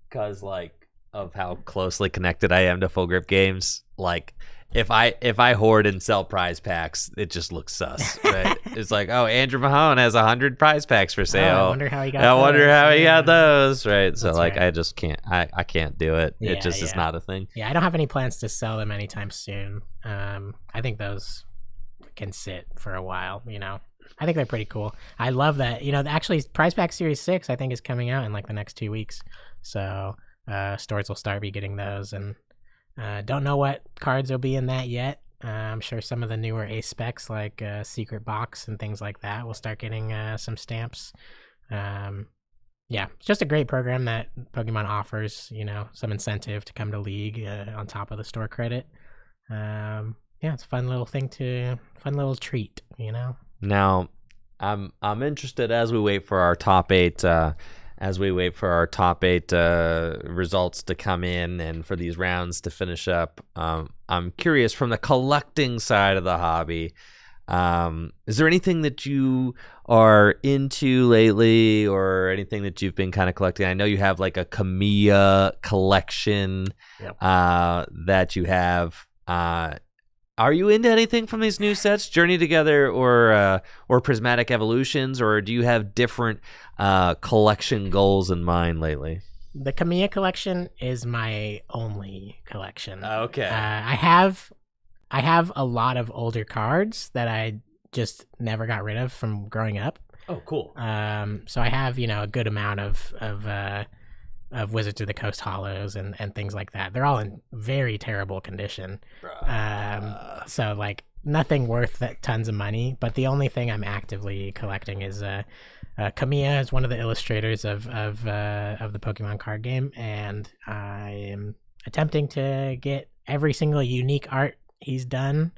because like of how closely connected I am to Full Grip Games. Like if I hoard and sell prize packs, it just looks sus, right? It's like, oh, Andrew Mahone has 100 prize packs for sale. I wonder how he got those, right? So That's like right. I just can't I can't do it. Yeah, It just is yeah. not a thing. Yeah, I don't have any plans to sell them anytime soon. I think those can sit for a while, you know. I think they're pretty cool. I love that. You know, actually Prize Pack Series 6 I think is coming out in like the next 2 weeks. So stores will start be getting those, and don't know what cards will be in that yet. I'm sure some of the newer ace specs like Secret Box and things like that will start getting some stamps. Yeah, it's just a great program that Pokemon offers, you know, some incentive to come to League on top of the store credit. Yeah, it's a fun little treat, you know? Now, I'm interested as we wait for our top 8 results to come in and for these rounds to finish up. I'm curious from the collecting side of the hobby. Is there anything that you are into lately or anything that you've been kind of collecting? I know you have like a Kamiya collection. Yep. That you have. Are you into anything from these new sets, Journey Together or Prismatic Evolutions, or do you have different collection goals in mind lately? The Kamiya collection is my only collection. Okay. I have a lot of older cards that I just never got rid of from growing up. Oh, cool. So I have, a good amount of Wizards of the Coast Hollows and things like that. They're all in very terrible condition. So like nothing worth tons of money, but the only thing I'm actively collecting is Kamiya is one of the illustrators of the Pokemon card game, and I am attempting to get every single unique art he's done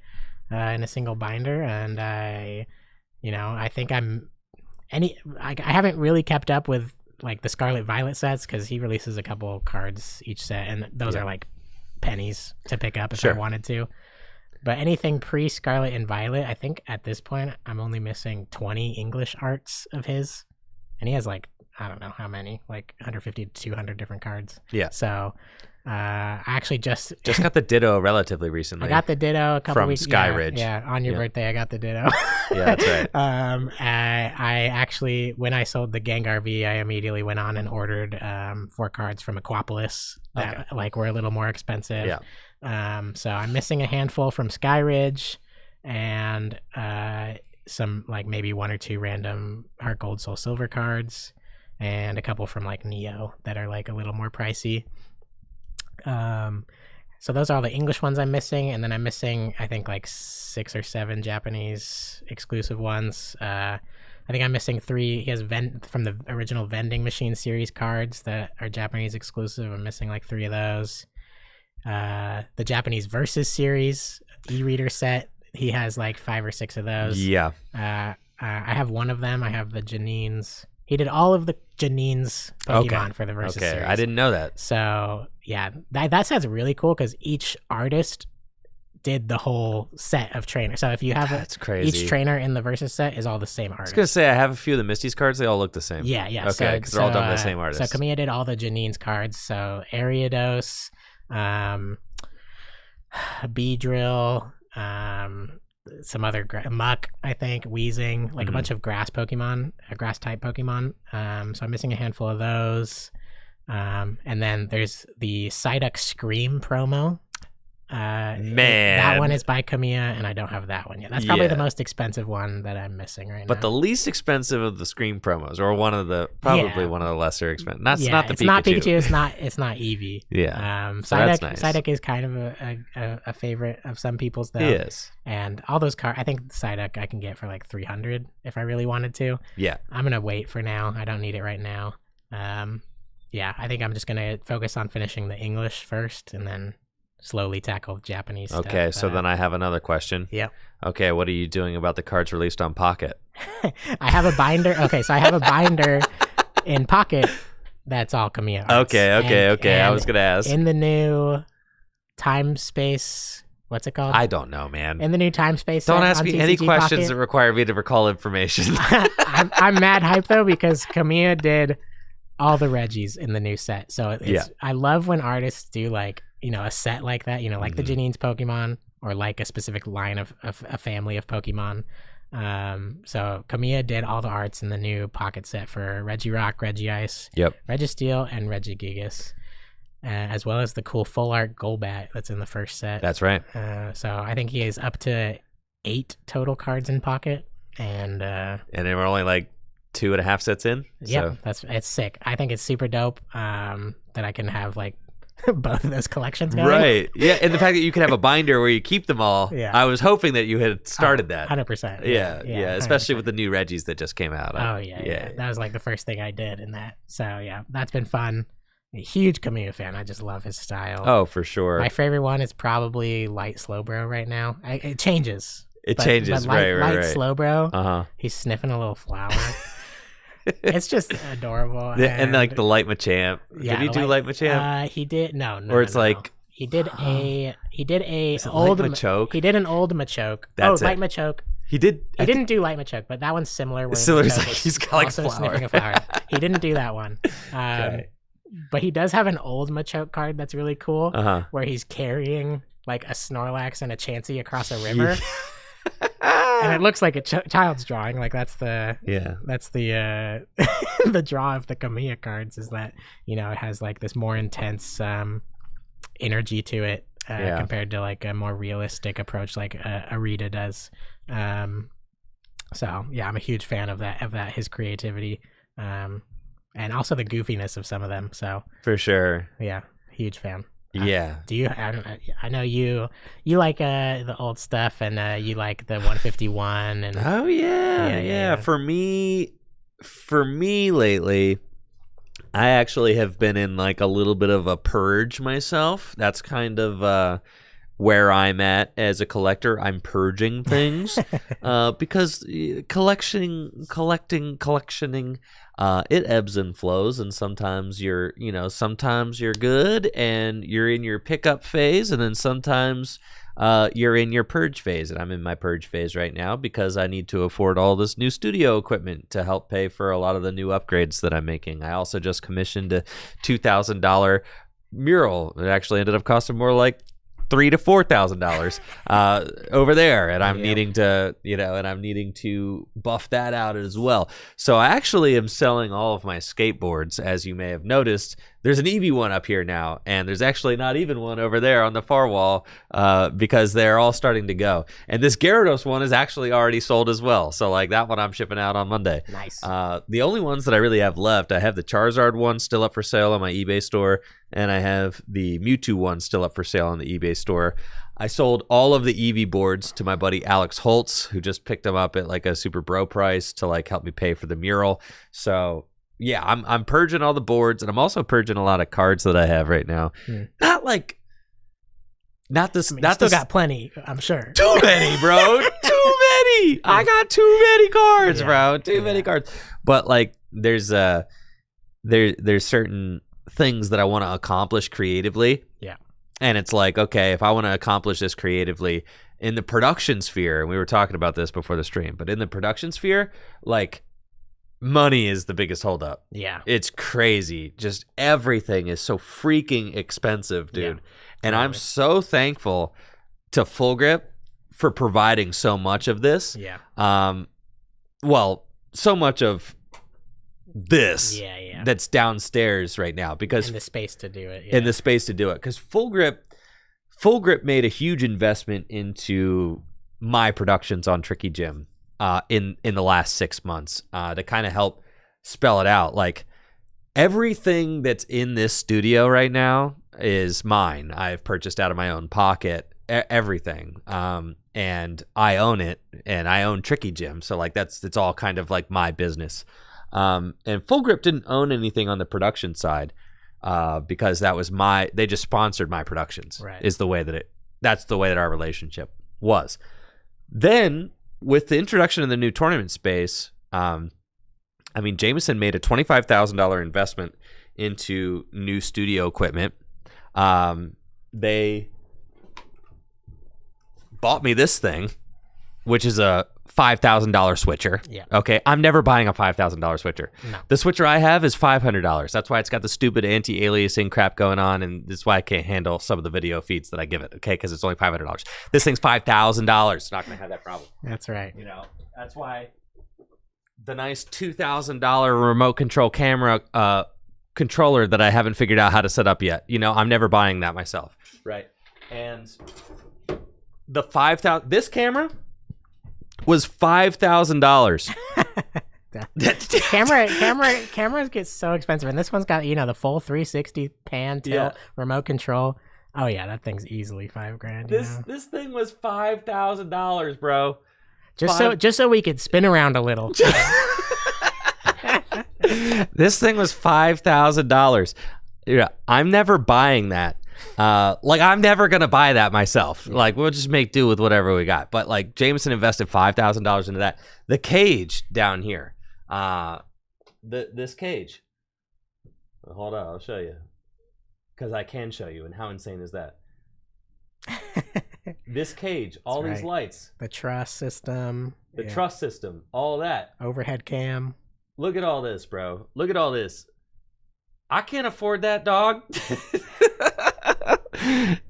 in a single binder, and I think I haven't really kept up with like the Scarlet Violet sets because he releases a couple cards each set, and those are like pennies to pick up if I wanted to. But anything pre-Scarlet and Violet, I think at this point I'm only missing 20 English arts of his, and he has like I don't know how many, like 150 to 200 different cards. Yeah. So I actually just got the Ditto relatively recently. I got the Ditto a couple from weeks Skyridge. Yeah, on your birthday I got the Ditto. Yeah, that's right. I actually, when I sold the Gengar V, I immediately went on and ordered 4 cards from Aquapolis that like were a little more expensive. Yeah. So I'm missing a handful from Skyridge and some like maybe 1 or 2 random Heart Gold Soul Silver cards and a couple from like Neo that are like a little more pricey. So those are all the English ones I'm missing, and then I'm missing I think like 6 or 7 Japanese exclusive ones. I think I'm missing 3. He has from the original Vending Machine series cards that are Japanese exclusive. I'm missing like 3 of those. The Japanese Versus series e-reader set, he has like 5 or 6 of those. Yeah. I have one of them. I have the Janine's. He did all of the Janine's Pokemon for the Versus series. I didn't know that. So yeah, that set's really cool because each artist did the whole set of trainers. So if you have That's crazy. Each trainer in the Versus set is all the same artist. I was gonna say I have a few of the Misty's cards. They all look the same. Yeah. Okay, because they're all done by the same artist. So Kamiya did all the Janine's cards. So Ariados, Beedrill, some other Muck, I think, Weezing, like a bunch of grass type Pokemon. So I'm missing a handful of those. And then there's the Psyduck Scream promo. Man, that one is by Kamiya, and I don't have that one yet. That's probably the most expensive one that I'm missing right now. But the least expensive of the Scream promos, or one of the lesser expensive. Not the it's Pikachu. Not Pikachu. It's not Eevee. Yeah. Psyduck, so that's nice. Psyduck is kind of a favorite of some people's though. He is. And all those cards, I think Psyduck I can get for like 300 if I really wanted to. Yeah. I'm gonna wait for now. I don't need it right now. Yeah, I think I'm just gonna focus on finishing the English first, and then slowly tackle Japanese stuff. Okay, so then I have another question. Yep. Okay, what are you doing about the cards released on Pocket? I have a binder. Okay, so I have a binder in Pocket that's all Kamiya arts. Okay. I was going to ask. In the new time space, what's it called? I don't know, man. In the new time space. Don't ask me any questions Pocket, that require me to recall information. I'm mad hype though because Kamiya did all the Reggies in the new set. So I love when artists do like, a set like that, like the Janine's Pokemon or like a specific line of a family of Pokemon. So Kamiya did all the arts in the new Pocket set for Regirock, Regice, Registeel, and Regigigas, as well as the cool full art Golbat that's in the first set. That's right. So I think he is up to 8 total cards in Pocket, and then we're only like 2.5 sets in. Yeah, it's sick. I think it's super dope that I can have like both of those collections going. Right. Yeah, and the fact that you can have a binder where you keep them all. Yeah. I was hoping that you had started that. 100%. Yeah, 100%. especially with the new Reggies that just came out. Oh, yeah. That was like the first thing I did in that. So, yeah, that's been fun. A huge Kamiya fan. I just love his style. Oh, for sure. My favorite one is probably Light Slowbro right now. It changes. It changes, light, right. slow bro. Uh-huh. He's sniffing a little flower. It's just adorable. And like the Light Machamp. Yeah, did he do Light Machamp? He did no. Or it's like he did a old Machoke. He did an old Machoke. That's Light Machoke. He did. He didn't do Light Machoke, but that one's similar. Where Similar, Machoke like he's got like also flower. sniffing a flower. He didn't do that one. Okay. But he does have an old Machoke card that's really cool, Uh-huh. where he's carrying like a Snorlax and a Chansey across a river. And it looks like a child's drawing. Like that's the the draw of the Kamiya cards is that, you know, it has like this more intense energy to it compared to like a more realistic approach like Arita does. So yeah, I'm a huge fan of that his creativity, and also the goofiness of some of them. So For sure. yeah, huge fan. Yeah. Do you? I know you like the old stuff, and you like the 151. And Oh yeah. For me lately, I actually have been in like a little bit of a purge myself. That's kind of where I'm at as a collector. I'm purging things because collectioning. It ebbs and flows, and sometimes you're good and you're in your pickup phase, and then sometimes you're in your purge phase, and I'm in my purge phase right now because I need to afford all this new studio equipment to help pay for a lot of the new upgrades that I'm making. I also just commissioned a $2,000 mural. It actually ended up costing more like $3,000 to $4,000 over there, and I'm needing to buff that out as well. So I actually am selling all of my skateboards, as you may have noticed. There's an Eevee one up here now, and there's actually not even one over there on the far wall because they're all starting to go. And this Gyarados one is actually already sold as well. So like that one I'm shipping out on Monday. Nice. The only ones that I really have left, I have the Charizard one still up for sale on my eBay store, and I have the Mewtwo one still up for sale on the eBay store. I sold all of the Eevee boards to my buddy Alex Holtz, who just picked them up at like a super bro price to like help me pay for the mural. So yeah, I'm purging all the boards, and I'm also purging a lot of cards that I have right now. Not this. You still got plenty, I'm sure. Too many, bro. Too many. I got too many cards, bro. Too many cards. But like, there's certain things that I want to accomplish creatively. Yeah. And it's like, okay, if I want to accomplish this creatively in the production sphere, and we were talking about this before the stream, but in the production sphere, like, money is the biggest holdup. Yeah. It's crazy. Just everything is so freaking expensive, dude. Yeah, and I'm so thankful to Full Grip for providing so much of this. Yeah. Well, so much of this yeah. that's downstairs right now because in the space to do it. In the space to do it. Because Full Grip made a huge investment into my productions on Tricky Gym. In the last 6 months to kind of help spell it out. Like everything that's in this studio right now is mine. I've purchased out of my own pocket, everything. And I own it, and I own Tricky Gym. So like it's all kind of like my business. And Full Grip didn't own anything on the production side because they just sponsored my productions. Right. That's the way that our relationship was. Then with the introduction of the new tournament space, Jameson made a $25,000 investment into new studio equipment. They bought me this thing, which is a $5,000 switcher. Yeah. Okay. I'm never buying a $5,000 switcher. No. The switcher I have is $500. That's why it's got the stupid anti-aliasing crap going on, and that's why I can't handle some of the video feeds that I give it. Okay, because it's only $500. This thing's $5,000. It's not going to have that problem. That's right. You know, that's why the nice $2,000 remote control camera controller that I haven't figured out how to set up yet. You know, I'm never buying that myself. Right. And the this camera was $5,000. Cameras get so expensive, and this one's got the full 360 pan tilt remote control. Oh yeah, that thing's easily $5,000. This thing was $5,000, bro. Just so we could spin around a little. This thing was $5,000. Yeah, I'm never buying that. Like, I'm never gonna buy that myself. Like, we'll just make do with whatever we got. But like, Jameson invested $5,000 into that. The cage down here, this cage. Hold on, I'll show you, because I can show you. And how insane is that? This cage, all these lights, the truss system, truss system, all that overhead cam. Look at all this, bro. Look at all this. I can't afford that, dog.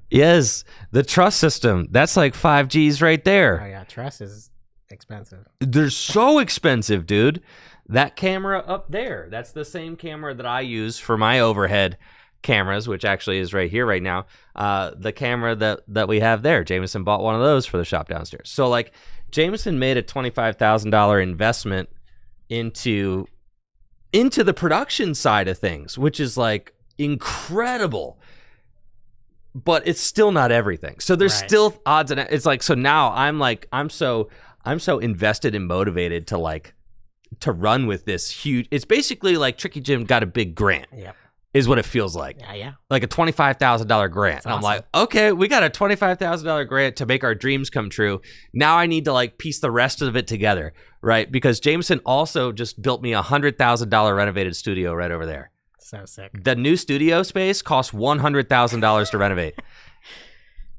Yes, the truss system. That's like 5Gs right there. Oh yeah, truss is expensive. They're so expensive, dude. That camera up there, that's the same camera that I use for my overhead cameras, which actually is right here right now. The camera that we have there, Jameson bought one of those for the shop downstairs. So like, Jameson made a $25,000 investment into the production side of things, which is like incredible. But it's still not everything. So there's still odds, and it's like, so now I'm so invested and motivated to run with this huge. It's basically like Tricky Jim got a big grant. Yep. Is what it feels like. Yeah. Like a $25,000 grant. And I'm like, okay, we got a $25,000 grant to make our dreams come true. Now I need to like piece the rest of it together, right? Because Jameson also just built me a $100,000 renovated studio right over there. So sick. The new studio space cost $100,000 to renovate.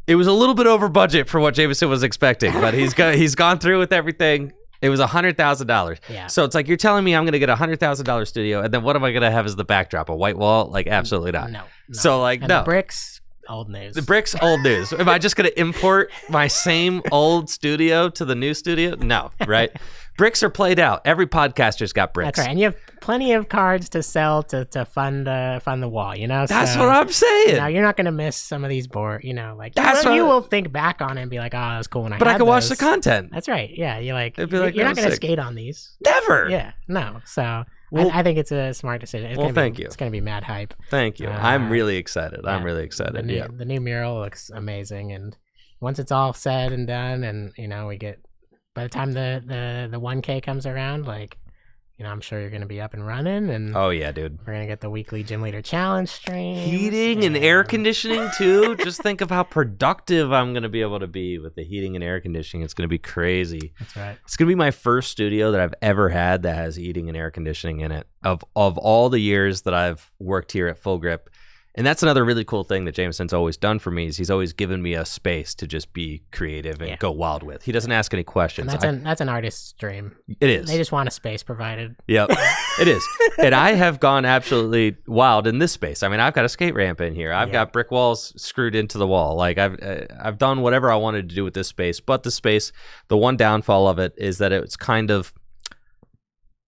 It was a little bit over budget for what Jameson was expecting, but he's gone through with everything. It was $100,000. Yeah. So it's like, you're telling me I'm going to get a $100,000 studio, and then what am I going to have as the backdrop? A white wall? Like, absolutely not. No. So like, and no. The bricks, old news. The bricks, old news. Am I just going to import my same old studio to the new studio? No, right? Bricks are played out. Every podcaster's got bricks. That's right. And you have plenty of cards to sell to fund the wall, you know? That's so, what I'm saying. Now you're not going to miss some of these board, you know, like you will think back on it and be like, oh, that was cool when I But had I can watch those. the content. That's right. Yeah. You're like, It'd be like, you're not going to sick. skate on these. Never. Yeah. No. So Well, I think it's a smart decision. Thank you. It's going to be mad hype. Thank you. I'm really excited. I'm really excited. The new mural looks amazing. And once it's all said and done, and, you know, by the time the 1K comes around, like, you know, I'm sure you're going to be up and running, and oh yeah, dude. we're going to get the weekly Gym Leader Challenge stream. Heating and air conditioning too. Just think of how productive I'm going to be able to be with the heating and air conditioning. It's going to be crazy. That's right. It's going to be my first studio that I've ever had that has heating and air conditioning in it. Of all the years that I've worked here at Full Grip. And that's another really cool thing that Jameson's always done for me, is he's always given me a space to just be creative and go wild with. He doesn't ask any questions. And that's an artist's dream. It is. They just want a space provided. Yep, it is. And I have gone absolutely wild in this space. I mean, I've got a skate ramp in here. I've got brick walls screwed into the wall. Like, I've done whatever I wanted to do with this space. But the one downfall of it is that it's kind of,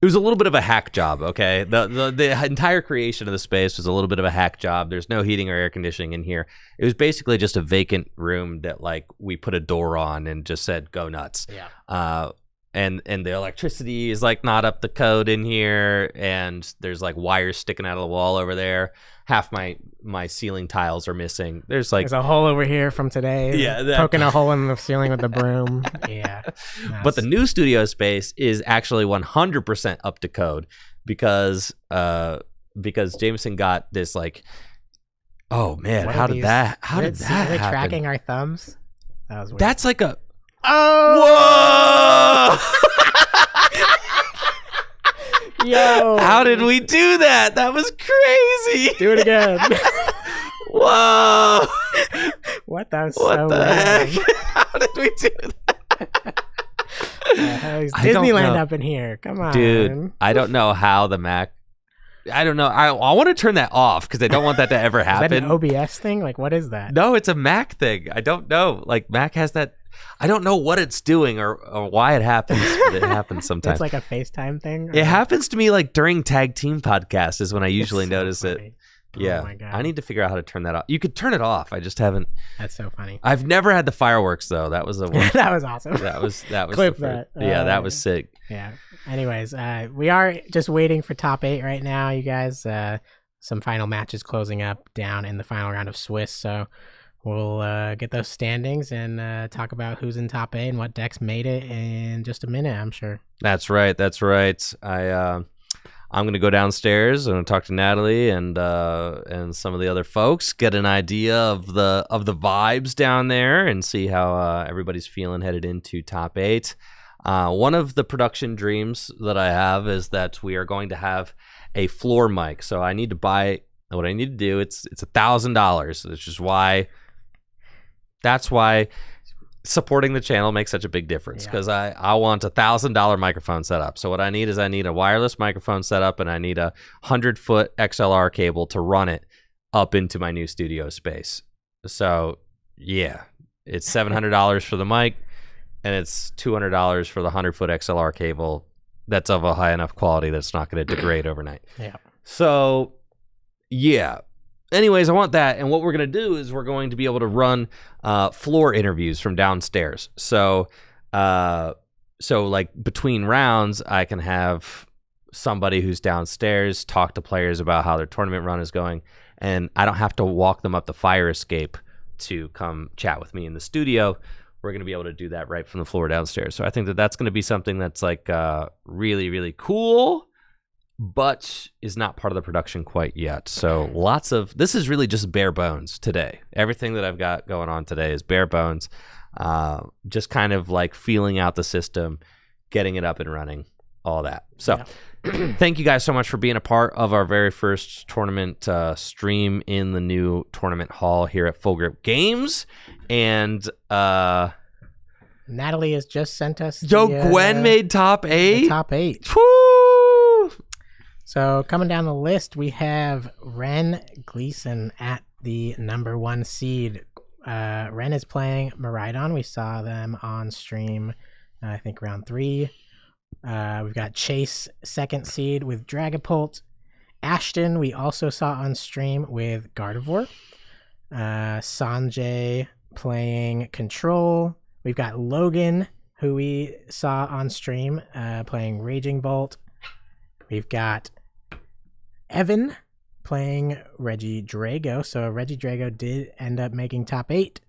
it was a little bit of a hack job, okay? The entire creation of the space was a little bit of a hack job. There's no heating or air conditioning in here. It was basically just a vacant room that, like, we put a door on and just said, go nuts. Yeah. And the electricity is, like, not up to code in here, and there's, like, wires sticking out of the wall over there. Half my ceiling tiles are missing. There's a hole over here from today. Yeah, poking a hole in the ceiling with the broom. Yeah. But the new studio space is actually 100% up to code because Jameson got this, like, oh man, how did that Are they happen? tracking our thumbs? That was weird. That's like a whoa. Yo, how did we do that? That was crazy. Do it again. Whoa. What? That was what so the random. heck? How did we do that? Disneyland up in here. Come on. Dude, I don't know how the Mac, I don't know. I want to turn that off because I don't want that to ever happen. Is that an OBS thing? Like, what is that? No, it's a Mac thing. I don't know. Like, Mac has that. I don't know what it's doing or why it happens, but it happens sometimes. It's like a FaceTime thing? It happens to me like during tag team podcasts is when I usually notice funny. it. Yeah. Oh my God. I need to figure out how to turn that off. You could turn it off. I just haven't. That's so funny. I've never had the fireworks though. That was the one. That was awesome. That was Clip the that. first. Yeah, that was sick. Yeah. Anyways, we are just waiting for top 8 right now, you guys. Some final matches closing up down in the final round of Swiss. So we'll get those standings and talk about who's in top 8 and what decks made it in just a minute, I'm sure. That's right. That's right. I'm gonna go downstairs and talk to Natalie and some of the other folks, get an idea of the vibes down there, and see how everybody's feeling headed into top 8. One of the production dreams that I have is that we are going to have a floor mic. So I need to buy. What I need to do, it's $1,000. Which is why. That's why supporting the channel makes such a big difference, because I want a $1,000 microphone setup. So what I need is a wireless microphone setup, and I need a 100-foot XLR cable to run it up into my new studio space. So yeah, it's $700 for the mic, and it's $200 for the 100-foot XLR cable. That's of a high enough quality that it's not going to degrade overnight. Yeah. So yeah. Anyways, I want that, and what we're going to do is we're going to be able to run floor interviews from downstairs. So like between rounds, I can have somebody who's downstairs talk to players about how their tournament run is going, and I don't have to walk them up the fire escape to come chat with me in the studio. We're going to be able to do that right from the floor downstairs. So I think that that's going to be something that's like really, really cool, but is not part of the production quite yet. So this is really just bare bones today. Everything that I've got going on today is bare bones. Just kind of like feeling out the system, getting it up and running, all that. So thank you guys so much for being a part of our very first tournament stream in the new tournament hall here at Full Grip Games. And Natalie has just sent us Gwen made top 8. Top 8. Woo! So coming down the list, we have Ren Gleason at the number 1 seed. Ren is playing Miraidon. We saw them on stream, I think round 3. We've got Chase, 2nd seed with Dragapult. Ashton, we also saw on stream with Gardevoir. Sanjay playing Control. We've got Logan, who we saw on stream, playing Raging Bolt. We've got Evan playing Regidrago. So Regidrago did end up making top 8.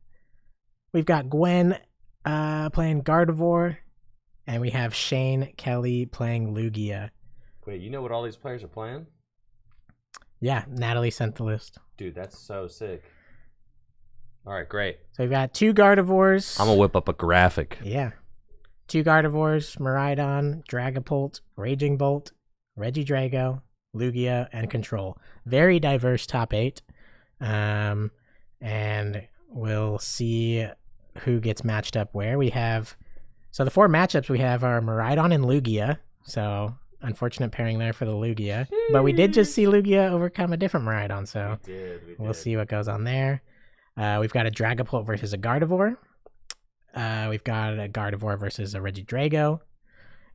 We've got Gwen playing Gardevoir. And we have Shane Kelly playing Lugia. Wait, you know what all these players are playing? Yeah, Natalie sent the list. Dude, that's so sick. All right, great. So we've got 2 Gardevoirs. I'm going to whip up a graphic. Yeah. 2 Gardevoirs, Miraidon, Dragapult, Raging Bolt, Regidrago, Lugia, and Control. Very diverse top 8. And we'll see who gets matched up where. So the 4 matchups we have are Miraidon and Lugia. So unfortunate pairing there for the Lugia. But we did just see Lugia overcome a different Miraidon. So we'll see what goes on there. We've got a Dragapult versus a Gardevoir. We've got a Gardevoir versus a Regidrago.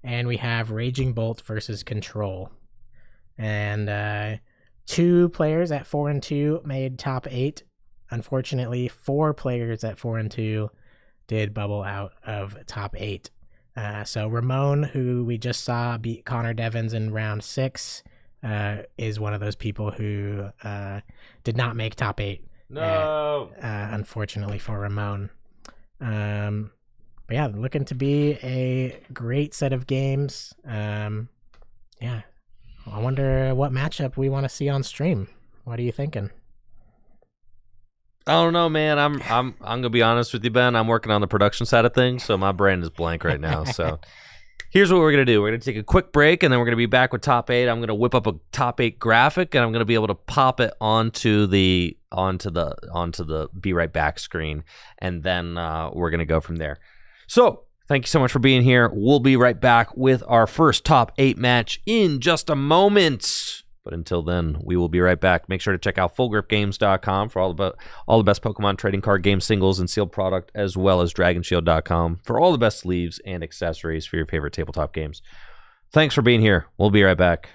And we have Raging Bolt versus Control. And 2 players at 4 and 2 made top 8. Unfortunately, 4 players at 4 and 2 did bubble out of top 8. So Ramon, who we just saw beat Connor Devins in round 6, is one of those people who did not make top 8. No. Unfortunately for Ramon. But yeah, looking to be a great set of games. Yeah, I wonder what matchup we want to see on stream. What are you thinking? I don't know, man. I'm gonna be honest with you, Ben. I'm working on the production side of things, so my brain is blank right now. So here's what we're gonna do. We're gonna take a quick break, and then we're gonna be back with top 8. I'm gonna whip up a top 8 graphic, and I'm gonna be able to pop it onto the Be Right Back screen, and then we're gonna go from there. So thank you so much for being here. We'll be right back with our first top 8 match in just a moment. But until then, we will be right back. Make sure to check out FullGripGames.com for all the best Pokemon trading card game singles and sealed product, as well as DragonShield.com for all the best sleeves and accessories for your favorite tabletop games. Thanks for being here. We'll be right back.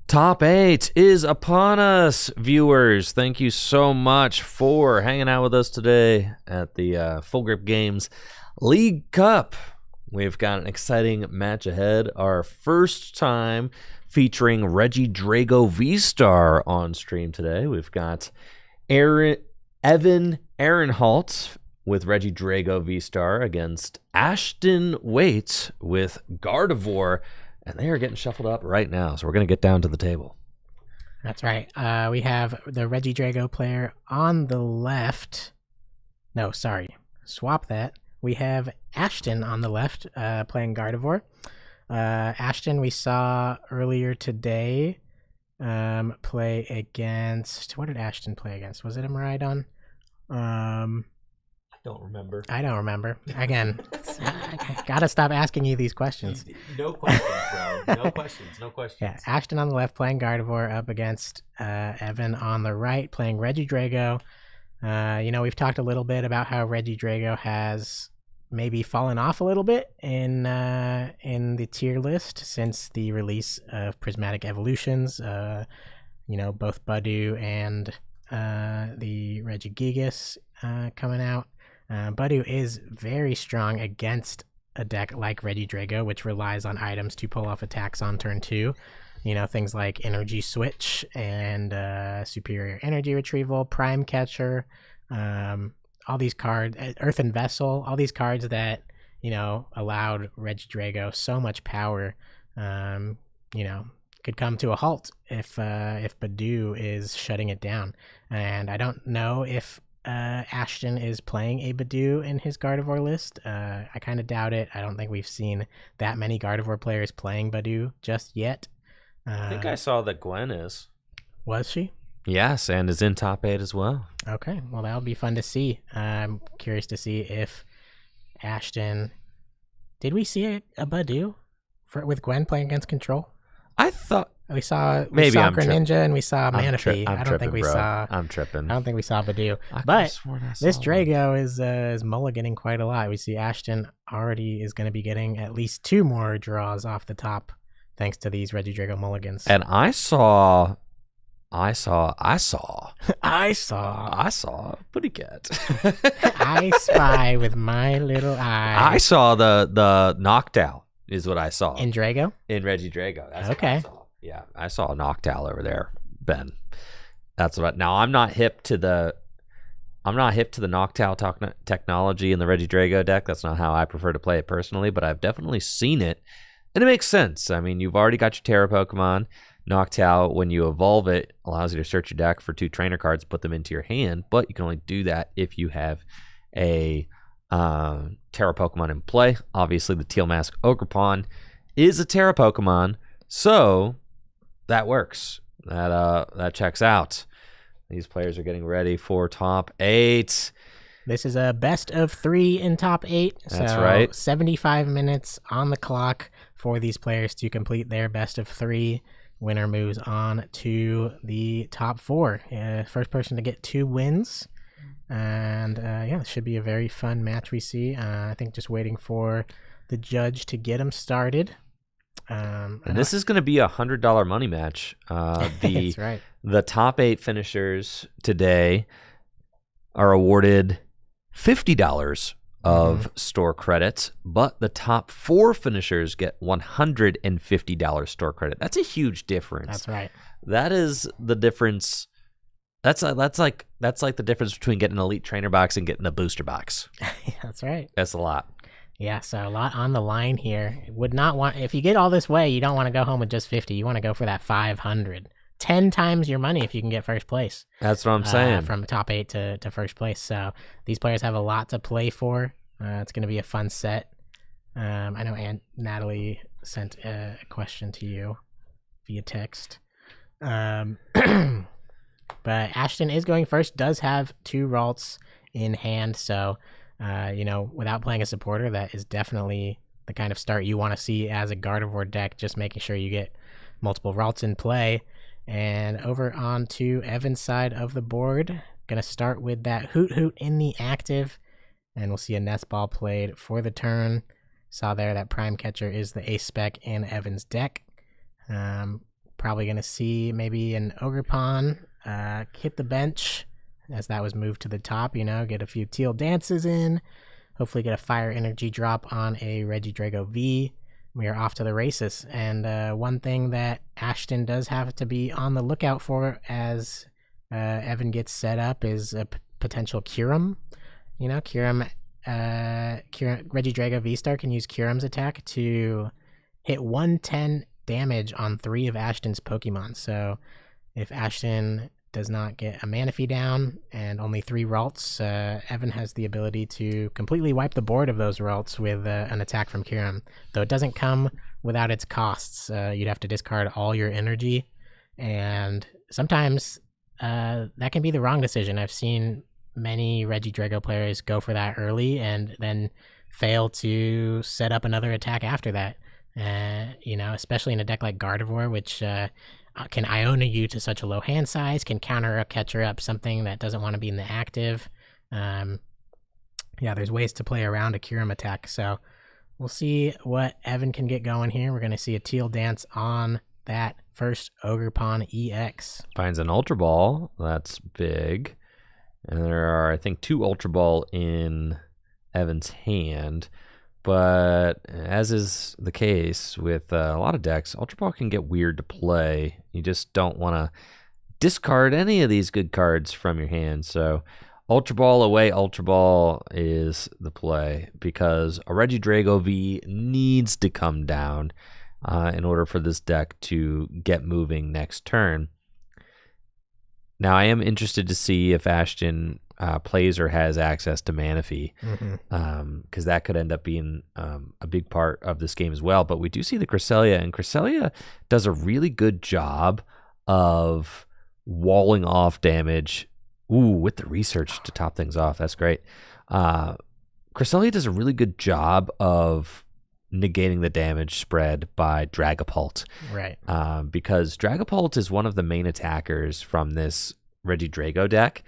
Top 8 is upon us, viewers. Thank you so much for hanging out with us today at the Full Grip Games League Cup. We've got an exciting match ahead. Our first time featuring Reggie Drago V-Star on stream today. We've got Evan Ehrenholt with Reggie Drago V-Star against Ashton Waite with Gardevoir. And they are getting shuffled up right now, so we're going to get down to the table. That's right. We have the Reggie Drago player on the left. No, sorry. Swap that. We have Ashton on the left playing Gardevoir. Ashton, we saw earlier today play against... What did Ashton play against? Was it a Miraidon? I don't remember. I don't remember. Again, I gotta stop asking you these questions. No questions, bro. No questions. No questions. Yeah, Ashton on the left playing Gardevoir up against Evan on the right playing Reggie Drago. We've talked a little bit about how Reggie Drago has maybe fallen off a little bit in the tier list since the release of Prismatic Evolutions. Both Badu and the Regigigas coming out. Badu is very strong against a deck like Regidrago, which relies on items to pull off attacks on turn 2. Things like Energy Switch and Superior Energy Retrieval, Prime Catcher, all these cards, Earthen Vessel, all these cards that, allowed Regidrago so much power, could come to a halt if Badu is shutting it down. And I don't know if Ashton is playing a Badu in his Gardevoir list. I kind of doubt it. I don't think we've seen that many Gardevoir players playing Badu just yet. I think I saw that Gwen is. Was she? Yes, and is in top 8 as well. Okay, well, that'll be fun to see. I'm curious to see if Ashton... Did we see a Badu with Gwen playing against Control? I thought... We saw I'm Greninja and we saw Manaphy. I'm tripping. I don't think we saw Badu. But this Drago is mulliganing quite a lot. We see Ashton already is going to be getting at least 2 more draws off the top thanks to these Regidrago mulligans. And I saw Putty Cat. I spy with my little eye. I saw the Noctowl is what I saw. In Drago? In Regidrago. That's okay. What I saw. Yeah, I saw a Noctowl over there, Ben. That's what. Now I'm not hip to the Noctowl technology in the Regidrago deck. That's not how I prefer to play it personally, but I've definitely seen it, and it makes sense. I mean, you've already got your Terra Pokemon. Noctowl, when you evolve it, allows you to search your deck for 2 trainer cards, put them into your hand, but you can only do that if you have a Terra Pokemon in play. Obviously, the Teal Mask Ogerpon is a Terra Pokemon, so that works. That checks out. These players are getting ready for top 8. This is a best of 3 in top 8. That's so right. 75 minutes on the clock for these players to complete their best of 3. Winner moves on to the top 4. First person to get 2 wins. And it should be a very fun match we see. I think just waiting for the judge to get them started. And this is going to be a $100 money match. That's right. The top 8 finishers today are awarded $50 of store credits, but the top 4 finishers get $150 store credit. That's a huge difference. That's right. That is the difference. That's like the difference between getting an elite trainer box and getting a booster box. That's right. That's a lot. Yeah, so a lot on the line here. Would not want, if you get all this way, you don't want to go home with just 50. You want to go for that 500. 10 times your money if you can get first place. That's what I'm saying. From top 8 to first place. So these players have a lot to play for. It's going to be a fun set. I know Natalie sent a question to you via text. But Ashton is going first, does have 2 Ralts in hand, so without playing a supporter, that is definitely the kind of start you want to see as a Gardevoir deck, just making sure you get multiple Ralts in play. And over on to Evan's side of the board, gonna start with that Hoot Hoot in the active, and we'll see a Nest Ball played for the turn. Saw there that Prime Catcher is the ace spec in Evan's deck. Probably gonna see maybe an Ogerpon hit the bench, as that was moved to the top, get a few Teal Dances in, hopefully get a Fire Energy drop on a Regidrago V. We are off to the races. And one thing that Ashton does have to be on the lookout for as Evan gets set up is a potential Kyurem. Kyurem, Regidrago V-Star can use Kyurem's attack to hit 110 damage on 3 of Ashton's Pokemon. So if Ashton does not get a Manaphy down and only 3 Ralts, Evan has the ability to completely wipe the board of those Ralts with an attack from Kyurem. Though it doesn't come without its costs. You'd have to discard all your energy, and sometimes that can be the wrong decision. I've seen many Regidrago players go for that early and then fail to set up another attack after that. Especially in a deck like Gardevoir, which can Iona you to such a low hand size, can counter a catcher up something that doesn't want to be in the active. Yeah, there's ways to play around a Kyurem attack. So we'll see what Evan can get going here. We're going to see a teal dance on that first Ogre Pawn EX. Finds an Ultra Ball. That's big. And there are, I think, 2 Ultra Ball in Evan's hand. But as is the case with a lot of decks, Ultra Ball can get weird to play. You just don't want to discard any of these good cards from your hand. So Ultra Ball away, Ultra Ball is the play, because a Regidrago V needs to come down in order for this deck to get moving next turn. Now, I am interested to see if Ashton plays or has access to Manaphy, because that could end up being a big part of this game as well. But we do see the Cresselia, and Cresselia does a really good job of walling off damage. Ooh, with the research to top things off. That's great. Cresselia does a really good job of negating the damage spread by Dragapult. Right. Because Dragapult is one of the main attackers from this Regidrago deck.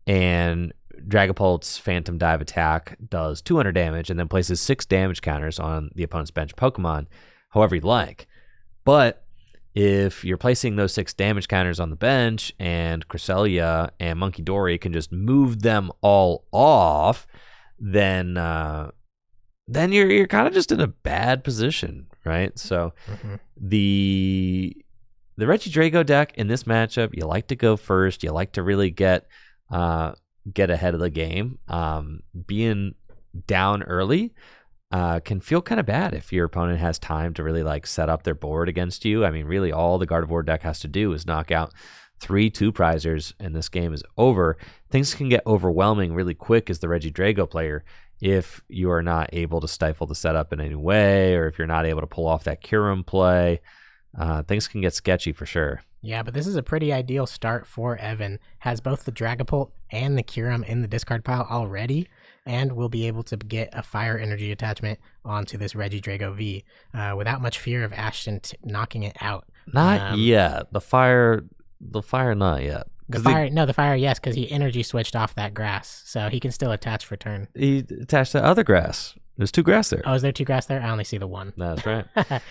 And Dragapult's Phantom Dive attack does 200 damage and then places 6 damage counters on the opponent's bench Pokemon, however you'd like. But if you're placing those 6 damage counters on the bench and Cresselia and Monkey Dory can just move them all off, then you're kind of just in a bad position, right? So the Regidrago deck in this matchup, you like to go first. You like to really get ahead of the game. Being down early can feel kind of bad if your opponent has time to really like set up their board against you. I mean, really all the Gardevoir deck has to do is knock out 3 2-prizers and this game is over. Things can get overwhelming really quick as the Regidrago player if you are not able to stifle the setup in any way, or if you're not able to pull off that Kyurem play. Things can get sketchy for sure. Yeah, but this is a pretty ideal start for Evan. Has both the Dragapult and the Kyurem in the discard pile already, and will be able to get a Fire Energy attachment onto this Regidrago V without much fear of Ashton knocking it out. Not yet. The fire, not yet. The fire, yes, because he energy switched off that grass, so he can still attach for turn. He attached the other grass. There's 2 grass there. Oh, is there 2 grass there? I only see the 1. That's right.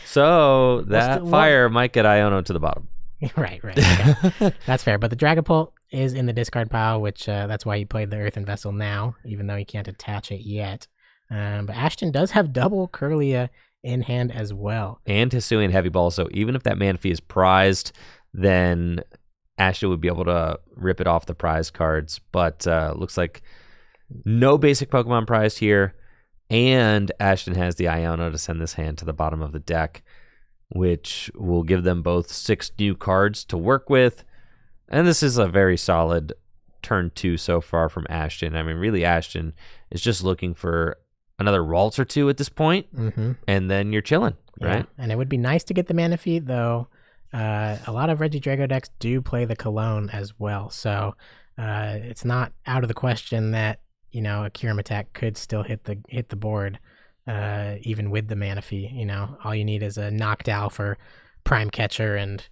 So that fire might get Iono to the bottom. Right. Okay. That's fair. But the Dragapult is in the discard pile, which that's why he played the Earthen Vessel now, even though he can't attach it yet. But Ashton does have double Kirlia in hand as well. And Hisuian Heavy Ball, so even if that Manaphy is prized, then Ashton would be able to rip it off the prize cards. But looks like no basic Pokemon prized here. And Ashton has the Iono to send this hand to the bottom of the deck, which will give them both 6 new cards to work with. And this is a very solid turn 2 so far from Ashton. I mean, really, Ashton is just looking for another Ralts or 2 at this point, and then you're chilling, right? Yeah. And it would be nice to get the Manaphy, though. A lot of Regidrago decks do play the Cologne as well, so it's not out of the question that a Kyurem attack could still hit the board, even with the Manaphy. All you need is a Noctowl for Prime Catcher and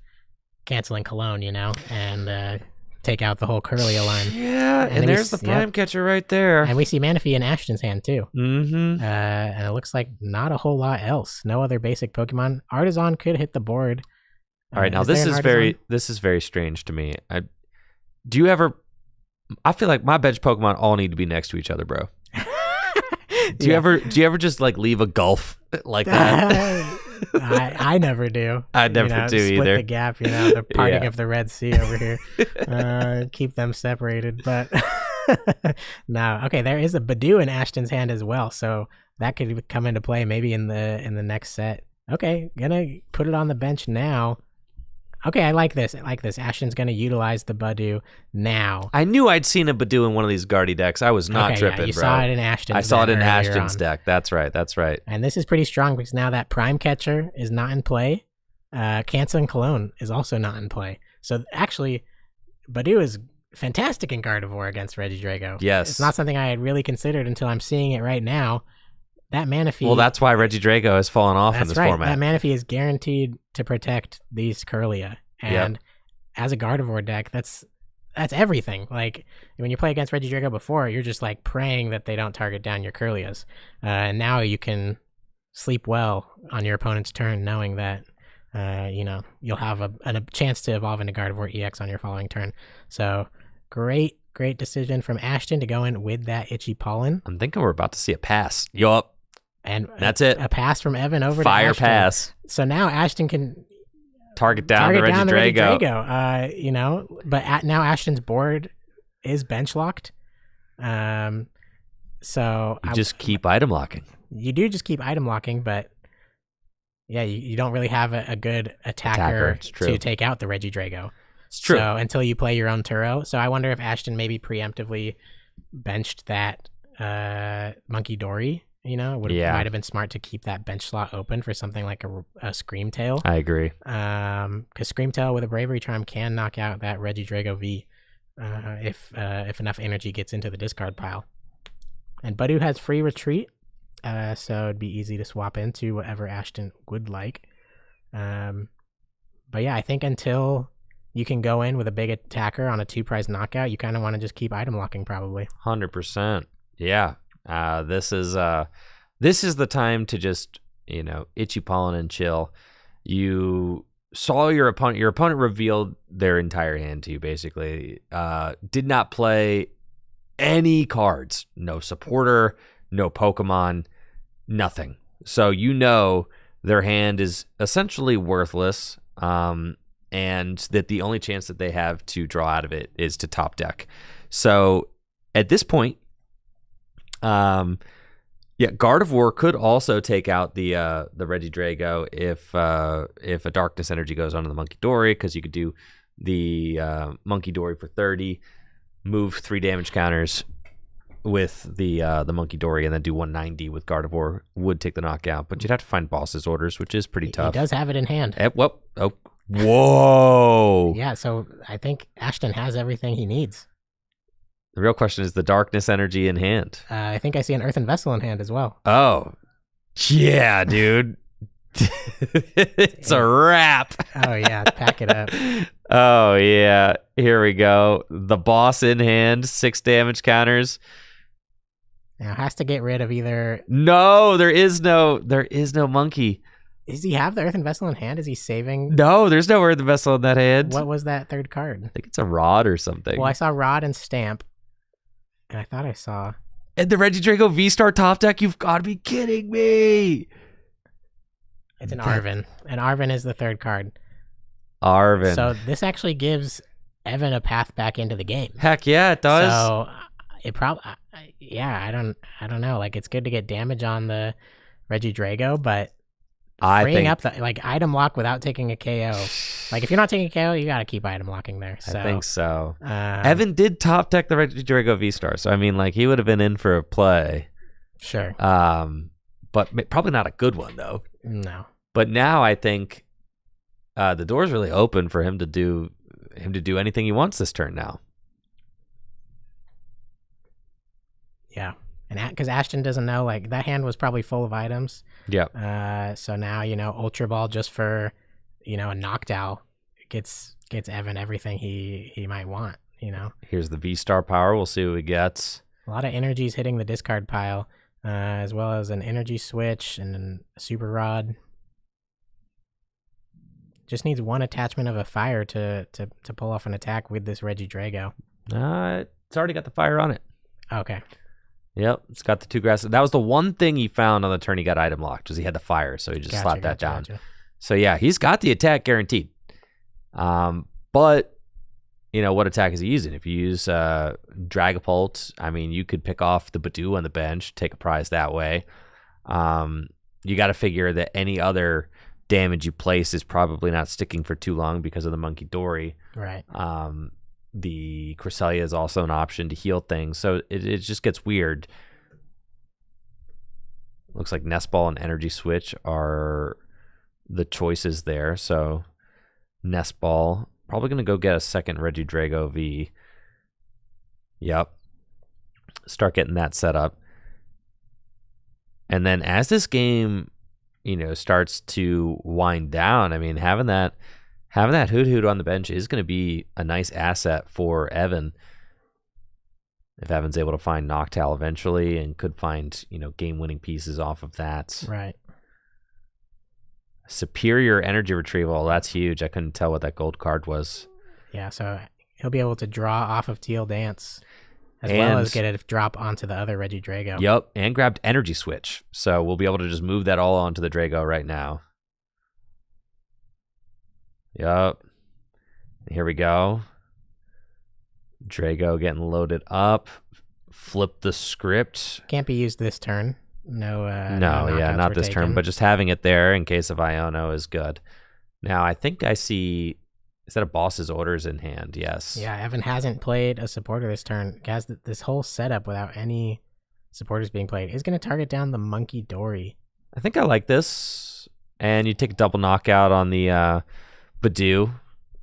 canceling Cologne, and take out the whole Kirlia line. Yeah, and there's the Prime Catcher right there. And we see Manaphy in Ashton's hand too. And it looks like not a whole lot else. No other basic Pokemon. Artisan could hit the board. All right, now this is very strange to me. I feel like my bench Pokemon all need to be next to each other, bro. Do you ever just like leave a gulf like that? I never do. I never do split either. The gap, the parting of the Red Sea over here. Keep them separated, but no. Okay, there is a Badoo in Ashton's hand as well, so that could come into play maybe in the next set. Okay, gonna put it on the bench now. Okay, I like this. Ashton's going to utilize the Badoo now. I knew I'd seen a Badoo in one of these Guardy decks. I was not tripping, you bro. saw it in Ashton's I saw it in Ashton's deck. That's right. And this is pretty strong because now that Prime Catcher is not in play. Cancel and Cologne is also not in play. So actually, Badoo is fantastic in Gardevoir against Regidrago. Yes. It's not something I had really considered until I'm seeing it right now. That Manaphy... Well, that's why Regidrago has fallen off in this format. That Manaphy is guaranteed to protect these Kirlia. And as a Gardevoir deck, that's that's everything. Like when you play against Regidrago before, you're just like praying that they don't target down your Curlias. And now you can sleep well on your opponent's turn, knowing that you'll have a chance to evolve into Gardevoir EX on your following turn. So great decision from Ashton to go in with that Itchy Pollen. I'm thinking we're about to see a pass. Yup. And that's it. A pass from Evan over Fire to Ashton. pass. So now Ashton can target down the Regidrago. But now Ashton's board is bench locked. So you just keep item locking. You do just keep item locking, but yeah, you don't really have a good attacker to take out the Regidrago. It's true. So until you play your own Turo. So I wonder if Ashton maybe preemptively benched that Monkey Dory. Might have been smart to keep that bench slot open for something like a Screamtail. I agree. Because Screamtail with a Bravery Charm can knock out that Regidrago V if enough energy gets into the discard pile. And Budu has free retreat, so it'd be easy to swap into whatever Ashton would like. But yeah, I think until you can go in with a big attacker on a 2-prize knockout, you kind of want to just keep item locking probably. 100%. Yeah. This is the time to just, Itchy Pollen and chill. You saw your opponent revealed their entire hand to you, basically. Did not play any cards. No supporter, no Pokemon, nothing. So their hand is essentially worthless, and that the only chance that they have to draw out of it is to top deck. So at this point, Gardevoir could also take out the Regidrago if a Darkness Energy goes onto the Monkey Dory, because you could do the Monkey Dory for 30, move 3 damage counters with the Monkey Dory, and then do 190 with Gardevoir. Would take the knockout, but you'd have to find boss's orders, which is pretty tough. He does have it in hand. Whoa! Yeah, so I think Ashton has everything he needs. The real question is the Darkness Energy in hand. I think I see an Earthen Vessel in hand as well. Oh, yeah, dude. It's a wrap. Oh, yeah. Pack it up. Oh, yeah. Here we go. The boss in hand, 6 damage counters. Now, has to get rid of either... No, there is no monkey. Does he have the Earthen Vessel in hand? Is he saving? No, there's no Earthen Vessel in that hand. What was that third card? I think it's a Rod or something. Well, I saw Rod and Stamp. And I thought I saw... And the Regidrago V-Star top deck? You've got to be kidding me. It's an Arven. And Arven is the third card. Arven. So this actually gives Evan a path back into the game. Heck yeah, it does. So it probably... Yeah, I don't know. Like, it's good to get damage on the Regidrago, but... freeing up the item lock without taking a KO. Like, if you're not taking a KO, you got to keep item locking there. So, I think so. Evan did top deck the Regidrago V-Star, so I mean, he would have been in for a play. Sure. But probably not a good one though. No. But now I think the door's really open for him to do anything he wants this turn now. Yeah. And because Ashton doesn't know, that hand was probably full of items. Yeah. So now, Ultra Ball just for, a knockdown gets Evan everything he might want, Here's the V-Star power. We'll see what he gets. A lot of energies hitting the discard pile, as well as an energy switch and a super rod. Just needs one attachment of a fire to pull off an attack with this Regidrago. It's already got the fire on it. Okay. Yep, it's got the 2 grass. That was the one thing he found on the turn he got item locked, was he had the fire, so he just slapped that down. Gotcha. So yeah, he's got the attack guaranteed. But what attack is he using? If you use Dragapult, I mean, you could pick off the Badoo on the bench, take a prize that way. You got to figure that any other damage you place is probably not sticking for too long because of the Monkey Dory. Right. The Cresselia is also an option to heal things, so it just gets weird. Looks like Nest Ball and Energy Switch are the choices there, so Nest Ball, probably going to go get a second Regidrago V. Yep. Start getting that set up. And then as this game, starts to wind down, I mean, having that Having that Hoot on the bench is going to be a nice asset for Evan. If Evan's able to find Noctowl eventually and could find, game-winning pieces off of that. Right. Superior energy retrieval. That's huge. I couldn't tell what that gold card was. Yeah, so he'll be able to draw off of Teal Dance as well as get it drop onto the other Regidrago. Yep, and grabbed Energy Switch. So we'll be able to just move that all onto the Drago right now. Yep. Here we go. Drago getting loaded up. Flip the script. Can't be used this turn. No, not this turn, but just having it there in case of Iono is good. Now, I think I see... Is that a boss's orders in hand? Yes. Yeah, Evan hasn't played a supporter this turn. Has this whole setup without any supporters being played is going to target down the Monkey Dory. I think I like this. And you take a double knockout on the Badoo,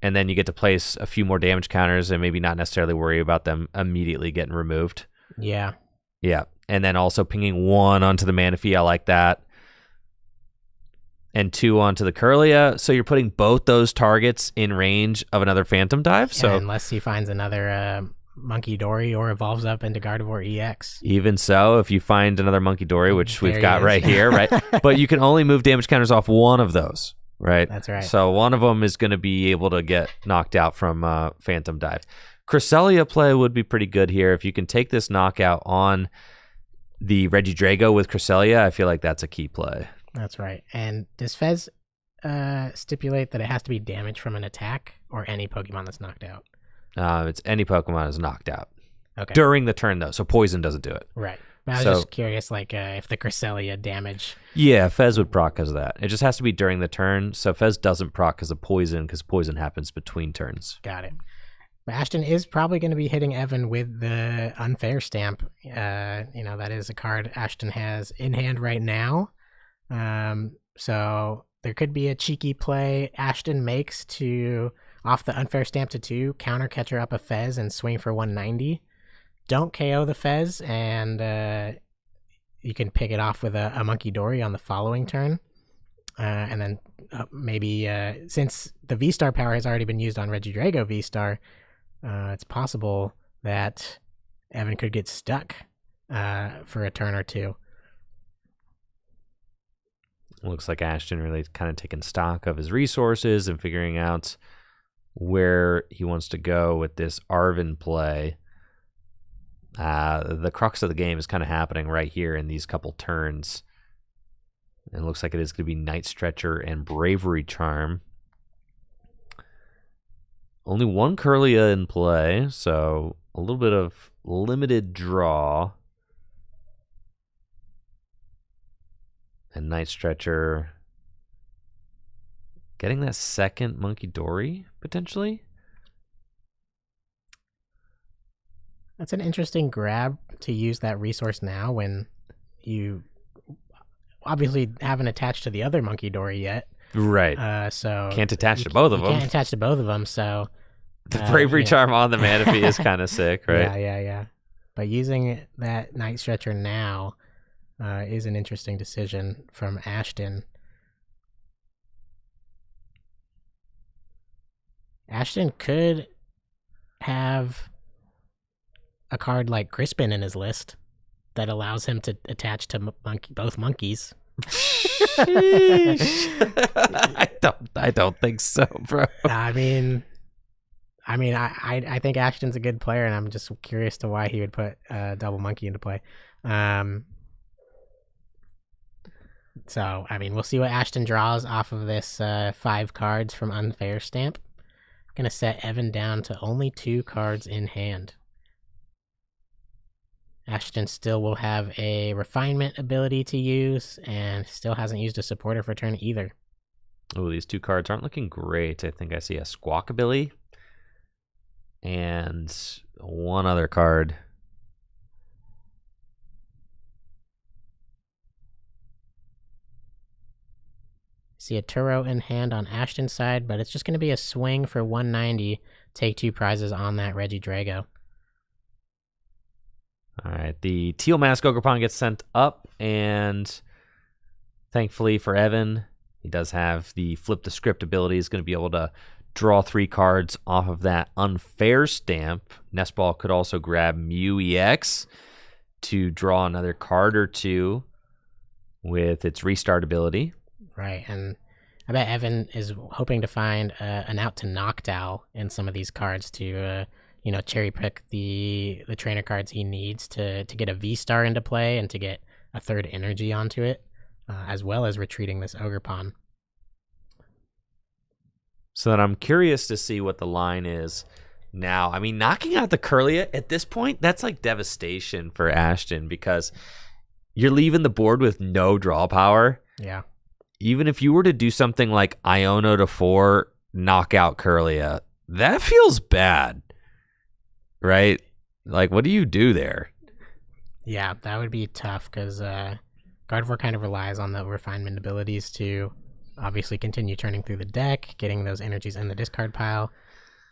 and then you get to place a few more damage counters and maybe not necessarily worry about them immediately getting removed. Yeah. Yeah. And then also pinging 1 onto the Manaphy. I like that. And 2 onto the Kirlia. So you're putting both those targets in range of another Phantom Dive. Yeah, so unless he finds another Monkey Dory or evolves up into Gardevoir EX. Even so, if you find another Monkey Dory, which we've got right here, right? But you can only move damage counters off one of those, right? That's right. So one of them is going to be able to get knocked out from Phantom Dive. Cresselia play would be pretty good here. If you can take this knockout on the Regidrago with Cresselia, I feel like that's a key play. That's right. And does Fez stipulate that it has to be damage from an attack or any Pokemon that's knocked out? It's any Pokemon that's knocked out. Okay. During the turn, though, so poison doesn't do it. Right. But I was just curious, if the Cresselia damage... Yeah, Fez would proc because of that. It just has to be during the turn, so Fez doesn't proc because of poison happens between turns. Got it. But Ashton is probably going to be hitting Evan with the Unfair Stamp. That is a card Ashton has in hand right now. So there could be a cheeky play Ashton makes to off the Unfair Stamp to 2, counter catcher up a Fez and swing for 190. Don't KO the Fez, and you can pick it off with a Monkey Dory on the following turn. And then maybe since the V-Star power has already been used on Regidrago V-Star, it's possible that Evan could get stuck for a turn or two. Looks like Ashton really kind of taking stock of his resources and figuring out where he wants to go with this Arven play. The crux of the game is kind of happening right here in these couple turns. And it looks like it is going to be Night Stretcher and Bravery Charm. Only one Kirlia in play, so a little bit of limited draw. And Night Stretcher getting that second Monkey Dory, potentially? That's an interesting grab to use that resource now when you obviously haven't attached to the other Monkey Dory yet. Right. So can't attach to both of them. Can't attach to both of them, so... The Bravery Charm on the Manaphy is kind of sick, right? Yeah. But using that Night Stretcher now is an interesting decision from Ashton. Ashton could have a card like Crispin in his list that allows him to attach to both monkeys. I don't think so, bro. I think Ashton's a good player, and I'm just curious to why he would put double monkey into play. So, we'll see what Ashton draws off of this 5 cards from Unfair Stamp. Going to set Evan down to only 2 cards in hand. Ashton still will have a Refinement ability to use, and still hasn't used a Supporter for turn either. Oh, these 2 cards aren't looking great. I think I see a Squawkabilly and one other card. See a Turo in hand on Ashton's side, but it's just going to be a swing for 190. Take 2 prizes on that Regidrago. All right, the Teal Mask Ogerpon gets sent up, and thankfully for Evan, he does have the Flip the Script ability. He's going to be able to draw 3 cards off of that unfair stamp. Nestball could also grab Mew EX to draw another card or 2 with its restart ability. Right, and I bet Evan is hoping to find an out to Noctowl in some of these cards to, cherry pick the trainer cards he needs to get a V-Star into play and to get a 3rd energy onto it, as well as retreating this Ogerpon. So then I'm curious to see what the line is now. I mean, knocking out the Kirlia at this point, that's like devastation for Ashton because you're leaving the board with no draw power. Yeah. Even if you were to do something like Iono to 4, knock out Kirlia, that feels bad, right? Like, what do you do there? Yeah, that would be tough because Gardevoir kind of relies on the refinement abilities to obviously continue turning through the deck, getting those energies in the discard pile.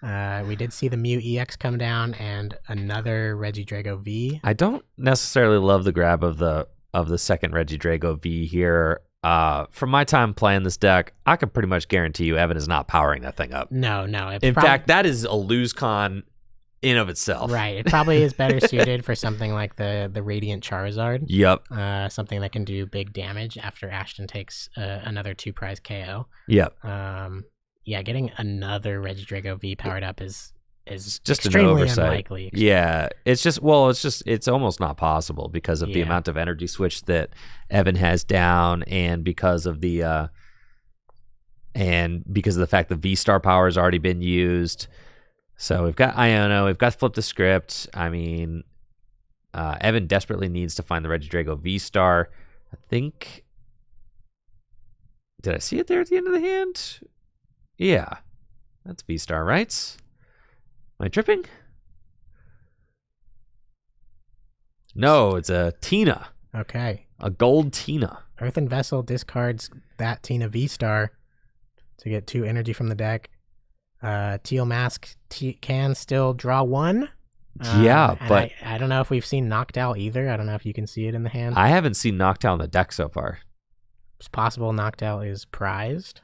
We did see the Mew EX come down and another Regidrago V. I don't necessarily love the grab of the second Regidrago V here. From my time playing this deck, I could pretty much guarantee you Evan is not powering that thing up. No. In fact, that is a lose con in of itself. Right. It probably is better suited for something like the Radiant Charizard. Yep. Something that can do big damage after Ashton takes another 2-prize KO. Yep. Yeah, getting another Regidrago V powered up is just extremely an oversight. Unlikely. Yeah, it's almost not possible because of the amount of energy switch that Evan has down, and because of the fact that V-Star power has already been used. So we've got Iono, we've got Flip the Script. I mean, Evan desperately needs to find the Regidrago V-Star. I think, did I see it there at the end of the hand? Yeah, that's V-Star, right? Am I tripping? No, it's a Tina. Okay. A gold Tina. Earthen Vessel discards that Tina V-Star to get 2 energy from the deck. Teal Mask can still draw 1. Yeah, but I don't know if we've seen Noctowl either. I don't know if you can see it in the hand. I haven't seen Noctowl in the deck so far. It's possible Noctowl is prized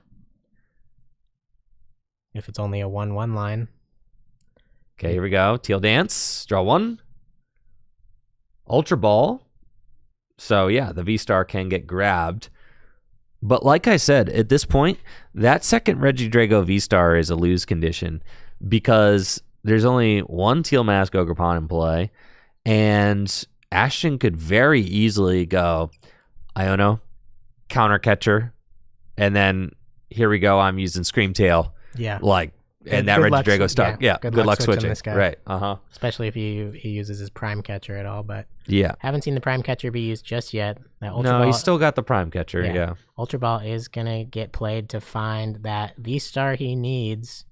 if it's only a 1/1 line. Okay, here we go. Teal Dance. Draw 1. Ultra Ball. So, yeah, the V-Star can get grabbed. But like I said, at this point, that second Regidrago V-Star is a lose condition because there's only one Teal Mask Ogerpon in play, and Ashton could very easily go, Iono, Counter Catcher, and then here we go, I'm using Screamtail. Yeah. And that Regidrago star. Yeah, good luck switching. This guy. Right. Especially if he uses his Prime Catcher at all, but yeah, haven't seen the Prime Catcher be used just yet. That Ultra no, Ball, he's still got the Prime Catcher. Yeah. Ultra Ball is gonna get played to find that V-Star he needs,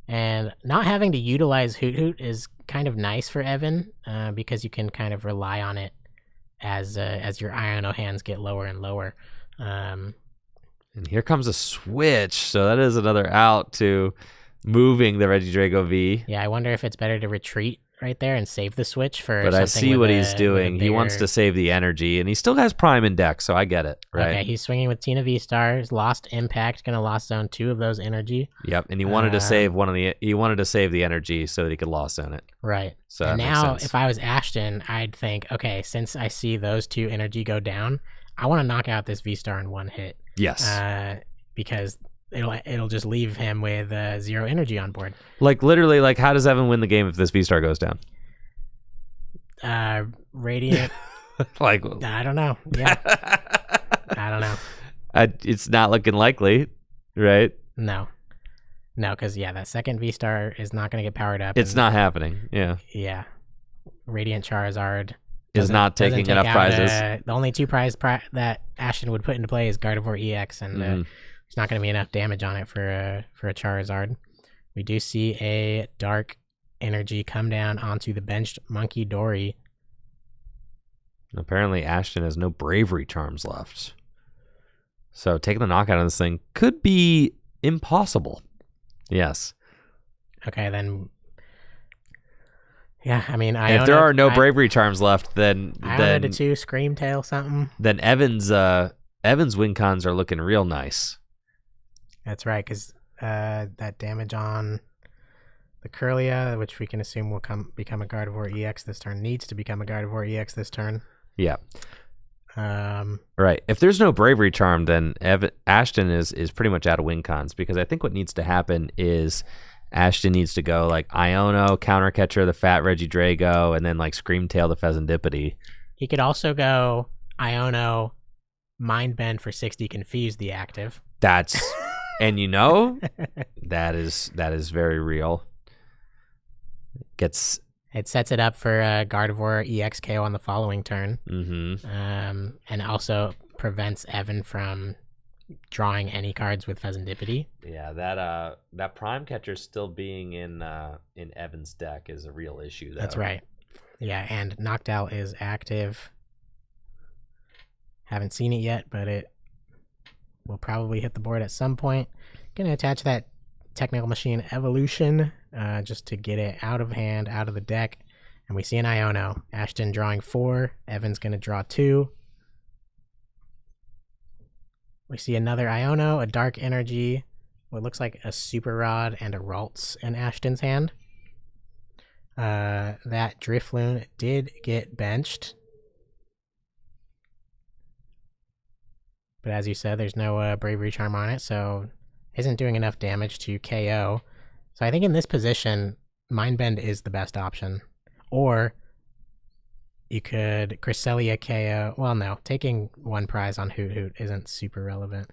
and not having to utilize Hoot Hoot is kind of nice for Evan because you can kind of rely on it as your Iono hands get lower and lower. And here comes a switch, so that is another out to moving the Regidrago V. Yeah, I wonder if it's better to retreat right there and save the switch for. But I see what he's doing. He wants to save the energy, and he still has Prime in deck, so I get it. Right? Okay, he's swinging with Tina V-Stars, lost Impact, gonna lost zone 2 of those energy. Yep, and he wanted to save he wanted to save the energy so that he could lost zone it. Right. So and that now, makes sense. if I was Ashton, I'd think, okay, since I see those 2 energy go down, I want to knock out this V-Star in 1 hit. Yes. Because it'll just leave him with 0 energy on board. Like literally, like how does Evan win the game if this V-Star goes down? Radiant. Like I don't know. Yeah. I don't know. It's not looking likely, right? No, because that second V-Star is not going to get powered up. It's not happening. Yeah. Yeah. Radiant Charizard is not taking enough prizes. The only 2 prize that Ashton would put into play is Gardevoir EX, and there's not going to be enough damage on it for a Charizard. We do see a Dark Energy come down onto the benched Monkey Dory. Apparently, Ashton has no Bravery Charms left. So taking the knockout on this thing could be impossible. Yes. Okay, then. Yeah, I mean, if there are no Bravery Charms left, then Iono to 2, Screamtail something. Then Evan's win cons are looking real nice. That's right, because that damage on the Curlia, which we can assume will become a Gardevoir EX this turn, needs to become a Gardevoir EX this turn. Yeah. Right. If there's no Bravery Charm, then Ashton is pretty much out of win cons, because I think what needs to happen is Ashton needs to go like Iono, Counter Catcher, the Fat Regidrago, and then like Screamtail, the Pheasantipity. He could also go Iono, Mind Bend for 60, Confuse the active. That's and that is very real. It sets it up for Gardevoir EX KO on the following turn. Mm-hmm. And also prevents Evan from drawing any cards with Pheasantipity. Yeah, that Prime Catcher still being in Evan's deck is a real issue, though. That's right. Yeah, and Noctowl is active. Haven't seen it yet, but it will probably hit the board at some point. Gonna attach that Technical Machine Evolution just to get it out of hand, out of the deck. And we see an Iono. Ashton drawing 4. Evan's gonna draw 2. We see another Iono, a Dark Energy, what looks like a Super Rod, and a Ralts in Ashton's hand. That Drifloon did get benched. But as you said, there's no Bravery Charm on it, so isn't doing enough damage to KO. So I think in this position, Mind Bend is the best option. Or you could Cresselia KO. Well, no, taking 1 prize on Hoot Hoot isn't super relevant.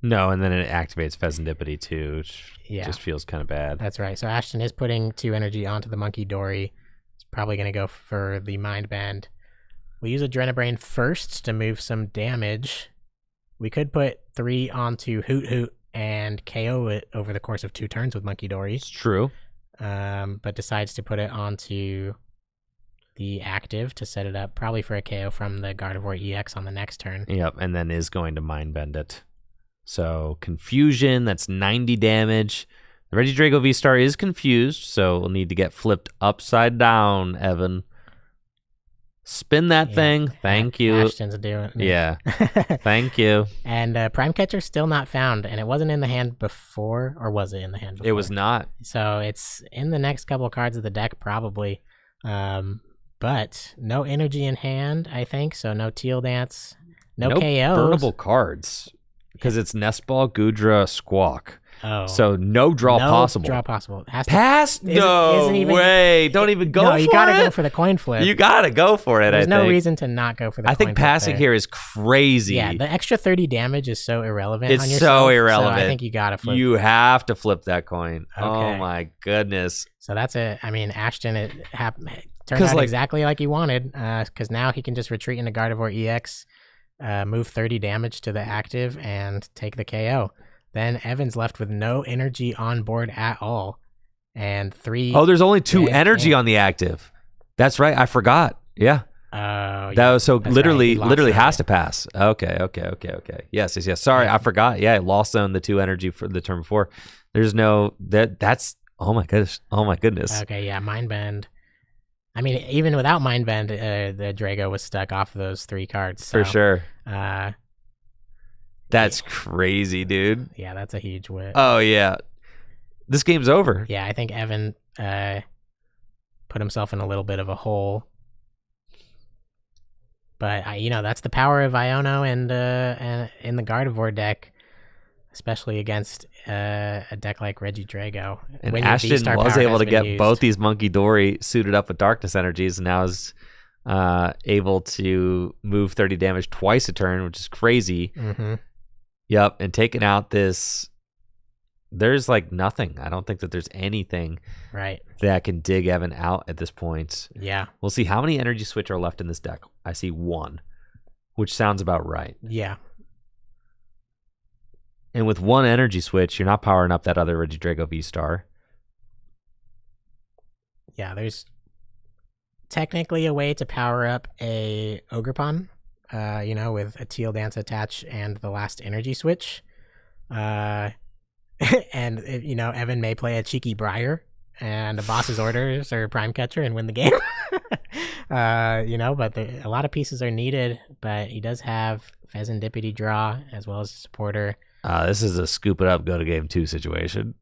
No, and then it activates Pheasantipity too, which just feels kind of bad. That's right. So Ashton is putting 2 energy onto the Monkey Dory. It's probably going to go for the Mind Bend. We'll use Adrenabrain first to move some damage. We could put 3 onto Hoot Hoot and KO it over the course of 2 turns with Monkey Dory. It's true. But decides to put it onto the active to set it up, probably for a KO from the Gardevoir EX on the next turn. Yep, and then is going to Mind Bend it. So Confusion, that's 90 damage. The Regidrago V-Star is confused, so we'll need to get flipped upside down, Evan. Spin that thing. Thank you. Ashton's doing it. Yeah. Thank you. And Prime Catcher's still not found, and it wasn't in the hand before, or was it in the hand before? It was not. So it's in the next couple of cards of the deck, probably. But no energy in hand, I think, so no Teal Dance, no KOs. Burnable cards, because it's Nest Ball, Goodra, Squawk. Oh. So no draw possible. Draw possible. Pass? No way. Don't even go for it. No, you gotta go for the coin flip. You gotta go for it, There's no reason to not go for the coin flip. I think passing here is crazy. Yeah, the extra 30 damage is so irrelevant It's on yourself. so irrelevant. So I think you gotta flip. You have to flip that coin. Okay. Oh my goodness. So that's it. I mean, Ashton, it turned out exactly like he wanted, because now he can just retreat into Gardevoir EX, move 30 damage to the active, and take the KO. Then Evan's left with no energy on board at all, and 3. Oh, there's only 2 energy on the active. That's right. I forgot. Yeah. That was so literally has to pass. Okay. Yes. Sorry, I forgot. Yeah, I lost on the 2 energy for the turn before. There's no that's oh my goodness. Okay, yeah, Mind Bend. I mean, even without Mind Bend, the Drago was stuck off of those 3 cards. So, for sure. That's crazy, dude. Yeah, that's a huge whip. Oh, yeah. This game's over. Yeah, I think Evan put himself in a little bit of a hole. But, that's the power of Iono and in the Gardevoir deck, especially against a deck like Regidrago. And Ashton was able to get both these Monkey Dory suited up with Darkness Energies, and now is able to move 30 damage twice a turn, which is crazy. Mm-hmm. Yep, and taking out this, there's like nothing. I don't think that there's anything that can dig Evan out at this point. Yeah. We'll see how many energy switch are left in this deck. I see 1, which sounds about right. Yeah. And with 1 energy switch, you're not powering up that other Regidrago V-Star. Yeah, there's technically a way to power up a Ogerpon. With a Teal Dance attach and the last energy switch. And, Evan may play a cheeky Briar and a Boss's Orders or Prime Catcher and win the game. But a lot of pieces are needed but he does have Pheasantipity draw as well as a supporter. This is a scoop it up, go to game 2 situation.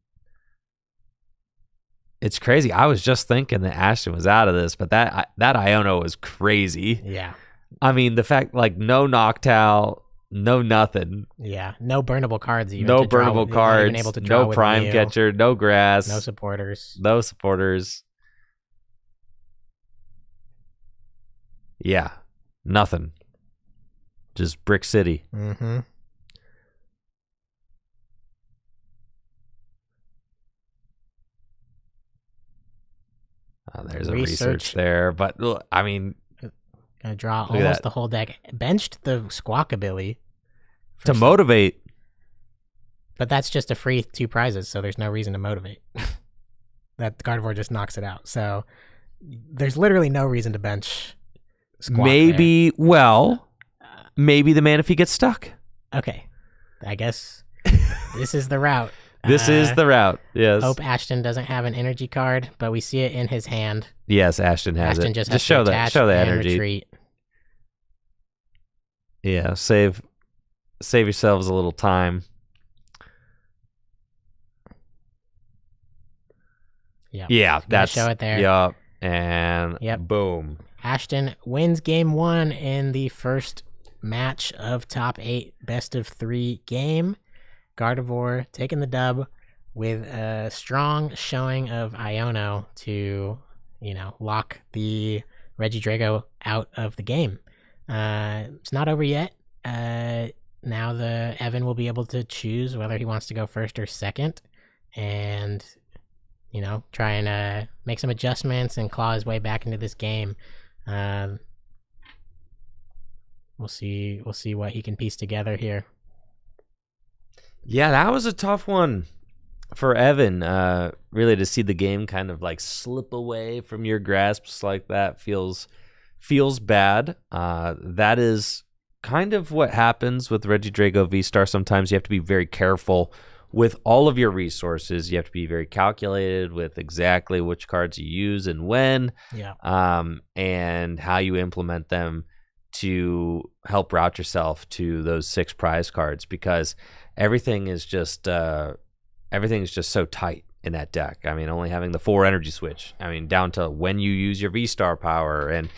It's crazy. I was just thinking that Ashton was out of this, but that Iono was crazy. Yeah. I mean, the fact, like, no Noctowl, no nothing. Yeah, no burnable cards even. No burnable cards, able to draw no prime Mew, catcher, no grass. no supporters. No supporters. Yeah, nothing. Just Brick City. Mm-hmm. There's a research there, but I mean, gonna draw almost the whole deck. Benched the Squawkabilly to motivate, but that's just a free 2 prizes, so there's no reason to motivate. That Gardevoir just knocks it out. So there's literally no reason to bench Squawk maybe. There. Well, maybe the Manaphy gets stuck. Okay, I guess this is the route. This is the route. Yes. Hope Ashton doesn't have an energy card, but we see it in his hand. Yes, Ashton has Ashton it. Just show that. Show the energy. Retreat. Yeah, save yourselves a little time. Yeah, that's show it there. Yup, and boom. Ashton wins game 1 in the first match of top 8 best of 3 game. Gardevoir taking the dub with a strong showing of Iono to, lock the Regidrago out of the game. It's not over yet. Now the Evan will be able to choose whether he wants to go first or second, and try and make some adjustments and claw his way back into this game. We'll see what he can piece together here. Yeah, that was a tough one for Evan. Really, to see the game kind of like slip away from your grasps like that feels bad. That is kind of what happens with Regidrago V-Star. Sometimes you have to be very careful with all of your resources. You have to be very calculated with exactly which cards you use and when, and how you implement them to help route yourself to those 6 prize cards, because everything is just so tight in that deck. I mean, only having the 4 energy switch. I mean, down to when you use your V-Star power and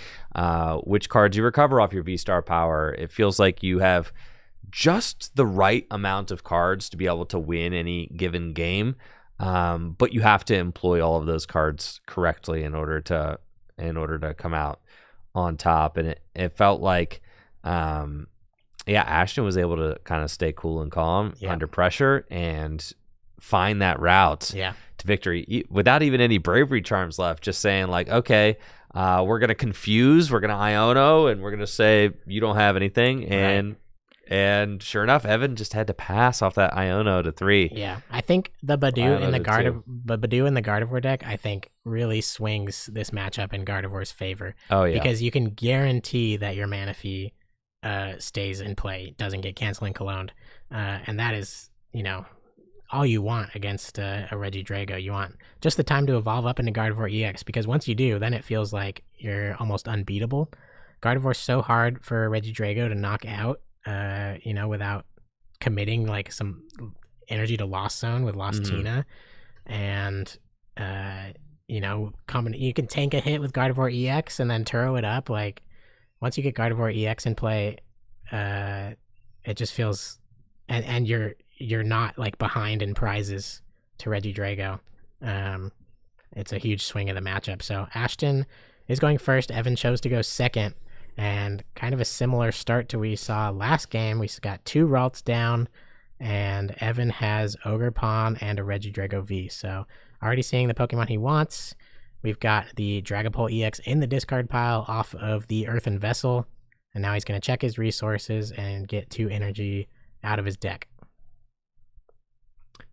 which cards you recover off your V-Star power. It feels like you have just the right amount of cards to be able to win any given game, but you have to employ all of those cards correctly in order to come out on top. And it felt like Ashton was able to kind of stay cool and calm under pressure and find that route to victory without even any bravery charms left. Just saying like, okay, we're going to confuse, we're going to Iono, and we're going to say you don't have anything. And sure enough, Evan just had to pass off that Iono to 3. Yeah, I think the Badoo in the Gardevoir deck, I think, really swings this matchup in Gardevoir's favor. Oh yeah, because you can guarantee that your Manaphy stays in play, doesn't get canceling cologned, and that is, all you want against a Regidrago. You want just the time to evolve up into Gardevoir EX, because once you do, then it feels like you're almost unbeatable. Gardevoir's so hard for a Regidrago to knock out, without committing like some energy to Lost Zone with Lost Tina, and you can tank a hit with Gardevoir EX and then Turo it up. Like once you get Gardevoir EX in play, it just feels, and you're not like behind in prizes to Regidrago. It's a huge swing of the matchup. So Ashton is going first. Evan chose to go second. And kind of a similar start to we saw last game. We got 2 Ralts down, and Evan has Ogerpon and a Regidrago V. So already seeing the Pokemon he wants. We've got the Dragapult EX in the discard pile off of the Earthen Vessel. And now he's going to check his resources and get 2 energy out of his deck.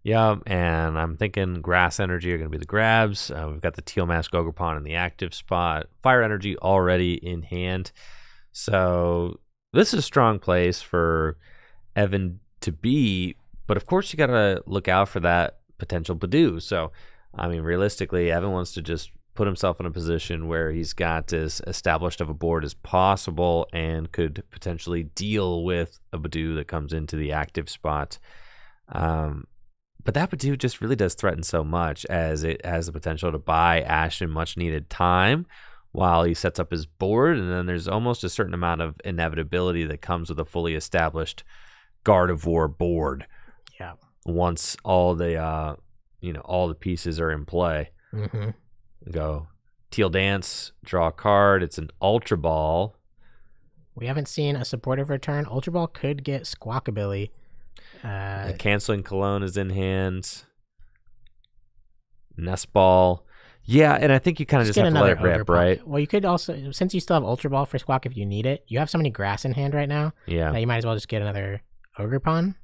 Yeah, and I'm thinking Grass Energy are going to be the grabs. We've got the Teal Mask Ogerpon in the active spot. Fire Energy already in hand. So this is a strong place for Evan to be. But of course, you got to look out for that potential Badoo. So, I mean, realistically, Evan wants to just put himself in a position where he's got as established of a board as possible and could potentially deal with a Badoo that comes into the active spot. But that Badoo just really does threaten so much, as it has the potential to buy Ashton much needed time while he sets up his board, and then there's almost a certain amount of inevitability that comes with a fully established Gardevoir board. Yeah. Once all the all the pieces are in play. Mm-hmm. Go Teal Dance, draw a card. It's an Ultra Ball. We haven't seen a supportive return. Ultra Ball could get Squawkabilly. Canceling Cologne is in hand. Nest Ball. Yeah, and I think you kind of just have to let it rip, right? Well, you could also, since you still have Ultra Ball for Squawk if you need it, you have so many grass in hand right now that you might as well just get another Ogre Pawn.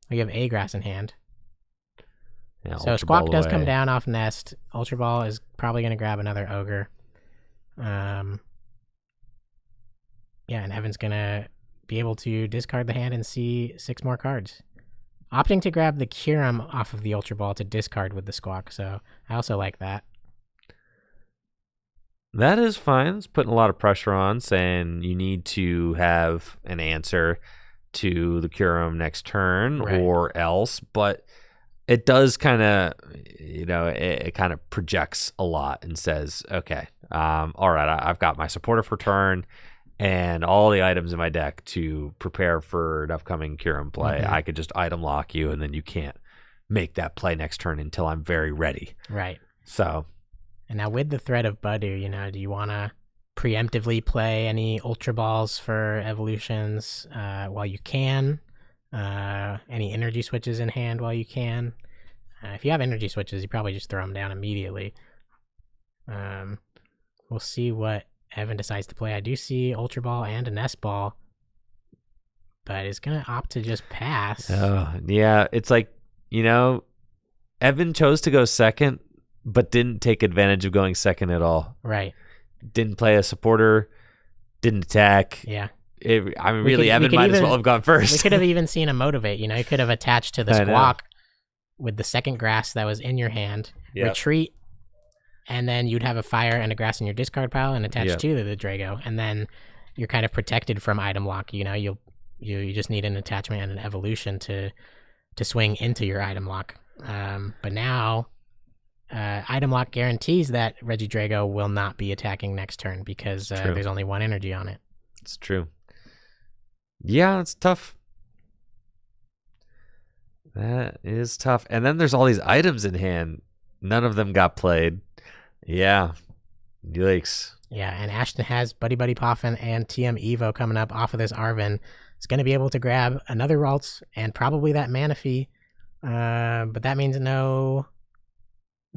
You have a grass in hand. Yeah, so Squawk does come down off Nest. Ultra Ball is probably going to grab another Ogre. Yeah, and Evan's going to be able to discard the hand and see 6 more cards. Opting to grab the Kyurem off of the Ultra Ball to discard with the Squawk, so I also like that. That is fine. It's putting a lot of pressure on, saying you need to have an answer to the Kyurem next turn or else, but it does kind of, it kind of projects a lot and says, okay, all right, I've got my supporter for turn and all the items in my deck to prepare for an upcoming Kyurem play. I could just item lock you, and then you can't make that play next turn until I'm very ready. Right. So. And now with the threat of Badoo, do you want to preemptively play any Ultra Balls for evolutions while you can? Any energy switches in hand while you can? If you have energy switches, you probably just throw them down immediately. We'll see what Evan decides to play. I do see Ultra Ball and a Nest Ball, but it's going to opt to just pass. Oh, yeah. It's like, Evan chose to go second, but didn't take advantage of going second at all. Right. Didn't play a supporter, didn't attack. Yeah. Evan might as well have gone first. We could have even seen a Motivate. You could have attached to the Squawk with the second grass that was in your hand, retreat, and then you'd have a fire and a grass in your discard pile and attached to the Drago, and then you're kind of protected from item lock. You just need an attachment and an evolution to swing into your item lock. But now, item lock guarantees that Regidrago will not be attacking next turn because there's only 1 energy on it. It's true. Yeah, it's tough. That is tough. And then there's all these items in hand. None of them got played. Yeah. Yikes. Yeah, and Ashton has Buddy Buddy Poffin and TM Evo coming up off of this Arven. It's going to be able to grab another Ralts and probably that Manaphy. But that means no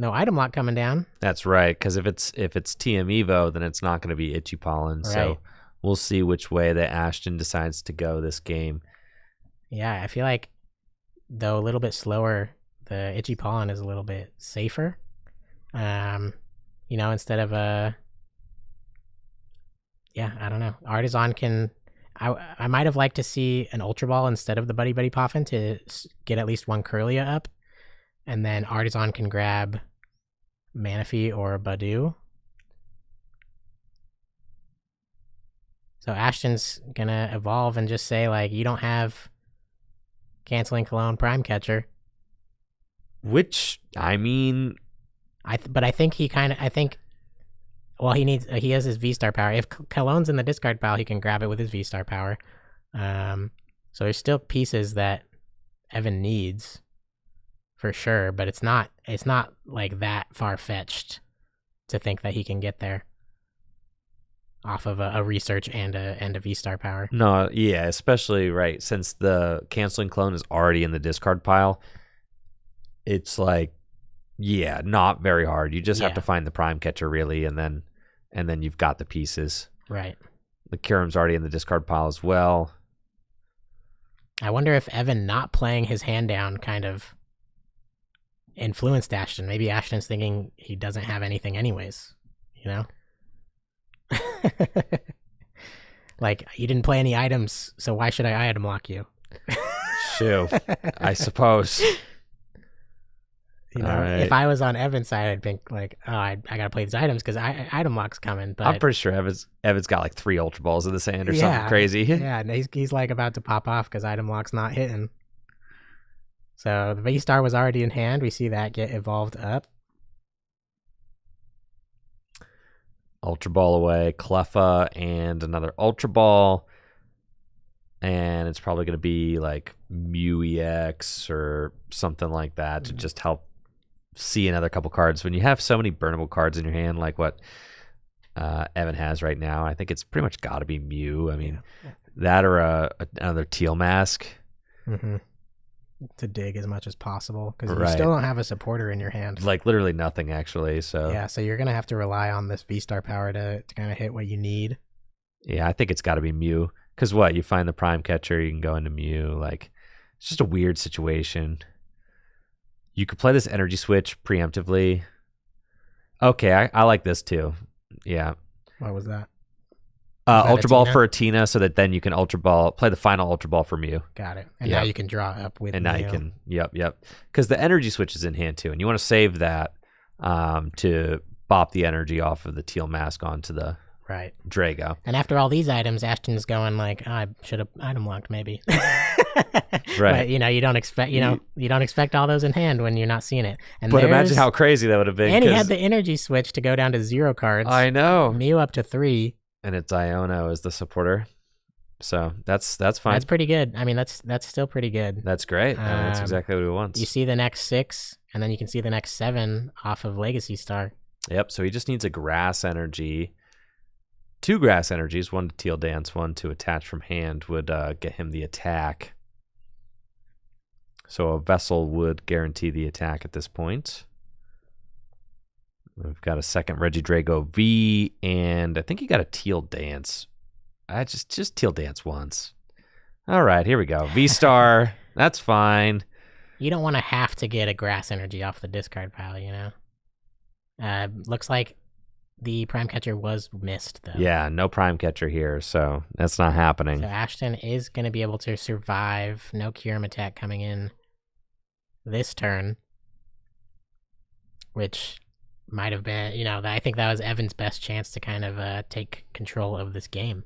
item lock coming down. That's right, because if it's TM Evo, then it's not going to be Itchy Pollen. Right. So we'll see which way that Ashton decides to go this game. Yeah, I feel like, though a little bit slower, the Itchy Pollen is a little bit safer. Instead of I don't know. Artisan can. I might have liked to see an Ultra Ball instead of the Buddy Buddy Poffin to get at least 1 Kirlia up, and then Artisan can grab Manaphy or Badoo. So Ashton's gonna evolve and just say, you don't have Canceling Cologne Prime Catcher. Which, I mean... But I think he has his V-Star power. If Cologne's in the discard pile, he can grab it with his V-Star power. So there's still pieces that Evan needs, for sure, but it's not that far-fetched to think that he can get there off of a research and a V-Star power. No, yeah, especially since the Canceling Clone is already in the discard pile. It's not very hard. You just have to find the Prime Catcher really, and then you've got the pieces. Right. The Kyurem's already in the discard pile as well. I wonder if Evan not playing his hand down kind of influenced Ashton. Maybe Ashton's thinking he doesn't have anything anyways, you didn't play any items, so why should I item lock you? Shoo, I suppose. You know, All right. if I was on Evan's side, I'd think like, oh, I gotta play these items because item lock's coming. But I'm pretty sure Evan's got like 3 Ultra Balls in the sand or something crazy. Yeah, and he's like about to pop off because item lock's not hitting. So the V-Star was already in hand. We see that get evolved up. Ultra Ball away, Cleffa, and another Ultra Ball. And it's probably going to be like Mew EX or something like that to just help see another couple cards. When you have so many burnable cards in your hand, like what Evan has right now, I think it's pretty much got to be Mew. I mean, that or another Teal Mask. Mm-hmm. To dig as much as possible because you still don't have a supporter in your hand. Like literally nothing, actually. So yeah, so you're going to have to rely on this V-Star power to kind of hit what you need. Yeah, I think it's got to be Mew. Because what? You find the Prime Catcher, you can go into Mew. Like, it's just a weird situation. You could play this Energy Switch preemptively. Okay, I like this too. Yeah. What was that? Ultra Ball for Athena, so that then you can play the final Ultra Ball for Mew. Got it. And now you can draw up with and Mew. now you can, yep. Because the Energy Switch is in hand too, and you want to save that to bop the energy off of the Teal Mask onto the Drago. And after all these items, Ashton's going like, oh, I should have item locked maybe. Right. But you don't expect all those in hand when you're not seeing it. But imagine how crazy that would have been. And he had the energy switch to go down to 0 cards. I know. Mew up to 3. And it's Iono as the supporter. So that's fine. That's pretty good. I mean, that's still pretty good. That's great. I mean, that's exactly what he wants. You see the next 6, and then you can see the next 7 off of Legacy Star. Yep. So he just needs a Grass Energy. 2 Grass Energies, 1 to Teal Dance, 1 to attach from hand would get him the attack. So a Vessel would guarantee the attack at this point. We've got a second Regidrago V, and I think he got a Teal Dance. I just Teal Dance once. All right, here we go. V-Star, that's fine. You don't want to have to get a Grass Energy off the discard pile, you know? Looks like the Prime Catcher was missed, though. Yeah, no Prime Catcher here, so that's not happening. So Ashton is going to be able to survive. No Kyurem attack coming in this turn, which might have been, I think that was Evan's best chance to kind of take control of this game.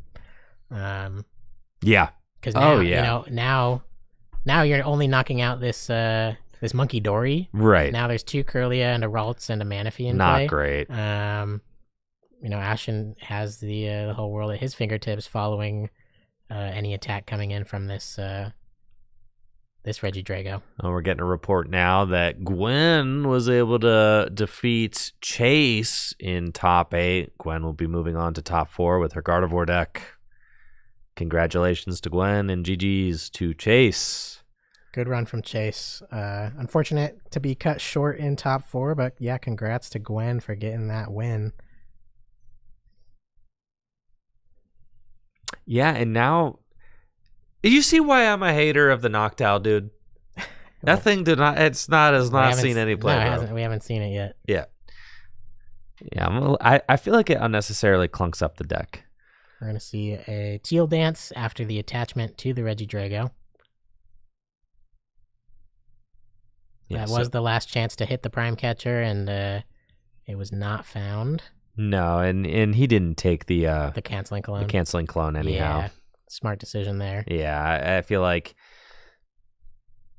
Yeah. Because now, now you're only knocking out this this Monkey Dory. Right. Now there's 2 Kirlia and a Ralts and a Manaphy in Not play. great. Ashton has the whole world at his fingertips following any attack coming in from this this Regidrago. Oh, we're getting a report now that Gwen was able to defeat Chase in top 8. Gwen will be moving on to top 4 with her Gardevoir deck. Congratulations to Gwen and GG's to Chase. Good run from Chase. Unfortunate to be cut short in top 4, but yeah, congrats to Gwen for getting that win. Yeah, and now, did you see why I'm a hater of the Noctowl, dude? That thing did not. It's not has not seen any play. No, it hasn't. We haven't seen it yet. Yeah, I feel like it unnecessarily clunks up the deck. We're gonna see a Teal Dance after the attachment to the Regidrago. That was the last chance to hit the Prime Catcher, and it was not found. No, and he didn't take the canceling clone. The canceling clone anyhow. Yeah, smart decision there. Yeah, I feel like,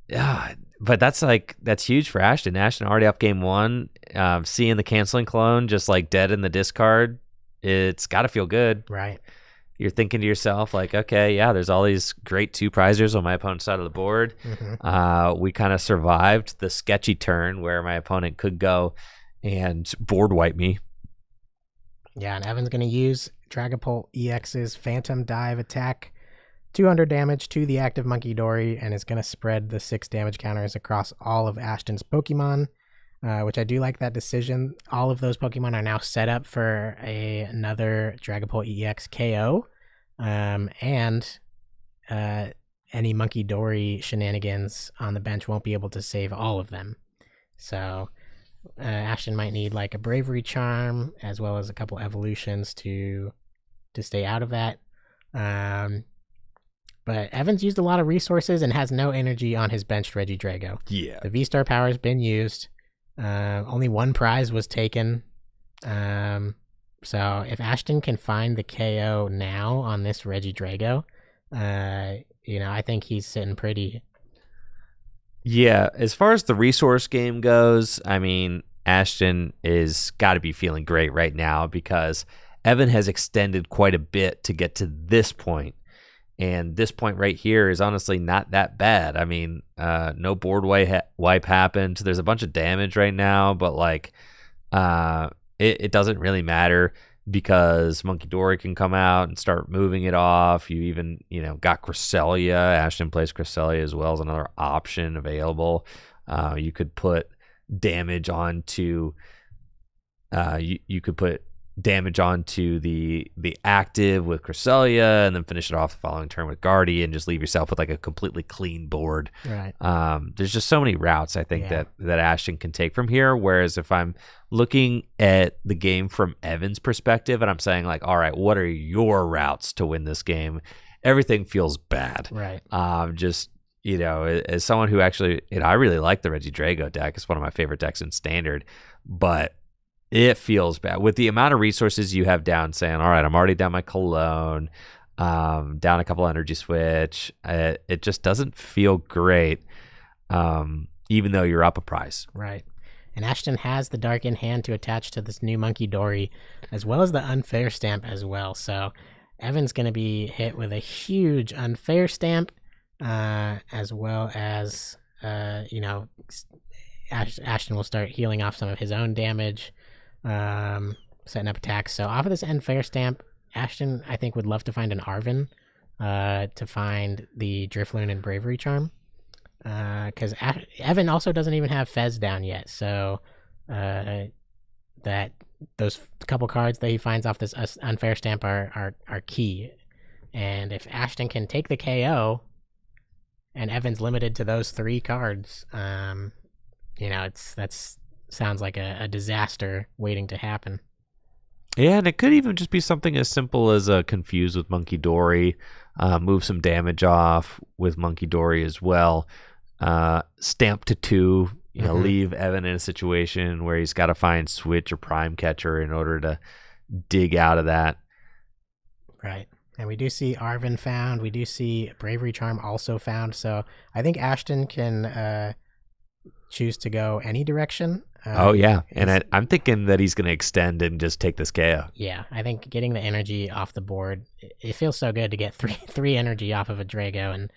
but that's huge for Ashton. Ashton already up game 1, seeing the canceling clone just like dead in the discard. It's got to feel good, right? You're thinking to yourself like, okay, yeah, there's all these great 2 prizers on my opponent's side of the board. Mm-hmm. We kind of survived the sketchy turn where my opponent could go and board wipe me. Yeah, and Evan's going to use Dragapult EX's Phantom Dive attack, 200 damage to the active Monkey Dory, and is going to spread the 6 damage counters across all of Ashton's Pokemon, which I do like that decision. All of those Pokemon are now set up for another Dragapult EX KO, and any Monkey Dory shenanigans on the bench won't be able to save all of them. So Ashton might need like a Bravery Charm as well as a couple evolutions to stay out of that. But Evans used a lot of resources and has no energy on his benched Regidrago. Yeah. The V-Star power has been used. Only one prize was taken. So if Ashton can find the KO now on this Regidrago, I think he's sitting pretty. Yeah, as far as the resource game goes, I mean, Ashton is got to be feeling great right now because Evan has extended quite a bit to get to this point. And this point right here is honestly not that bad. I mean, no board wipe happened. There's a bunch of damage right now, but like, it doesn't really matter because Monkey Dory can come out and start moving it off. You even, got Cresselia. Ashton plays Cresselia as well as another option available. You could put damage onto. You could put damage onto the active with Cresselia and then finish it off the following turn with Guardy and just leave yourself with like a completely clean board. Right. There's just so many routes I think that Ashton can take from here. Whereas if I'm looking at the game from Evan's perspective and I'm saying like, all right, what are your routes to win this game? Everything feels bad. Right. Just, as someone who actually, I really like the Regidrago deck. It's one of my favorite decks in Standard, but it feels bad with the amount of resources you have down saying, all right, I'm already down my Cologne, down a couple energy switch. It just doesn't feel great, even though you're up a prize. Right. And Ashton has the Dark in hand to attach to this new Monkey Dory, as well as the Unfair Stamp as well. So Evan's going to be hit with a huge Unfair Stamp, as well as, Ashton will start healing off some of his own damage. Setting up attacks. So off of this Unfair Stamp, Ashton, I think, would love to find an Arven to find the Drifloon and Bravery Charm. Because Evan also doesn't even have Fez down yet. So that those couple cards that he finds off this Unfair Stamp are key. And if Ashton can take the KO and Evan's limited to those 3 cards, that's sounds like a disaster waiting to happen. Yeah, and it could even just be something as simple as confuse with Monkey Dory, move some damage off with Monkey Dory as well, stamp to 2, leave Evan in a situation where he's got to find Switch or Prime Catcher in order to dig out of that. Right. And we do see Arven found. We do see Bravery Charm also found. So I think Ashton can choose to go any direction. And I'm thinking that he's going to extend and just take this KO. Yeah, I think getting the energy off the board, it feels so good to get three energy off of a Drago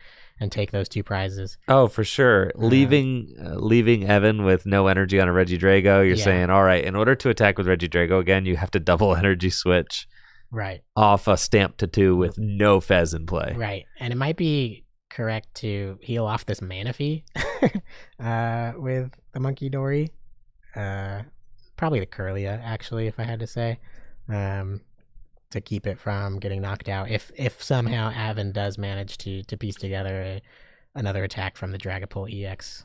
and take those 2 prizes. Oh, for sure. Leaving Evan with no energy on a Regidrago, you're saying, all right, in order to attack with Regidrago again, you have to double energy switch. Right. Off a stamp to 2 with no Fez in play. Right, and it might be correct to heal off this Manaphy with the Monkey Dory. Probably the Curlia, actually, if I had to say, to keep it from getting knocked out. If somehow Evan does manage to piece together another attack from the Dragapult EX.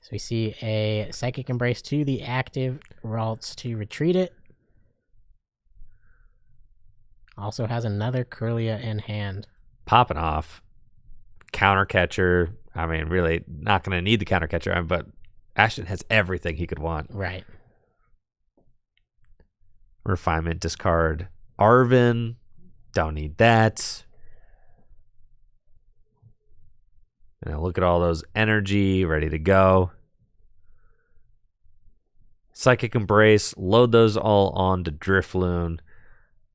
So we see a Psychic Embrace to the active, Ralts to retreat it. Also has another Curlia in hand. Popping off. Counter catcher. I mean, really not going to need the counter catcher, but Ashton has everything he could want. Right. Refinement, discard Arven. Don't need that. And look at all those energy ready to go. Psychic Embrace. Load those all onto Drifloon.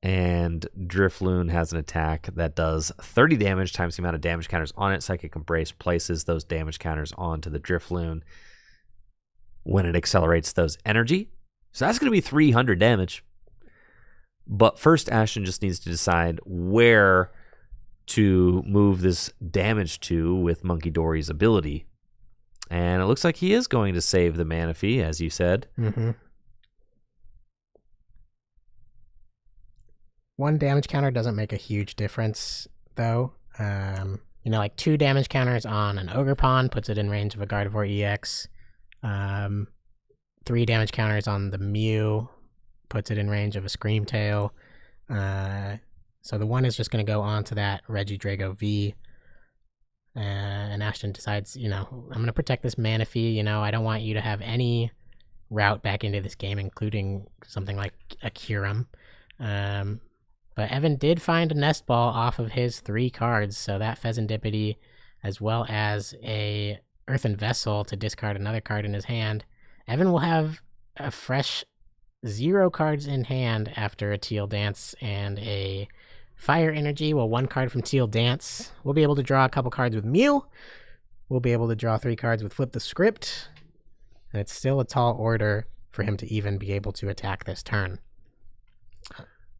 And Drifloon has an attack that does 30 damage times the amount of damage counters on it. Psychic Embrace places those damage counters onto the Drifloon when it accelerates those energy. So that's going to be 300 damage. But first, Ashton just needs to decide where to move this damage to with Monkey Dory's ability. And it looks like he is going to save the Manaphy, as you said. Mm-hmm. 1 damage counter doesn't make a huge difference, though. Like 2 damage counters on an Ogerpon puts it in range of a Gardevoir EX. 3 damage counters on the Mew puts it in range of a Screamtail. So the 1 is just going to go on to that Regidrago V. And Ashton decides, I'm going to protect this Manaphy. I don't want you to have any route back into this game, including something like a Kyurem. But Evan did find a Nest Ball off of his 3 cards, so that Pheasantipity, as well as a Earthen Vessel to discard another card in his hand. Evan will have a fresh 0 cards in hand after a Teal Dance and a Fire Energy. Well, 1 card from Teal Dance. We'll be able to draw a couple cards with Mew. We'll be able to draw 3 cards with Flip the Script. And it's still a tall order for him to even be able to attack this turn.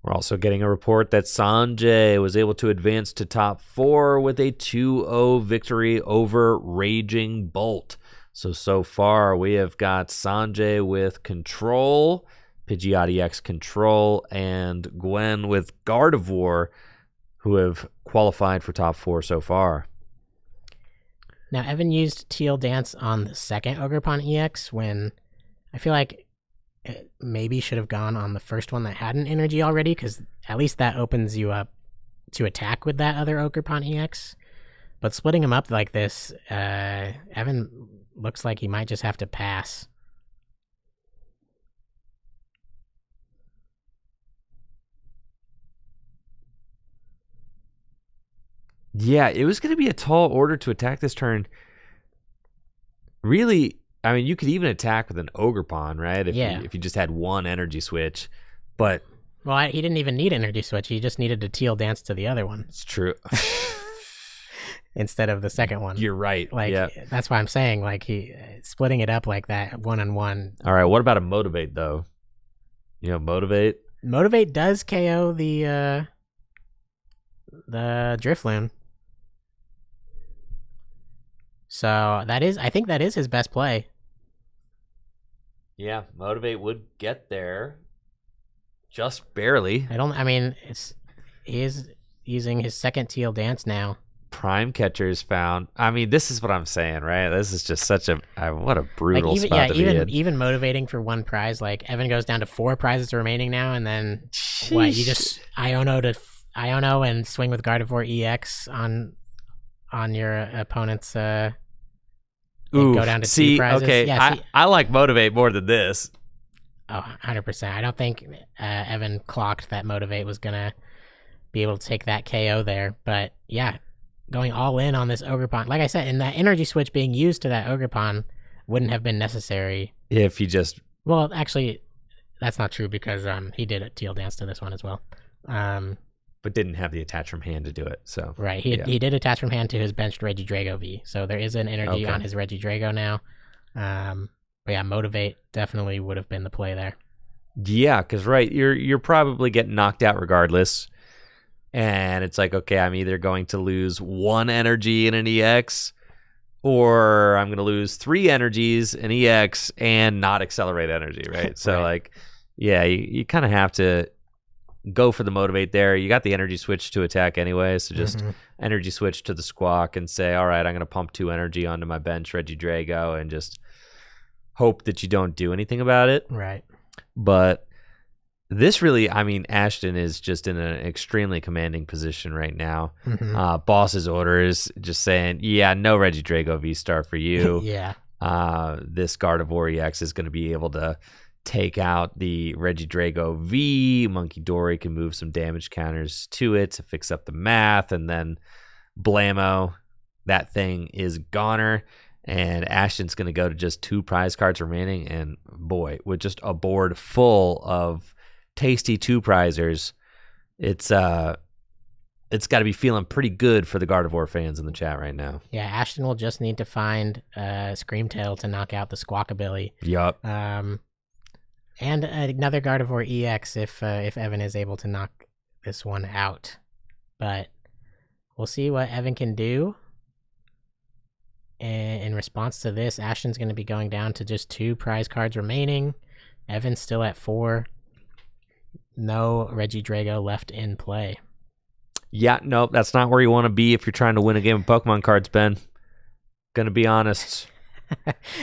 We're also getting a report that Sanjay was able to advance to top 4 with a 2-0 victory over Raging Bolt. So far we have got Sanjay with Control, Pidgeotty X Control, and Gwen with Gardevoir, who have qualified for top 4 so far. Now, Evan used Teal Dance on the second Ogerpon EX when I feel like it maybe should have gone on the first one that had an energy already, because at least that opens you up to attack with that other Ogerpon EX. But splitting them up like this, Evan looks like he might just have to pass. Yeah, it was going to be a tall order to attack this turn. Really, I mean, you could even attack with an Ogerpon, right? If you just had 1 energy switch. But he didn't even need energy switch. He just needed to Teal Dance to the other one. It's true. Instead of the second one. You're right. That's why I'm saying, he splitting it up like that, 1-on-1. All right, what about a Motivate, though? Motivate? Motivate does KO the Drifloon. So I think that is his best play. Yeah, Motivate would get there. Just barely. He is using his second Teal Dance now. Prime Catcher is found. I mean, this is what I'm saying, right? This is just such what a brutal spot to be in. Even motivating for 1 prize, Evan goes down to 4 prizes remaining now, and then you just Iono and swing with Gardevoir EX on your opponent's go down to 2 prizes. Okay, yeah, I like Motivate more than this. Oh, 100%. I don't think Evan clocked that Motivate was gonna be able to take that KO there, but yeah, going all in on this Ogerpon. Like I said, and that energy switch being used to that Ogerpon wouldn't have been necessary if he just. Well, actually, that's not true because he did a Teal Dance to this one as well. But didn't have the attach from hand to do it. So right, he did attach from hand to his benched Regidrago V. So there is an energy on his Regidrago now. But yeah, Motivate definitely would have been the play there. Yeah, because you're probably getting knocked out regardless. And it's like, okay, I'm either going to lose 1 energy in an EX, or I'm going to lose 3 energies in EX and not accelerate energy, right? So right. You kind of have to go for the Motivate there. You got the energy switch to attack anyway, so just energy switch to the Squawk and say, all right, I'm going to pump 2 energy onto my bench Regidrago and just hope that you don't do anything about it. Right. But this really, Ashton is just in an extremely commanding position right now. Boss's orders just saying, yeah, no Regidrago V-Star for you. Yeah. This Gardevoir EX is going to be able to take out the Regidrago V. Monkey Dory can move some damage counters to it to fix up the math, and then blammo, that thing is goner. And Ashton's going to go to just 2 prize cards remaining, and boy, with just a board full of tasty 2-prizers, it's got to be feeling pretty good for the Gardevoir fans in the chat right now. Yeah, Ashton will just need to find Screamtail to knock out the Squawkabilly. Yup. And another Gardevoir EX if Evan is able to knock this one out. But we'll see what Evan can do. And in response to this, Ashton's going to be going down to just 2 prize cards remaining. Evan's still at 4. No Regidrago left in play. Yeah, nope, that's not where you want to be if you're trying to win a game of Pokemon cards, Ben. Gonna be honest.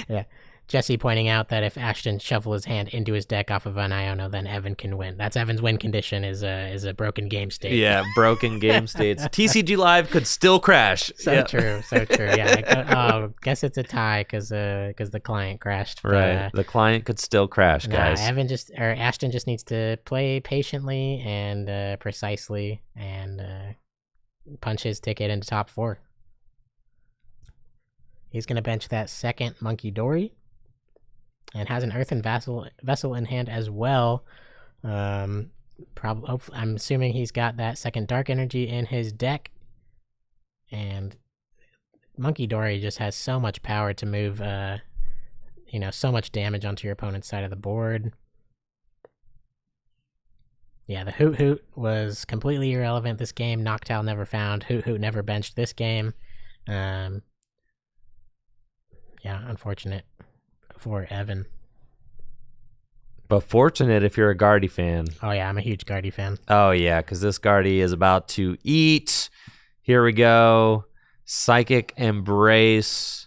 Yeah. Jesse pointing out that if Ashton shuffle his hand into his deck off of an Iono, then Evan can win. That's Evan's win condition is a broken game state. Yeah, broken game states. TCG Live could still crash. So true. Yeah. Guess it's a tie because the client crashed. Right. The client could still crash, guys. Ashton just needs to play patiently and precisely and punch his ticket into top 4. He's going to bench that second Monkey Dory and has an Earthen Vessel in hand as well. I'm assuming he's got that second Dark Energy in his deck. And Monkey Dory just has so much power to move, so much damage onto your opponent's side of the board. Yeah, the Hoot Hoot was completely irrelevant this game. Noctowl never found. Hoot Hoot never benched this game. Yeah, unfortunate for Evan. But fortunate if you're a Guardy fan. Oh, yeah, I'm a huge Guardy fan. Oh, yeah, because this Guardy is about to eat. Here we go. Psychic Embrace.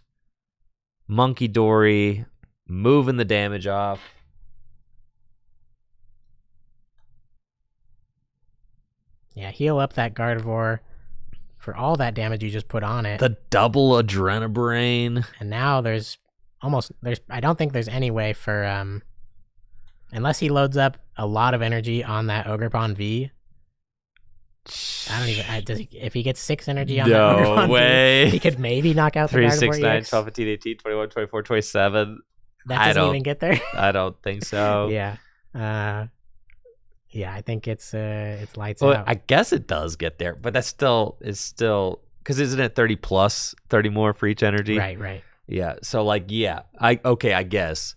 Monkey Dory. Moving the damage off. Yeah, heal up that Gardevoir for all that damage you just put on it. The double Adrenabrain. And now I don't think there's any way for unless he loads up a lot of energy on that Ogerpon V. If he gets 6 energy on that Ogerpon V, he could maybe knock out the 3, Gardevoir 6, 9, EX. 12, 15, 18, 21, 24, 27. That doesn't even get there. I don't think so. Yeah. Yeah, I think it's lights Well, out. I guess it does get there, but that's still because isn't it 30 plus 30 more for each energy? Right. Yeah. So I guess.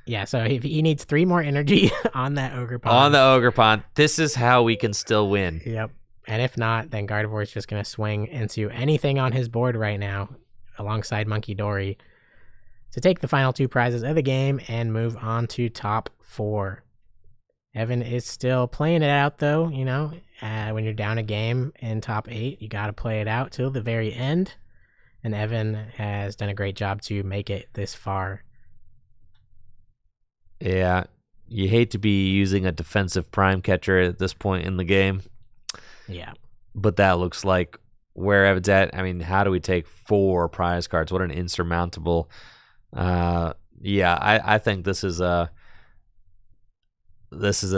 Yeah, so he needs 3 more energy on that Ogerpon. On the Ogerpon, this is how we can still win. Yep. And if not, then Gardevoir is just going to swing into anything on his board right now, alongside Monkey Dory, to take the final 2 prizes of the game and move on to top 4. Evan is still playing it out, though. When you're down a game in top 8, you got to play it out till the very end. And Evan has done a great job to make it this far. Yeah, you hate to be using a defensive prime catcher at this point in the game. Yeah. But that looks like where Evan's at. I mean, how do we take 4 prize cards? What an insurmountable. I think this is a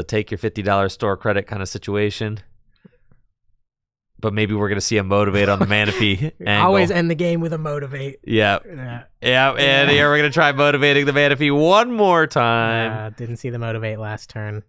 take your $50 store credit kind of situation. But maybe we're going to see a motivate on the Manaphy angle. Always end the game with a motivate. Yeah. And here we're going to try motivating the Manaphy one more time. Didn't see the motivate last turn.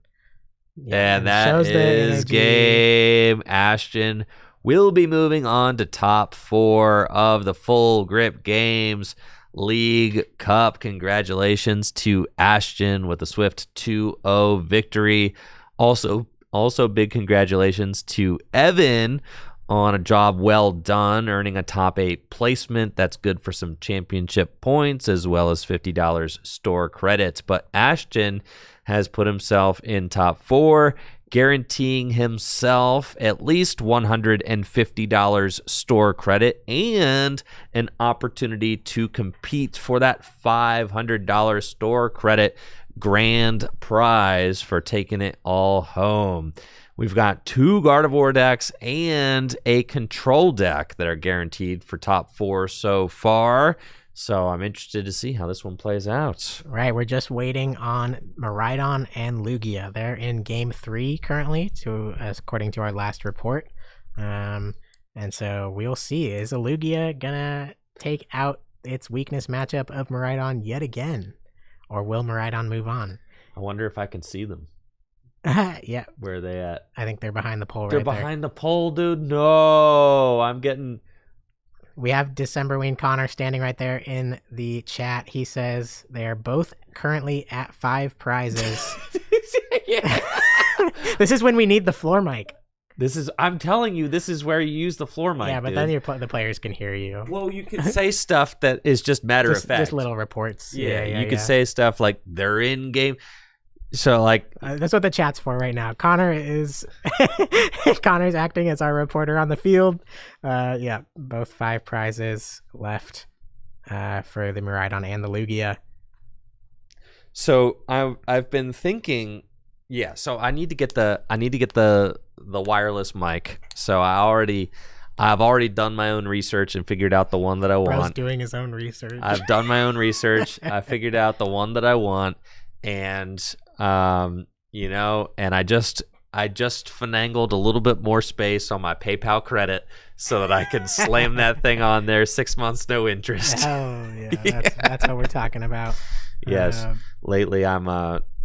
Yeah, and that is game. Ashton will be moving on to top 4 of the Full Grip Games League Cup. Congratulations to Ashton with a swift 2-0 victory. Also big congratulations to Evan on a job well done, earning a top 8 placement. That's good for some championship points as well as $50 store credits. But Ashton has put himself in top 4, guaranteeing himself at least $150 store credit and an opportunity to compete for that $500 store credit grand prize for taking it all home. We've got 2 Gardevoir decks and a control deck that are guaranteed for top 4 so far. So I'm interested to see how this one plays out. Right, we're just waiting on Miraidon and Lugia. They're in game 3 currently, according to our last report. And so we'll see. Is a Lugia gonna take out its weakness matchup of Miraidon yet again? Or will Miraidon move on? I wonder if I can see them. Yeah. Where are they at? I think they're behind the pole they're right there. They're behind the pole, dude. No, I'm getting... We have Decemberween Connor standing right there in the chat. He says they are both currently at 5 prizes. This is when we need the floor mic. I'm telling you, this is where you use the floor mic. Yeah, but dude. then the players can hear you. Well, you can say stuff that is just matter of fact. Just little reports. Yeah, you can say stuff like they're in game. So that's what the chat's for right now. Connor's acting as our reporter on the field. Both 5 prizes left for the Miraidon and the Lugia. So I've been thinking, yeah. So I need to get the wireless mic. So I've already done my own research and figured out the one that I want. Bro's doing his own research. I've done my own research. I figured out the one that I want, and you know, and I just finagled a little bit more space on my PayPal credit so that I can slam that thing on there. 6 months, no interest. Oh yeah, that's what we're talking about. Yes. Lately, I'm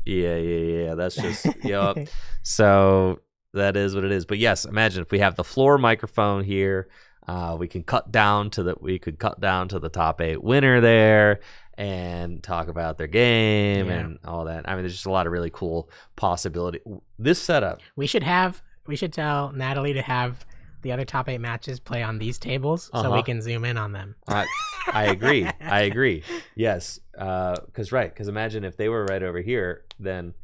yeah. That's just yep. So that is what it is. But yes, imagine if we have the floor microphone here, we could cut down to the top 8 winner there and talk about their game and all that. I mean, there's just a lot of really cool possibility. This setup. We should tell Natalie to have the other top 8 matches play on these tables so we can zoom in on them. I agree. Yes. Because imagine if they were right over here, then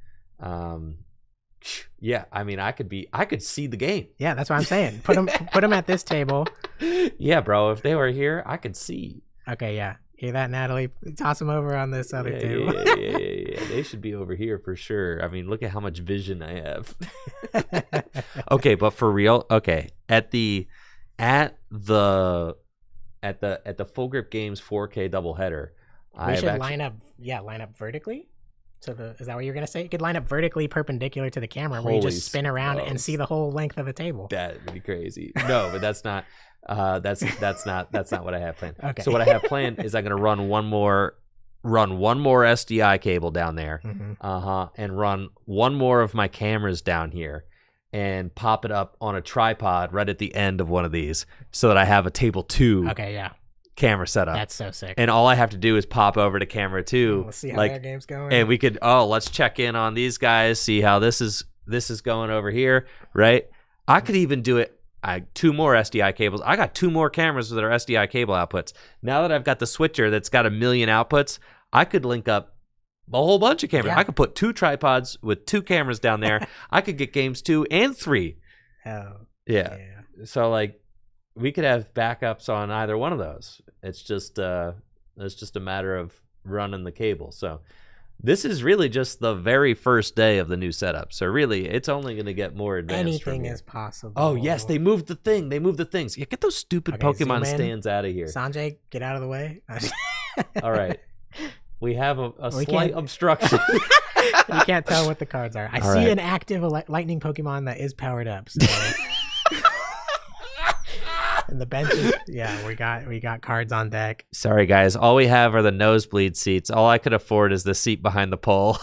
yeah, I mean, I could see the game. Yeah, that's what I'm saying. Put them at this table. Yeah, bro. If they were here, I could see. Okay, yeah. Hear that, Natalie? Toss them over on this other table. Yeah. They should be over here for sure. I mean, look at how much vision I have. Okay, but for real, okay. At the Full Grip Games 4K doubleheader, we should line up vertically. Is that what you're gonna say? You could line up vertically perpendicular to the camera, where you just spin around and see the whole length of the table. That would be crazy. No, but that's not. That's not what I have planned. Okay. So what I have planned is I'm gonna run one more SDI cable down there, and run one more of my cameras down here, and pop it up on a tripod right at the end of one of these, so that I have a table 2. Okay, yeah. Camera setup. That's so sick. And all I have to do is pop over to camera 2. Let's see how their game's going. And we could let's check in on these guys, see how this is going over here, right? I could even do it. 2 more SDI cables. I got 2 more cameras with our SDI cable outputs. Now that I've got the switcher that's got 1 million outputs, I could link up a whole bunch of cameras. Yeah. I could put 2 tripods with 2 cameras down there. I could get games 2 and 3. Oh. Yeah. So like, we could have backups on either one of those. It's just a matter of running the cable. So this is really just the very first day of the new setup. So really, it's only going to get more advanced. Anything is possible. Oh yes, they moved the thing. They moved the things. Yeah, get those stupid Pokemon stands out of here. Sanjay, get out of the way. All right. We have a slight obstruction. You can't tell what the cards are. I see an active lightning Pokemon that is powered up. So. And the benches, yeah, we got cards on deck. Sorry guys, all we have are the nosebleed seats. All I could afford is the seat behind the pole.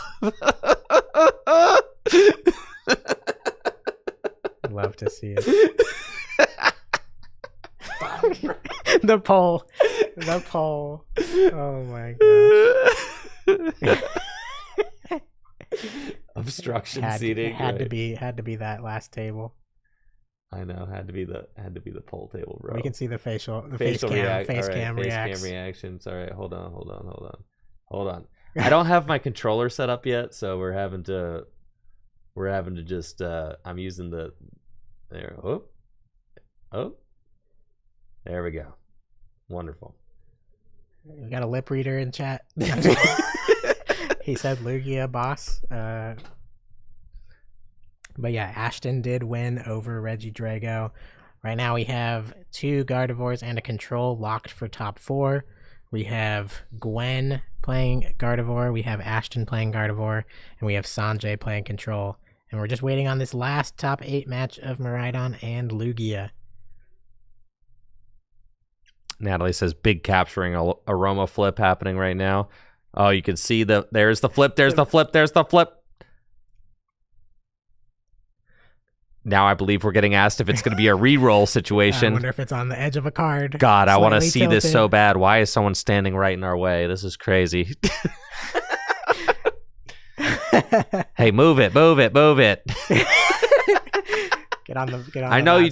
Love to see it. The pole. Oh my gosh. Obstruction seating had to be that last table. I know, had to be the pole table, bro. We can see the face cam reactions. All right, hold on. I don't have my controller set up yet, so we're having to just I'm using there. There we go. Wonderful. We got a lip reader in chat. He said Lugia boss. But yeah, Ashton did win over Reggie Drago. Right now we have 2 Gardevoirs and a Control locked for top 4. We have Gwen playing Gardevoir, we have Ashton playing Gardevoir, and we have Sanjay playing Control. And we're just waiting on this last top 8 match of Miraidon and Lugia. Natalie says big capturing aroma flip happening right now. Oh, you can see there's the flip. Now I believe we're getting asked if it's going to be a re-roll situation. I wonder if it's on the edge of a card. God, I want to see this so bad. Why is someone standing right in our way? This is crazy. Hey, move it. Get on I know you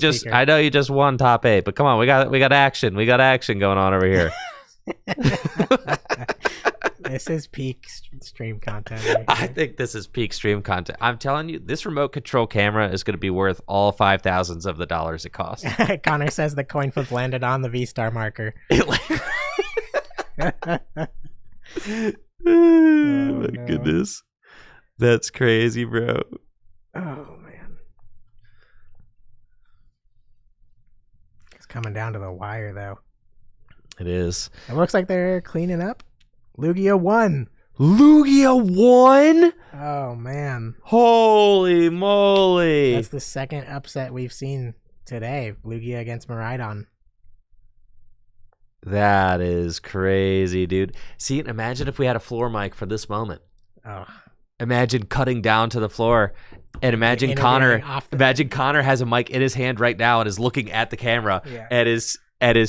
just won top 8, but come on, we got action. We got action going on over here. This is peak stream content. Right, I think this is peak stream content. I'm telling you, this remote control camera is going to be worth all $5,000s of the dollars it costs. Connor says the coin flip landed on the V-Star marker. My no. goodness. That's crazy, bro. Oh man. It's coming down to the wire though. It is. It looks like they're cleaning up. Lugia won. Lugia won? Oh man. Holy moly. That's the second upset we've seen today. Lugia against Miraidon. That is crazy, dude. See, imagine if we had a floor mic for this moment. Oh. Imagine cutting down to the floor, and imagine Connor. Imagine Connor has a mic in his hand right now and is looking at the camera and is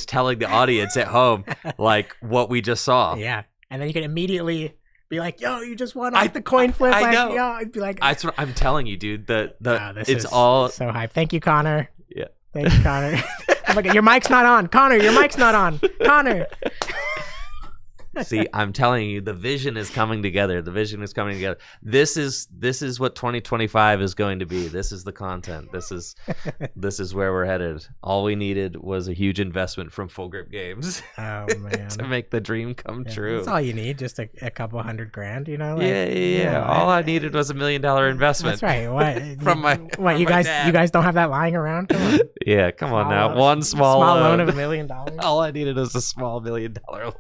telling the audience at home like what we just saw. Yeah, and then you can immediately be like, "Yo, you just won off the coin flip." I know. Yo, I'd be like, That's what I'm telling you, dude. This it's is all so hype. Thank you, Connor. Yeah. Thank you, Connor. Oh my God, your mic's not on, Connor. Your mic's not on, Connor. See, I'm telling you, the vision is coming together. The vision is coming together. This is what 2025 is going to be. This is the content. This is where we're headed. All we needed was a huge investment from Full Grip Games. Oh man, to make the dream come true. That's all you need, just a couple $100,000, you know? Like, yeah. All I needed was $1 million investment. That's right. What from my you guys don't have that lying around? Come on. Yeah, come on now. One small loan of $1 million. All I needed was a small $1 million loan.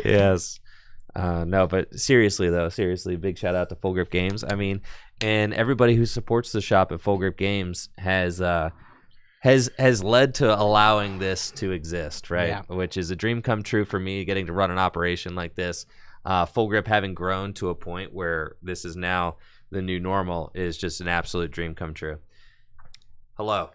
Yes. No, but seriously, big shout out to Full Grip Games. I mean, and everybody who supports the shop at Full Grip Games has led to allowing this to exist, right? Yeah. Which is a dream come true for me, getting to run an operation like this. Full Grip having grown to a point where this is now the new normal is just an absolute dream come true. Hello.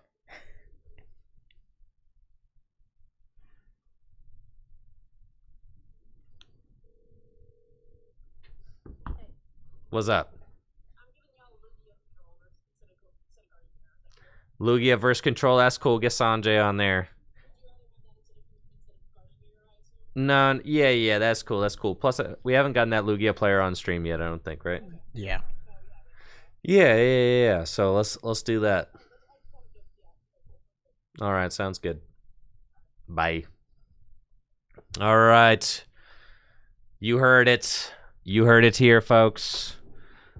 What's up? Lugia versus Control. That's cool. Get Sanjay on there. No, yeah, that's cool. That's cool. Plus, we haven't gotten that Lugia player on stream yet. I don't think, right? Yeah. Yeah. So let's do that. All right, sounds good. Bye. All right. You heard it. You heard it here, folks.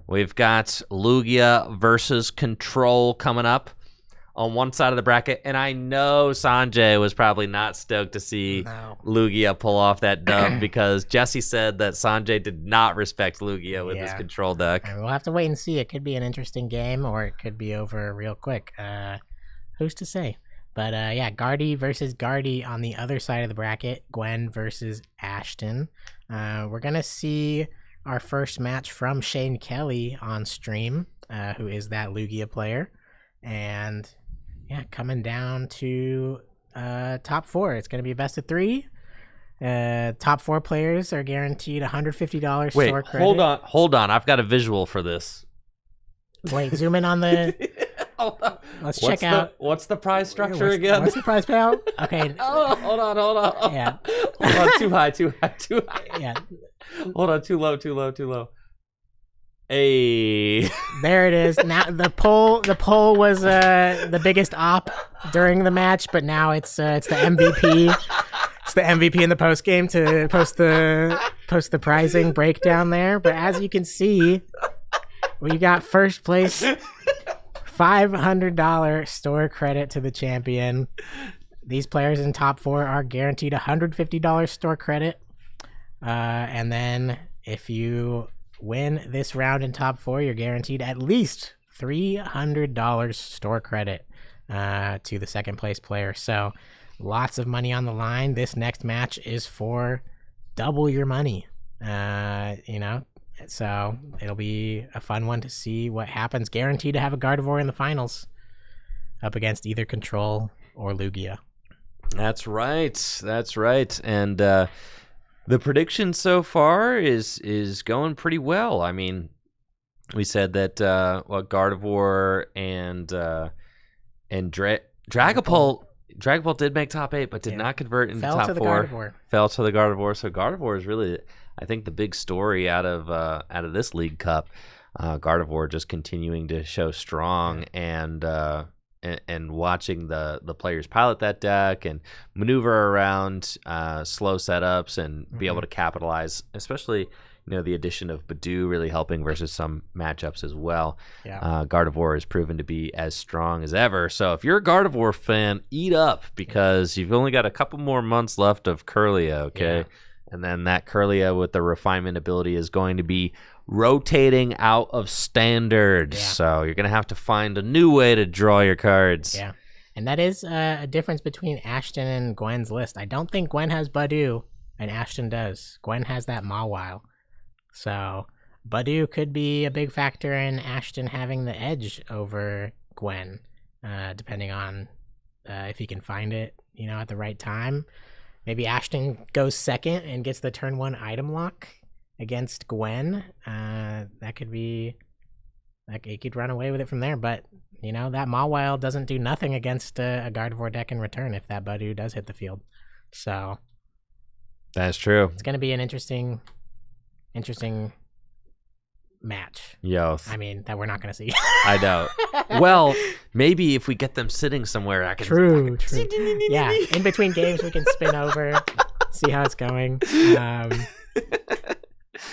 We've got Lugia versus Control coming up on one side of the bracket, and I know Sanjay was probably not stoked to see Lugia pull off that dub because Jesse said that Sanjay did not respect Lugia with his Control deck. We'll have to wait and see. It could be an interesting game, or it could be over real quick. Who's to say? But Guardy versus Guardy on the other side of the bracket. Gwen versus Ashton. We're going to see our first match from Shane Kelly on stream, who is that Lugia player. And coming down to top 4. It's going to be a best of 3. Top 4 players are guaranteed $150 store credit. Hold on. I've got a visual for this. Wait, zoom in on the... Let's check out. What's the prize structure again? What's the prize payout? Okay. Hold on. Yeah. Hold on, too high. Yeah. Hold on, too low. Hey. There it is. Now the poll was the biggest op during the match, but now it's the MVP. It's the MVP in the post game to post the pricing breakdown there. But as you can see, we got first place. $500 store credit to the champion. These players in top 4 are guaranteed $150 store credit. And then if you win this round in top 4, you're guaranteed at least $300 store credit to the second place player. So lots of money on the line. This next match is for double your money. So it'll be a fun one to see what happens. Guaranteed to have a Gardevoir in the finals up against either Control or Lugia. That's right. And the prediction so far is going pretty well. I mean, we said that Gardevoir and Dragapult did make top 8, but did not convert into top 4. Fell to the Gardevoir. So Gardevoir is really, I think, the big story out of this League Cup. Gardevoir just continuing to show strong and and watching the players pilot that deck and maneuver around slow setups and be able to capitalize, especially the addition of Badoo really helping versus some matchups as well. Yeah. Gardevoir has proven to be as strong as ever. So if you're a Gardevoir fan, eat up, because you've only got a couple more months left of Kirlia, okay? Yeah. And then that Kirlia with the refinement ability is going to be rotating out of standard. Yeah. So you're going to have to find a new way to draw your cards. Yeah. And that is a difference between Ashton and Gwen's list. I don't think Gwen has Badoo, and Ashton does. Gwen has that Mawile. So Badoo could be a big factor in Ashton having the edge over Gwen, depending on if he can find it, at the right time. Maybe Ashton goes second and gets the turn 1 item lock against Gwen. That could be, he could run away with it from there. But that Mawile doesn't do nothing against a Gardevoir deck in return if that Badoo does hit the field. So that's true. It's going to be an interesting match. Yo, I mean, that we're not going to see. I know. Well, maybe if we get them sitting somewhere, I can. True. Yeah, in between games, we can spin over, see how it's going.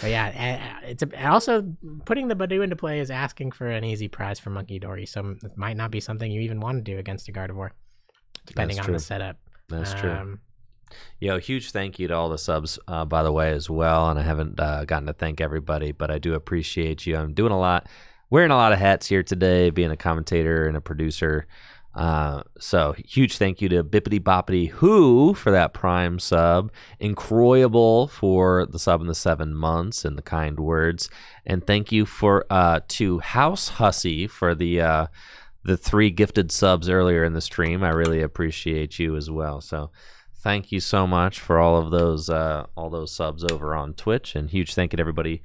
But yeah, it's also putting the Badoo into play is asking for an easy prize for Monkey Dory, so it might not be something you even want to do against a Gardevoir, depending on the setup. That's true. Yo, huge thank you to all the subs, by the way, as well. And I haven't gotten to thank everybody, but I do appreciate you. I'm wearing a lot of hats here today, being a commentator and a producer. So huge thank you to Bippity Boppity Who for that Prime sub, Incroyable for the sub in the 7 months and the kind words, and thank you to House Hussy for the 3 gifted subs earlier in the stream. I really appreciate you as well. So thank you so much for all those subs over on Twitch, and huge thank you to everybody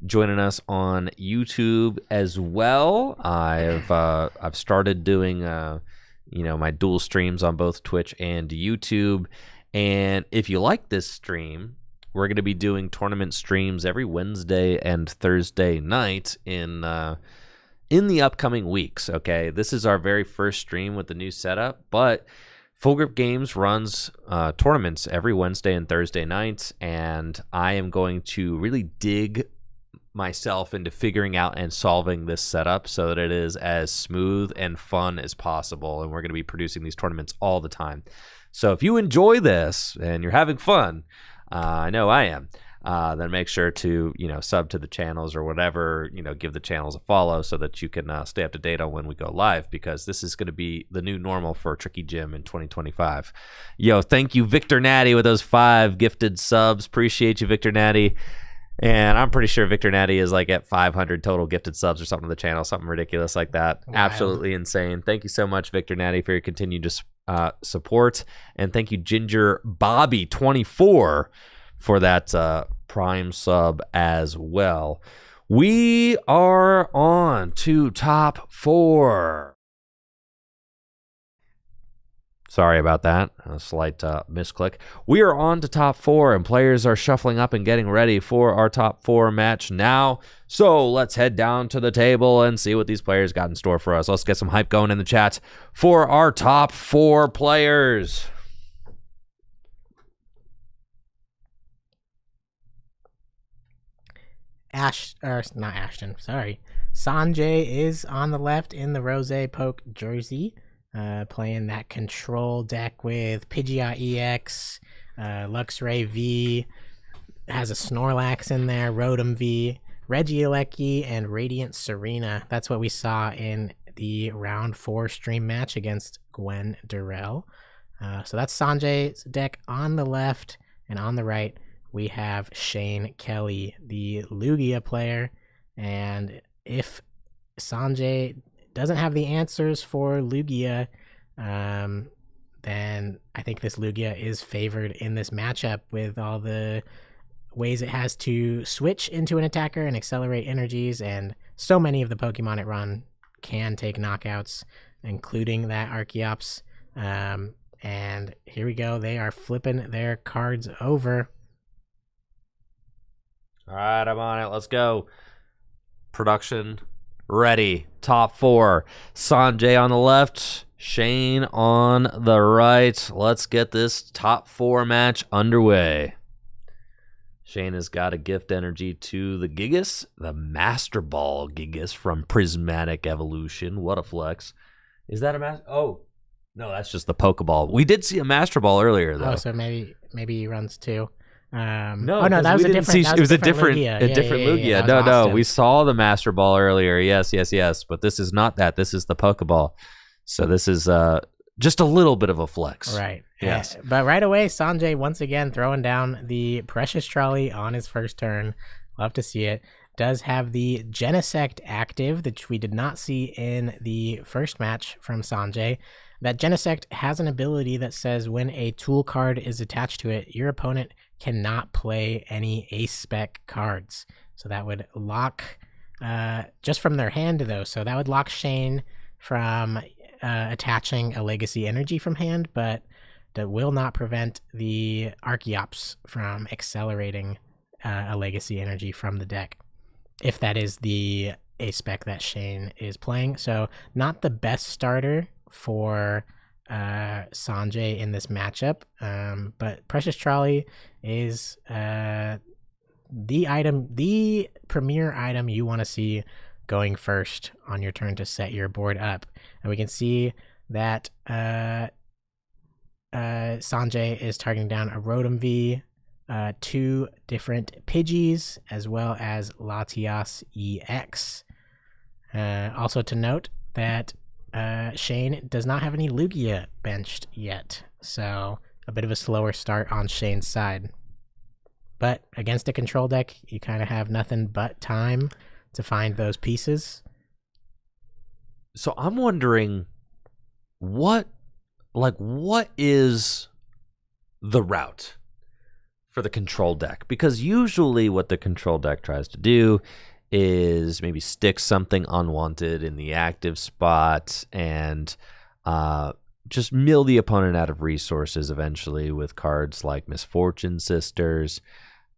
joining us on YouTube as well. I've started doing my dual streams on both Twitch and YouTube, and if you like this stream, we're going to be doing tournament streams every Wednesday and Thursday night in the upcoming weeks. Okay, this is our very first stream with the new setup, but Full Grip Games runs tournaments every Wednesday and Thursday nights, and I am going to really dig myself into figuring out and solving this setup so that it is as smooth and fun as possible, and we're going to be producing these tournaments all the time. So if you enjoy this and you're having fun, I know I am, then make sure to sub to the channels or whatever, give the channels a follow so that you can stay up to date on when we go live, because this is going to be the new normal for Tricky Gym in 2025. Yo, thank you Victor Natty with those 5 gifted subs. Appreciate you, Victor Natty. And I'm pretty sure Victor Natty is like at 500 total gifted subs or something on the channel, something ridiculous like that. Wild. Absolutely insane. Thank you so much, Victor Natty, for your continued support. And thank you, Ginger Bobby 24, for that Prime sub as well. We are on to top 4. Sorry about that. A slight misclick. We are on to top 4, and players are shuffling up and getting ready for our top 4 match now. So let's head down to the table and see what these players got in store for us. Let's get some hype going in the chat for our top 4 players. Not Ashton, sorry. Sanjay is on the left in the Rose Poke jersey. Playing that control deck with Pidgeot EX, Luxray V, has a Snorlax in there, Rotom V, Regieleki, and Radiant Serena. That's what we saw in the round 4 stream match against Gwen Durrell. So that's Sanjay's deck on the left, and on the right we have Shane Kelly, the Lugia player. And if Sanjay doesn't have the answers for Lugia, then I think this Lugia is favored in this matchup with all the ways it has to switch into an attacker and accelerate energies, and so many of the Pokemon it run can take knockouts, including that Archeops. And here we go. They are flipping their cards over. All right, I'm on it. Let's go. Production ready. Top 4. Sanjay on the left, Shane on the right. Let's get this top 4 match underway. Shane has got a gift energy to the Gigas, the Master Ball Gigas from Prismatic Evolution. What a flex. Is that a Master? Oh, no, that's just the Pokeball. We did see a Master Ball earlier, though. Oh, so maybe he runs 2. No, that was a different. It was a different Lugia. Lugia. No, we saw the Master Ball earlier. Yes. But this is not that. This is the Pokeball. So this is just a little bit of a flex. Right. Yes. But right away, Sanjay once again throwing down the Precious Trolley on his first turn. Love to see it. Does have the Genesect active, which we did not see in the first match from Sanjay. That Genesect has an ability that says when a tool card is attached to it, your opponent cannot play any ace spec cards. So that would lock just from their hand, though. So that would lock Shane from attaching a legacy energy from hand, but that will not prevent the Archeops from accelerating a legacy energy from the deck, if that is the ace spec that Shane is playing. So not the best starter for Sanjay in this matchup, but Precious Trolley is the premier item you want to see going first on your turn to set your board up. And we can see that Sanjay is targeting down a Rotom V, 2 different Pidgeys, as well as Latias EX. Also to note that Shane does not have any Lugia benched yet, so a bit of a slower start on Shane's side. But against a control deck, you kind of have nothing but time to find those pieces. So I'm wondering what is the route for the control deck? Because usually what the control deck tries to do is maybe stick something unwanted in the active spot and just mill the opponent out of resources eventually with cards like Misfortune Sisters,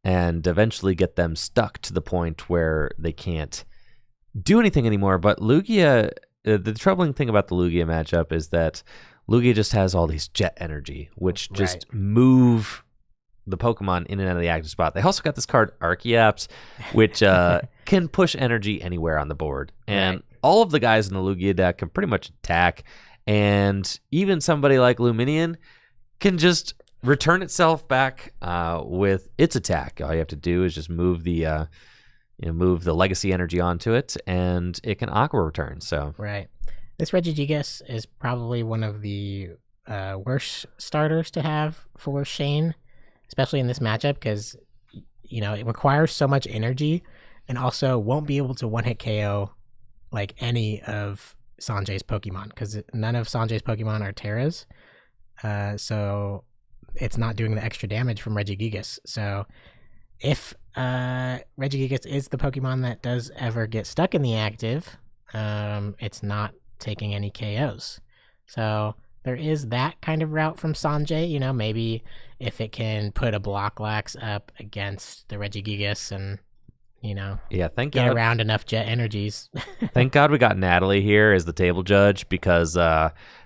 and eventually get them stuck to the point where they can't do anything anymore. But Lugia, the troubling thing about the Lugia matchup is that Lugia just has all these jet energy, which just move the Pokemon in and out of the active spot. They also got this card Archeops, which can push energy anywhere on the board. And all of the guys in the Lugia deck can pretty much attack. And even somebody like Luminion can just return itself back with its attack. All you have to do is just move the legacy energy onto it, and it can Aqua return. So this Regigigas is probably one of the worst starters to have for Shane, especially in this matchup, because it requires so much energy, and also won't be able to one-hit KO like any of Sanjay's Pokemon, because none of Sanjay's Pokemon are Terras. So it's not doing the extra damage from Regigigas. So if Regigigas is the Pokemon that does ever get stuck in the active, it's not taking any KOs. So there is that kind of route from Sanjay. Maybe if it can put a Block Lax up against the Regigigas and thank get God. around enough jet energies. Thank God we got Natalie here as the table judge, because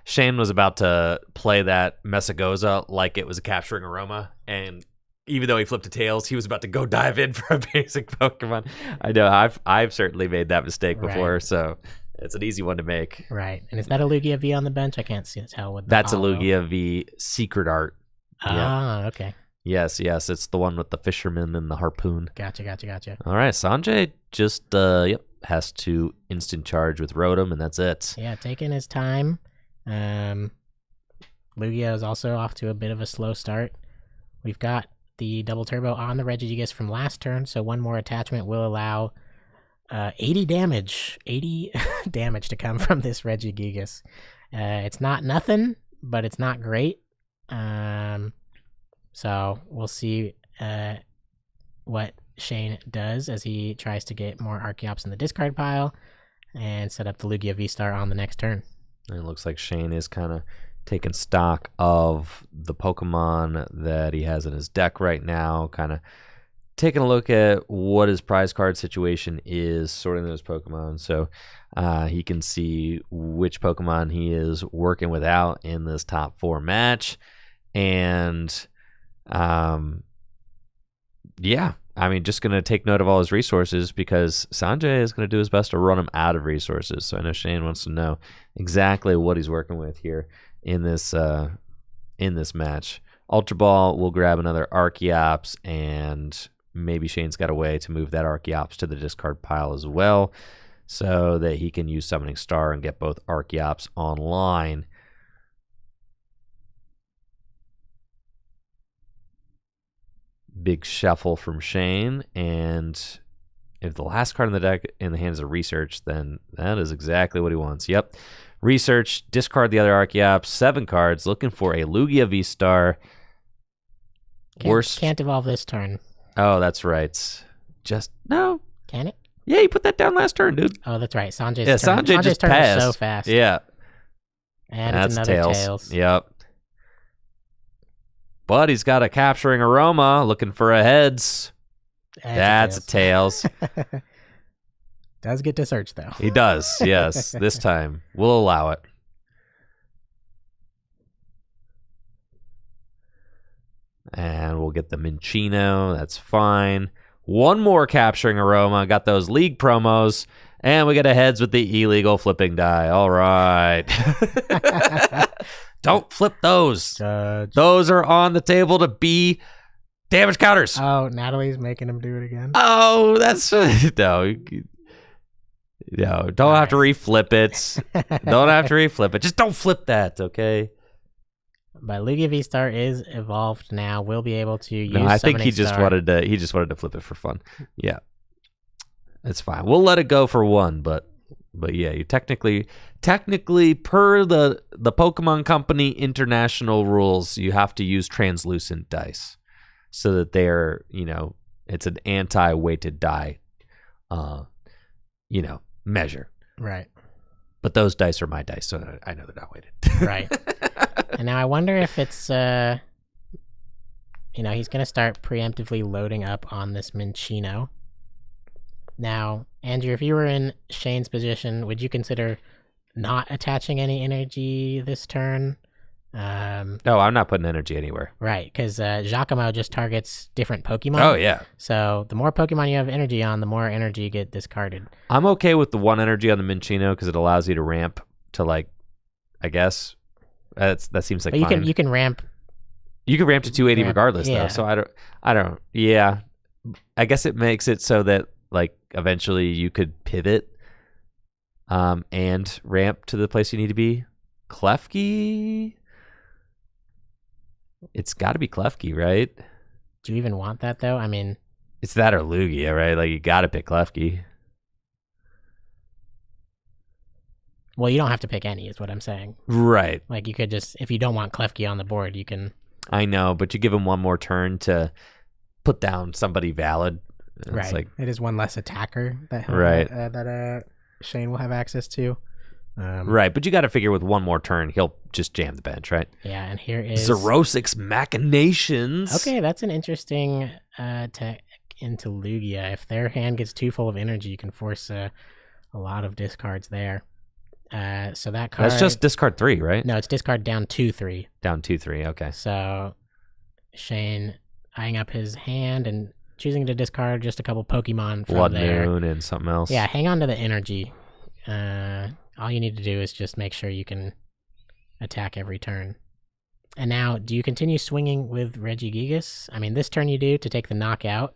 Shane was about to play that Messagoza like it was a Capturing Aroma, and even though he flipped to tails, he was about to go dive in for a basic Pokemon. I know I've certainly made that mistake before, so it's an easy one to make. Right. And is that a Lugia V on the bench? I can't tell with That's a Lugia V Secret Art. Okay. Yes, it's the one with the fisherman and the harpoon. Gotcha. All right, Sanjay just has to instant charge with Rotom, and that's it. Yeah, taking his time. Lugia is also off to a bit of a slow start. We've got the double turbo on the Regigigas from last turn, so one more attachment will allow 80 damage to come from this Regigigas. It's not nothing, but it's not great. So we'll see what Shane does as he tries to get more Archeops in the discard pile and set up the Lugia V-Star on the next turn. And it looks like Shane is kind of taking stock of the Pokemon that he has in his deck right now, kind of taking a look at what his prize card situation is, sorting those Pokemon, so he can see which Pokemon he is working without in this top 4 match. And yeah, I mean, just going to take note of all his resources, because Sanjay is going to do his best to run him out of resources. So I know Shane wants to know exactly what he's working with here in this match. Ultra Ball will grab another Archeops, and maybe Shane's got a way to move that Archeops to the discard pile as well, so that he can use Summoning Star and get both Archeops online. Big shuffle from Shane, and if the last card in the deck in the hands of Research, then that is exactly what he wants. Yep. Research, discard the other Archeops, 7 cards, looking for a Lugia V-Star. Can't evolve this turn. Oh, that's right. Just, no. Can it? Yeah, you put that down last turn, dude. Oh, that's right. Sanjay's turn. Sanjay just turn passed. is so fast. Yeah. And that's it's another Tails. Yep. But he's got a Capturing Aroma, looking for a Heads. That's a Tails. Does get to search, though. He does, yes. This time. We'll allow it. And we'll get the Minccino. That's fine. One more Capturing Aroma. Got those league promos. And we get a Heads with the illegal flipping die. All right. Don't flip those. Judge. Those are on the table to be damage counters. Oh, Natalie's making him do it again. Oh, that's no. Don't have to reflip it. Don't have to reflip it. Just don't flip that, okay? But Lugia V-Star is evolved now. We'll be able to use. No, I think he Summoning just Star. wanted to. He just wanted to flip it for fun. Yeah, it's fine. We'll let it go for 1, but yeah, you technically per the Pokemon Company international rules, you have to use translucent dice so that they're, it's an anti-weighted die, measure. Right. But those dice are my dice, so I know they're not weighted. Right. And now I wonder if it's, he's going to start preemptively loading up on this Minccino. Now, Andrew, if you were in Shane's position, would you consider not attaching any energy this turn? No, I'm not putting energy anywhere. Right, because Giacomo just targets different Pokemon. Oh, yeah. So the more Pokemon you have energy on, the more energy you get discarded. I'm okay with the 1 energy on the Minccino because it allows you to ramp to, I guess. That seems like but fine. You can ramp. You can ramp to 280 regardless, yeah. though. So I don't. Yeah, I guess it makes it so that eventually you could pivot, and ramp to the place you need to be. Klefki. It's got to be Klefki, right? Do you even want that though? I mean, it's that or Lugia, right? You got to pick Klefki. Well, you don't have to pick any, is what I'm saying. Right. You could just, if you don't want Klefki on the board, you can. I know, but you give him one more turn to put down somebody valid. Right. It is one less attacker that right. that Shane will have access to. Right, but you got to figure with one more turn, he'll just jam the bench, right? Yeah, and here is Xerosic's Machinations. Okay, that's an interesting tech into Lugia. If their hand gets too full of energy, you can force a lot of discards there. So that card. That's just discard 3, right? No, it's discard down 2/3. Down 2/3. Okay. So Shane eyeing up his hand and choosing to discard just a couple Pokemon from Blood there. Moon and something else. Yeah, hang on to the energy. All you need to do is just make sure you can attack every turn. And now, do you continue swinging with Regigigas? I mean, this turn you do to take the knockout.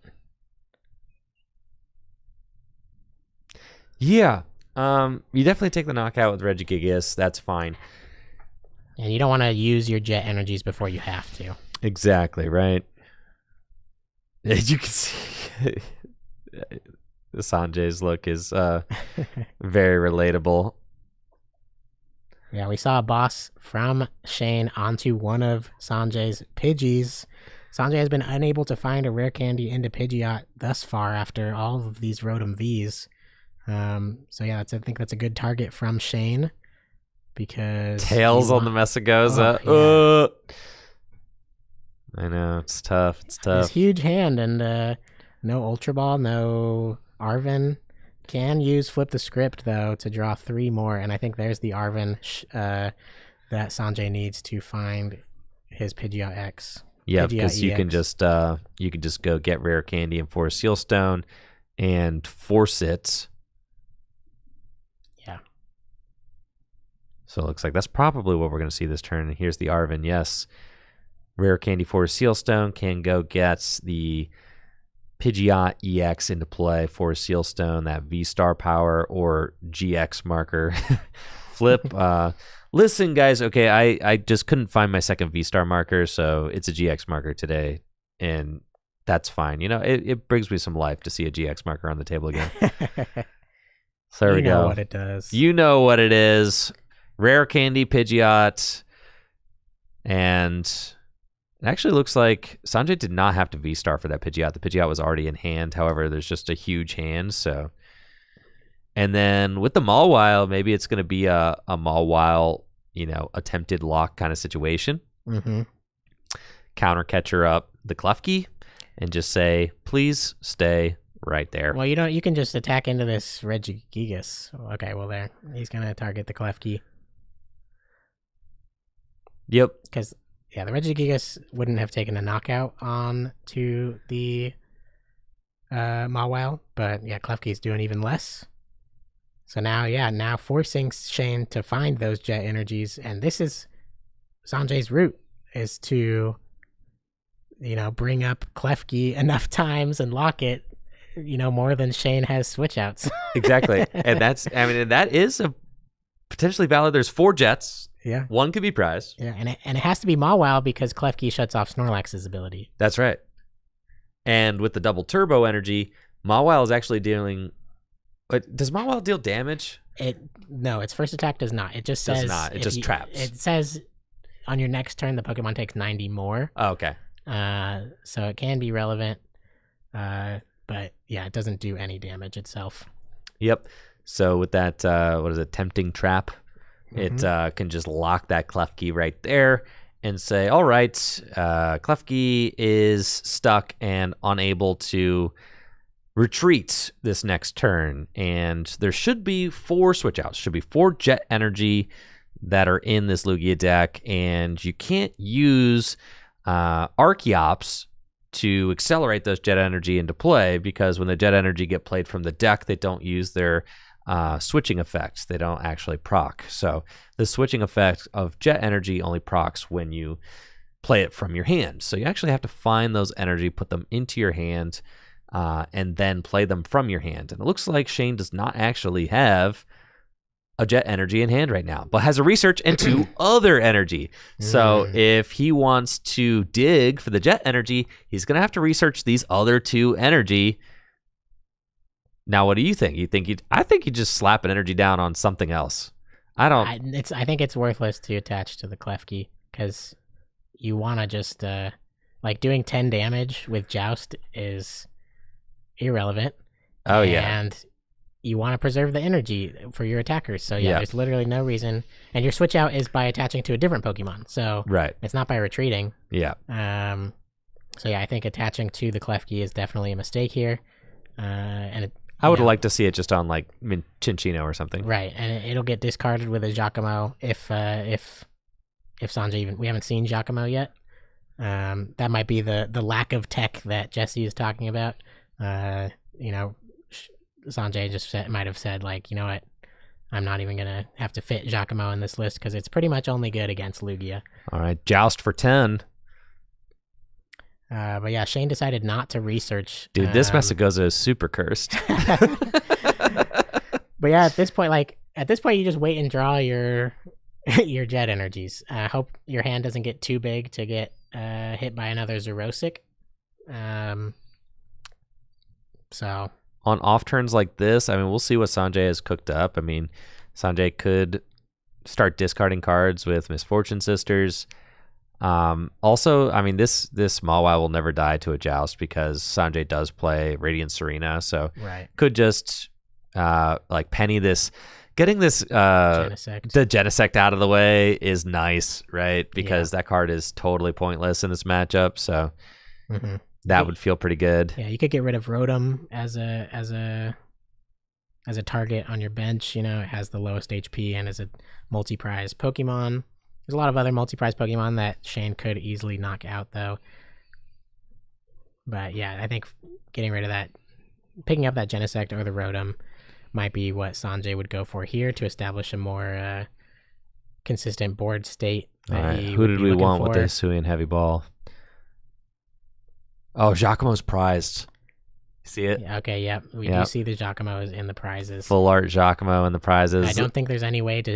Yeah. You definitely take the knockout with Regigigas. That's fine. And you don't want to use your jet energies before you have to. Exactly, right? You can see Sanjay's look is very relatable. Yeah, we saw a boss from Shane onto one of Sanjay's Pidgeys. Sanjay has been unable to find a rare candy into Pidgeot thus far after all of these Rotom Vs. So yeah, I think that's a good target from Shane because Tails on the Messagoza. Oh, yeah. I know, it's tough. His huge hand, and No Ultra Ball, no Arven. Can use Flip the Script, though, to draw 3 more, and I think there's the Arven that Sanjay needs to find his Pidgeot X. Yeah, because you can just go get Rare Candy and Forest Seal Stone and force it. Yeah. So it looks like that's probably what we're going to see this turn. And here's the Arven. Yes. Rare Candy, Forest Seal Stone can go get the Pidgeot EX into play, Forest Seal Stone, that V-Star power, or GX marker. Flip. Listen, guys, okay, I just couldn't find my second V-Star marker, so it's a GX marker today, and that's fine. You know, it brings me some life to see a GX marker on the table again. So there we go. You know what it does. You know what it is. Rare Candy, Pidgeot, and it actually looks like Sanjay did not have to V-Star for that Pidgeot. The Pidgeot was already in hand. However, there's just a huge hand. So, and then with the Mawile, maybe it's going to be a Mawile, attempted lock kind of situation. Mm-hmm. Counter catcher up the Klefki and just say, please stay right there. Well, you can just attack into this Regigigas. Okay, well there. He's going to target the Klefki. Yep. Because... yeah, the Regigigas wouldn't have taken a knockout on to the Mawile, but yeah, Klefki's doing even less. So now forcing Shane to find those jet energies, and this is Sanjay's route, is to, bring up Klefki enough times and lock it, more than Shane has switch outs. Exactly. And that is a potentially valid. There's 4 jets. Yeah. One could be prized. Yeah, and it has to be Mawile because Klefki shuts off Snorlax's ability. That's right. And with the double turbo energy, Mawile is actually dealing... does Mawile deal damage? No, its first attack does not. It just says... does not. It just traps. It says on your next turn, the Pokemon takes 90 more. Oh, okay. So it can be relevant. But yeah, it doesn't do any damage itself. Yep. So with that, Tempting Trap... Mm-hmm. It can just lock that Klefki right there and say, all right, Klefki is stuck and unable to retreat this next turn. And there should be 4 switch outs. Should be 4 jet energy that are in this Lugia deck. And you can't use Archeops to accelerate those jet energy into play, because when the jet energy get played from the deck, they don't use their switching effects. They don't actually proc. So the switching effect of jet energy only procs when you play it from your hand. So you actually have to find those energy, put them into your hand, and then play them from your hand. And it looks like Shane does not actually have a jet energy in hand right now, but has a research into other energy. So if he wants to dig for the jet energy, he's going to have to research these other 2 energy. Now, what do you think? I think you just slap an energy down on something else. I think it's worthless to attach to the Klefki, because you want to just doing 10 damage with Joust is irrelevant. Oh yeah, and you want to preserve the energy for your attackers. So yeah, there's literally no reason. And your switch out is by attaching to a different Pokemon. So right, it's not by retreating. Yeah. So yeah, I think attaching to the Klefki is definitely a mistake here. I would like to see it just on like Chinchino or something. Right, and it'll get discarded with a Giacomo if Sanjay we haven't seen Giacomo yet. That might be the lack of tech that Jesse is talking about. Sanjay just might have said, like, you know what, I'm not even gonna have to fit Giacomo in this list because it's pretty much only good against Lugia. All right, Joust for 10. But yeah, Shane decided not to research. Dude, this Messagoza is super cursed. But yeah, at this point, you just wait and draw your jet energies. Hope your hand doesn't get too big to get hit by another Zerosic. So on off turns like this, we'll see what Sanjay has cooked up. Sanjay could start discarding cards with Misfortune Sisters. Also, this Mawile will never die to a Joust because Sanjay does play Radiant Serena, so could just penny this. Getting this Genesect. The Genesect out of the way is nice, right? Because that card is totally pointless in this matchup. So That would feel pretty good. Yeah, you could get rid of Rotom as a target on your bench. You know, it has the lowest HP and is a multi-prize Pokemon. There's a lot of other multi-prize Pokemon that Shane could easily knock out, though. But yeah, I think getting rid of that, picking up that Genesect or the Rotom might be what Sanjay would go for here to establish a more consistent board state. All right, who did we want with this Hisuian Heavy Ball? Oh, Giacomo's prized. See it? Okay, yep. We do see the Giacomos in the prizes. Full art Giacomo in the prizes. I don't think there's any way to...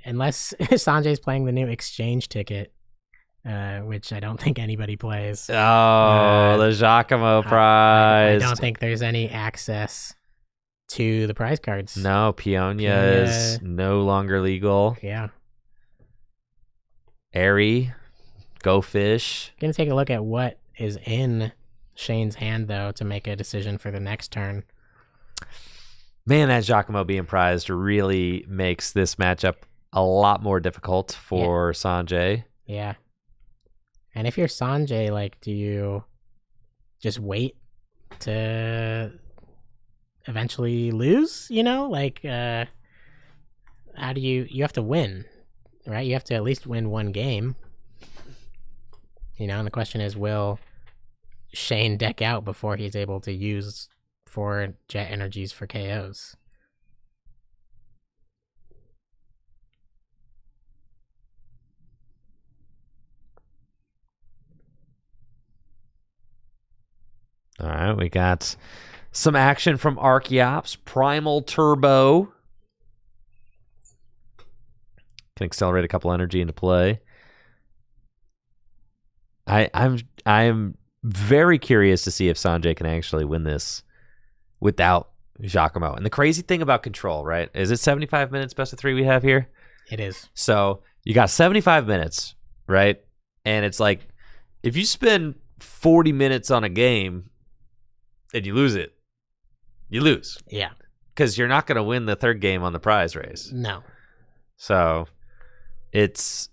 unless Sanjay's playing the new exchange ticket, which I don't think anybody plays. Oh, the Giacomo prize. I don't think there's any access to the prize cards. No, Peonia is no longer legal. Yeah. Airy, Go Fish. Gonna take a look at what is in Shane's hand, though, to make a decision for the next turn. Man, that Giacomo being prized really makes this matchup a lot more difficult for Sanjay. Yeah. And if you're Sanjay, like, do you just wait to eventually lose? You know, like, how do you have to win, right? You have to at least win one game. You know, and the question is, will Shane deck out before he's able to use 4 jet energies for KOs? All right, we got some action from Archeops. Primal Turbo. Can accelerate a couple energy into play. I'm very curious to see if Sanjay can actually win this without Giacomo. And the crazy thing about Control, right? Is it 75 minutes best of 3 we have here? It is. So you got 75 minutes, right? And it's like, if you spend 40 minutes on a game and you lose it, you lose. Yeah. Because you're not going to win the third game on the prize race. No. So it's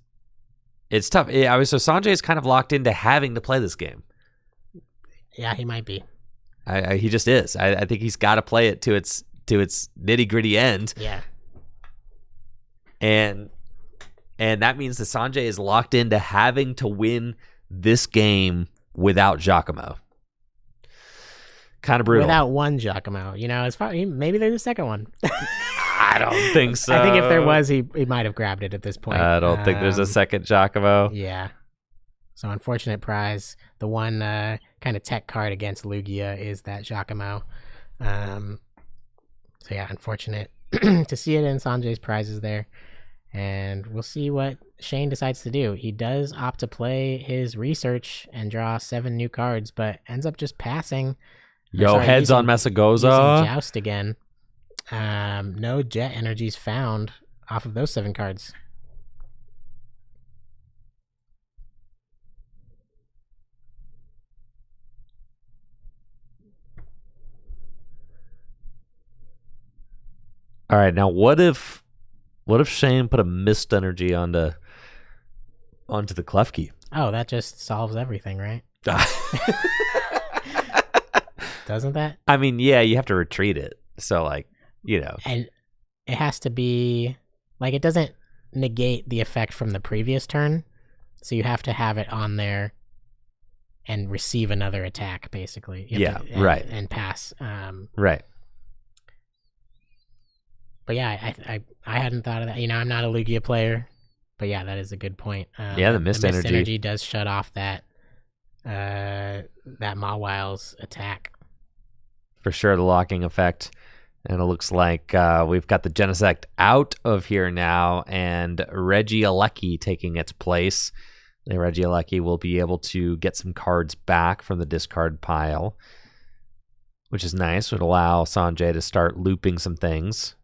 tough. So Sanjay is kind of locked into having to play this game. Yeah, he might be. He just is. I think he's got to play it to its nitty gritty end. Yeah. And that means that Sanjay is locked into having to win this game without Giacomo. Kind of brutal. Without one Giacomo, you know, maybe there's a second one. I don't think so. I think if there was, he might have grabbed it at this point. I don't think there's a second Giacomo. Yeah. So unfortunate prize. The one kind of tech card against Lugia is that Giacomo. So yeah, unfortunate to see it in Sanjay's prizes there. And we'll see what Shane decides to do. He does opt to play his research and draw 7 new cards, but ends up just passing. Heads on Mesagoza. Joust again. No jet energies found off of those 7 cards. All right, now what if Shane put a mist energy onto the Klefki? Oh, that just solves everything, right? Doesn't that? I mean, yeah, you have to retreat it. So, like, you know. And it has to be, like, it doesn't negate the effect from the previous turn. So you have to have it on there and receive another attack, basically. Right. And pass. Right. But yeah, I hadn't thought of that. You know, I'm not a Lugia player. But yeah, that is a good point. The mist energy does shut off that Mawil's attack. For sure, the locking effect. And it looks like we've got the Genesect out of here now, and Regieleki taking its place. The Regieleki will be able to get some cards back from the discard pile, which is nice. It would allow Sanjay to start looping some things.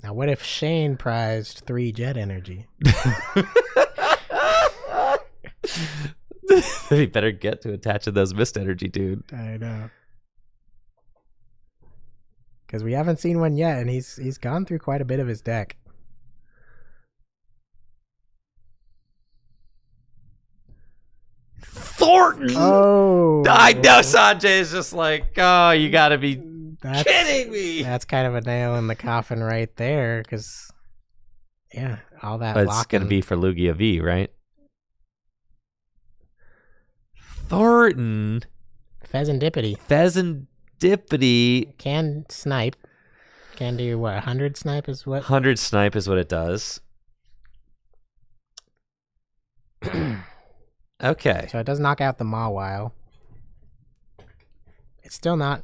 Now, what if Shane prized 3 jet energy? He better get to attaching those mist energy, dude. I know. Because we haven't seen one yet, and he's gone through quite a bit of his deck. Oh, I know Sanjay is just like, oh, you gotta be kidding me. That's kind of a nail in the coffin right there, because yeah, all that It's locking. gonna be for Lugia V, right? Thornton. Pheasantipity. Pheasantipity. Can snipe. Can do what? 100 snipe is what? 100 snipe is what it does. Okay. So it does knock out the Mawile. It's still not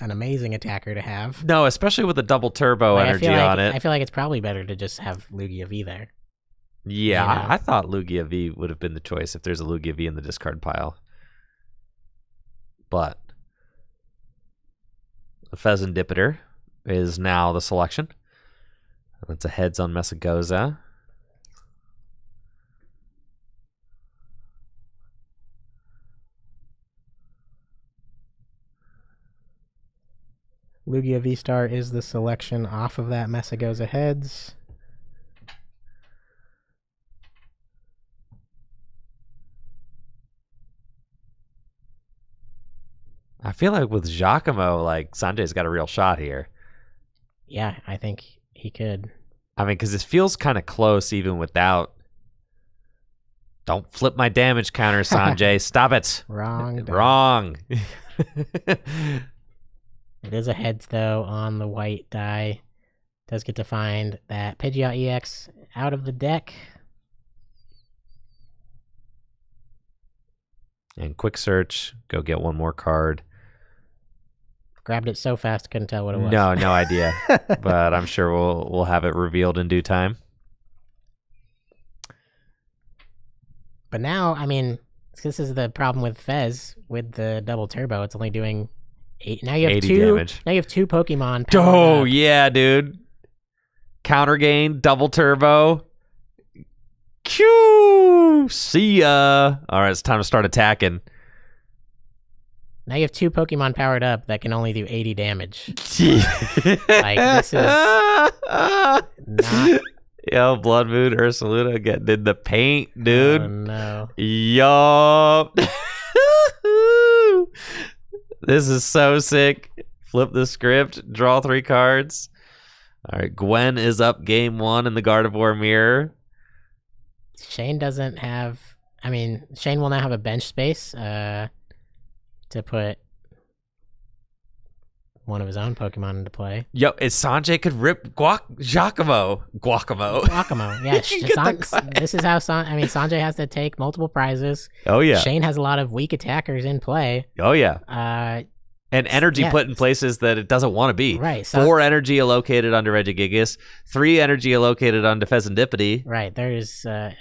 an amazing attacker to have. No, especially with the double turbo Like, energy on it. I feel like it's probably better to just have Lugia V there. Yeah, you know? I thought Lugia V would have been the choice if there's a Lugia V in the discard pile. But the Pheasantipiter is now the selection. That's a heads on Mesagoza. Lugia V-Star is the selection off of that Mesagoza heads. I feel like with Giacomo, like Sanjay's got a real shot here. Yeah, I think he could. I mean, because this feels kind of close even without. Don't flip my damage counter, Sanjay. Stop it. Wrong. Wrong. It is a heads, though, on the white die. Does get to find that Pidgeot EX out of the deck. And quick search. Go get one more card. Grabbed it so fast, couldn't tell what it was. No idea. But I'm sure we'll have it revealed in due time. But now, I mean, this is the problem with Fez with the double turbo. It's only doing 8. Now you have 80 two damage. Now you have 2 Pokemon. Oh, up. yeah, dude. Counter gain, double turbo. Q. See ya. All right, it's time to start attacking. Now you have 2 Pokemon powered up that can only do 80 damage. Like, this is not... Yo, Blood Moon Ursaluna getting in the paint, dude. Oh, no. Yup. This is so sick. Flip the script, draw 3 cards. All right, Gwen is up game 1 in the Gardevoir Mirror. Shane doesn't have... I mean, Shane will now have a bench space to put one of his own Pokemon into play. Yo, if Sanjay could rip Giacomo. Guacamo, yeah. This is how Sanjay has to take multiple prizes. Oh, yeah. Shane has a lot of weak attackers in play. Oh, yeah. And energy yeah. put in places that it doesn't want to be. Right. 4 energy allocated onto Regigigas, 3 energy allocated onto Pheasantipity. Right. There's a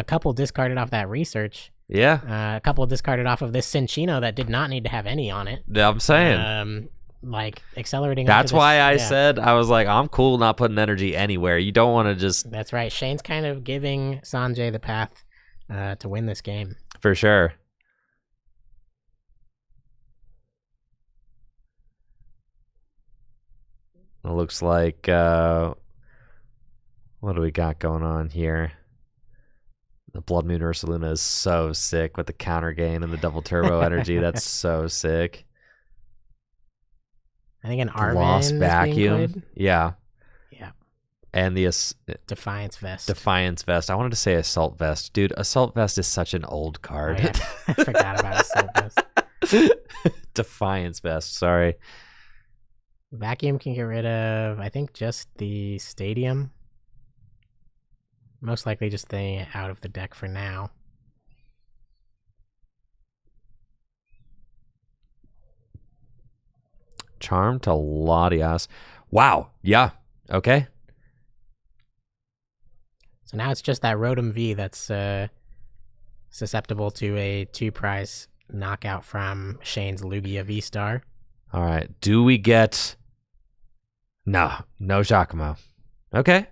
couple discarded off that research. Yeah. A couple discarded off of this Cinchino that did not need to have any on it. I'm saying. Like accelerating. That's why I said, I was like, I'm cool not putting energy anywhere. You don't want to just. That's right. Shane's kind of giving Sanjay the path to win this game. For sure. It looks like, what do we got going on here? The Blood Moon Ursaluna is so sick with the counter gain and the double turbo energy. That's so sick. I think an Arvin Lost is Vacuum. being played. Yeah. Yeah. And the Defiance Vest. Defiance Vest. I wanted to say Assault Vest. Dude, Assault Vest is such an old card. Oh, yeah. I forgot about Assault Vest. Defiance Vest, sorry. Vacuum can get rid of, I think, just the Stadium. Most likely just staying it out of the deck for now. Charm to Latias. Wow. Yeah. Okay. So now it's just that Rotom V that's susceptible to a 2-prize knockout from Shane's Lugia V-Star. All right. Do we get... No Giacomo. Okay.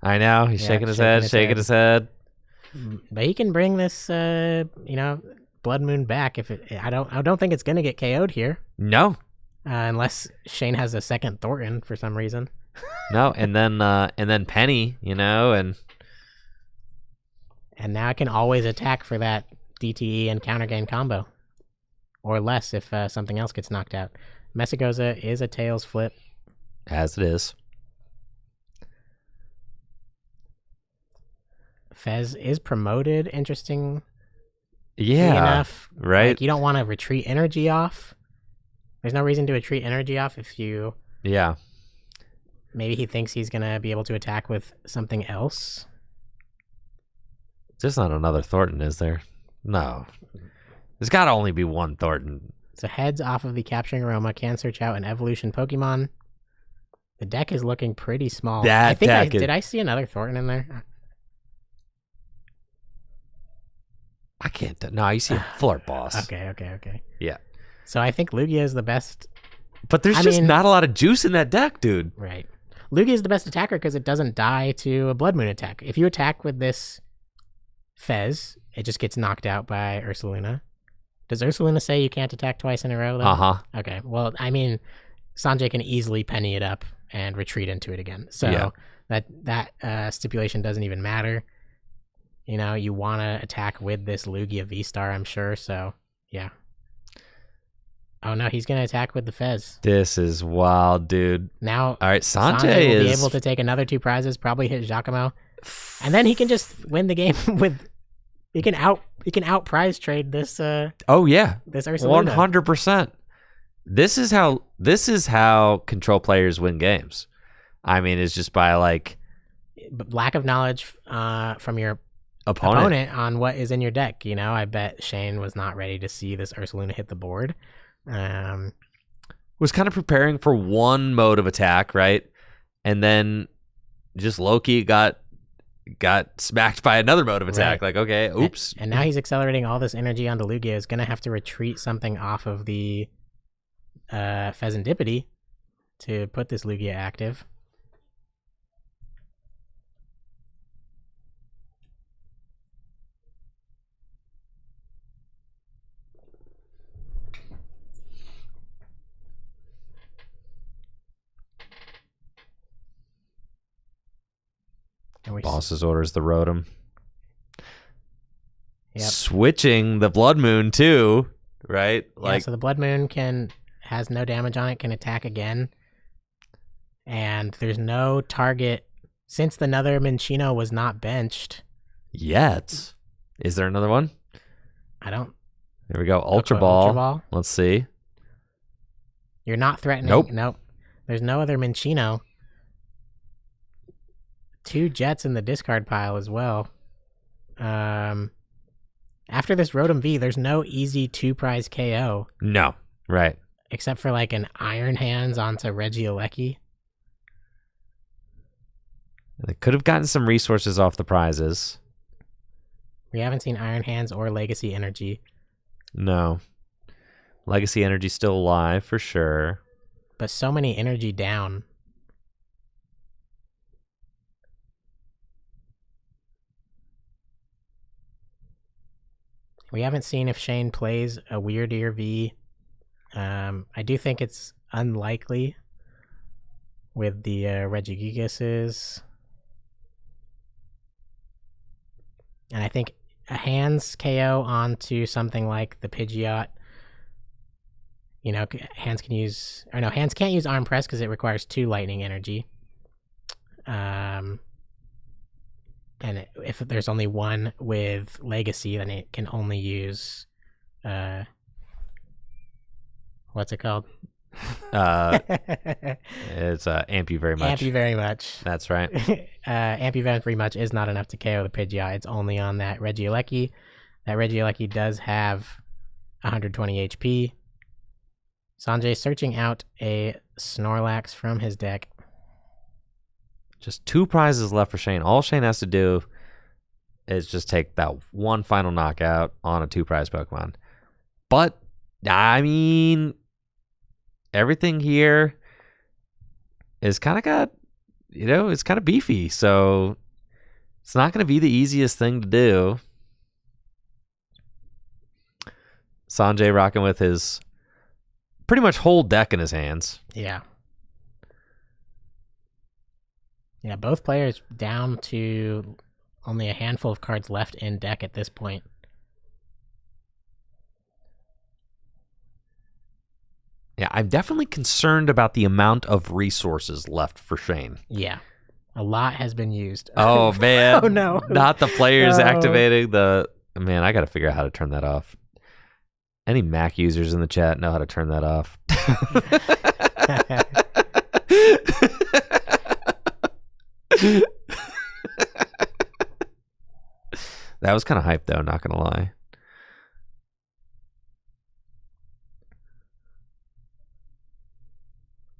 I know. He's shaking his head. But he can bring this, Blood Moon back. I don't think it's gonna get KO'd here. No. Unless Shane has a second Thornton for some reason. No, and then Penny, and now I can always attack for that DTE and counter gain combo, or less if something else gets knocked out. Messagoza is a Tails flip. As it is. Fez is promoted. Interesting. Yeah. Enough. Right. Like, you don't want to retreat energy off. There's no reason to retreat energy off if you... Yeah. Maybe he thinks he's going to be able to attack with something else. There's not another Thornton, is there? No. There's got to only be one Thornton. So heads off of the Capturing Aroma can search out an evolution Pokemon. The deck is looking pretty small. Did I see another Thornton in there? I can't. No, you see a Fuller Boss. Okay. Yeah. So I think Lugia is the best. But there's just not a lot of juice in that deck, dude. Right. Lugia is the best attacker because it doesn't die to a Blood Moon attack. If you attack with this Fez, it just gets knocked out by Ursaluna. Does Ursaluna say you can't attack twice in a row, though? Uh-huh. Okay. Well, I mean, Sanjay can easily penny it up and retreat into it again. So that stipulation doesn't even matter. You know, you want to attack with this Lugia V-Star, I'm sure. So, yeah. Oh, no, he's going to attack with the Fez. This is wild, dude. Now, all right, Sanjay will be able to take another 2 prizes, probably hit Giacomo. And then he can just win the game with... He can out prize trade this oh yeah. This Ursaluna. 100%. This is how control players win games. I mean, it's just by like lack of knowledge from your opponent on what is in your deck. You know, I bet Shane was not ready to see this Ursaluna hit the board. Was kind of preparing for one mode of attack, right? And then just Loki got smacked by another mode of attack. Right. Like, okay, oops. And now he's accelerating all this energy onto Lugia. Is going to have to retreat something off of the Pheasantipity to put this Lugia active. Boss's orders the Rotom. Yep. Switching the Blood Moon too, right? Yeah, so the Blood Moon has no damage on it, can attack again. And there's no target since the Nether Minccino was not benched. Yet. Is there another one? I don't. Here we go. Ultra Ball. Let's see. You're not threatening. Nope. There's no other Minccino. 2 Jets in the discard pile as well. After this Rotom V, there's no easy 2 prize KO. No, right. Except for like an Iron Hands onto Regieleki. They could have gotten some resources off the prizes. We haven't seen Iron Hands or Legacy Energy. No. Legacy Energy still alive for sure. But so many energy down. We haven't seen if Shane plays a Weird Ear V. I do think it's unlikely with the Regigigases. And I think a Hands KO onto something like the Pidgeot. You know, Hands can use... Or no, Hands can't use Arm Press because it requires 2 Lightning Energy. And if there's only one with Legacy, then it can only use... what's it called? It's Amp You Very Much. Amp You Very Much. That's right. Amp You Very Much is not enough to KO the Pidgeot. It's only on that Regieleki. That Regieleki does have 120 HP. Sanjay searching out a Snorlax from his deck. Just 2 prizes left for Shane. All Shane has to do is just take that one final knockout on a 2 prize Pokemon. But, I mean, everything here is kind of got, you know, it's kind of beefy. So it's not going to be the easiest thing to do. Sanjay rocking with his pretty much whole deck in his hands. Yeah. Yeah, both players down to only a handful of cards left in deck at this point. Yeah, I'm definitely concerned about the amount of resources left for Shane. Yeah. A lot has been used. Oh, man. Oh, no. Not the players No. activating the... Man, I got to figure out how to turn that off. Any Mac users in the chat know how to turn that off. That was kind of hype, though, not going to lie.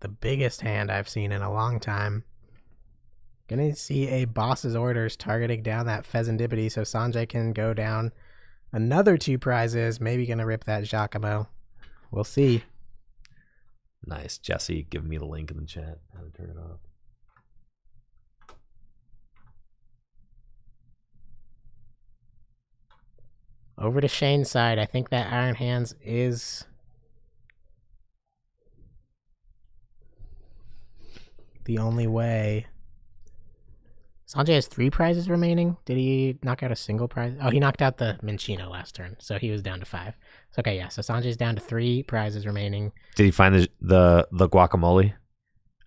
The biggest hand I've seen in a long time. Gonna see a boss's orders targeting down that Pheasantipity so Sanjay can go down another 2 prizes. Maybe gonna rip that Giacomo. We'll see. Nice. Jesse, give me the link in the chat. How to turn it off. Over to Shane's side. I think that Iron Hands is the only way. Sanjay has 3 prizes remaining. Did he knock out a single prize? Oh, he knocked out the Minccino last turn, so he was down to 5. So, okay, yeah. So Sanjay's down to 3 prizes remaining. Did he find the guacamole?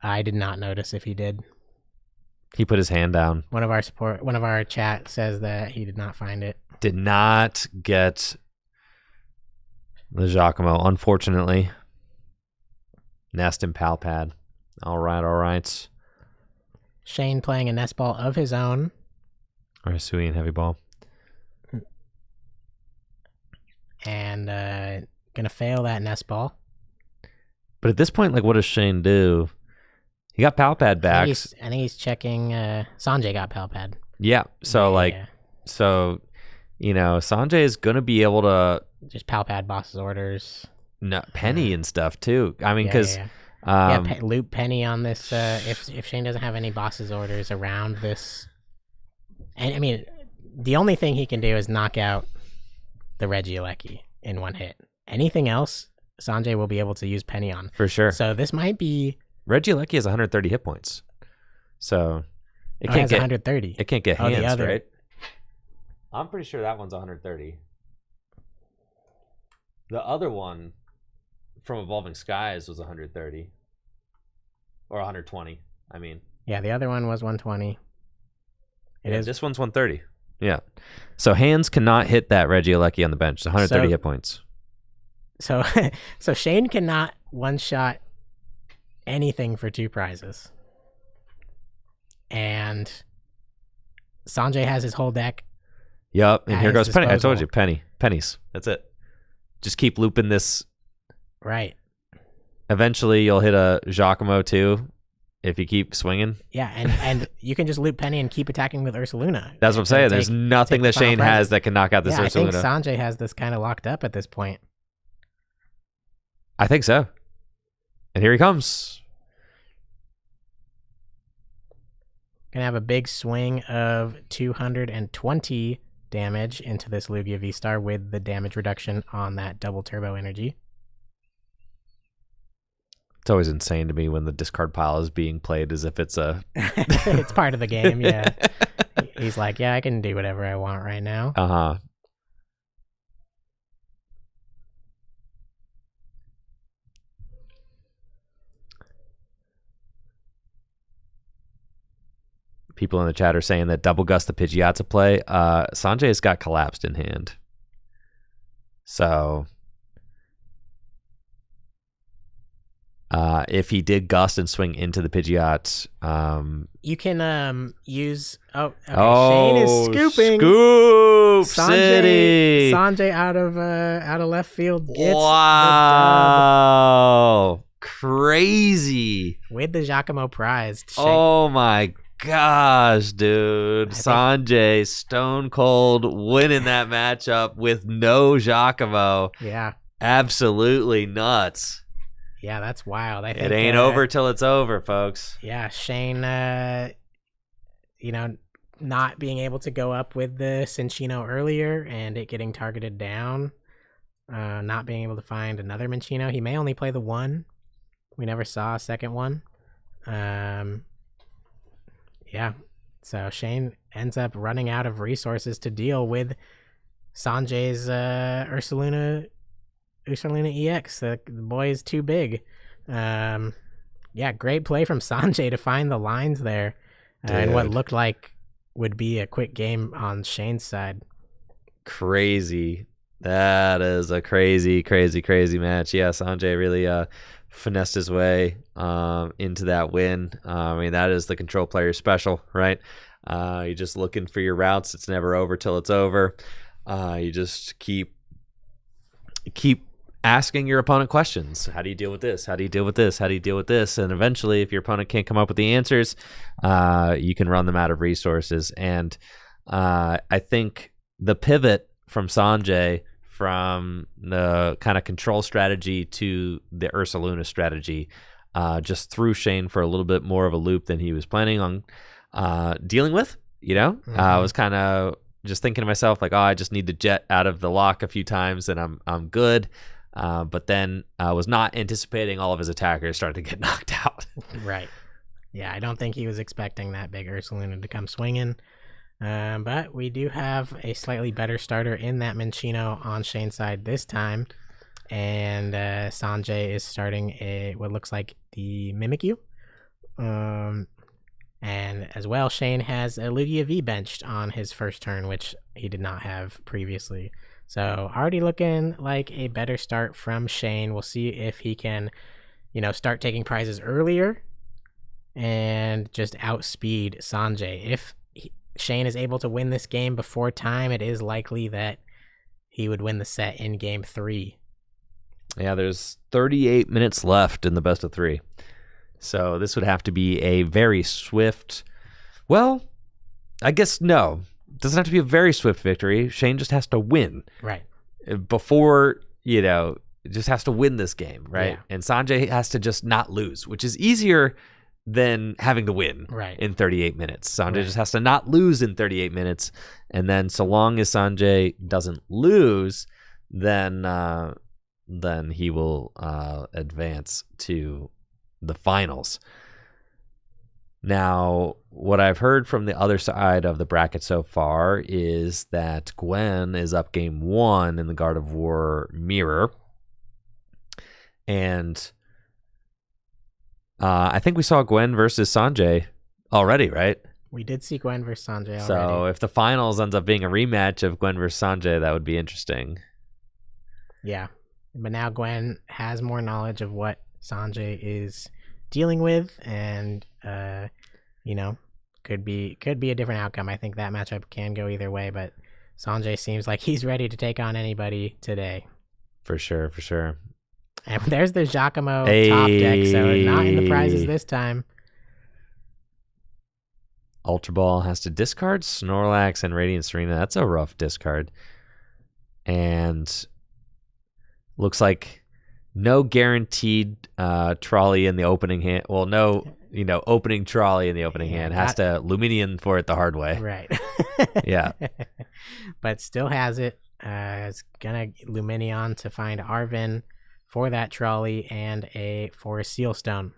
I did not notice if he did. He put his hand down. One of our chat says that he did not find it. Did not get the Giacomo, unfortunately. Nest and Palpad. All right. Shane playing a nest ball of his own. Or a Sui and heavy ball. And gonna fail that nest ball. But at this point, like, what does Shane do? He got Palpad back. I think he's checking. Sanjay got Palpad. Yeah. So, so, you know, Sanjay is going to be able to... Just Palpad boss's orders. No, Penny and stuff, too. I mean, because... loop Penny on this. If Shane doesn't have any boss's orders around this, and I mean, the only thing he can do is knock out the Regieleki in one hit. Anything else, Sanjay will be able to use Penny on for sure. So this might be Regieleki has 130 hit points, so it can't get 130. It can't get hands, right? I'm pretty sure that one's 130. The other one from Evolving Skies was 130. Or 120, I mean. Yeah, the other one was 120. This one's 130. Yeah. So hands cannot hit that Regieleki on the bench. It's 130 hit points. So Shane cannot one-shot anything for 2 prizes. And Sanjay has his whole deck. Yep, and here goes Penny. I told you, pennies. That's it. Just keep looping this. Right. Eventually, you'll hit a Giacomo too, if you keep swinging. Yeah, and you can just loop Penny and keep attacking with Ursaluna. That's what I'm saying. There's nothing that Shane has that can knock out this Ursaluna. I think Sanjay has this kind of locked up at this point. I think so. And here he comes. Gonna have a big swing of 220 damage into this Lugia V-Star with the damage reduction on that double turbo energy. It's always insane to me when the discard pile is being played as if it's a... It's part of the game, yeah. He's like, yeah, I can do whatever I want right now. Uh-huh. People in the chat are saying that double gust the Pidgeotto play. Sanjay's got collapsed in hand. So... if he did gust and swing into the Pidgeot, you can use. Shane is scooping. Scoop City. Sanjay out of left field. Gets wow, crazy with the Giacomo prize. Oh my gosh, dude! Sanjay stone cold winning that matchup with no Giacomo. Yeah, absolutely nuts. Yeah, that's wild. I think it ain't over till it's over, folks. Yeah, Shane, not being able to go up with the Cinccino earlier and it getting targeted down, not being able to find another Minccino. He may only play the one. We never saw a second one. Yeah, so Shane ends up running out of resources to deal with Sanjay's Ursaluna Ursaluna EX. The boy is too big. Yeah, great play from Sanjay to find the lines there in what looked like would be a quick game on Shane's side. Crazy. That is a crazy match. Yeah, Sanjay really finessed his way into that win. I mean, that is the control player special, right? You're just looking for your routes. It's never over till it's over. You just keep asking your opponent questions. How do you deal with this? How do you deal with this? How do you deal with this? And eventually, if your opponent can't come up with the answers, you can run them out of resources. And I think the pivot from Sanjay from the kind of control strategy to the Ursaluna strategy just threw Shane for a little bit more of a loop than he was planning on dealing with. I was kind of just thinking to myself, like, I just need to jet out of the lock a few times and I'm good. But then I was not anticipating all of his attackers started to get knocked out. Right. Yeah, I don't think he was expecting that big Ursaluna to come swinging. But we do have a slightly better starter in that Minccino on Shane's side this time. And Sanjay is starting what looks like the Mimikyu. And as well, Shane has a Lugia V benched on his first turn, which he did not have previously. So already looking like a better start from Shane. We'll see if he can, start taking prizes earlier and just outspeed Sanjay. If Shane is able to win this game before time, it is likely that he would win the set in game 3. Yeah, there's 38 minutes left in the best of 3. So this would have to be a very swift, well, I guess no. It doesn't have to be a very swift victory. Shane just has to win. Right. Before, just has to win this game, right? Yeah. And Sanjay has to just not lose, which is easier than having to win in 38 minutes. Sanjay just has to not lose in 38 minutes. And then so long as Sanjay doesn't lose, then he will advance to the finals. Now, what I've heard from the other side of the bracket so far is that Gwen is up game 1 in the God of War mirror. And I think we saw Gwen versus Sanjay already, right? We did see Gwen versus Sanjay already. So if the finals ends up being a rematch of Gwen versus Sanjay, that would be interesting. Yeah. But now Gwen has more knowledge of what Sanjay is dealing with, and could be a different outcome. I think that matchup can go either way, but Sanjay seems like he's ready to take on anybody today. For sure. And there's the Giacomo top deck, so not in the prizes this time. Ultra Ball has to discard Snorlax and Radiant Serena. That's a rough discard. And looks like no guaranteed trolley in the opening hand. Well, no, opening trolley in the opening hand. Has to Luminion for it the hard way. Right. Yeah. But still has it. It's going to Luminion to find Arvin for that trolley and for a Seal Stone.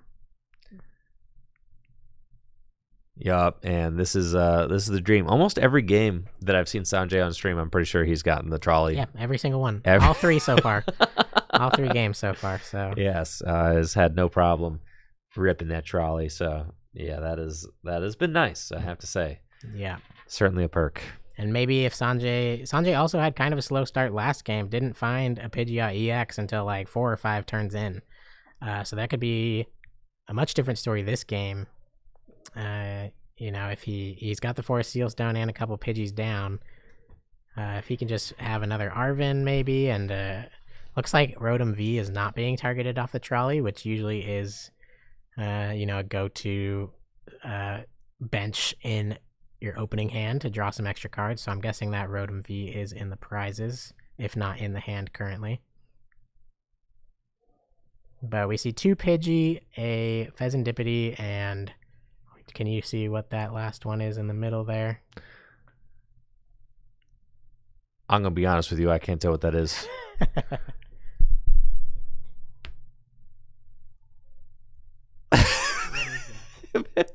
Yup, and this is the dream. Almost every game that I've seen Sanjay on stream, I'm pretty sure he's gotten the trolley. Yeah, every single one. All 3 so far. All 3 games so far. So yes, has had no problem ripping that trolley. So yeah, that has been nice, I have to say. Yeah, certainly a perk. And maybe if Sanjay also had kind of a slow start last game, didn't find a Pidgeot EX until like 4 or 5 turns in. So that could be a much different story this game. If he's got the 4 Seal Stone and a couple Pidgeys down, if he can just have another Arvin maybe, and looks like Rotom V is not being targeted off the trolley, which usually is, a go-to bench in your opening hand to draw some extra cards. So I'm guessing that Rotom V is in the prizes, if not in the hand currently. But we see 2 Pidgey, a Pheasantipity, and can you see what that last one is in the middle there? I'm going to be honest with you, I can't tell what that is.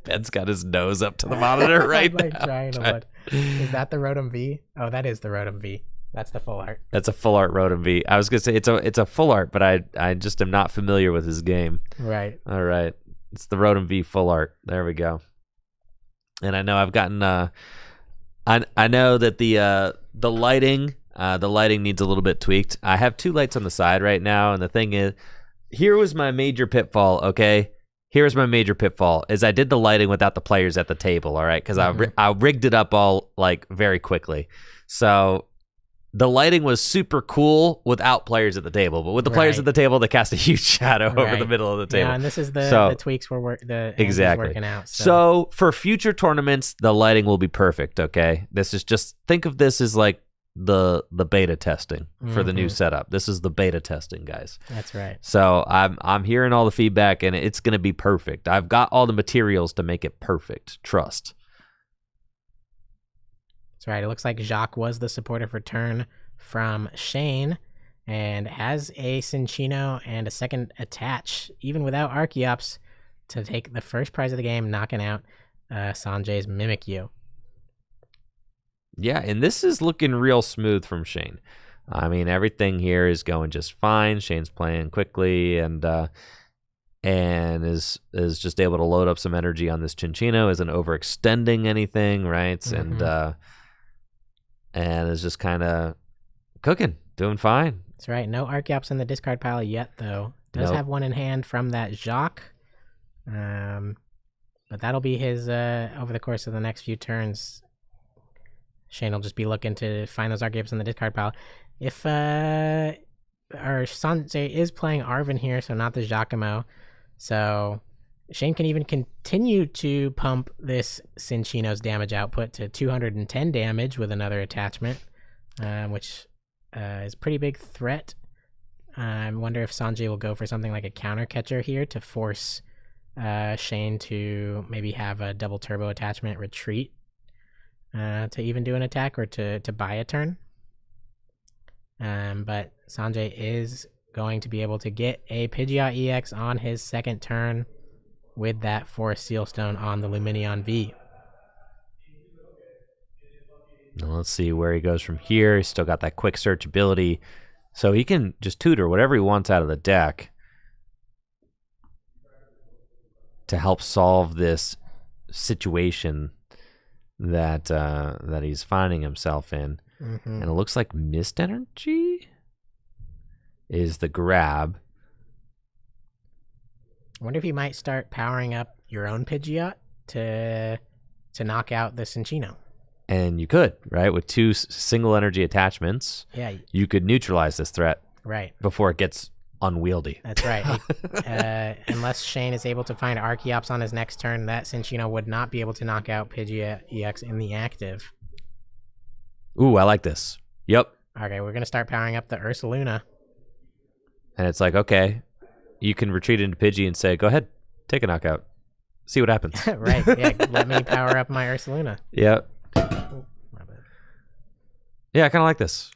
Ben's got his nose up to the monitor right now. Trying to look. Is that the Rotom V? Oh, that is the Rotom V. That's the full art. That's a full art Rotom V. I was gonna say it's a full art, but I just am not familiar with his game. Right. All right, it's the Rotom V full art. There we go. And I know I've gotten I know that the lighting needs a little bit tweaked. I have 2 lights on the side right now, and the thing is, here was my major pitfall. Okay, here's my major pitfall: is I did the lighting without the players at the table. All right, because I rigged it up all like very quickly, so. The lighting was super cool without players at the table, but with the players at the table, they cast a huge shadow over the middle of the table. Yeah, and this is the tweaks we're working out. So for future tournaments, the lighting will be perfect. Okay, this is just think of this as like the beta testing for the new setup. This is the beta testing, guys. That's right. So I'm hearing all the feedback, and it's going to be perfect. I've got all the materials to make it perfect. Trust. That's right. It looks like Jacques was the supportive return from Shane and has a Cinccino and a second attach, even without Archeops, to take the first prize of the game, knocking out Sanjay's Mimikyu. Yeah, and this is looking real smooth from Shane. I mean, everything here is going just fine. Shane's playing quickly and is just able to load up some energy on this Cinccino, isn't overextending anything, right? And is just kind of cooking, doing fine. That's right. No Archeops in the discard pile yet, though. Does have one in hand from that Jacques. But that'll be his over the course of the next few turns. Shane will just be looking to find those Archeops in the discard pile. If Sanjay is playing Arven here, so not the Giacomo. So Shane can even continue to pump this Cinccino's damage output to 210 damage with another attachment, which is a pretty big threat. I wonder if Sanjay will go for something like a counter catcher here to force Shane to maybe have a double turbo attachment retreat to even do an attack or to buy a turn. But Sanjay is going to be able to get a Pidgeot EX on his second turn with that Forest Sealstone on the Luminion V. Now let's see where he goes from here. He's still got that quick search ability, so he can just tutor whatever he wants out of the deck to help solve this situation that he's finding himself in. And it looks like Mist Energy is the grab. I wonder if you might start powering up your own Pidgeot to knock out the Cinccino. And you could, right? With 2 single energy attachments, you could neutralize this threat before it gets unwieldy. That's right. Unless Shane is able to find Archeops on his next turn, that Cinccino would not be able to knock out Pidgeot EX in the active. Ooh, I like this. Yep. Okay, we're going to start powering up the Ursaluna. And it's like, okay, you can retreat into Pidgey and say, go ahead, take a knockout. See what happens. Right, yeah, let me power up my Ursaluna. Yep. Oh, my bad. Yeah, I kind of like this.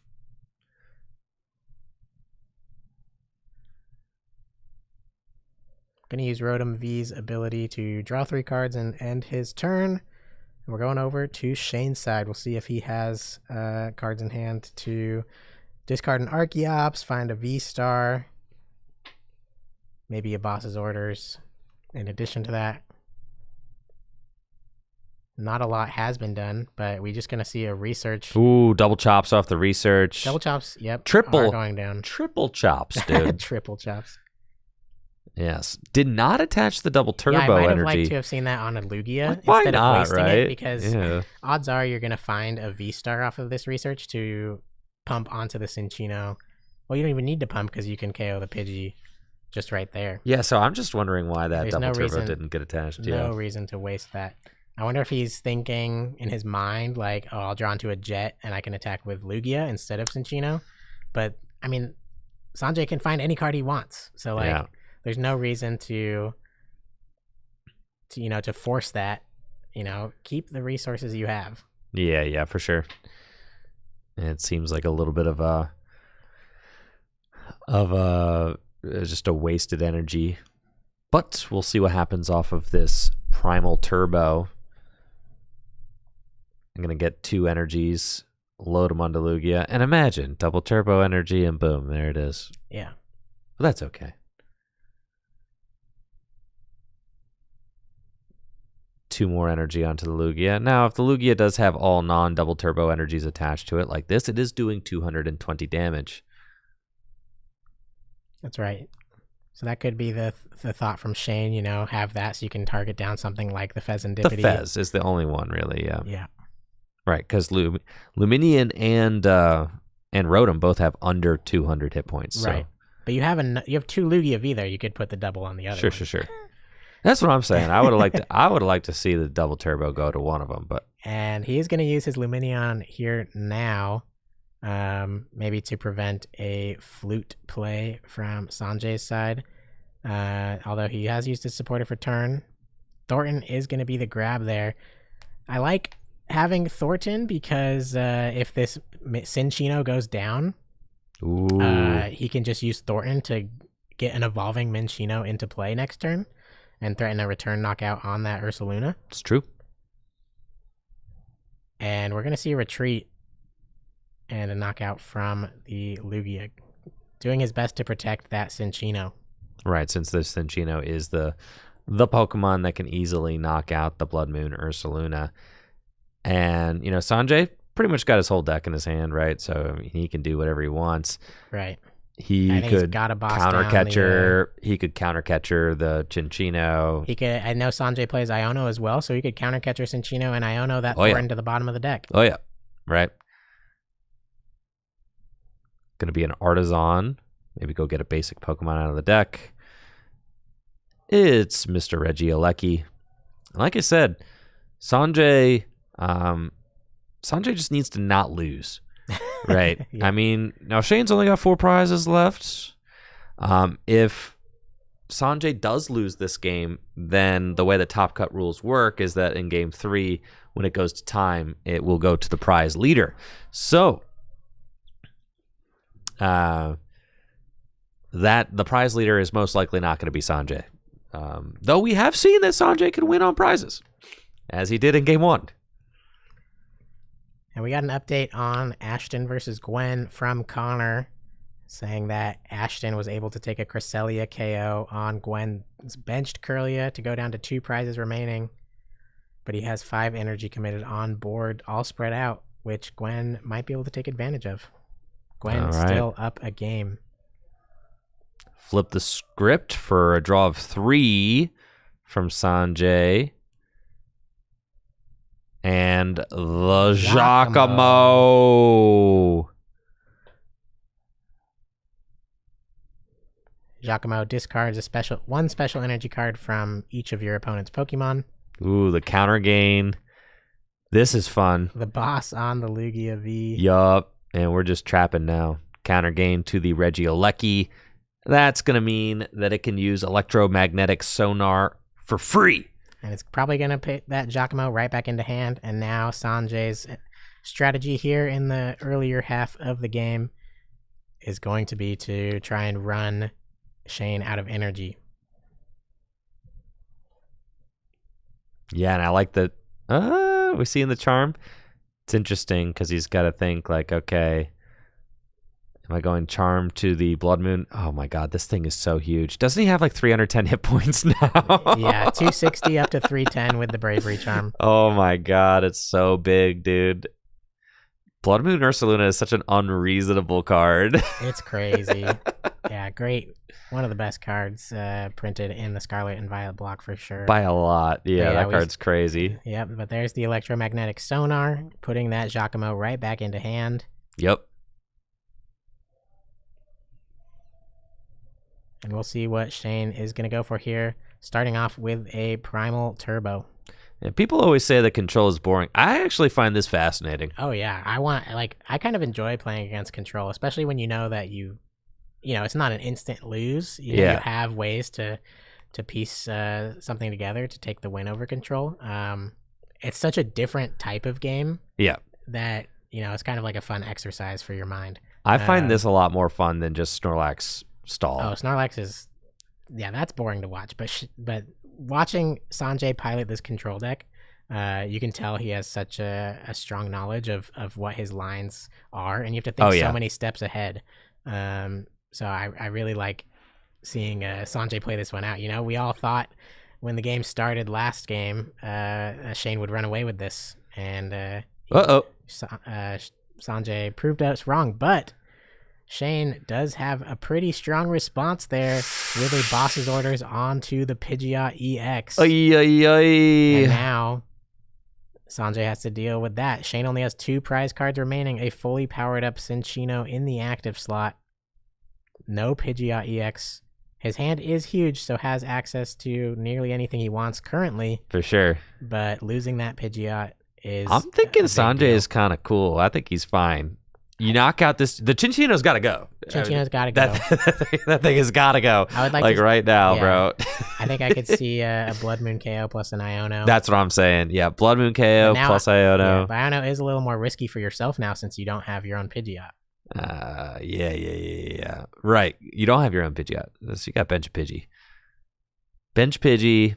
Going to use Rotom V's ability to draw 3 cards and end his turn. And we're going over to Shane's side. We'll see if he has cards in hand to discard an Archeops, find a V-Star, maybe a Boss's Orders. In addition to that, not a lot has been done, but we're just going to see a research. Ooh, double chops off the research. Double chops, yep. Triple are going down. Triple chops, dude. Triple chops. Yes. Did not attach the double turbo I might energy. have liked to have seen that on a Lugia why instead not, of wasting right? it, because odds are you're going to find a V-Star off of this research to pump onto the Cinccino. Well, you don't even need to pump because you can KO the Pidgey just right there. Yeah, so I'm just wondering why that There's double no turbo reason- didn't get attached. No reason to waste that. I wonder if he's thinking in his mind, like, oh, I'll draw into a Jet and I can attack with Lugia instead of Cinccino. But, I mean, Sanjay can find any card he wants. So, like, there's no reason to force that. Keep the resources you have. Yeah, for sure. And it seems like a little bit of just a wasted energy. But we'll see what happens off of this Primal Turbo. I'm going to get 2 energies load him onto Lugia, and imagine double turbo energy, and boom, there it is. Yeah. But that's okay. 2 more energy onto the Lugia. Now, if the Lugia does have all non-double turbo energies attached to it like this, it is doing 220 damage. That's right. So that could be the thought from Shane, you know, have that so you can target down something like the Fezandipity. The Fez is the only one, really, yeah. Yeah. Right, because Luminion and Rotom both have under 200 hit points. So. Right. But you have 2 Lugia V there. You could put the double on the other one. Sure. That's what I'm saying. I would have liked to see the double turbo go to one of them, but and he's going to use his Luminion here now, maybe to prevent a flute play from Sanjay's side. Although he has used his supporter for turn, Thornton is going to be the grab there. I like having Thornton because if this Cinccino goes down, he can just use Thornton to get an evolving Minccino into play next turn and threaten a return knockout on that Ursaluna. It's true. And we're going to see a retreat and a knockout from the Lugia, doing his best to protect that Cinccino. Right, since this Cinccino is the Pokemon that can easily knock out the Blood Moon Ursaluna. And, you know, Sanjay pretty much got his whole deck in his hand, right? So I mean, he can do whatever he wants. Right. He could counter catcher. He could counter catcher the Cinccino. He could. I know Sanjay plays Iono as well, so he could counter catcher Cinccino and Iono that Thornton to the bottom of the deck. Oh yeah, right. Going to be an Artisan. Maybe go get a basic Pokemon out of the deck. It's Mr. Regieleki. Like I said, Sanjay just needs to not lose. Right. Yeah. I mean, now Shane's only got 4 prizes left. If Sanjay does lose this game, then the way the top cut rules work is that in game 3, when it goes to time, it will go to the prize leader. So that the prize leader is most likely not going to be Sanjay. Though we have seen that Sanjay can win on prizes, as he did in game 1. And we got an update on Ashton versus Gwen from Connor, saying that Ashton was able to take a Cresselia KO on Gwen's benched Kirlia to go down to 2 prizes remaining. But he has 5 energy committed on board, all spread out, which Gwen might be able to take advantage of. Gwen's still up a game. Flip the script for a draw of 3 from Sanjay. And the Giacomo. Giacomo discards one special energy card from each of your opponent's Pokemon. Ooh, the counter gain. This is fun. The boss on the Lugia V. Yup. And we're just trapping now. Counter gain to the Regieleki. That's going to mean that it can use electromagnetic sonar for free. And it's probably going to put that Giacomo right back into hand. And now Sanjay's strategy here in the earlier half of the game is going to be to try and run Shane out of energy. Yeah, and I like that. We see in the charm. It's interesting because he's got to think like, okay, am I going charm to the Blood Moon? Oh my God, this thing is so huge. Doesn't he have like 310 hit points now? Yeah, 260 up to 310 with the Bravery Charm. Oh my God, it's so big, dude. Blood Moon Ursaluna is such an unreasonable card. It's crazy. Yeah, great. One of the best cards printed in the Scarlet and Violet block for sure. By a lot. Yeah, that card's crazy. Yep, but there's the electromagnetic sonar, putting that Giacomo right back into hand. Yep. And we'll see what Shane is going to go for here, starting off with a Primal Turbo. And people always say that control is boring. I actually find this fascinating. Oh, yeah. I kind of enjoy playing against control, especially when you know that it's not an instant lose. You have ways to piece something together to take the win over control. It's such a different type of game. Yeah. That, it's kind of like a fun exercise for your mind. I find this a lot more fun than just Snorlax stall. Oh, Snorlax is, that's boring to watch. But watching Sanjay pilot this control deck You can tell he has such a strong knowledge of what his lines are, and you have to think so many steps ahead. So I really like seeing Sanjay play this one out. You know, we all thought when the game started last game, Shane would run away with this, and Sanjay proved us wrong, but Shane does have a pretty strong response there with a boss's orders onto the Pidgeot EX. And now Sanjay has to deal with that. Shane only has 2 prize cards remaining, a fully powered up Cinccino in the active slot. No Pidgeot EX. His hand is huge, so has access to nearly anything he wants currently. For sure. But losing that Pidgeot is... I'm thinking Sanjay is kind of cool. I think he's fine. You knock out this... The Cinccino's got to go. Cinccino's got to go. That thing has got to go. I would like to, right now, bro. I think I could see a Blood Moon KO plus an Iono. That's what I'm saying. Yeah, Blood Moon KO plus Iono. Yeah, but Iono is a little more risky for yourself now since you don't have your own Pidgeot. Yeah. Right. You don't have your own Pidgeot. So you got Bench Pidgey. Bench Pidgey.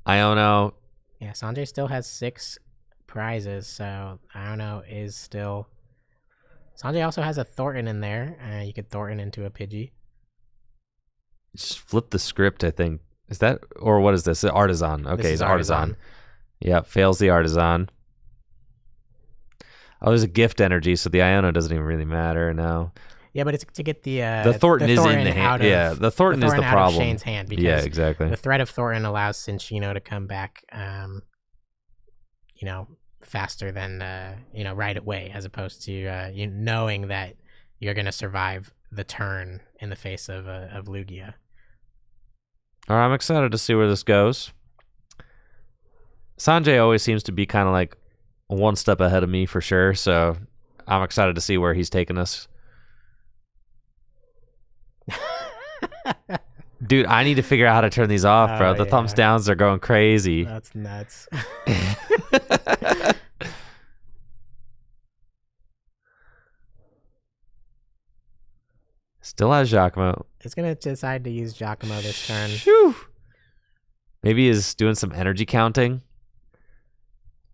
Iono. Yeah, Sanjay still has 6 prizes, so Iono is still... Sanjay also has a Thornton in there. You could Thornton into a Pidgey. Just flip the script, I think. Is that... Or what is this? Artisan. Okay, it's Artisan. Yeah, fails the Artisan. Oh, there's a gift energy, so the Iono doesn't even really matter now. Yeah, but it's to get the Thornton is in the hand. Yeah, the Thornton is the problem. Out of Shane's hand because yeah, exactly. The threat of Thornton allows Cinccino to come back, faster than right away, as opposed to knowing that you're going to survive the turn in the face of Lugia. All right, I'm excited to see where this goes. Sanjay always seems to be kind of like one step ahead of me for sure, so I'm excited to see where he's taking us. Dude, I need to figure out how to turn these off, bro. The thumbs downs are going crazy. That's nuts. Still has Giacomo. It's going to decide to use Giacomo this turn. Whew. Maybe he's doing some energy counting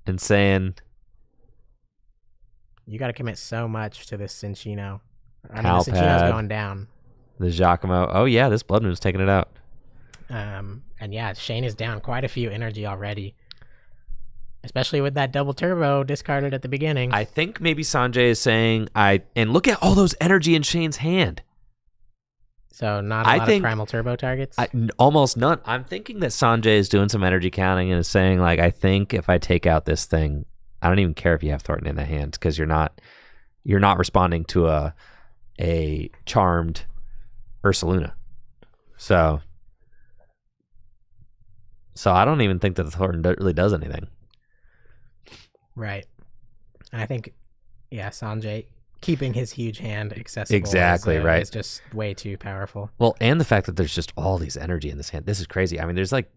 and saying... You got to commit so much to this Cinccino. The Cinccino's going down. The Giacomo. Oh, yeah, this Blood Moon's taking it out. And yeah, Shane is down quite a few energy already. Especially with that double turbo discarded at the beginning. I think maybe Sanjay is saying, and look at all those energy in Shane's hand. So not a lot of primal turbo targets? Almost none. I'm thinking that Sanjay is doing some energy counting and is saying, like, I think if I take out this thing, I don't even care if you have Thornton in the hand because you're not responding to a charmed Ursaluna. So I don't even think that the Thornton really does anything. Right. And I think, Sanjay keeping his huge hand accessible exactly right. Is just way too powerful. Well, and the fact that there's just all these energy in this hand. This is crazy. I mean, there's like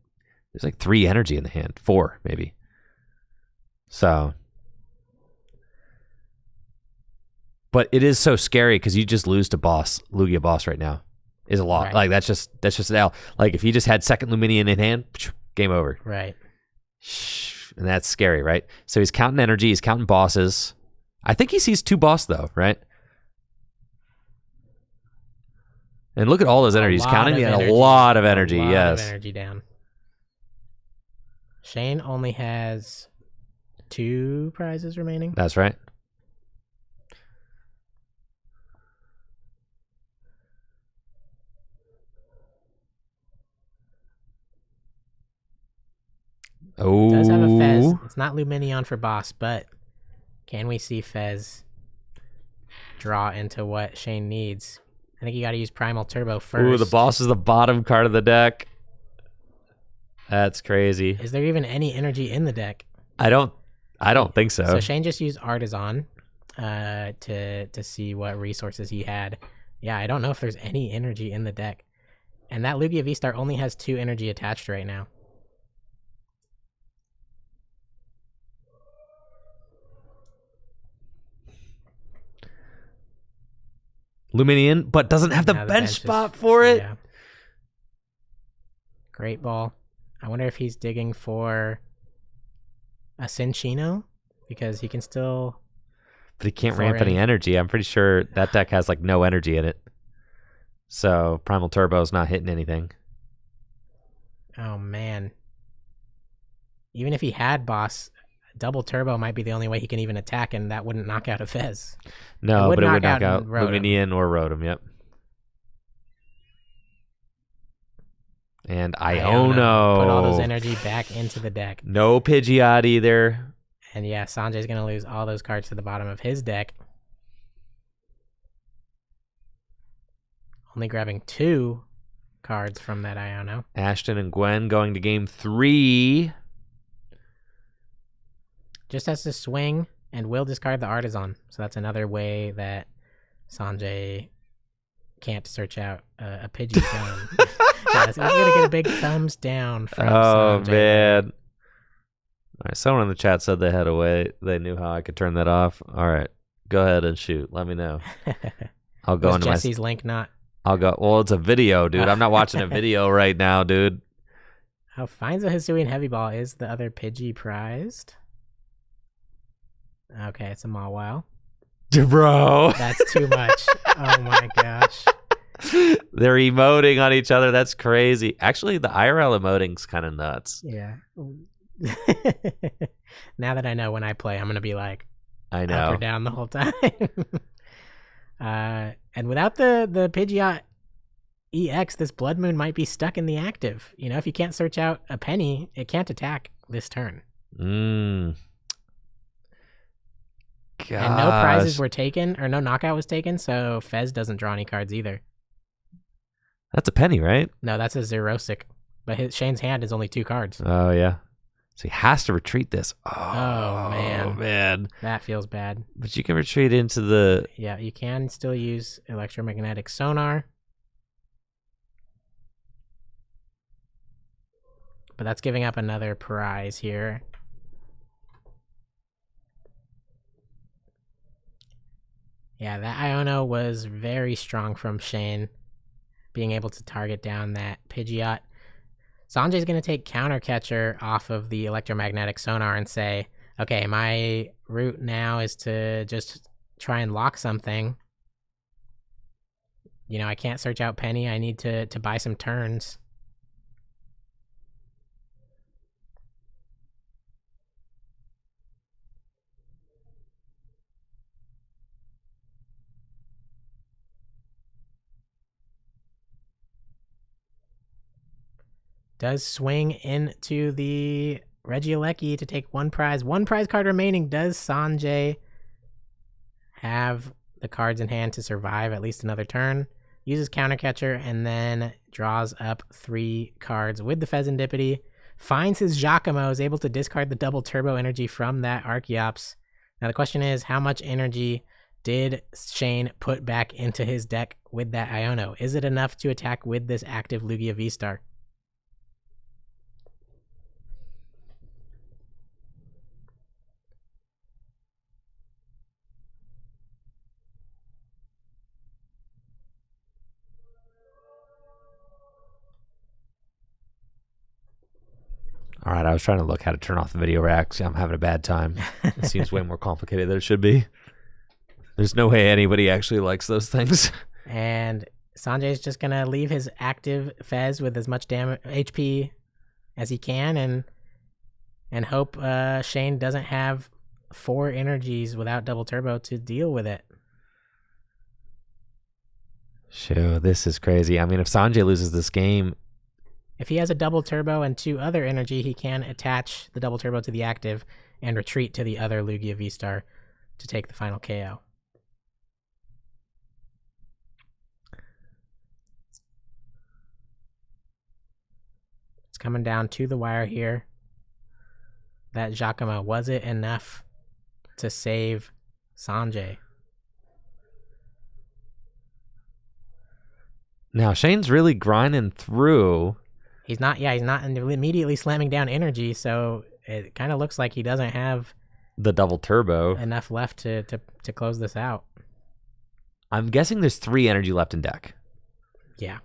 3 energy in the hand. 4, maybe. So, but it is so scary because you just lose to Lugia boss right now. Is a lot. Right. Like that's just an L. Like if he just had second Luminion in hand, game over. Right. And that's scary, right? So he's counting energy, he's counting bosses. I think he sees 2 boss though, right? And look at all those energy. He's counting a lot of energy. Yes. Of energy down. Shane only has 2 prizes remaining. That's right. Oh, it does have a Fez. It's not Luminion for boss, but can we see Fez draw into what Shane needs? I think you got to use Primal Turbo first. Ooh, the boss is the bottom card of the deck. That's crazy. Is there even any energy in the deck? I don't think so. So Shane just used Artisan to see what resources he had. Yeah, I don't know if there's any energy in the deck. And that Lugia V-Star only has 2 energy attached right now. Luminion, but doesn't have the bench spot for it. Yeah. Great Ball. I wonder if he's digging for a Cinchino because he can still. But he can't ramp any energy. I'm pretty sure that deck has like no energy in it. So Primal Turbo's not hitting anything. Oh man. Even if he had boss, double turbo might be the only way he can even attack, and that wouldn't knock out a Fez. No, but it would knock out Rotom. Lumineon or Rotom, yep. And Iono. Put all those energy back into the deck. No Pidgeot either. And yeah, Sanjay's going to lose all those cards to the bottom of his deck. Only grabbing 2 cards from that Iono. Ashton and Gwen going to game 3. Just has to swing and will discard the Artisan. So that's another way that Sanjay can't search out a Pidgeot. Yes, we're going to get a big thumbs down from Sanjay. Man. All right, someone in the chat said they had a way. They knew how I could turn that off. All right, go ahead and shoot. Let me know. I'll go into Jesse's link not. I'll go. Well, it's a video, dude. I'm not watching a video right now, dude. Oh, finds a Hisuian Heavy Ball. Is the other Pidgey prized? Okay, it's a Mawile. Bro. That's too much. Oh my gosh. They're emoting on each other. That's crazy. Actually, the IRL emoting's kind of nuts. Yeah. Now that I know when I play, I'm going to be like I know. up or down the whole time. And without the Pidgeot EX, this Blood Moon might be stuck in the active. You know, if you can't search out a penny, it can't attack this turn. Gosh. And no prizes were taken, or no knockout was taken, so Fez doesn't draw any cards either. That's a penny, right? No, that's a Xerosic. But Shane's hand is only 2 cards. Oh, yeah. So he has to retreat this. Oh, man. That feels bad. But you can retreat into the... Yeah, you can still use electromagnetic sonar. But that's giving up another prize here. Yeah, that Iono was very strong from Shane, being able to target down that Pidgeot. Sanjay's going to take Counter Catcher off of the electromagnetic sonar and say, okay, my route now is to just try and lock something. You know, I can't search out Penny. I need to buy some turns. Does swing into the Regieleki to take 1 prize. 1 prize card remaining. Does Sanjay have the cards in hand to survive at least another turn? Uses Counter Catcher and then draws up 3 cards with the Fezandipity. Finds his Giacomo, is able to discard the double turbo energy from that Archeops. Now the question is, how much energy did Shane put back into his deck with that Iono? Is it enough to attack with this active Lugia V-Star? All right, I was trying to look how to turn off the video racks. I'm having a bad time. It seems way more complicated than it should be. There's no way anybody actually likes those things. And Sanjay's just going to leave his active Fez with as much HP as he can and hope Shane doesn't have 4 energies without double turbo to deal with it. Sure, this is crazy. I mean, if Sanjay loses this game... If he has a double turbo and 2 other energy, he can attach the double turbo to the active and retreat to the other Lugia V-Star to take the final KO. It's coming down to the wire here. That Giacomo, was it enough to save Sanjay? Now, Shane's really grinding through... He's not immediately slamming down energy, so it kind of looks like he doesn't have the double turbo enough left to close this out. I'm guessing there's 3 energy left in deck. Yeah.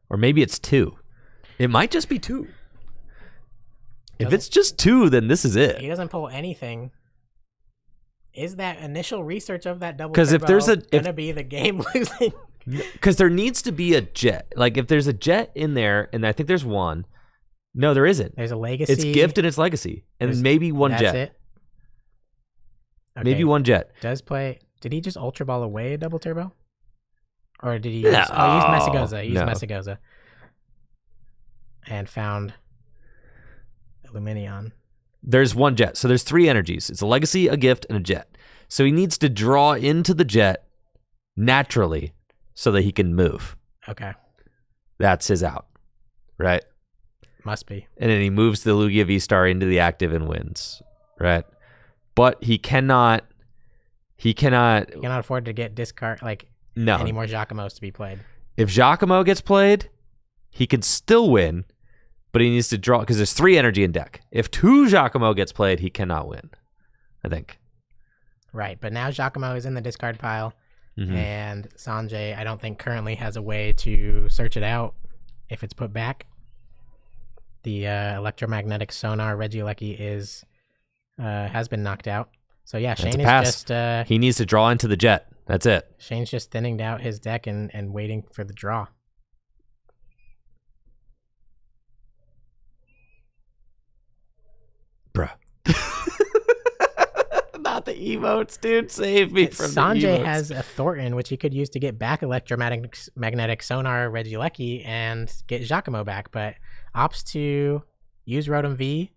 Or maybe it's 2. It might just be 2. If it's just 2, then this is He it. doesn't pull anything. Is that initial research of that double 'Cause if turbo there's gonna be the game losing? Because there needs to be a jet. Like, if there's a jet in there, and I think there's one. No, there isn't. There's a legacy. It's gift and it's legacy. And maybe one That's jet. it. Okay. Maybe one jet. Does play... Did he just Ultra Ball away a double turbo? Or did he use... Oh, he used Messagoza. He used Messagoza. And found Illuminion. There's one jet. So there's 3 energies. It's a legacy, a gift, and a jet. So he needs to draw into the jet naturally so that he can move. Okay. That's his out. Right? Must be. And then he moves the Lugia V-Star into the active and wins. Right? But he cannot afford to get discard... any more Giacomos to be played. If Giacomo gets played, he can still win, but he needs to draw, because there's 3 energy in deck. If 2 Giacomo gets played, he cannot win, I think. Right, but now Giacomo is in the discard pile, and Sanjay, I don't think, currently has a way to search it out if it's put back. The electromagnetic sonar Regieleki has been knocked out. So yeah, Shane is just... he needs to draw into the jet. That's it. Shane's just thinning out his deck and waiting for the draw. Bruh. Not the emotes, dude. Save me from Sanjay the emotes. has a Thornton, which he could use to get back electromagnetic sonar Regieleki and get Giacomo back, but opts to use Rotom V.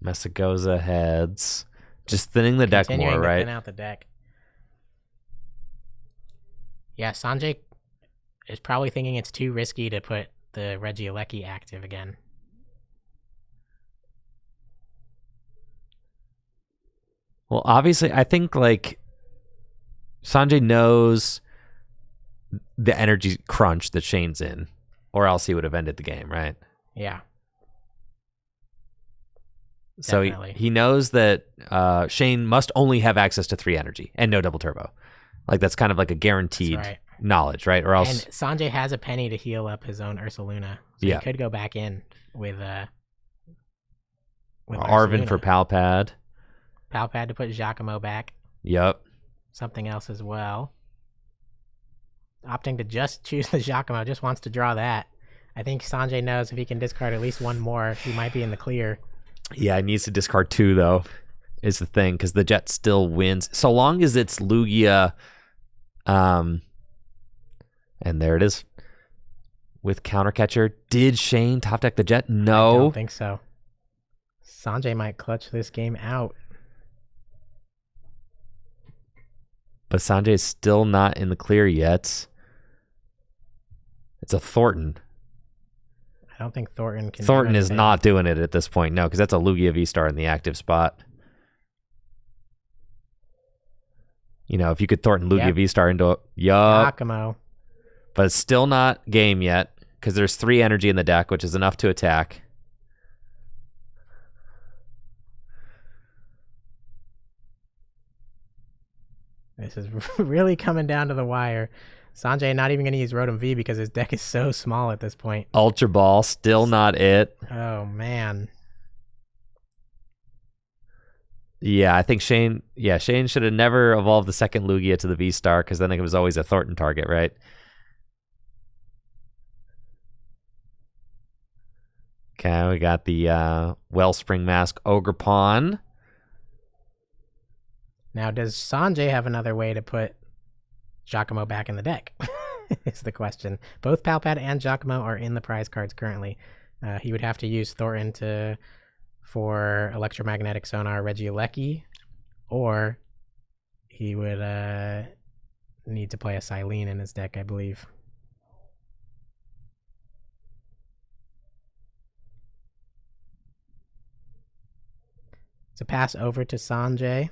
Messagoza heads. Just thinning the deck more, right? Thin out the deck. Yeah, Sanjay is probably thinking it's too risky to put the Regieleki active again. Well, obviously, I think, Sanjay knows the energy crunch that Shane's in, or else he would have ended the game, right? Yeah. So he knows that Shane must only have access to 3 energy and no double turbo. That's kind of like a guaranteed knowledge, right? Or else. And Sanjay has a penny to heal up his own Ursaluna, so he could go back in with Arvin for Palpad. Palpad to put Giacomo back. Yep. Something else as well. Opting to just choose the Giacomo, just wants to draw that. I think Sanjay knows if he can discard at least one more, he might be in the clear. Yeah, he needs to discard 2, though, is the thing, because the jet still wins. So long as it's Lugia, and there it is, with Countercatcher. Did Shane top deck the jet? No. I don't think so. Sanjay might clutch this game out. But Sanjay's still not in the clear yet. It's a Thornton. I don't think Thornton can. Thornton is not doing it at this point, no, because that's a Lugia V-Star in the active spot. If you could Thornton Lugia V-Star into Giacomo. But it's still not game yet, because there's 3 energy in the deck, which is enough to attack. This is really coming down to the wire. Sanjay not even going to use Rotom V because his deck is so small at this point. Ultra Ball, still not it. Oh, man. Yeah, I think Shane should have never evolved the second Lugia to the V-Star, because then it was always a Thornton target, right? Okay, we got the Wellspring Mask Ogre Pawn. Now, does Sanjay have another way to put Giacomo back in the deck? Is the question. Both Palpad and Giacomo are in the prize cards currently. He would have to use Thornton for electromagnetic sonar Regieleki, or he would need to play a Silene in his deck, I believe. It's a pass over to Sanjay.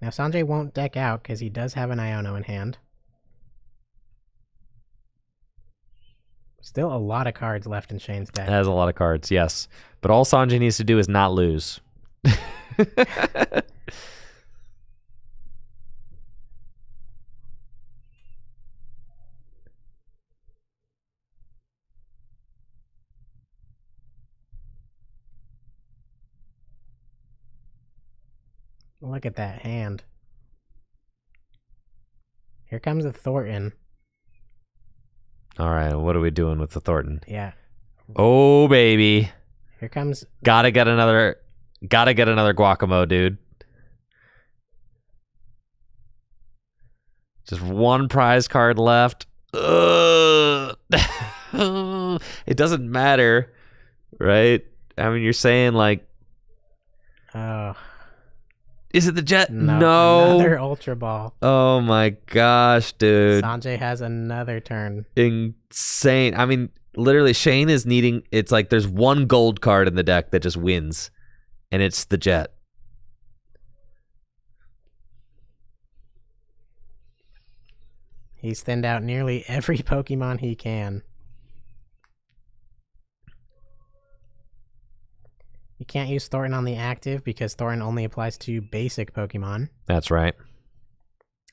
Now Sanjay won't deck out because he does have an Iono in hand. Still a lot of cards left in Shane's deck. That has a lot of cards, yes. But all Sanjay needs to do is not lose. Look at that hand. Here comes a Thornton. All right, what are we doing with the Thornton? Yeah. Oh baby. Here comes. Gotta get another Guacamo, dude. Just one prize card left. Ugh. It doesn't matter, right? I mean, you're saying like, Oh. is it the Jet? No. Another Ultra Ball. Oh my gosh, dude. Sanjay has another turn. Insane. I mean, literally, Shane is needing. It's like there's one gold card in the deck that just wins, and it's the Jet. He's thinned out nearly every Pokemon he can. You can't use Thornton on the active because Thornton only applies to basic Pokemon. That's right.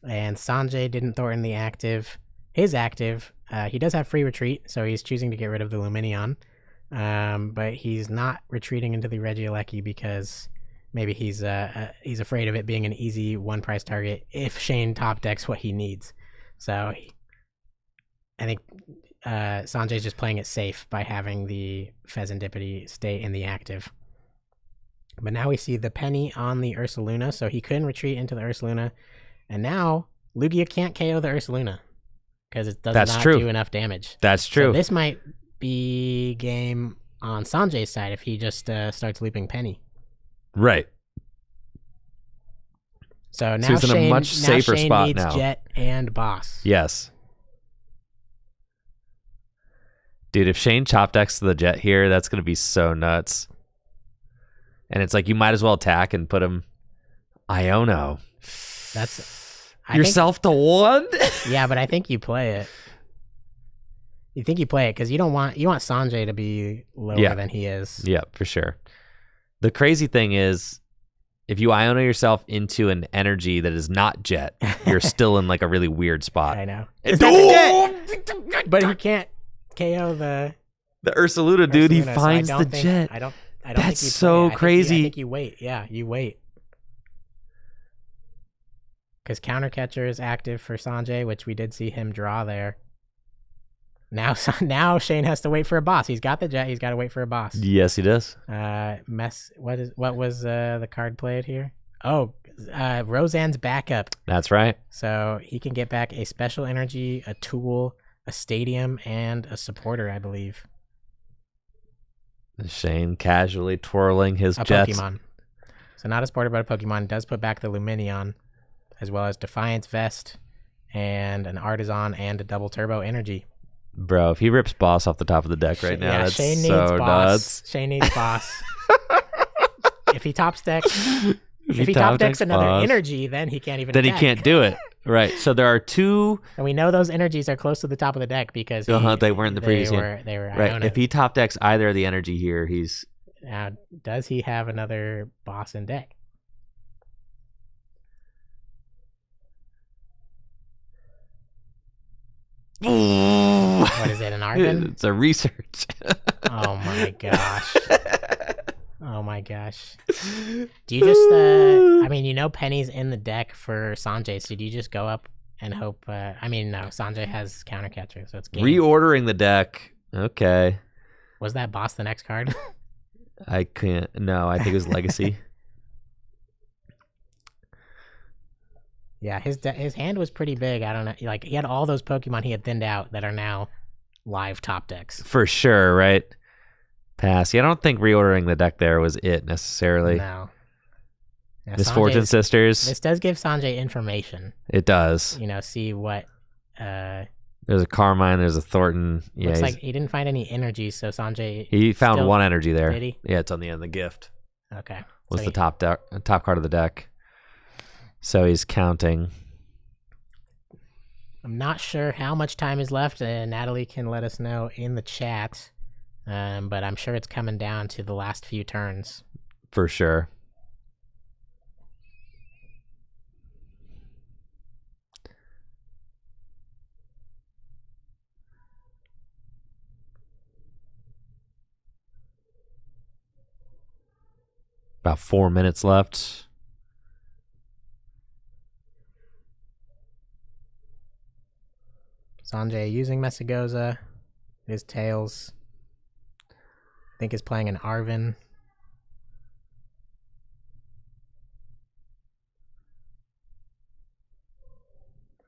And Sanjay didn't Thornton the active. His active, he does have free retreat, so he's choosing to get rid of the Luminion. But he's not retreating into the Regieleki because maybe he's afraid of it being an easy one price target if Shane top decks what he needs. So I think Sanjay's just playing it safe by having the Pheasantipity stay in the active. But now we see the Penny on the Ursaluna, so he couldn't retreat into the Ursaluna. And now Lugia can't KO the Ursaluna because it does not do enough damage. That's true. So this might be game on Sanjay's side if he just starts looping Penny. Right. So now he's in a much safer Shane spot needs now. Jet and Boss. Yes. Dude, if Shane chop decks to the Jet here, that's going to be so nuts. And it's like you might as well attack and put him Iono. Yourself to one? Yeah, but I think you play it. You think you play it because you want Sanjay to be lower than he is. Yeah, for sure. The crazy thing is, if you Iono yourself into an energy that is not Jet, you're still in like a really weird spot. I know. But he can't KO the Ursaluna, dude. He finds the Jet. I don't That's think you so crazy. I think you wait. Yeah, you wait. Because Counter Catcher is active for Sanjay, which we did see him draw there. Now Shane has to wait for a boss. He's got the Jet. He's got to wait for a boss. Yes, he does. What was the card played here? Oh, Roseanne's backup. That's right. So he can get back a special energy, a tool, a stadium, and a supporter, I believe. Shane casually twirling his a Jets. Pokemon. So not a supporter, but a Pokemon. Does put back the Luminion, as well as Defiance Vest, and an Artisan, and a double turbo energy. Bro, if he rips Boss off the top of the deck right now, that's Shane so needs Boss. nuts. Shane needs Boss. If he top decks another Boss, energy, then he can't even. Then attack. he can't do it. Right. So there are two. And we know those energies are close to the top of the deck because they weren't the previous game. They were right. If he top decks either of the energy here, he's. Now, does he have another Boss in deck? What is it, an Arvin? It's a research. Oh my gosh. Oh my gosh. Do you just, I mean, you know Penny's in the deck for Sanjay, so do you just go up and hope, no, Sanjay has Counter Catcher, so it's game. Reordering the deck. Okay. Was that Boss the next card? I can't, no, I think it was Legacy. Yeah, his hand was pretty big. I don't know. Like, he had all those Pokemon he had thinned out that are now live top decks. For sure, right? Pass. Yeah, I don't think reordering the deck there was it necessarily. No. Now, Misfortune Sisters. This does give Sanjay information. It does. See what... there's a Carmine, there's a Thornton. Yeah, looks like he didn't find any energy, so Sanjay... He found one energy there. Did he? Yeah, it's on the end of the gift. Okay. Was the top card of the deck. So he's counting. I'm not sure how much time is left, and Natalie can let us know in the chat. But I'm sure it's coming down to the last few turns. For sure. About 4 minutes left. Sanjay using Messagoza. His Tails. I think is playing an Arvin.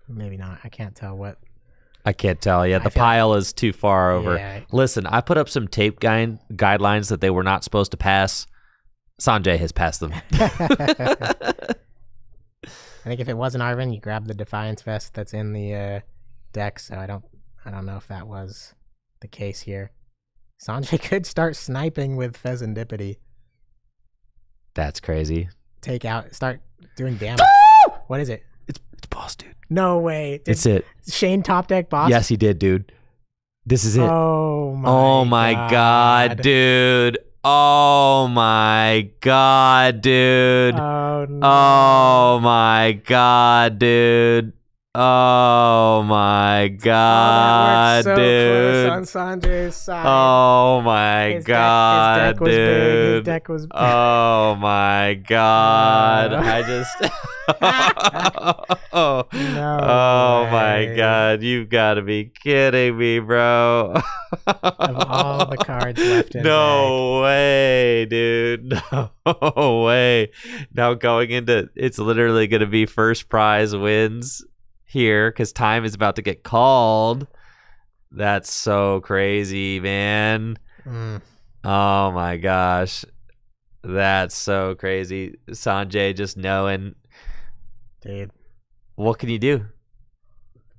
Maybe not. I can't tell what. I can't tell. Yeah, the pile is too far over. Yeah. Listen, I put up some tape guidelines that they were not supposed to pass. Sanjay has passed them. I think if it wasn't Arvin, you grab the Defiance Vest that's in the deck. So I don't know if that was the case here. Sanjay could start sniping with Pheasantipity. That's crazy. Start doing damage. What is it? It's boss, dude. No way. It's it. Shane top deck boss? Yes, he did, dude. This is it. Oh my god, dude. Oh my god, dude. Oh no. Oh my god, dude. Oh my god, that worked so dude. close on Sanjay's side. Oh my god, his deck was dude. big. His deck was big. Oh my god. I just No Oh way. my god, you've got to be kidding me, bro. Of all the cards left in No way, dude. No way. Now going into it's literally going to be first prize wins here because time is about to get called. That's so crazy, man. Oh my gosh. That's so crazy. Sanjay just knowing. Dude, What can you do?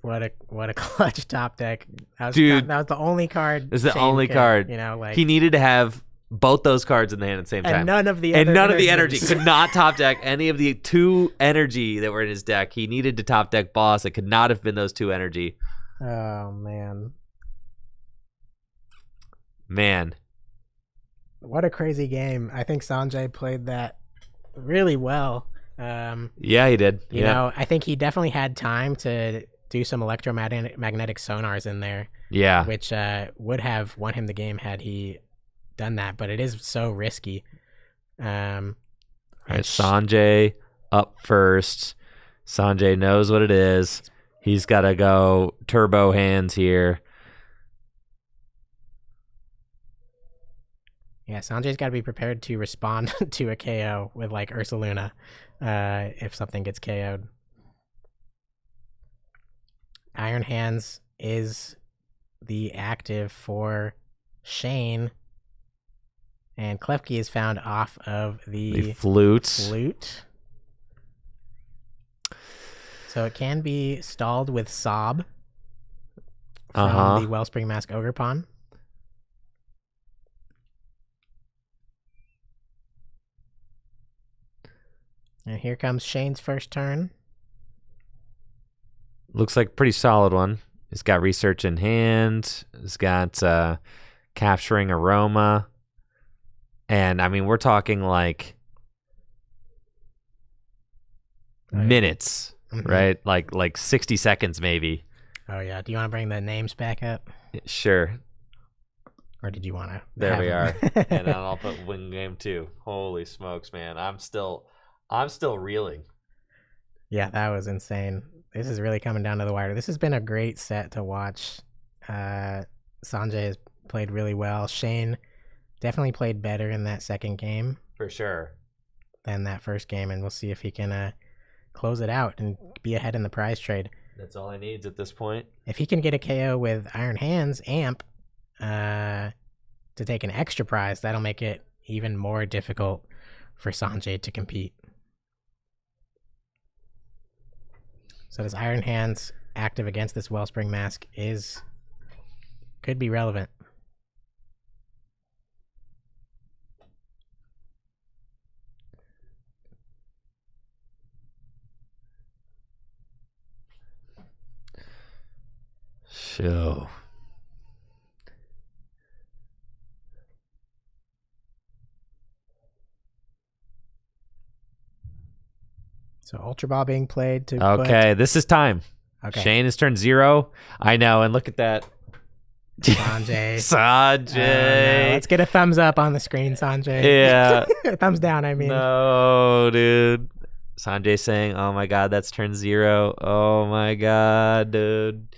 what a clutch top deck. That was the only card. It's the Shane only could, card. You know, like He needed to have both those cards in the hand at the same time. and none of the energy. Could not top deck any of the 2 energy that were in his deck. He needed to top deck boss. It could not have been those 2 energy. Oh man. Man. What a crazy game. I think Sanjay played that really well. Yeah, he did. You know, I think he definitely had time to do some electromagnetic sonars in there. Yeah. Which would have won him the game had he done that, but it is so risky. All right, Sanjay up first. Sanjay knows what it is. He's got to go turbo hands here. Yeah, Sanjay's got to be prepared to respond to a KO with like Ursaluna if something gets KO'd. Iron Hands is the active for Shane, and Klefki is found off of the flute. So it can be stalled with Sob from the Wellspring Mask Ogre Pawn. And here comes Shane's first turn. Looks like a pretty solid one. He's got Research in hand. He's got Capturing Aroma. And, I mean, we're talking like minutes, right? Like 60 seconds maybe. Oh, yeah. Do you want to bring the names back up? Sure. Or did you want to? There we are. And then I'll put Win Game 2. Holy smokes, man. I'm still reeling. Yeah, that was insane. This is really coming down to the wire. This has been a great set to watch. Sanjay has played really well. Shane definitely played better in that second game. For sure. Than that first game, and we'll see if he can close it out and be ahead in the prize trade. That's all he needs at this point. If he can get a KO with Iron Hands Amp to take an extra prize, that'll make it even more difficult for Sanjay to compete. So this Iron Hands active against this Wellspring Mask could be relevant. So Ultra Ball being played to okay, this is time. Okay. Shane has turned 0. I know, and look at that. Sanjay. Sanjay. Let's get a thumbs up on the screen, Sanjay. Yeah. Thumbs down, I mean. No, dude. Sanjay saying, "Oh my God, that's turn 0. Oh my God, dude."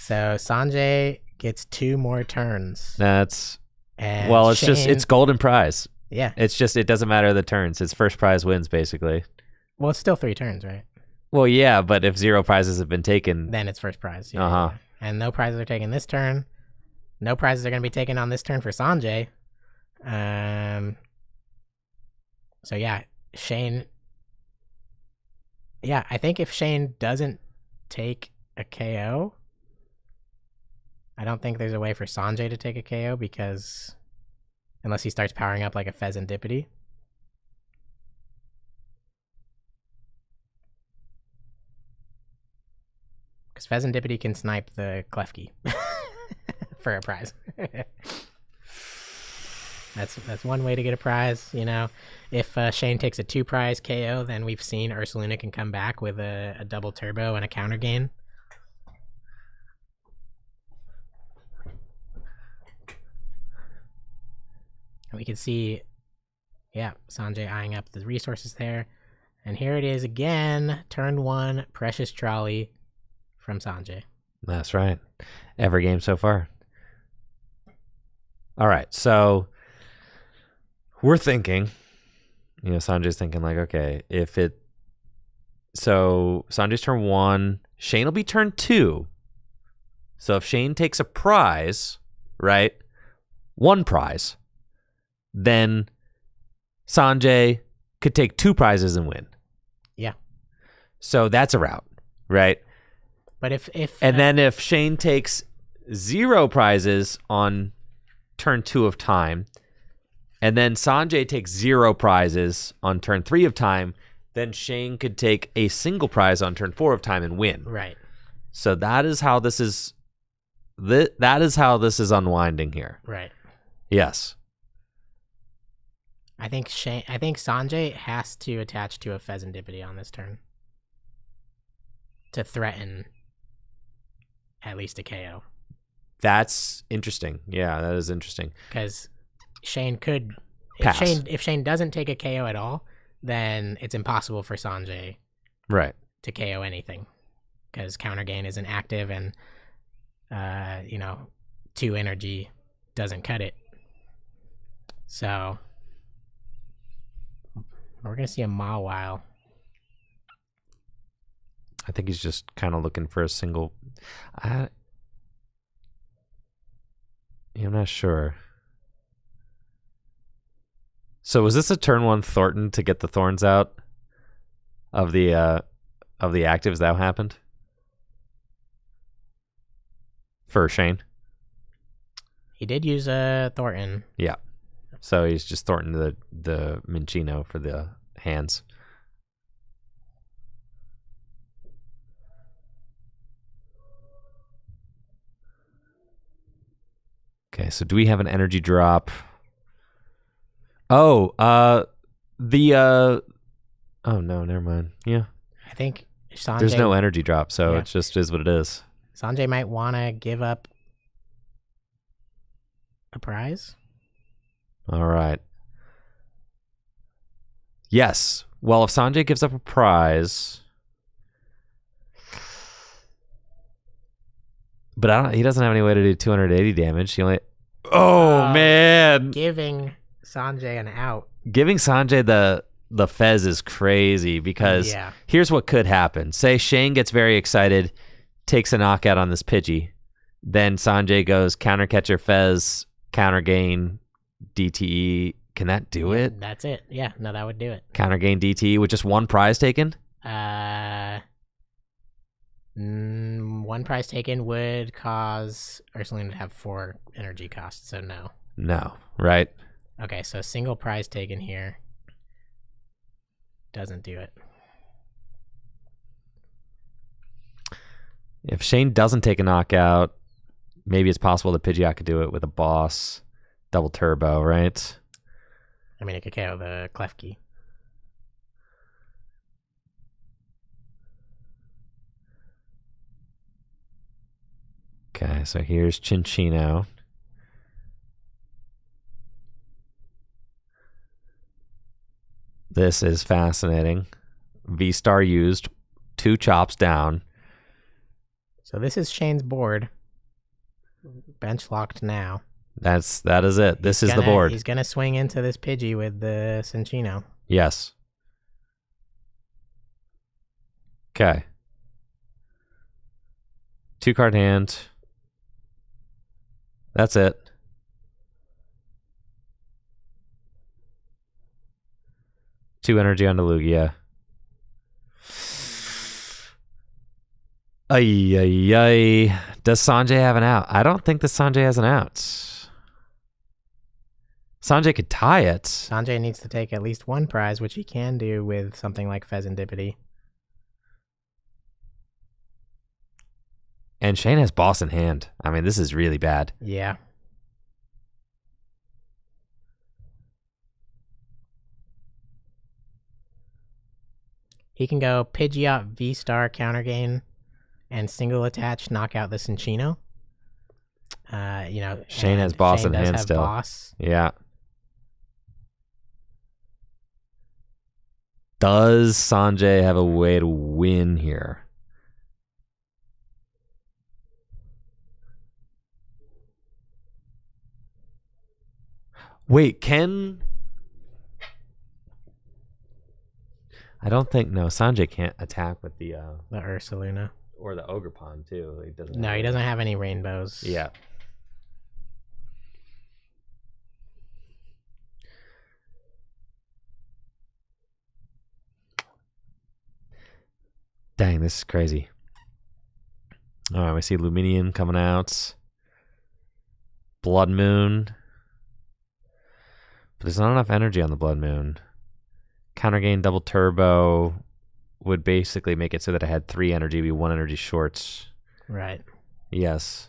So Sanjay gets 2 more turns. That's And well, it's Shane, it's golden prize. Yeah. It's just it doesn't matter the turns. It's first prize wins basically. Well, it's still 3 turns, right? Well, yeah, but if 0 prizes have been taken, Then it's first prize. Yeah, Uh-huh. yeah. And no prizes are taken this turn. No prizes are going to be taken on this turn for Sanjay. So yeah, Shane. Yeah, I think if Shane doesn't take a KO, I don't think there's a way for Sanjay to take a KO because unless he starts powering up like a Pheasantipity. Because Pheasantipity can snipe the Klefki for a prize. That's one way to get a prize, you know. If Shane takes a 2 prize KO, then we've seen Ursaluna can come back with a double turbo and a counter gain. And we can see, yeah, Sanjay eyeing up the resources there. And here it is again, turn 1, Precious Trolley from Sanjay. that's right. Every game so far. All right, so we're thinking, you know, Sanjay's thinking like, okay, so Sanjay's turn 1, Shane will be turn 2. So if Shane takes a prize, right, 1 prize, then Sanjay could take 2 prizes and win. Yeah. So that's a route, right? But then if Shane takes 0 prizes on turn 2 of time, and then Sanjay takes 0 prizes on turn 3 of time, then Shane could take a single prize on turn 4 of time and win. Right. So that is how this is. That is how this is unwinding here. Right. Yes. I think Sanjay has to attach to a Pheasantipity on this turn to threaten at least a KO. That's interesting. Yeah, that is interesting. Because Shane could Pass. if Shane doesn't take a KO at all, then it's impossible for Sanjay Right. to KO anything because counter gain isn't active and 2 energy doesn't cut it. So we're gonna see a Mawile. I think he's just kind of looking for a single. I'm not sure. So was this a turn 1 Thornton to get the thorns out of the actives that happened for Shane? He did use a Thornton. Yeah. So he's just Thornton the Minchino for the hands. Okay, so do we have an energy drop? Oh, oh no, never mind. Yeah. I think Sanjay. There's no energy drop, so Yeah. it just is what it is. Sanjay might want to give up a prize. All right. Yes. Well, if Sanjay gives up a prize, but he doesn't have any way to do 280 damage. He only. Oh man! Giving Sanjay an out. Giving Sanjay the Fez is crazy because here's what could happen. Say Shane gets very excited, takes a knockout on this Pidgey, then Sanjay goes counter catcher Fez, counter gain DTE. Can that do it? That's it. Yeah, no, that would do it. Counter gain DTE with just 1 prize taken? 1 prize taken would cause Ursaluna to have 4 energy costs, so no. No, right? Okay, so single prize taken here doesn't do it. If Shane doesn't take a knockout, maybe it's possible that Pidgeot could do it with a boss double turbo, right? I mean, it could KO the Klefki. Okay. Okay, so here's Chinchino. This is fascinating. V-Star used, 2 chops down. So this is Shane's board. Bench locked now. That is it. This is the board. He's gonna swing into this Pidgey with the Cinccino. Yes. Okay. 2-card hand. That's it. Two energy on the Lugia. Ay, ay, ay. Does Sanjay have an out? I don't think that Sanjay has an out. Sanjay could tie it. Sanjay needs to take at least one prize, which he can do with something like Pheasantipity. And Shane has boss in hand. I mean, this is really bad. Yeah. He can go Pidgeot V-Star counter gain and single attach, knock out the Cinccino. Shane has boss in hand still. Boss. Yeah. Does Sanjay have a way to win here? Wait, I don't think, no, Sanjay can't attack with the Ursaluna. Or the Ogre Pond, too. He doesn't have any rainbows. Yeah. Dang, this is crazy. All right, we see Luminion coming out. Blood Moon. But there's not enough energy on the Blood Moon. Counter gain double turbo would basically make it so that I had 3 energy, be 1 energy short. Right. Yes.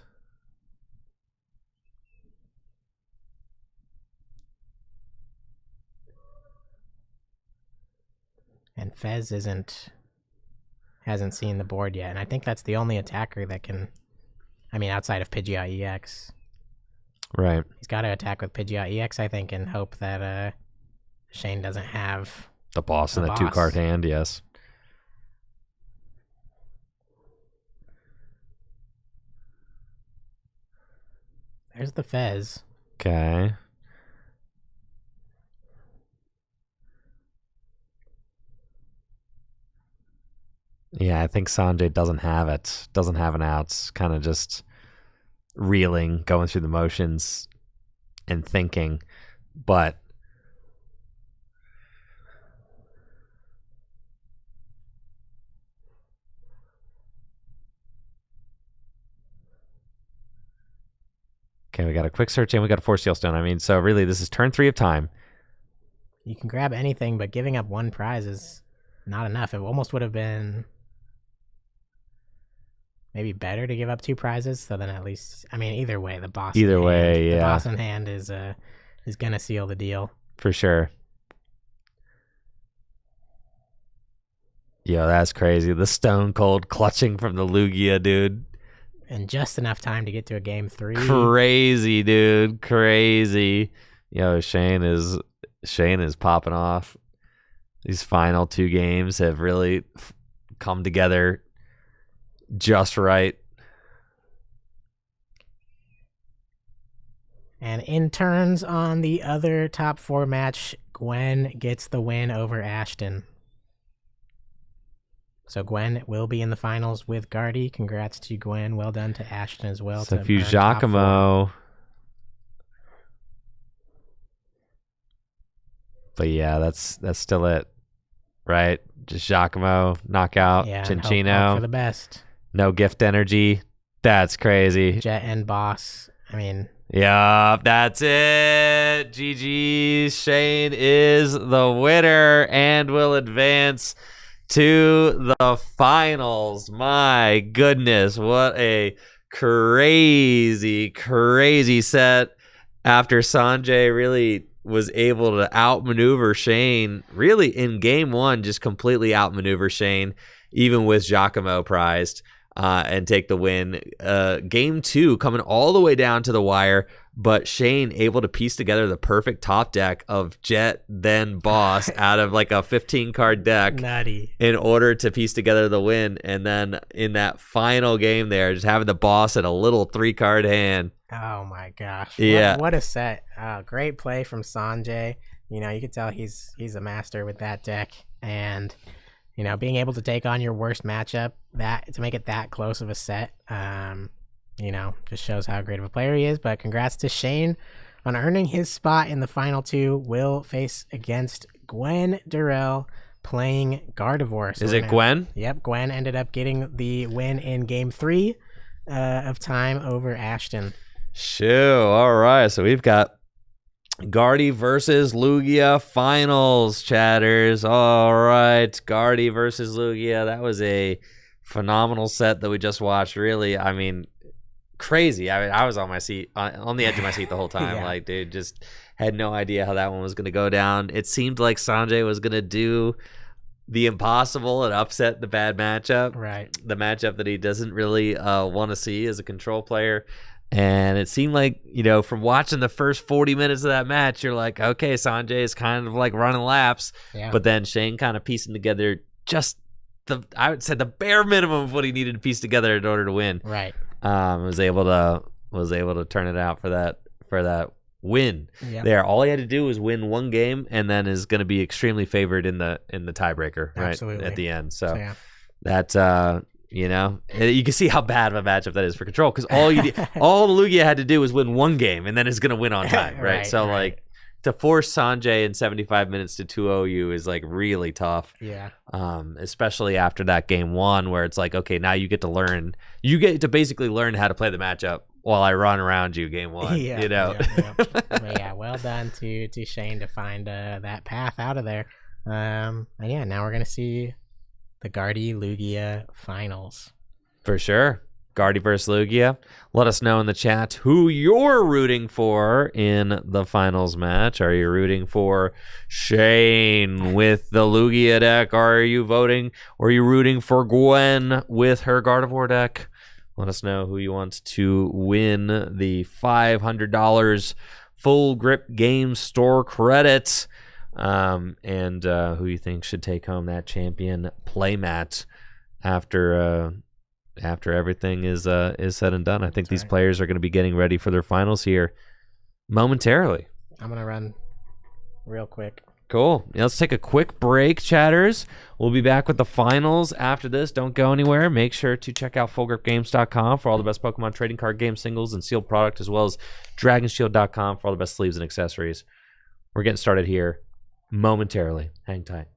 And Fez hasn't seen the board yet, and I think that's the only attacker that can, outside of Pidgeot EX. Right. He's got to attack with Pidgeot EX, I think, and hope that Shane doesn't have the boss in the 2-card hand, yes. There's the Fez. Okay. Yeah, I think Sanjay doesn't have it. Doesn't have an out. Kind of just reeling, going through the motions and thinking. But okay, we got a quick search and we got a Force Seal Stone. So really, this is turn 3 of time. You can grab anything, but giving up 1 prize is not enough. It almost would have been maybe better to give up 2 prizes, so then at least, either way, the boss. Either way, hand, yeah. The boss in hand is gonna seal the deal for sure. Yo, that's crazy. The Stone Cold clutching from the Lugia, dude. And just enough time to get to a game 3. Crazy, dude. Crazy. Yo, Shane is popping off. These final 2 games have really come together just right. And in turns on the other top 4 match, Gwen gets the win over Ashton. So Gwen will be in the finals with Guardy. Congrats to Gwen. Well done to Ashton as well. So if you Giacomo. But yeah, that's still it. Right? Just Giacomo, knockout, Cinccino. Hope for the best. No gift energy. That's crazy. Jet and boss. Yeah, that's it. GG. Shane is the winner and will advance to the finals. My goodness, what a crazy set after Sanjay really was able to outmaneuver Shane. Really, in game 1, just completely outmaneuver Shane, even with Giacomo prized. and take the win. Game 2 coming all the way down to the wire, but Shane able to piece together the perfect top deck of Jet, then Boss out of like a 15-card deck. Nutty. In order to piece together the win. And then in that final game there, just having the Boss at a little 3-card hand. Oh my gosh. Yeah. What a set. Great play from Sanjay. You could tell he's a master with that deck. And being able to take on your worst matchup, to make it that close of a set, just shows how great of a player he is. But congrats to Shane on earning his spot in the final 2. Will face against Gwen Durrell playing Gardevoir. So is it Gwen? Yep, Gwen ended up getting the win in game 3 of time over Ashton. Shoo. All right. So we've got Guardy versus Lugia finals, chatters. All right. Guardy versus Lugia. That was a phenomenal set that we just watched. Really, I mean, crazy. I mean, I was on my seat, on the edge of my seat the whole time. Yeah. Like, dude, just had no idea how that one was going to go down. It seemed like Sanjay was going to do the impossible and upset the bad matchup. Right. The matchup that he doesn't really want to see as a control player. And it seemed like, from watching the first 40 minutes of that match, you're like, okay, Sanjay is kind of like running laps. Yeah. But then Shane kind of piecing together just I would say the bare minimum of what he needed to piece together in order to win. Right. Was able to turn it out for that win. Yep. There. All he had to do was win one game, and then is going to be extremely favored in the tiebreaker, right? Absolutely. At the end. So yeah. that you can see how bad of a matchup that is for control, because all Lugia had to do was win one game, and then is going to win on time, right? Right, So right. like, to force Sanjay in 75 minutes to 2-0 you is like really tough. Yeah. Especially after that game 1, where it's like, okay, now you get to basically learn how to play the matchup while I run around you game 1. Yeah. Yeah. But yeah, well done to Shane to find that path out of there. And yeah, now we're gonna see the Guardy Lugia finals. For sure. Guardy versus Lugia. Let us know in the chat who you're rooting for in the finals match. Are you rooting for Shane with the Lugia deck? Are you rooting for Gwen with her Gardevoir deck? Let us know who you want to win the $500 full grip game store credit, and who you think should take home that champion playmat after everything is said and done. I think these players are going to be getting ready for their finals here momentarily. I'm going to run real quick. Cool. Yeah, let's take a quick break, chatters. We'll be back with the finals after this. Don't go anywhere. Make sure to check out fullgripgames.com for all the best Pokemon trading card game singles and sealed product, as well as dragonshield.com for all the best sleeves and accessories. We're getting started here momentarily. Hang tight.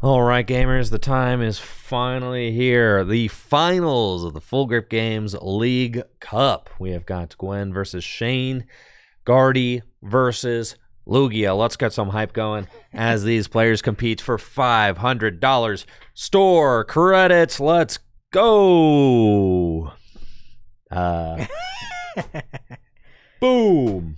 All right, gamers, the time is finally here. The finals of the Full Grip Games League Cup. We have got Gwen versus Shane, Guardy versus Lugia. Let's get some hype going as these players compete for $500 store credits. Let's go. Boom.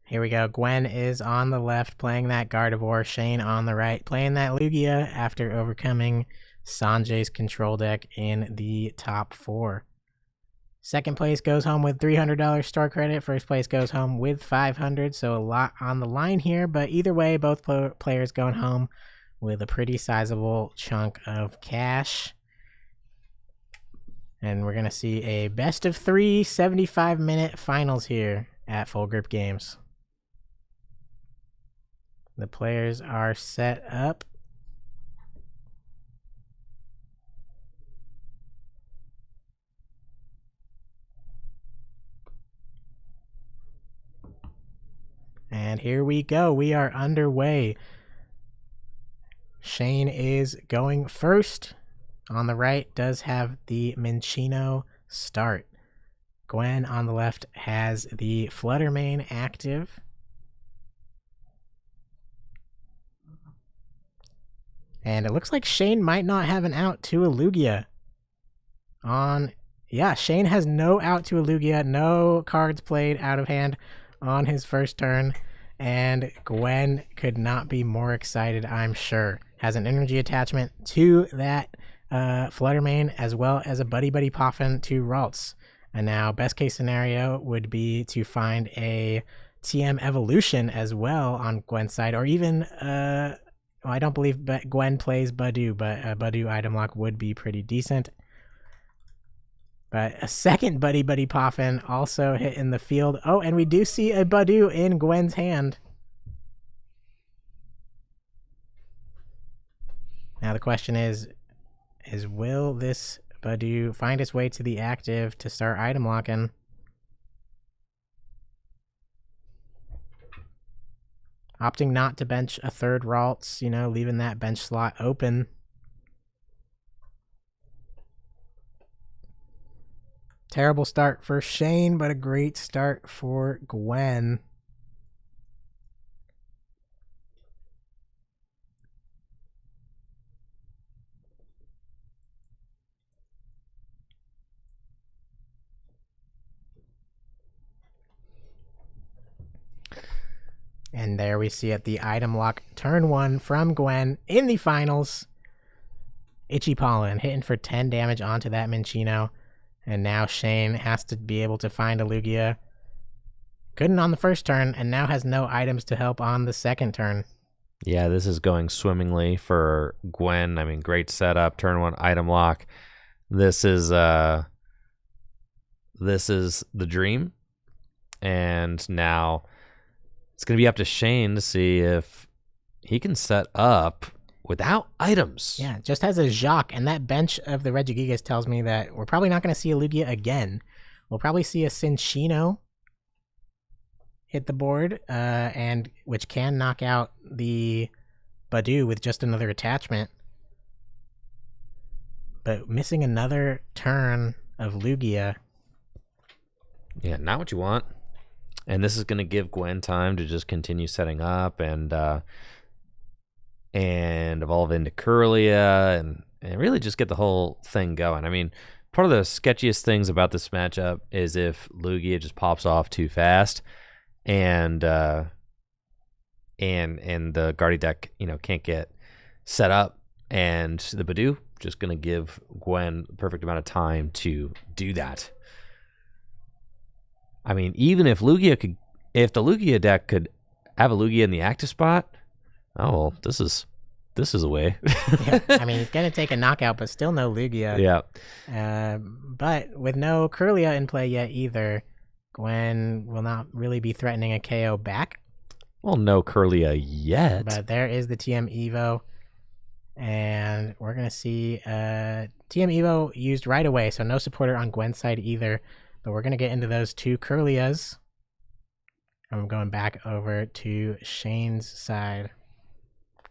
Here we go. Gwen is on the left playing that Gardevoir. Shane on the right playing that Lugia after overcoming Sanjay's control deck in the top 4. Second place goes home with $300 store credit. First place goes home with $500. So a lot on the line here, but either way, both players going home with a pretty sizable chunk of cash. And we're going to see a best of 3 75-minute finals here at Full Grip Games. The players are set up. And here we go. We are underway. Shane is going first. On the right does have the Minccino start. Gwen on the left has the Fluttermane active. And it looks like Shane might not have an out to a Lugia. Yeah, Shane has no out to a Lugia, no cards played out of hand on his first turn. And Gwen could not be more excited, I'm sure. Has an energy attachment to that Fluttermane, as well as a Buddy Buddy Poffin to Ralts. And now, best case scenario would be to find a TM Evolution as well on Gwen's side, or even I don't believe Gwen plays Badoo, but a Badoo item lock would be pretty decent. But a second Buddy Buddy Poffin also hit in the field. Oh, and we do see a Badoo in Gwen's hand. Now the question is will this Badoo find its way to the active to start item locking? Opting not to bench a third Ralts, leaving that bench slot open. Terrible start for Shane, but a great start for Gwen. And there we see it, the item lock turn 1 from Gwen in the finals. Itchy Pollen hitting for 10 damage onto that Minccino. And now Shane has to be able to find a Lugia. Couldn't on the first turn, and now has no items to help on the second turn. Yeah, this is going swimmingly for Gwen. I mean, great setup, turn 1 item lock. This is the dream. And now it's going to be up to Shane to see if he can set up without items. Yeah, just has a Jacques, and that bench of the Regigigas tells me that we're probably not going to see a Lugia again. We'll probably see a Cinccino hit the board, and which can knock out the Badoo with just another attachment. But missing another turn of Lugia. Yeah, not what you want. And this is going to give Gwen time to just continue setting up and evolve into Kirlia and really just get the whole thing going. I mean, part of the sketchiest things about this matchup is if Lugia just pops off too fast and the Guardy deck, can't get set up, and the Badoo just going to give Gwen the perfect amount of time to do that. I mean, even if the Lugia deck could have a Lugia in the active spot, oh well, this is a way. Yeah, I mean, it's gonna take a knockout, but still no Lugia. Yeah. But with no Kirlia in play yet either, Gwen will not really be threatening a KO back. Well, no Kirlia yet. But there is the TM Evo, and we're gonna see TM Evo used right away, so no supporter on Gwen's side either. But we're going to get into those two Kirlias. I'm going back over to Shane's side.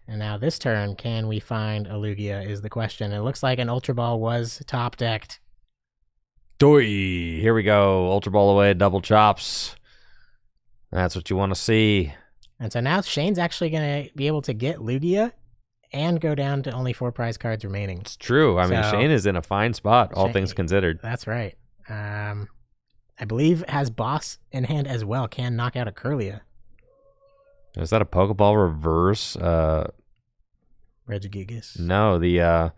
And now this turn, can we find a Lugia is the question. It looks like an Ultra Ball was top decked. Doi. Here we go. Ultra Ball away, double chops. That's what you want to see. And so now Shane's actually going to be able to get Lugia and go down to only 4 prize cards remaining. It's true. I mean, Shane is in a fine spot, all things considered. That's right. I believe has boss in hand as well. Can knock out a Curlia. Is that a Pokeball reverse? Regigigas. No, the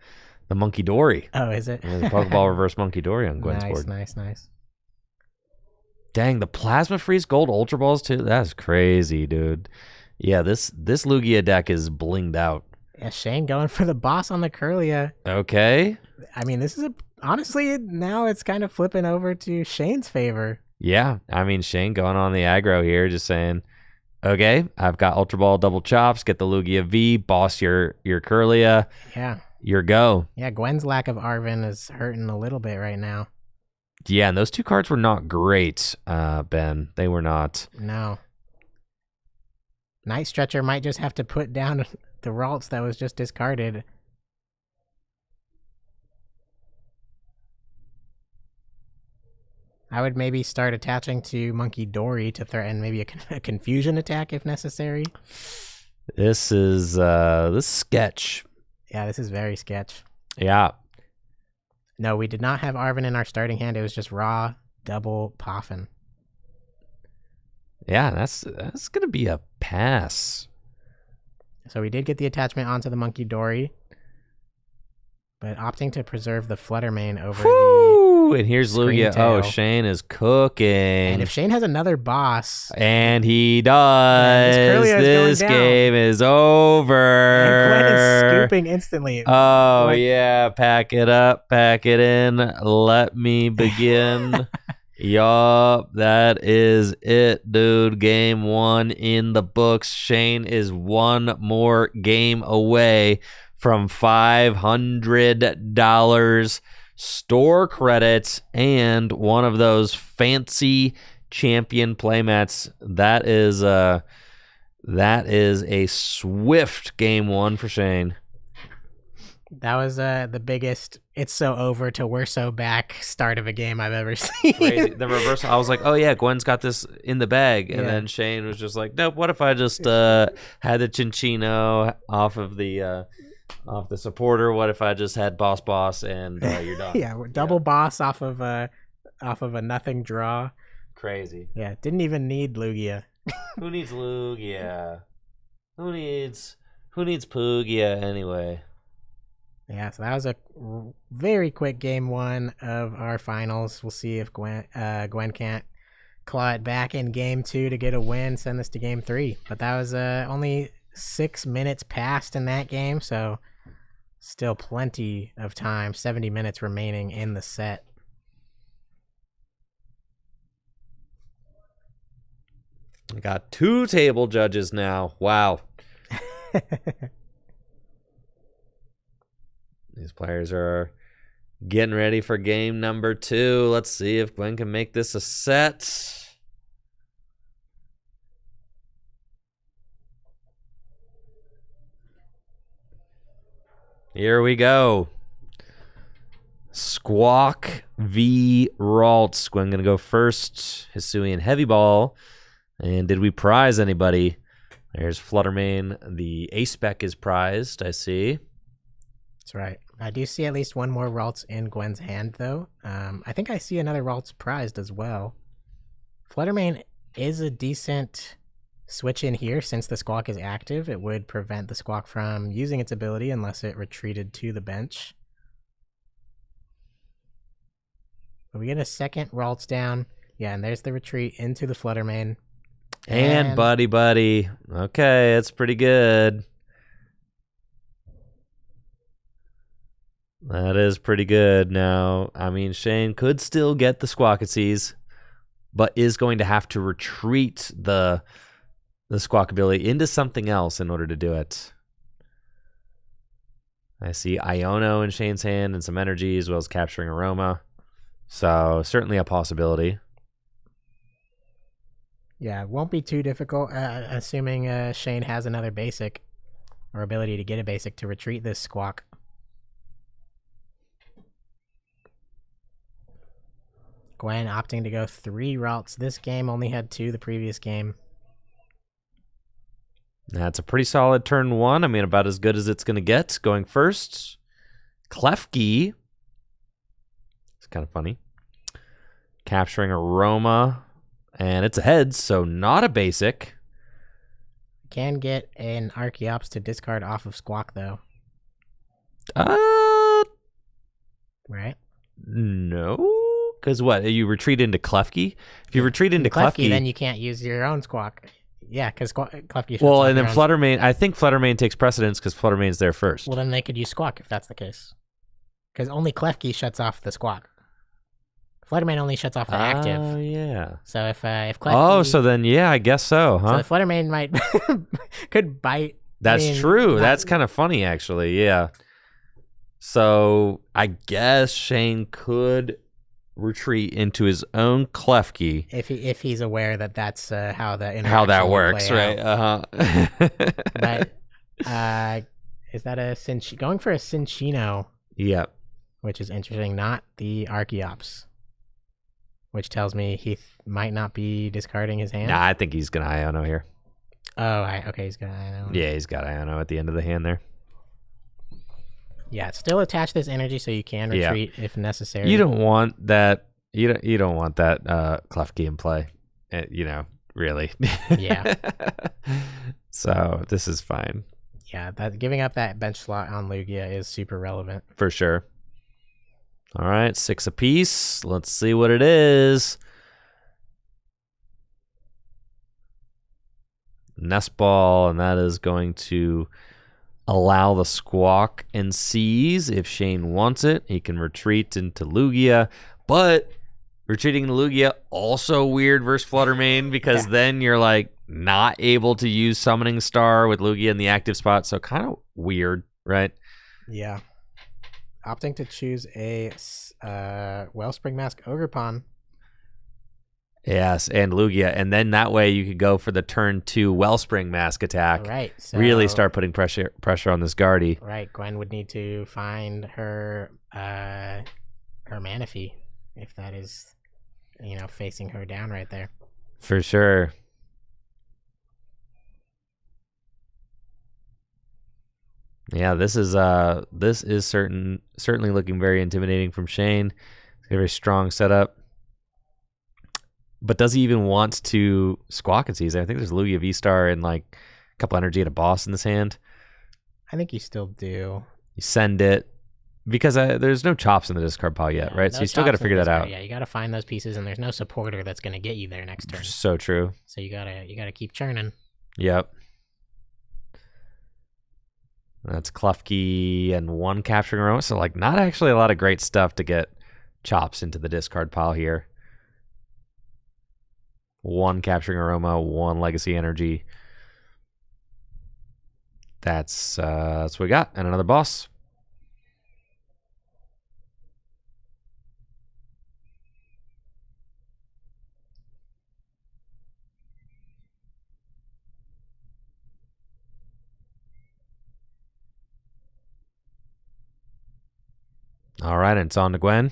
Monkey Dory. Oh, is it? The Pokeball reverse Monkey Dory on Gwen's board. Nice. Dang, the Plasma Freeze Gold Ultra Balls too? That's crazy, dude. Yeah, this Lugia deck is blinged out. Yeah, Shane going for the boss on the Curlia. Okay. I mean, this is honestly, now it's kind of flipping over to Shane's favor. Yeah, I mean, Shane going on the aggro here, just saying, okay, I've got Ultra Ball double chops, get the Lugia V, boss your Curlia. Yeah. Your go. Yeah, Gwen's lack of Arven is hurting a little bit right now. Yeah, and those 2 cards were not great, Ben. They were not. No. Night Stretcher might just have to put down the Ralts that was just discarded. I would maybe start attaching to Monkey Dory to threaten maybe a confusion attack if necessary. This is sketch. Yeah, this is very sketch. Yeah. No, we did not have Arven in our starting hand. It was just raw double Poffin. Yeah, that's gonna be a pass. So we did get the attachment onto the Monkey Dory, but opting to preserve the Fluttermane over and here's Lugia. Oh, Shane is cooking. And if Shane has another boss, and he does, this game is over. And Gwen is scooping instantly. Oh yeah, pack it up, pack it in. Let me begin. Yup, that is it, dude. Game 1 in the books. Shane is 1 more game away from $500 store credits and one of those fancy champion playmats. That is a swift game 1 for Shane. That was the biggest "it's so over" to "we're so back" start of a game I've ever seen. Crazy. The reverse. I was like, oh yeah, Gwen's got this in the bag, and then Shane was just like, nope. What if I just had the Chinchino off the supporter? What if I just had boss and you're done? Yeah, double boss off of a nothing draw. Crazy. Yeah, didn't even need Lugia. Who needs Lugia? Who needs Poogia anyway? Yeah, so that was a very quick game 1 of our finals. We'll see if Gwen can't claw it back in game 2 to get a win, send this to game 3. But that was only 6 minutes passed in that game, so still plenty of time. 70 minutes remaining in the set. I got 2 table judges now. Wow. These players are getting ready for game number 2. Let's see if Gwen can make this a set. Here we go. Squawk v. Ralts. Gwen going to go first. Hisuian Heavy Ball. And did we prize anybody? There's Fluttermane. The A-Spec is prized, I see. That's right. I do see at least 1 more Ralts in Gwen's hand, though. I think I see another Ralts prized as well. Fluttermane is a decent switch in here since the Squawk is active. It would prevent the Squawk from using its ability unless it retreated to the bench. But we get a second Ralts down. Yeah, and there's the retreat into the Fluttermane. And buddy. Okay, it's pretty good. That is pretty good. Now, I mean, Shane could still get the Squawkatsies, but is going to have to retreat the Squawk ability into something else in order to do it. I see Iono in Shane's hand and some energy, as well as capturing Aroma. So, certainly a possibility. Yeah, it won't be too difficult, assuming Shane has another basic or ability to get a basic to retreat this Squawk. Gwen opting to go 3 routes. This game only had 2 the previous game. That's a pretty solid turn 1. I mean, about as good as it's going to get. Going first, Klefki. It's kind of funny. Capturing Aroma. And it's a heads, so not a basic. Can get an Archeops to discard off of Squawk, though. Right? No. Because what? You retreat into Klefki? If you retreat into Klefki, then you can't use your own Squawk. Yeah, because Klefki. Well, and then Fluttermane. I think Fluttermane takes precedence because Fluttermane's there first. Well, then they could use Squawk if that's the case. Because only Klefki shuts off the Squawk. Fluttermane only shuts off the active. Oh yeah. So if Klefki. Oh, so then yeah, I guess so, huh? So Fluttermane might could bite. That's true. That's kind of funny, actually. Yeah. So I guess Shane could retreat into his own Klefki if he's aware that that's how that works, right? But is that a going for a Cinccino? Yep. Which is interesting. Not the Archeops, which tells me he might not be discarding his hand. Nah, I think he's gonna Iono here. Oh, okay, he's gonna Iono. Yeah, he's got Iono at the end of the hand there. Yeah, still attach this energy so you can retreat if necessary. You don't want that. You don't want that Klefki in play. Really. Yeah. So this is fine. Yeah, that giving up that bench slot on Lugia is super relevant for sure. All right, 6 apiece. Let's see what it is. Nest Ball, and that is going to allow the Squawk and Seize. If Shane wants it, he can retreat into Lugia. But retreating into Lugia, also weird versus Fluttermane, because then you're like not able to use Summoning Star with Lugia in the active spot. So kind of weird, right? Yeah. Opting to choose a Wellspring Mask Ogerpon. Yes, and Lugia, and then that way you could go for the turn 2 Wellspring Mask attack. Right. So, really start putting pressure on this Guardy. Right. Gwen would need to find her Manaphy, if that is, facing her down right there. For sure. Yeah, this is certainly looking very intimidating from Shane. It's a very strong setup. But does he even want to Squawk and Seize? I think there's Lugia V-Star and like a couple energy and a boss in this hand. I think you still do. You send it because there's no chops in the discard pile yet, right? So you still got to figure that out. Yeah, you got to find those pieces, and there's no supporter that's going to get you there next turn. So true. So you gotta keep churning. Yep. That's Klefki and 1 Capturing Aroma. So like not actually a lot of great stuff to get chops into the discard pile here. 1 Capturing Aroma, 1 Legacy Energy. That's what we got. And another boss. All right, and it's on to Gwen.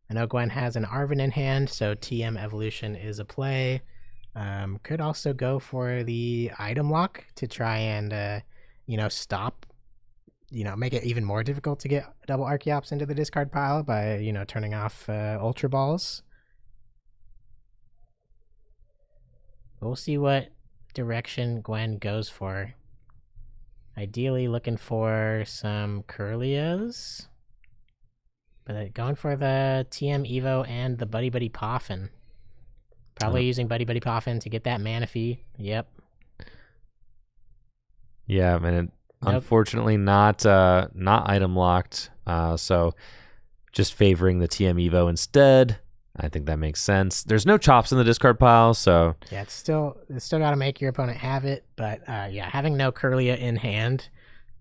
I know Gwen has an Arven in hand, so TM Evolution is a play. Could also go for the item lock to try and, stop, make it even more difficult to get double Archeops into the discard pile by, turning off Ultra Balls. We'll see what direction Gwen goes for. Ideally looking for some Curlios. But going for the TM Evo and the Buddy Buddy Poffin. Probably using Buddy Buddy Poffin to get that Manaphy. Yep. Yeah, and unfortunately not item locked. So just favoring the TM Evo instead. I think that makes sense. There's no chops in the discard pile, so yeah, it's still got to make your opponent have it. But having no Curlia in hand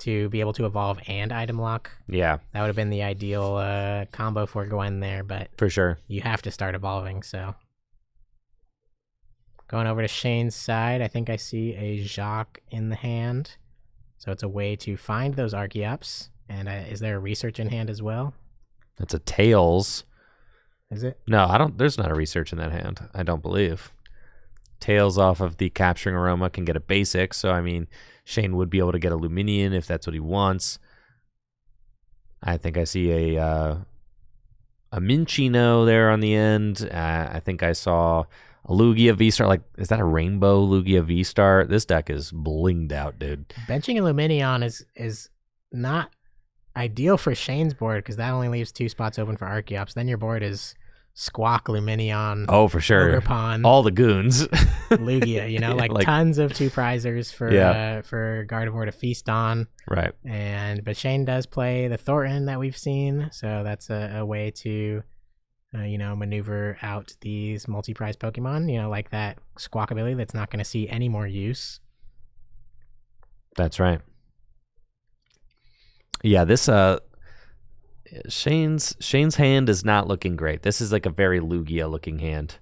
to be able to evolve and item lock. Yeah, That would have been the ideal combo for Gwen there, but for sure. you have to start evolving, so. Going over to Shane's side, I think I see a Jacques in the hand. So it's a way to find those Archeops. And is there a research in hand as well? It's a Tails. Is it? No, I don't. There's not a research in that hand. I don't believe. Tails off of the Capturing Aroma can get a basic. So, I mean, Shane would be able to get a Luminion if that's what he wants. I think I see a Minchino there on the end. I think I saw a Lugia V-Star. Like, is that a Rainbow Lugia V-Star? This deck is blinged out, dude. Benching a Luminion is not ideal for Shane's board because that only leaves 2 spots open for Archeops. Then your board is Squawk, Luminion. Oh, for sure. Ogerpon, all the goons. Lugia, you know, like tons of 2-prizers for Gardevoir to feast on. Right. But Shane does play the Thornton that we've seen, so that's a way to maneuver out these multi-prize Pokemon, like that Squawk ability that's not going to see any more use. That's right. Yeah, this Shane's hand is not looking great. This is like a very Lugia looking hand.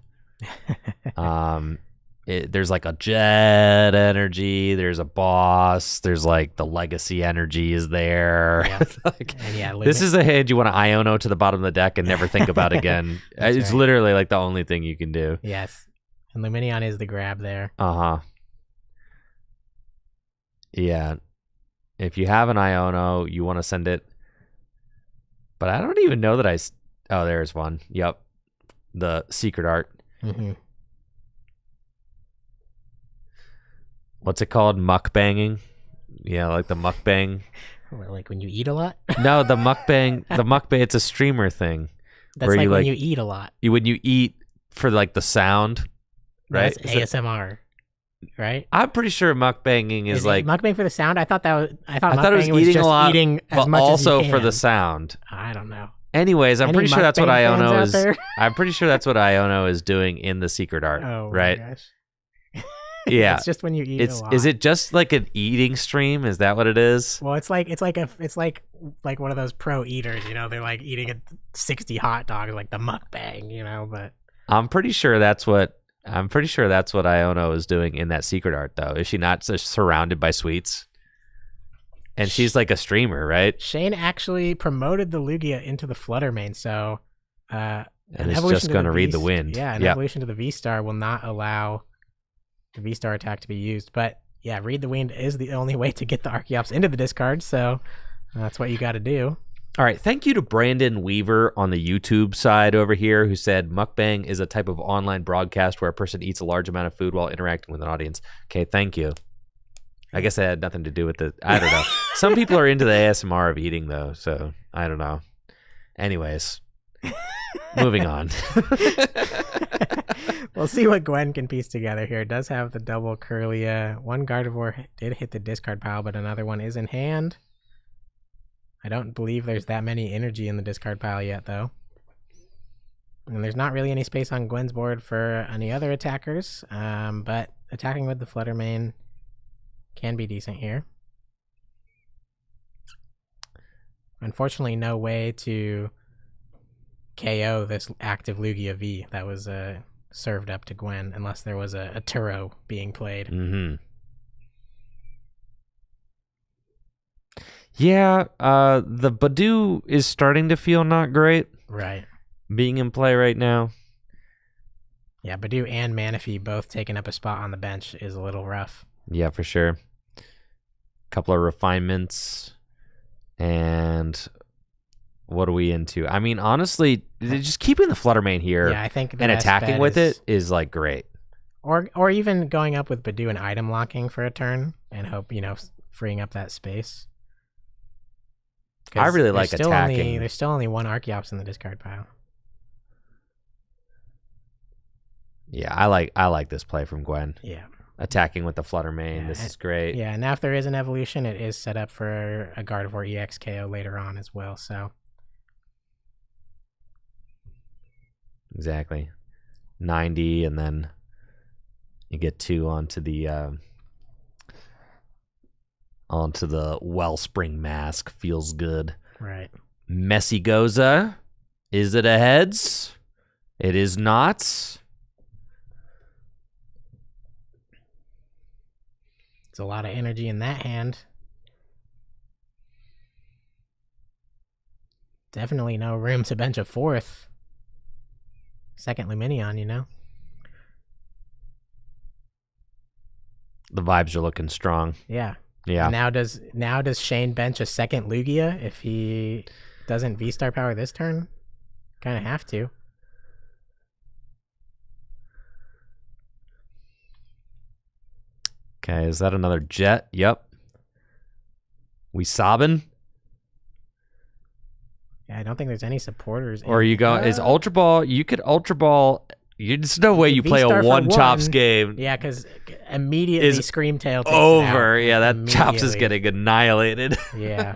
There's like a Jet energy, there's a Boss, there's like the Legacy energy is there. Yeah. This is a hand you want to Iono to the bottom of the deck and never think about again. It's literally like the only thing you can do. Yes. And Luminion is the grab there. Yeah. If you have an Iono, you want to send it. But I don't even know that oh, there's one. Yep. The Secret Art. Mm-hmm. What's it called? Mukbanging? Yeah, like the mukbang. Like when you eat a lot? No, the mukbang. it's a streamer thing. That's like when you eat a lot. When you eat for like the sound, right? That's ASMR, right? I'm pretty sure mukbanging is like mukbang for the sound. I thought it was eating just a lot, eating as but much also as you for can. the sound. I don't know. Anyways, I'm Any pretty sure that's what mukbang Iono fans out is. there? I'm pretty sure that's what Iono is doing in the Secret Art. Oh right? My gosh. Yeah, it's just when you eat a lot. Is it just like an eating stream? Is that what it is? Well, it's like one of those pro eaters. They're like eating 60 hot dogs, like the mukbang. But I'm pretty sure that's what Iono is doing in that Secret Art, though. Is she not just surrounded by sweets? And she's like a streamer, right? Shane actually promoted the Lugia into the Fluttermane, so and it's just going to read the wind. Yeah, an evolution to the V-Star will not allow the V-Star attack to be used. But yeah, read the wind is the only way to get the Archeops into the discard, so that's what you got to do. All right, thank you to Brandon Weaver on the YouTube side over here who said mukbang is a type of online broadcast where a person eats a large amount of food while interacting with an audience. Okay, thank you. I guess that had nothing to do with it. I don't know. Some people are into the ASMR of eating, though, so I don't know. Anyways, moving on. We'll see what Gwen can piece together here. It does have the double Curlia. One Gardevoir did hit the discard pile, but another one is in hand. I don't believe there's that many energy in the discard pile yet, though. And there's not really any space on Gwen's board for any other attackers, but attacking with the Fluttermane can be decent here. Unfortunately, no way to KO this active Lugia V that was served up to Gwen unless there was a Turo being played. Mm-hmm. Yeah, the Badoo is starting to feel not great. Right. Being in play right now. Yeah, Badoo and Manaphy both taking up a spot on the bench is a little rough. Yeah, for sure. Couple of refinements. And what are we into? I mean, honestly, just keeping the Fluttermane here I think and attacking with it is like great. Or even going up with Badoo and item locking for a turn and hope, freeing up that space. I really like attacking. There's still only one Archeops in the discard pile. Yeah, I like this play from Gwen. Yeah. Attacking with the Fluttermane. This is great. Yeah, now if there is an evolution, it is set up for a Gardevoir EX KO later on as well, so. Exactly. 90, and then you get 2 onto the onto the Wellspring Mask. Feels good. Right. Messy Goza. Is it a heads? It is not. It's a lot of energy in that hand. Definitely no room to bench a fourth. Second Luminion, you know? The vibes are looking strong. Yeah. Yeah. And now does Shane bench a second Lugia if he doesn't V-Star power this turn? Kind of have to. Okay, is that another jet? Yep. We sobbing? Yeah, I don't think there's any supporters. Or you go is Ultra Ball? You could Ultra Ball. There's no way you play a one chops game. Yeah, because immediately Screamtail takes over. it out. Yeah, that chops is getting annihilated. Yeah.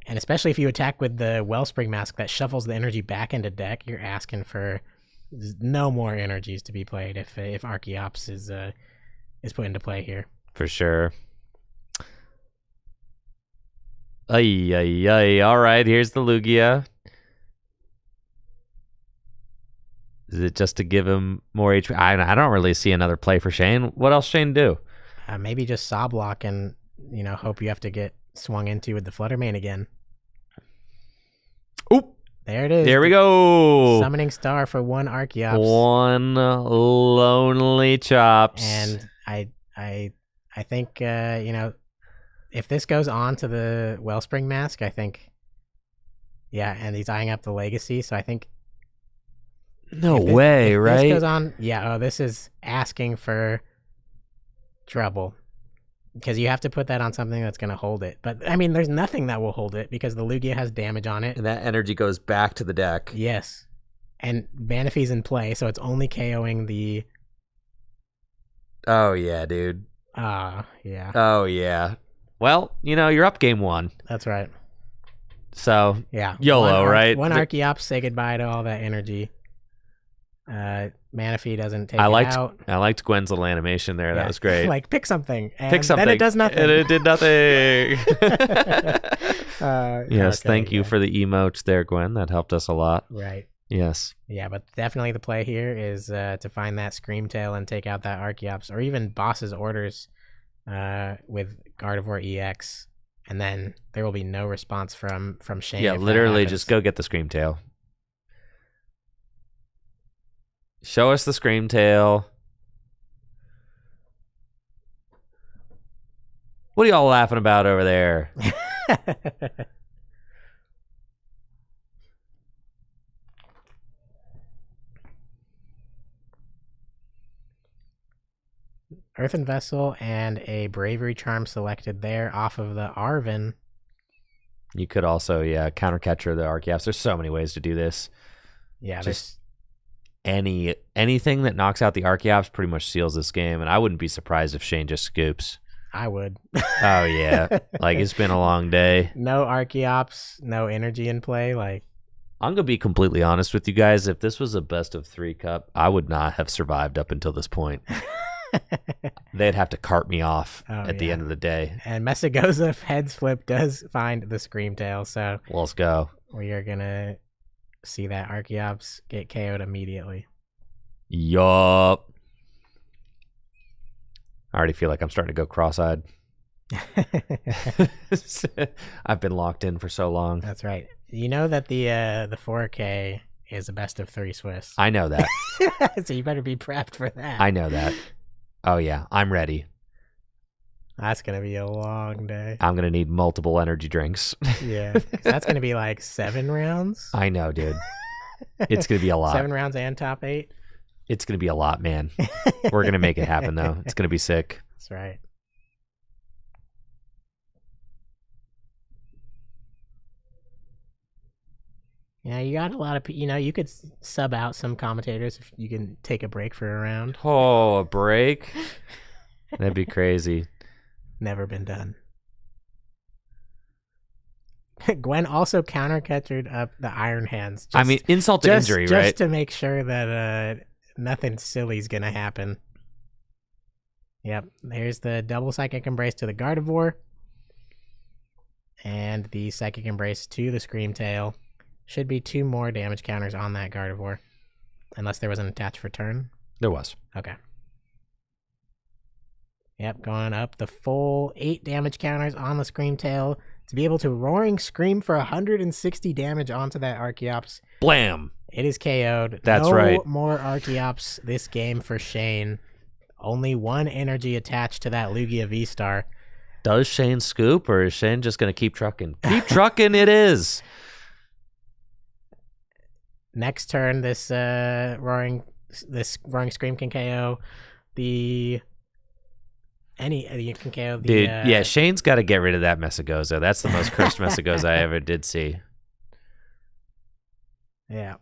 And especially if you attack with the Wellspring Mask that shuffles the energy back into deck, you're asking for no more energies to be played if Archeops is put into play here. For sure. Ay, ay, ay. All right, here's the Lugia. Is it just to give him more HP? I don't really see another play for Shane. What else Shane do? Maybe just saw block and, hope you have to get swung into with the Fluttermane again. Oop. There it is. There we go. Summoning Star for one Archeops. One lonely chops. And I think, if this goes on to the Wellspring Mask, I think, yeah, and he's eyeing up the Legacy, so I think... No way, right? This goes on, yeah, this is asking for trouble. Because you have to put that on something that's going to hold it. But, I mean, there's nothing that will hold it because the Lugia has damage on it. And that energy goes back to the deck. Yes. And Manaphy's in play, so it's only KOing the... Oh, yeah, dude. Yeah. Oh, yeah. Well, you're up game one. That's right. So, yeah. YOLO, right? One Archeops, say goodbye to all that energy. Manaphy doesn't take it out. I liked Gwen's little animation there. Yeah. That was great. Like, pick something. And pick something. Then it does nothing. And it did nothing. Yes, okay, thank you for the emotes there, Gwen. That helped us a lot. Right. Yes. Yeah, but definitely the play here is to find that Screamtail and take out that Archeops, or even Boss's Orders with Gardevoir EX, and then there will be no response from Shane. Yeah, literally just go get the Screamtail. Show us the Screamtail. What are y'all laughing about over there? Earthen Vessel and a Bravery Charm selected there off of the Arven. You could also, counter catcher the Archeops. There's so many ways to do this. Yeah, just anything that knocks out the Archeops pretty much seals this game, and I wouldn't be surprised if Shane just scoops. I would. Oh yeah, like it's been a long day. No Archeops, no energy in play. Like, I'm gonna be completely honest with you guys. If this was a best of 3 cup, I would not have survived up until this point. They'd have to cart me off at the end of the day. And Messagoza heads flip does find the Screamtail, so let's go. We are gonna see that Archeops get KO'd immediately. Yup. I already feel like I'm starting to go cross-eyed. I've been locked in for so long. That's right. You know that the 4K is a best of 3 Swiss. I know that. So you better be prepped for that. I know that. Oh yeah, I'm ready. That's gonna be a long day. I'm gonna need multiple energy drinks. Yeah, that's gonna be like 7 rounds. I know, dude. It's gonna be a lot. 7 rounds and top 8. It's gonna be a lot, man. We're gonna make it happen, though. It's gonna be sick. That's right. Yeah, you got a lot of, you could sub out some commentators if you can take a break for a round. Oh, a break? That'd be crazy. Never been done. Gwen also counter-catchered up the Iron Hands. I mean, insult to injury, right? Just to make sure that nothing silly is going to happen. Yep. There's the double Psychic Embrace to the Gardevoir. And the Psychic Embrace to the Screamtail. Should be 2 more damage counters on that Gardevoir. Unless there was an attach for turn. There was. Okay. Yep, going up the full 8 damage counters on the Screamtail to be able to Roaring Scream for 160 damage onto that Archeops. Blam! It is KO'd. That's no right. more Archeops this game for Shane. Only 1 energy attached to that Lugia V-Star. Does Shane scoop, or is Shane just going to keep trucking? Keep trucking, it is! Next turn, this Roaring Scream can KO the... you can KO the... Dude, yeah, Shane's got to get rid of that Messagoza. That's the most cursed Messagoza I ever did see. Yeah.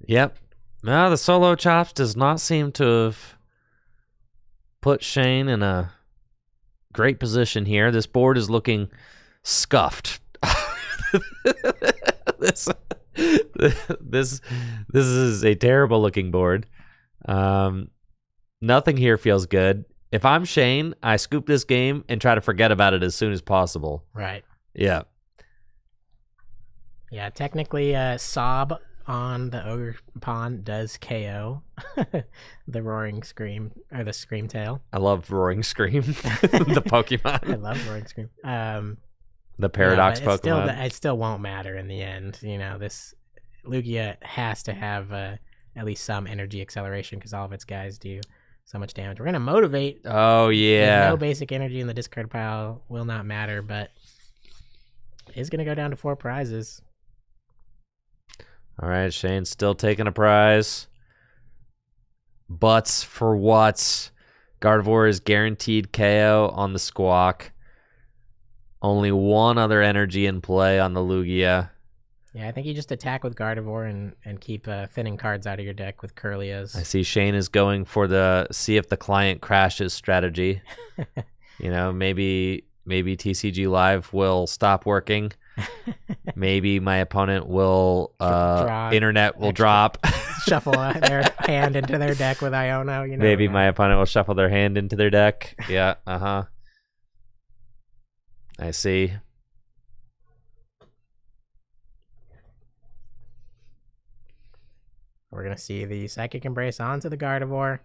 Yep. No, the solo chops does not seem to have put Shane in a great position here. This board is looking scuffed. This is a terrible looking board. Nothing here feels good. If I'm Shane, I scoop this game and try to forget about it as soon as possible. Right. Yeah. Yeah, technically, Sob on the Ogre Pond does KO the Roaring Scream, or the Screamtail. I love Roaring Scream, the Pokemon. I love Roaring Scream. The Paradox Pokemon. Pokemon. It still won't matter in the end. You know, this Lugia has to have at least some energy acceleration because all of its guys do so much damage. We're going to motivate. Oh, yeah. There's no basic energy in the discard pile. Will not matter, but is going to go down to 4 prizes. All right, Shane's still taking a prize. Butts for what? Gardevoir is guaranteed KO on the Squawk. Only 1 other energy in play on the Lugia. Yeah, I think you just attack with Gardevoir and keep thinning cards out of your deck with Curlias. I see Shane is going for the see if the client crashes strategy. You know, maybe TCG Live will stop working. Maybe my opponent will internet will drop. Shuffle their hand into their deck with Iono. You know, Maybe my opponent will shuffle their hand into their deck. Yeah, I see. We're going to see the Psychic Embrace onto the Gardevoir,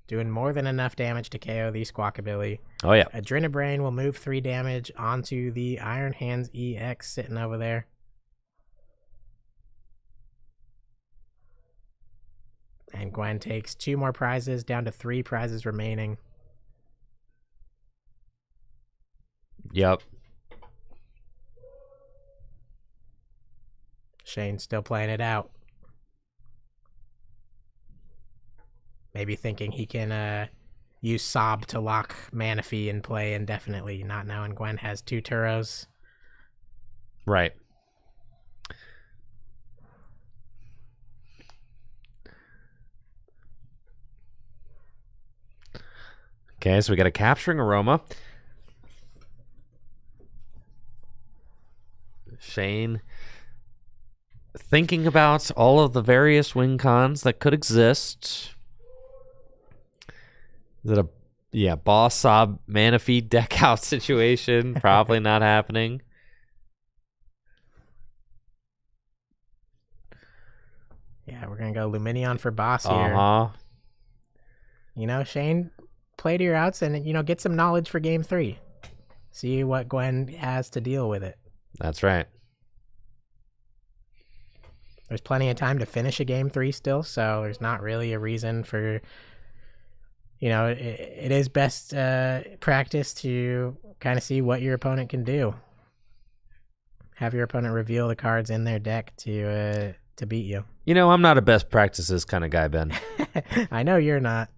doing more than enough damage to KO the Squawkabilly. Oh, yeah. Adrenabrain will move 3 damage onto the Iron Hands EX sitting over there. And Gwen takes 2 more prizes, down to 3 prizes remaining. Yep. Shane's still playing it out. Maybe thinking he can use Sob to lock Manaphy in play indefinitely, not knowing Gwen has 2 Turos. Right. Okay, so we got a Capturing Aroma. Shane thinking about all of the various win cons that could exist. Is it a boss Sob Manaphy deck out situation? Probably not happening. Yeah, we're going to go Luminion for boss here. Uh-huh. You know, Shane, play to your outs and, you know, get some knowledge for game 3. See what Gwen has to deal with it. That's right. There's plenty of time to finish a game 3 still, so there's not really a reason for, you know, it is best practice to kind of see what your opponent can do. Have your opponent reveal the cards in their deck to beat you. You know, I'm not a best practices kind of guy, Ben. I know you're not.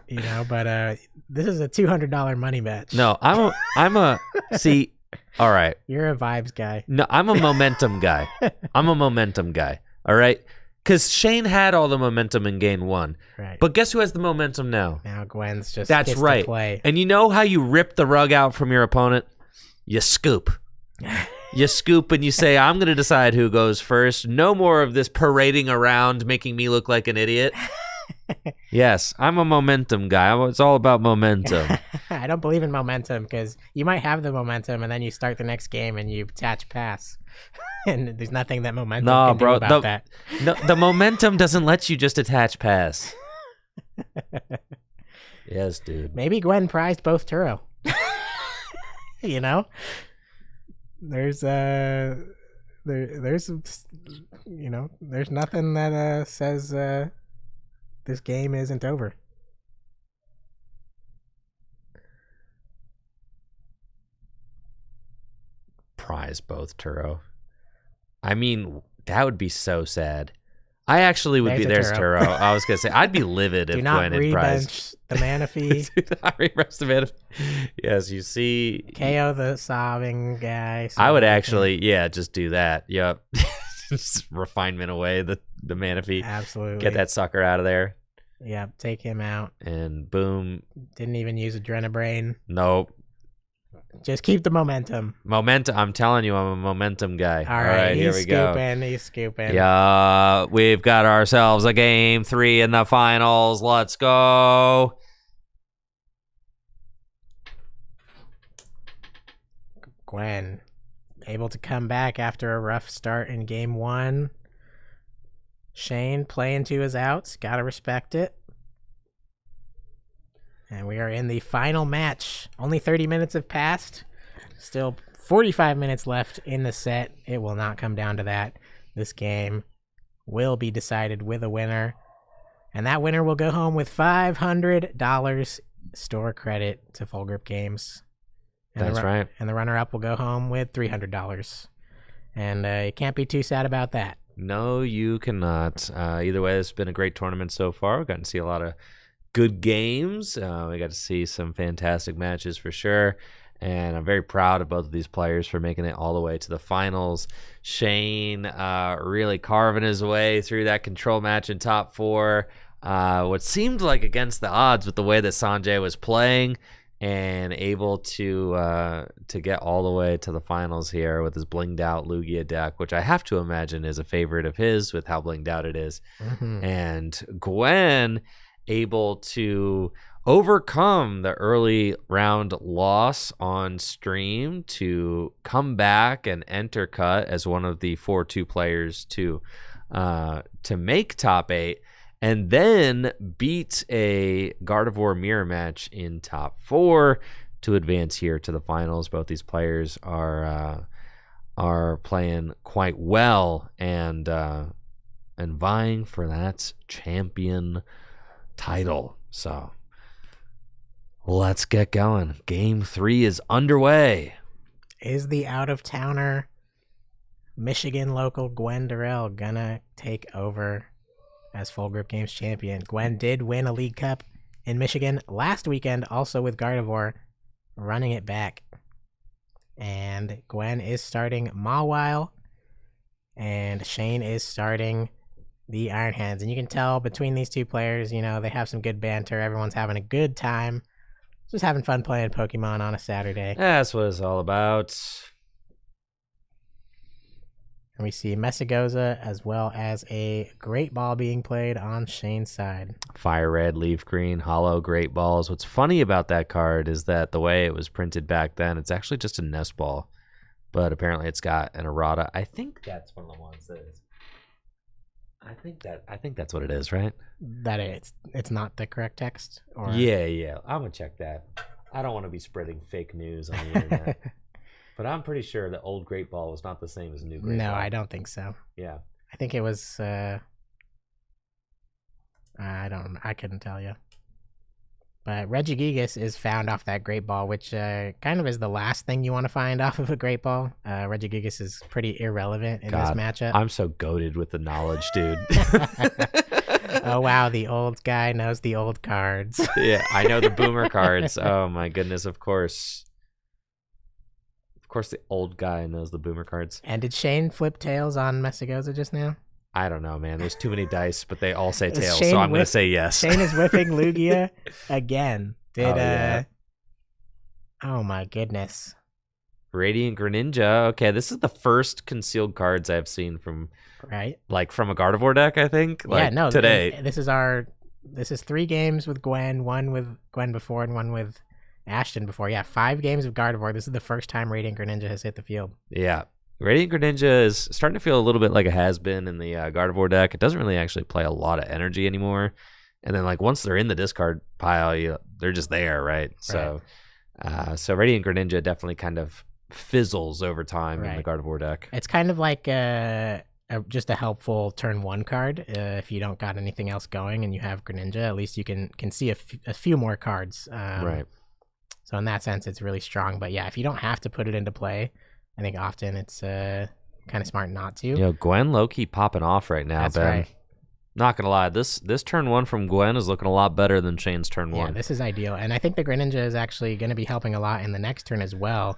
You know, but this is a $200 money match. No, I'm a see, all right. You're a vibes guy. No, I'm a momentum guy. I'm a momentum guy. All right? Because Shane had all the momentum in game 1. Right. But guess who has the momentum now? Now Gwen's just That's right. to play. And you know how you rip the rug out from your opponent? You scoop. You scoop and you say, I'm going to decide who goes first. No more of this parading around making me look like an idiot. Yes, I'm a momentum guy. It's all about momentum. I don't believe in momentum because you might have the momentum and then you start the next game and you attach pass. And there's nothing that momentum can do about that. No, the momentum doesn't let you just attach pass. Yes, dude. Maybe Gwen prized both Turo. You know? There's there's nothing that says this game isn't over. Prize both Turo. I mean, that would be so sad. I actually would There's be. a There's Turo. I was gonna say I'd be livid if Gwen had prized. Do not rebench the mana fee. Do not rebench the mana. Yes, you see. KO the sobbing guy. I would actually, just do that. Yep. Just refinement away the mana fee. Absolutely. Get that sucker out of there. Yep, take him out. And boom. Didn't even use Adrenabrain. Nope. Just keep the momentum. Momentum. I'm telling you, I'm a momentum guy. All right, here we go. He's scooping. Yeah, we've got ourselves a game 3 in the finals. Let's go. Gwen, able to come back after a rough start in game 1. Shane playing to his outs. Gotta respect it. And we are in the final match. Only 30 minutes have passed. Still 45 minutes left in the set. It will not come down to that. This game will be decided with a winner. And that winner will go home with $500 store credit to Full Grip Games. And That's right. And the runner-up will go home with $300. And you can't be too sad about that. No, you cannot. Either way, it's been a great tournament so far. We've gotten to see a lot of good games. We got to see some fantastic matches for sure. And I'm very proud of both of these players for making it all the way to the finals. Shane really carving his way through that control match in top 4. What seemed like against the odds with the way that Sanjay was playing, and able to get all the way to the finals here with his blinged out Lugia deck, which I have to imagine is a favorite of his with how blinged out it is. Mm-hmm. And Gwen able to overcome the early round loss on stream to come back and enter cut as one of the 4-2 players to make top 8, and then beat a Gardevoir mirror match in top 4 to advance here to the finals. Both these players are playing quite well and vying for that champion title. So let's get going. Game 3 is underway. Is the out-of-towner Michigan local Gwen Durrell gonna take over as Full Grip Games champion? Gwen did win a League Cup in Michigan last weekend, also with Gardevoir, running it back. And Gwen is starting Mawile, and Shane is starting the Iron Hands. And you can tell between these two players, you know, they have some good banter. Everyone's having a good time. Just having fun playing Pokemon on a Saturday. That's what it's all about. And we see Messagoza as well as a Great Ball being played on Shane's side. Fire Red, Leaf Green, Hollow Great Balls. What's funny about that card is that the way it was printed back then, it's actually just a Nest Ball. But apparently it's got an errata. I think that's one of the ones that is. I think that's what it is, right? That it's not the correct text? Or... Yeah. I'm going to check that. I don't want to be spreading fake news on the internet. But I'm pretty sure the old Great Ball was not the same as new Great Ball. No, I don't think so. Yeah. I think it was, I couldn't tell you. But Regigigas is found off that Great Ball, which kind of is the last thing you want to find off of a Great Ball. Regigigas is pretty irrelevant in this matchup. I'm so goated with the knowledge, dude. Oh, wow. The old guy knows the old cards. Yeah, I know the boomer cards. Oh, my goodness, of course. Of course, the old guy knows the boomer cards. And did Shane flip tails on Messagoza just now? I don't know, man. There's too many dice, but they all say tails, so I'm going to say yes. Shane is whipping Lugia again. Yeah. Oh my goodness. Radiant Greninja. Okay, this is the first concealed cards I've seen from Right. from a Gardevoir deck, I think. Yeah, no. Today. This is 3 games with Gwen, 1 with Gwen before, and 1 with Ashton before. Yeah, 5 games of Gardevoir. This is the first time Radiant Greninja has hit the field. Yeah. Radiant Greninja is starting to feel a little bit like it has been in the Gardevoir deck. It doesn't really actually play a lot of energy anymore. And then once they're in the discard pile, they're just there, right? So Radiant Greninja definitely kind of fizzles over time in the Gardevoir deck. It's kind of like just a helpful turn 1 card. If you don't got anything else going and you have Greninja, at least you can see a few more cards. Right. So in that sense, it's really strong. But yeah, if you don't have to put it into play, I think often it's kind of smart not to. Gwen low-key popping off right now, That's Ben. right. Not gonna lie, this turn 1 from Gwen is looking a lot better than Shane's turn 1. Yeah, this is ideal. And I think the Greninja is actually going to be helping a lot in the next turn as well,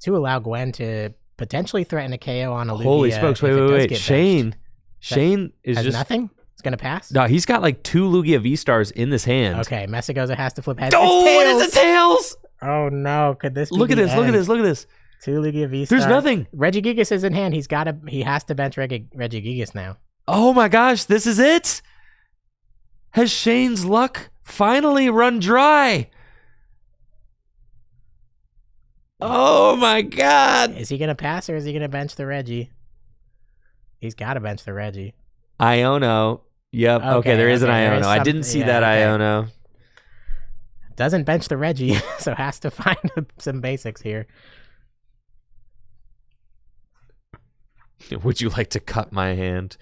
to allow Gwen to potentially threaten a KO on a Lugia. Holy smokes, wait. Shane is has just... nothing? It's going to pass? No, he's got 2 Lugia V-Stars in this hand. Okay, Messagoza has to flip heads. Oh, it's a Tails! Oh no, could this be Look at the this, look at end? this, look at this. 2 Lugia V-Stars. There's nothing. Regigigas is in hand. He has to bench Regigigas now. Oh my gosh, this is it! Has Shane's luck finally run dry? Oh my god! Is he going to pass or is he going to bench the Reggie? He's got to bench the Reggie. Iono. Yep. Okay, there is an Iono. I didn't see that Iono. Doesn't bench the Reggie, so has to find some basics here. Would you like to cut my hand?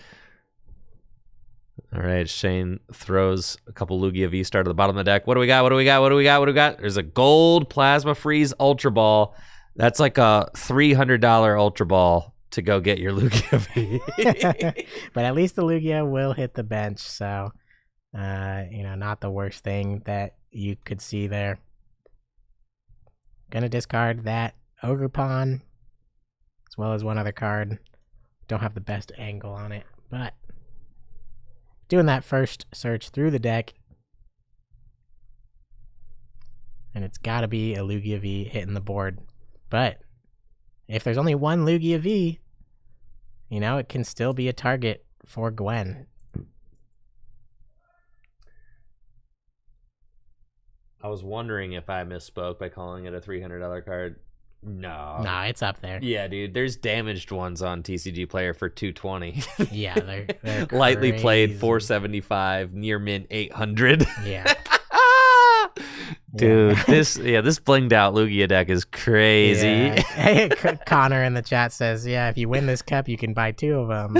All right, Shane throws a couple Lugia V-Star to the bottom of the deck. What do we got? There's a gold Plasma Freeze Ultra Ball. That's like a $300 Ultra Ball to go get your Lugia V. But at least the Lugia will hit the bench, so not the worst thing that you could see there. Gonna discard that Ogerpon, as well as one other card. Don't have the best angle on it, but doing that first search through the deck, and it's got to be a Lugia V hitting the board. But if there's only one Lugia V, it can still be a target for Gwen. I was wondering if I misspoke by calling it a $300 card. No, it's up there. Yeah, dude. There's damaged ones on TCG Player for $220. Yeah, they're lightly crazy. played $475, near mint $800. Yeah. Dude, this blinged out Lugia deck is crazy. Yeah. Hey, Connor in the chat says, "Yeah, if you win this cup, you can buy 2 of them."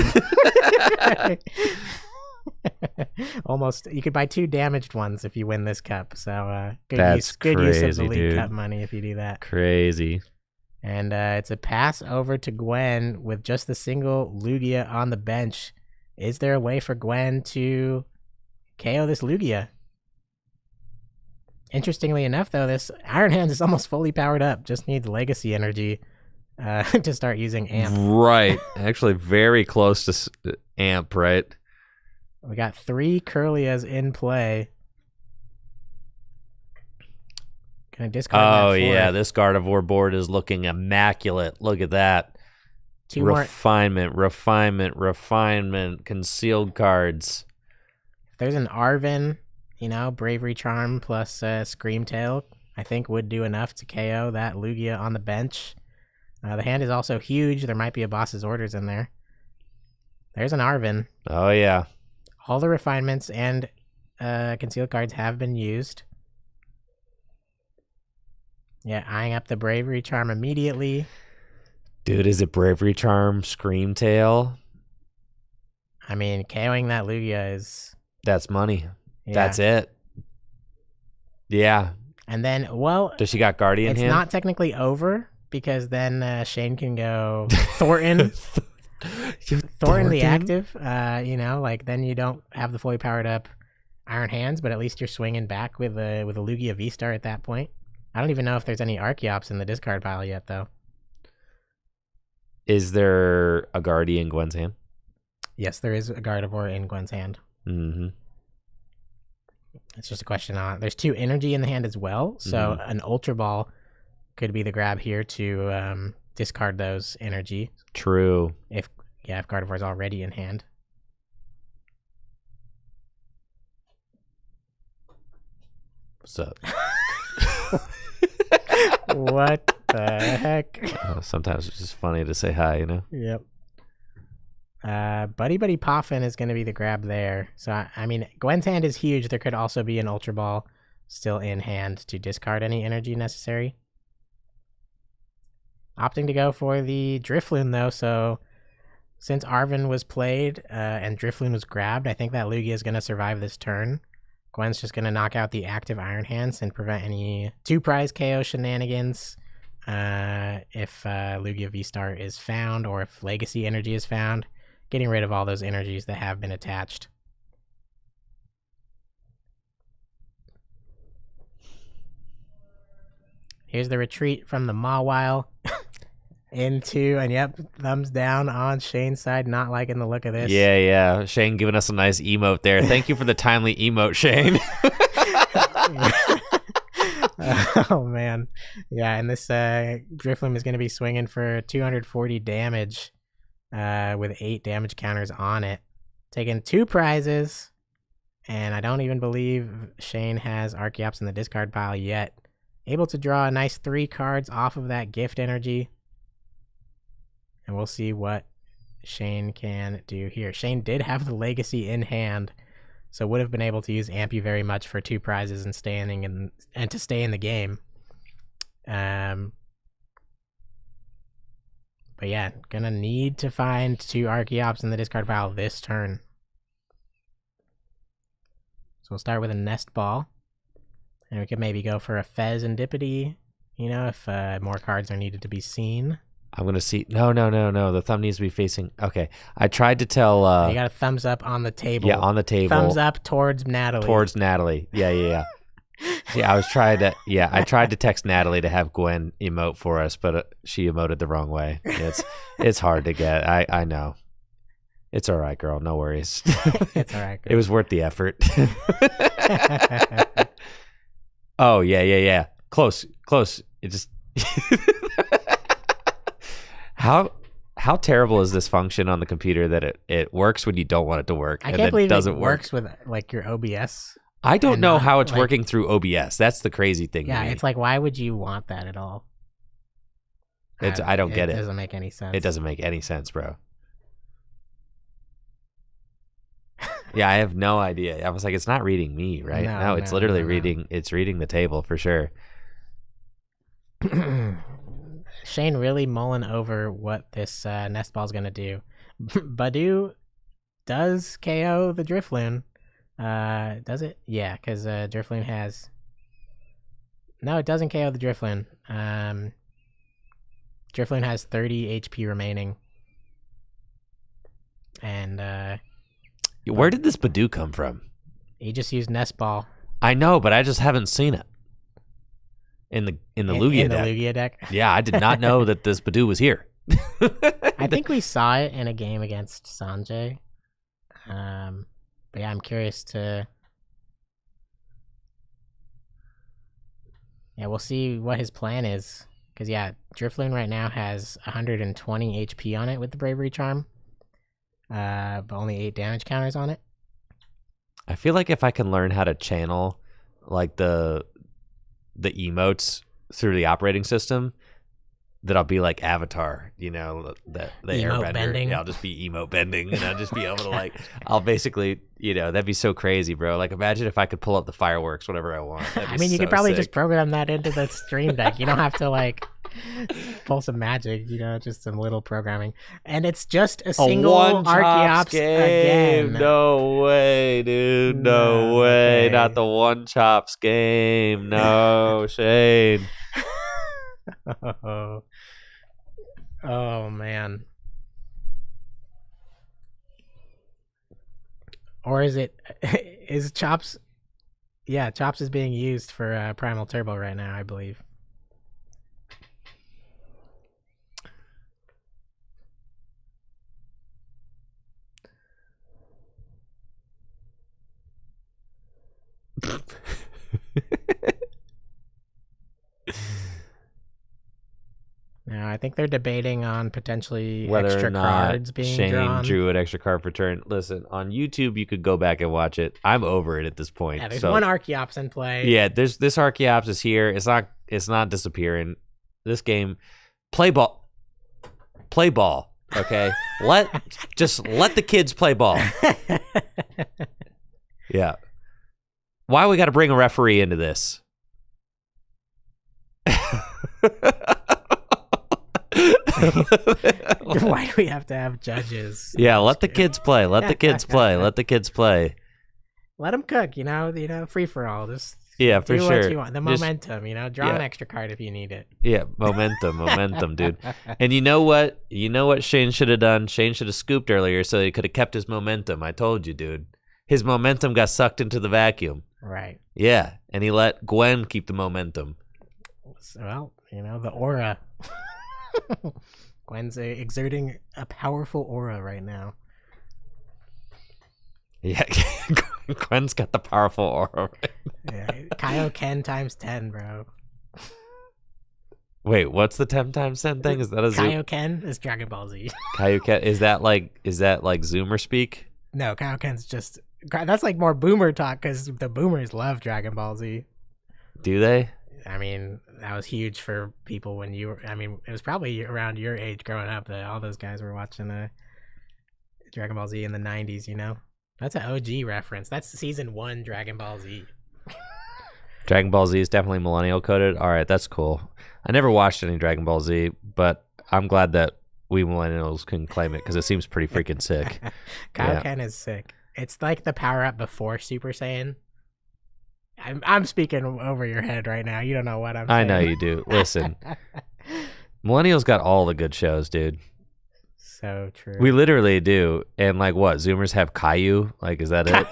Almost, you could buy 2 damaged ones if you win this cup. So good use of the League Cup money if you do that. Crazy. And it's a pass over to Gwen with just the single Lugia on the bench. Is there a way for Gwen to KO this Lugia? Interestingly enough, though, this Iron Hands is almost fully powered up. Just needs Legacy Energy to start using Amp. Right. Actually, very close to Amp, right? We got 3 Curlias in play. Can I discard that fourth? Yeah, this Gardevoir board is looking immaculate. Look at that. 2 refinement, concealed cards. If there's an Arven, Bravery Charm plus Screamtail, I think would do enough to KO that Lugia on the bench. The hand is also huge. There might be a Boss's Orders in there. There's an Arven. Oh, yeah. All the refinements and concealed cards have been used. Yeah, eyeing up the Bravery Charm immediately. Dude, is it Bravery Charm, Screamtail? I mean, KOing that Lugia is... That's money. Yeah. That's it. Yeah. And then, does she got Guardian It's hand? not technically over, because then Shane can go Thornton. Thornton the active, then you don't have the fully powered up Iron Hands, but at least you're swinging back with a Lugia V-Star at that point. I don't even know if there's any Archeops in the discard pile yet, though. Is there a Guardian in Gwen's hand? Yes, there is a Gardevoir in Gwen's hand. Mm-hmm. It's just a question on... There's 2 energy in the hand as well, so an Ultra Ball could be the grab here to discard those energy. True. If Gardevoir's already in hand. What's up? What the heck? Sometimes it's just funny to say hi, you know? Yep. Buddy Buddy Poffin is going to be the grab there. So, I mean, Gwen's hand is huge. There could also be an Ultra Ball still in hand to discard any energy necessary. Opting to go for the Drifloon, though. So, since Arven was played and Drifloon was grabbed, I think that Lugia is going to survive this turn. Gwen's just going to knock out the active Iron Hands and prevent any 2-prize KO shenanigans if Lugia V-Star is found or if Legacy Energy is found, getting rid of all those energies that have been attached. Here's the retreat from the Mawile into, and yep, thumbs down on Shane's side, not liking the look of this. Yeah. Shane giving us a nice emote there. Thank you for the timely emote, Shane. Oh, man. Yeah, and this Drifloon is going to be swinging for 240 damage with 8 damage counters on it. Taking 2 prizes, and I don't even believe Shane has Archeops in the discard pile yet. Able to draw a nice 3 cards off of that gift energy. And we'll see what Shane can do here. Shane did have the Legacy in hand, so would have been able to use Ampu very much for 2 prizes and to stay in the game. But yeah, gonna need to find 2 Archeops in the discard pile this turn. So we'll start with a Nest Ball. And we could maybe go for a Fez and Dippity, you know, if more cards are needed to be seen. I'm going to see. No. The thumb needs to be facing. Okay. I tried to tell. You got a thumbs up on the table. Yeah, on the table. Thumbs up towards Natalie. Yeah. Yeah, I was trying to. Yeah, I tried to text Natalie to have Gwen emote for us, but she emoted the wrong way. It's hard to get. I know. It's all right, girl. No worries. It's all right, girl. It was worth the effort. Oh, yeah. Close. It just... How terrible is this function on the computer that it works when you don't want it to work? I can't believe it works with like your OBS. I don't know how it's working through OBS. That's the crazy thing. Yeah, it's like, why would you want that at all? I don't get it. It doesn't make any sense. It doesn't make any sense, bro. Yeah, I have no idea. I was like, it's not reading me, right? No, it's literally reading. It's reading the table for sure. Shane really mulling over what this Nest Ball is going to do. Badu does KO the Drifloon. Does it? Yeah, because Drifloon has... No, it doesn't KO the Drifloon. Drifloon has 30 HP remaining. And... where did this Badu come from? He just used Nest Ball. I know, but I just haven't seen it. In the Lugia deck. Yeah, I did not know that this Badu was here. I think we saw it in a game against Sanjay. But yeah, I'm curious to... Yeah, we'll see what his plan is. Because yeah, Drifloon right now has 120 HP on it with the Bravery Charm. But only 8 damage counters on it. I feel like if I can learn how to channel like the emotes through the operating system, that I'll be like Avatar, you know, the airbender. Bending. Yeah, I'll just be emote bending, and I'll just be able to like, I'll basically, you know, that'd be so crazy, bro. Like, imagine if I could pull up the fireworks whenever I want. I mean, you could probably just program that into the stream deck. You don't have to like pull some magic, you know, just some little programming. And it's just a single Archeops again. No way, dude. No way. Okay. Not the one chops game. No, Shane. Oh man. Or is Chops? Yeah, Chops is being used for Primal Turbo right now, I believe. think they're debating on potentially Whether extra or not cards being Shane drawn. drew an extra card for turn. Listen, on YouTube, you could go back and watch it. I'm over it at this point. Yeah, there's so, one Archeops in play. Yeah, this Archeops is here. It's not disappearing. This game, play ball. Okay, let the kids play ball. Yeah. Why we got to bring a referee into this? Why do we have to have judges? Yeah, let the kids play. Let the kids play. Let the kids play. Let them cook. Free for all. Just Yeah, for do sure. what you want. The momentum. Draw an extra card if you need it. Yeah, momentum, dude. And you know what? Shane should have done? Shane should have scooped earlier so he could have kept his momentum. I told you, dude. His momentum got sucked into the vacuum. Right. Yeah, and he let Gwen keep the momentum. Well, the aura. Gwen's exerting a powerful aura right now. Yeah, Gwen's got the powerful aura. Yeah, Kaioken times 10, bro. Wait, what's the 10 times 10 thing? Is that a Kaioken is Dragon Ball Z. Kaioken, is that like Zoomer speak? No, Kaioken's just that's like more boomer talk because the boomers love Dragon Ball Z. Do they? I mean, that was huge for people when you were. I mean, it was probably around your age growing up that all those guys were watching Dragon Ball Z in the 90s. That's an OG reference. That's season 1 Dragon Ball Z. Dragon Ball Z is definitely millennial coded. All right, that's cool. I never watched any Dragon Ball Z, but I'm glad that we millennials can claim it because it seems pretty freaking sick. Kaioken is sick. It's like the power up before Super Saiyan. I'm speaking over your head right now. You don't know what I'm saying. I know you do. Listen, millennials got all the good shows, dude. So true. We literally do. And like what? Zoomers have Caillou? Like, is that it?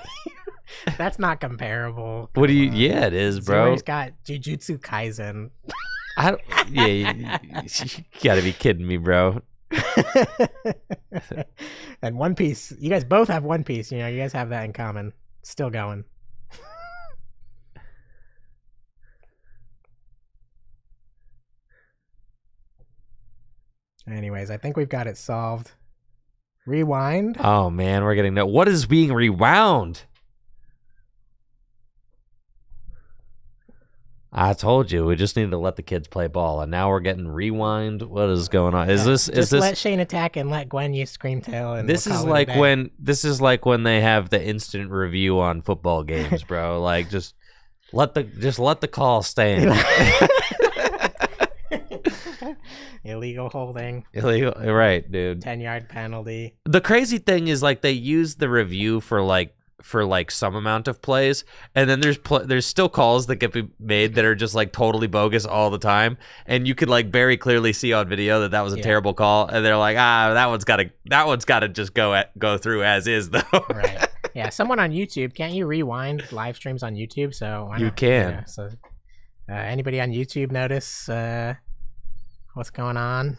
That's not comparable. What do you? Yeah, it is, bro. Zoomers got Jujutsu Kaisen. You gotta be kidding me, bro. And One Piece. You guys both have One Piece. You guys have that in common. Still going. Anyways, I think we've got it solved. Rewind. Oh man, we're getting what is being rewound? I told you we just need to let the kids play ball, and now we're getting rewind. What is going on? Is this? Let Shane attack and let Gwen use Screamtail? And this is like when they have the instant review on football games, bro. Like just let the call stand. Illegal holding. Illegal, right, dude. 10-yard penalty. The crazy thing is, like, they use the review for some amount of plays, and then there's still calls that get made that are just like totally bogus all the time, and you could like very clearly see on video that was a terrible call, and they're like, that one's gotta just go through as is though. Right. Yeah. Someone on YouTube, can't you rewind live streams on YouTube? So why not? You can. Yeah, so anybody on YouTube notice what's going on?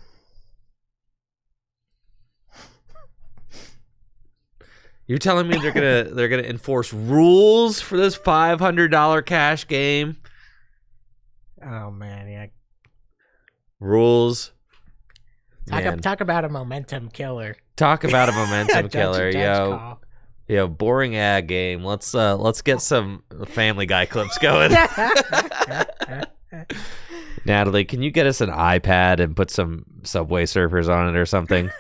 You're telling me they're gonna enforce rules for this $500 cash game? Oh man, yeah. Rules. Talk about a momentum killer. Talk about a momentum killer, yo. Call. Yeah, boring ad game. Let's get some Family Guy clips going. Natalie, can you get us an iPad and put some Subway Surfers on it or something?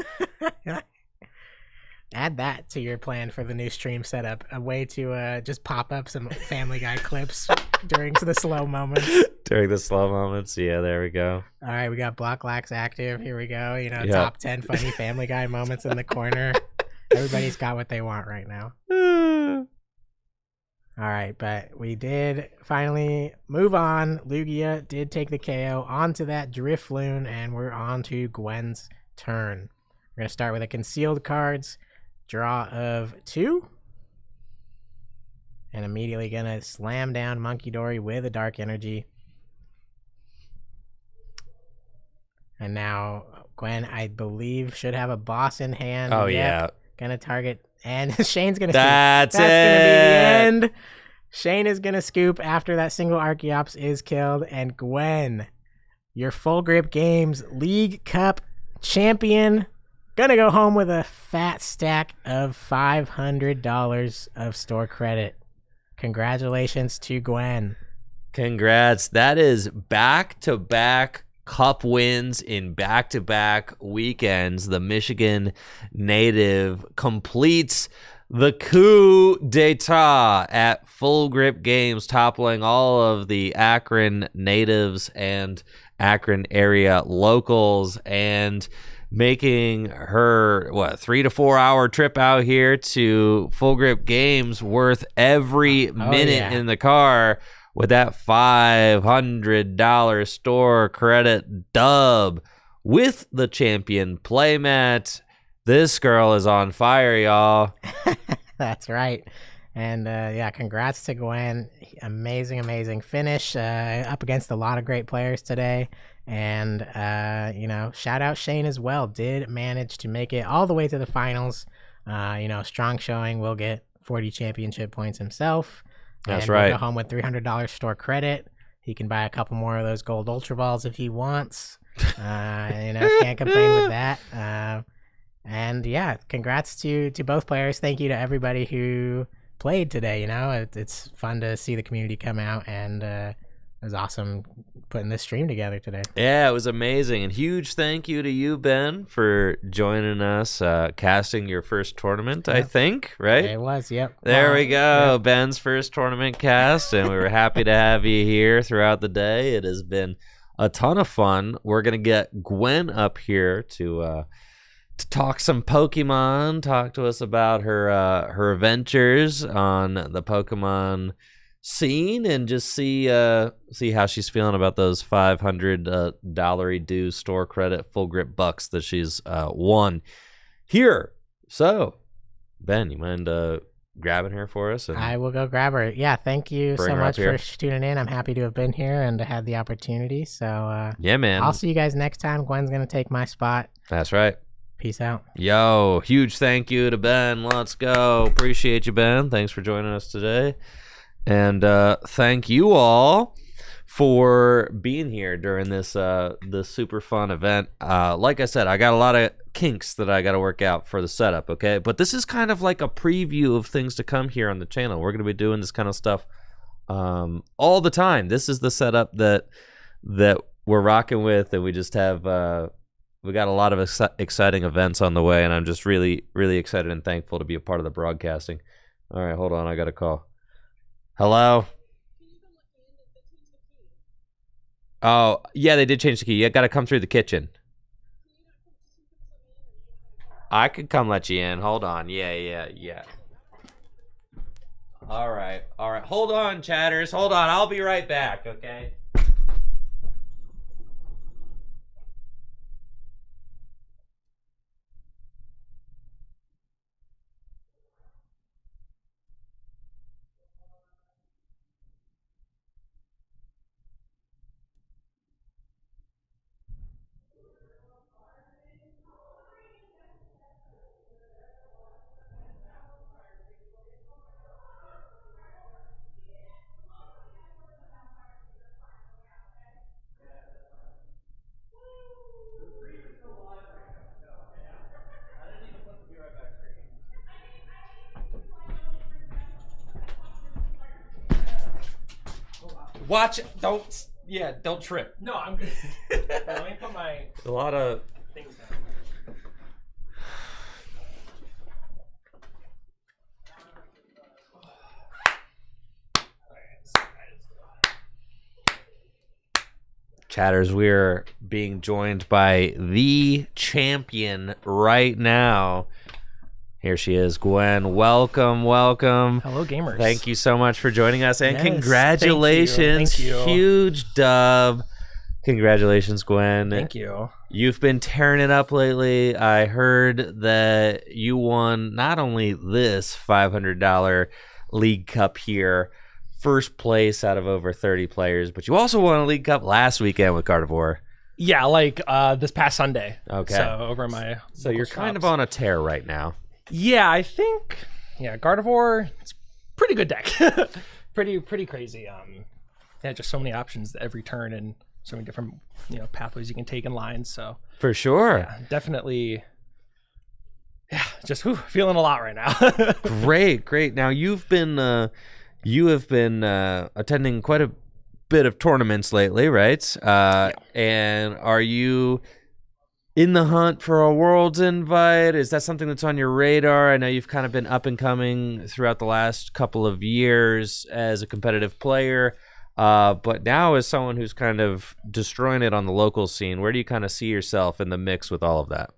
Add that to your plan for the new stream setup. A way to just pop up some Family Guy clips during the slow moments. During the slow moments, yeah, there we go. All right, we got Block Lax active. Here we go. Top 10 funny Family Guy moments in the corner. Everybody's got what they want right now. All right, but we did finally move on. Lugia did take the KO onto that Drifloon, and we're on to Gwen's turn. We're going to start with a concealed cards. Draw of 2. And immediately going to slam down Monkey Dory with a Dark Energy. And now Gwen, I believe, should have a boss in hand. Oh, yeah. Going to target. And Shane's going to That's going to be the end. Shane is going to scoop after that single Archeops is killed. And Gwen your Full Grip Games League Cup champion. Gonna go home with a fat stack of $500 of store credit. Congratulations to Gwen. Congrats. That is back-to-back cup wins in back-to-back weekends. The Michigan native completes the coup d'etat at Full Grip Games, toppling all of the Akron natives and Akron area locals, and making her 3 to 4 hour trip out here to Full Grip Games worth every minute in the car with that $500 store credit dub with the champion playmat. This girl is on fire, y'all. That's right. And congrats to Gwen. Amazing finish up against a lot of great players today. And, shout out Shane as well. Did manage to make it all the way to the finals. Strong showing. Will get 40 championship points himself. That's and right. We'll go home with $300 store credit. He can buy a couple more of those gold Ultra Balls if he wants. Can't complain with that. And congrats to both players. Thank you to everybody who played today. It's fun to see the community come out, and it was awesome putting this stream together today. Yeah, it was amazing. And huge thank you to you, Ben, for joining us, casting your first tournament, I think, right? It was, yep. There we go. Yep. Ben's first tournament cast, and we were happy to have you here throughout the day. It has been a ton of fun. We're going to get Gwen up here to talk some Pokemon, talk to us about her adventures on the Pokemon scene, and just see how she's feeling about those $500 due store credit Full Grip bucks that she's won here. So, Ben, you mind grabbing her for us? And I will go grab her. Yeah, thank you so much for tuning in. I'm happy to have been here and to have the opportunity. So, yeah, man. I'll see you guys next time. Gwen's going to take my spot. That's right. Peace out. Yo, huge thank you to Ben. Let's go. Appreciate you, Ben. Thanks for joining us today. And thank you all for being here during this super fun event. Like I said, I got a lot of kinks that I got to work out for the setup, okay? But this is kind of like a preview of things to come here on the channel. We're going to be doing this kind of stuff all the time. This is the setup that we're rocking with, and we just have we got a lot of exciting events on the way, and I'm just really, really excited and thankful to be a part of the broadcasting. All right, hold on. I got a call. Hello? Oh, yeah, they did change the key. You got to come through the kitchen. I could come let you in. Hold on. Yeah. All right. Hold on, chatters. Hold on. I'll be right back, okay? Watch it. Don't trip. No, I'm good. Let me put my A lot of things down. chatters. We're being joined by the champion right now. Here she is, Gwen. Welcome. Hello, gamers. Thank you so much for joining us, and Yes, congratulations. thank you. Huge dub. Congratulations, Gwen. Thank you. You've been tearing it up lately. I heard that you won not only this $500 League Cup here, first place out of over 30 players, but you also won a League Cup last weekend with Gardevoir. Yeah, like this past Sunday. Okay. So over my So you're kind of on a tear right now. Yeah, I think Gardevoir, it's pretty good deck. pretty crazy. Yeah, just so many options every turn, and so many different pathways you can take in lines. So For sure. yeah, definitely. Yeah, just feeling a lot right now. Great. Now you have been attending quite a bit of tournaments lately, right? And are you in the hunt for a Worlds invite? Is that something that's on your radar? I know you've kind of been up and coming throughout the last couple of years as a competitive player, but now as someone who's kind of destroying it on the local scene, where do you kind of see yourself in the mix with all of that?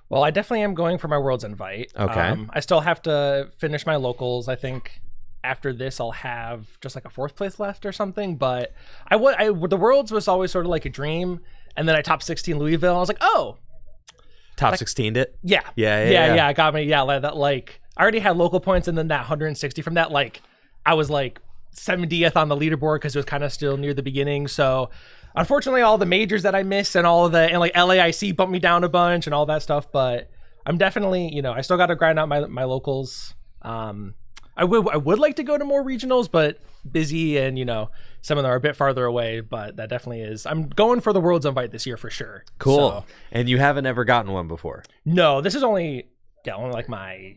Well, I definitely am going for my Worlds invite. Okay. I still have to finish my locals. I think after this, I'll have just like a 4th place left or something. But the Worlds was always sort of like a dream. And then I top 16 Louisville. I was like, oh. Top 16'd it? Yeah. Yeah. It got me. Yeah. That like, I already had local points, and then that 160 from that, like, I was like 70th on the leaderboard because it was kind of still near the beginning. So unfortunately, all the majors that I missed and like LAIC bumped me down a bunch and all that stuff. But I'm definitely, I still got to grind out my locals. I would like to go to more regionals, but busy, and some of them are a bit farther away. But that definitely is. I'm going for the Worlds invite this year for sure. Cool. So, and you haven't ever gotten one before? No, this is only like my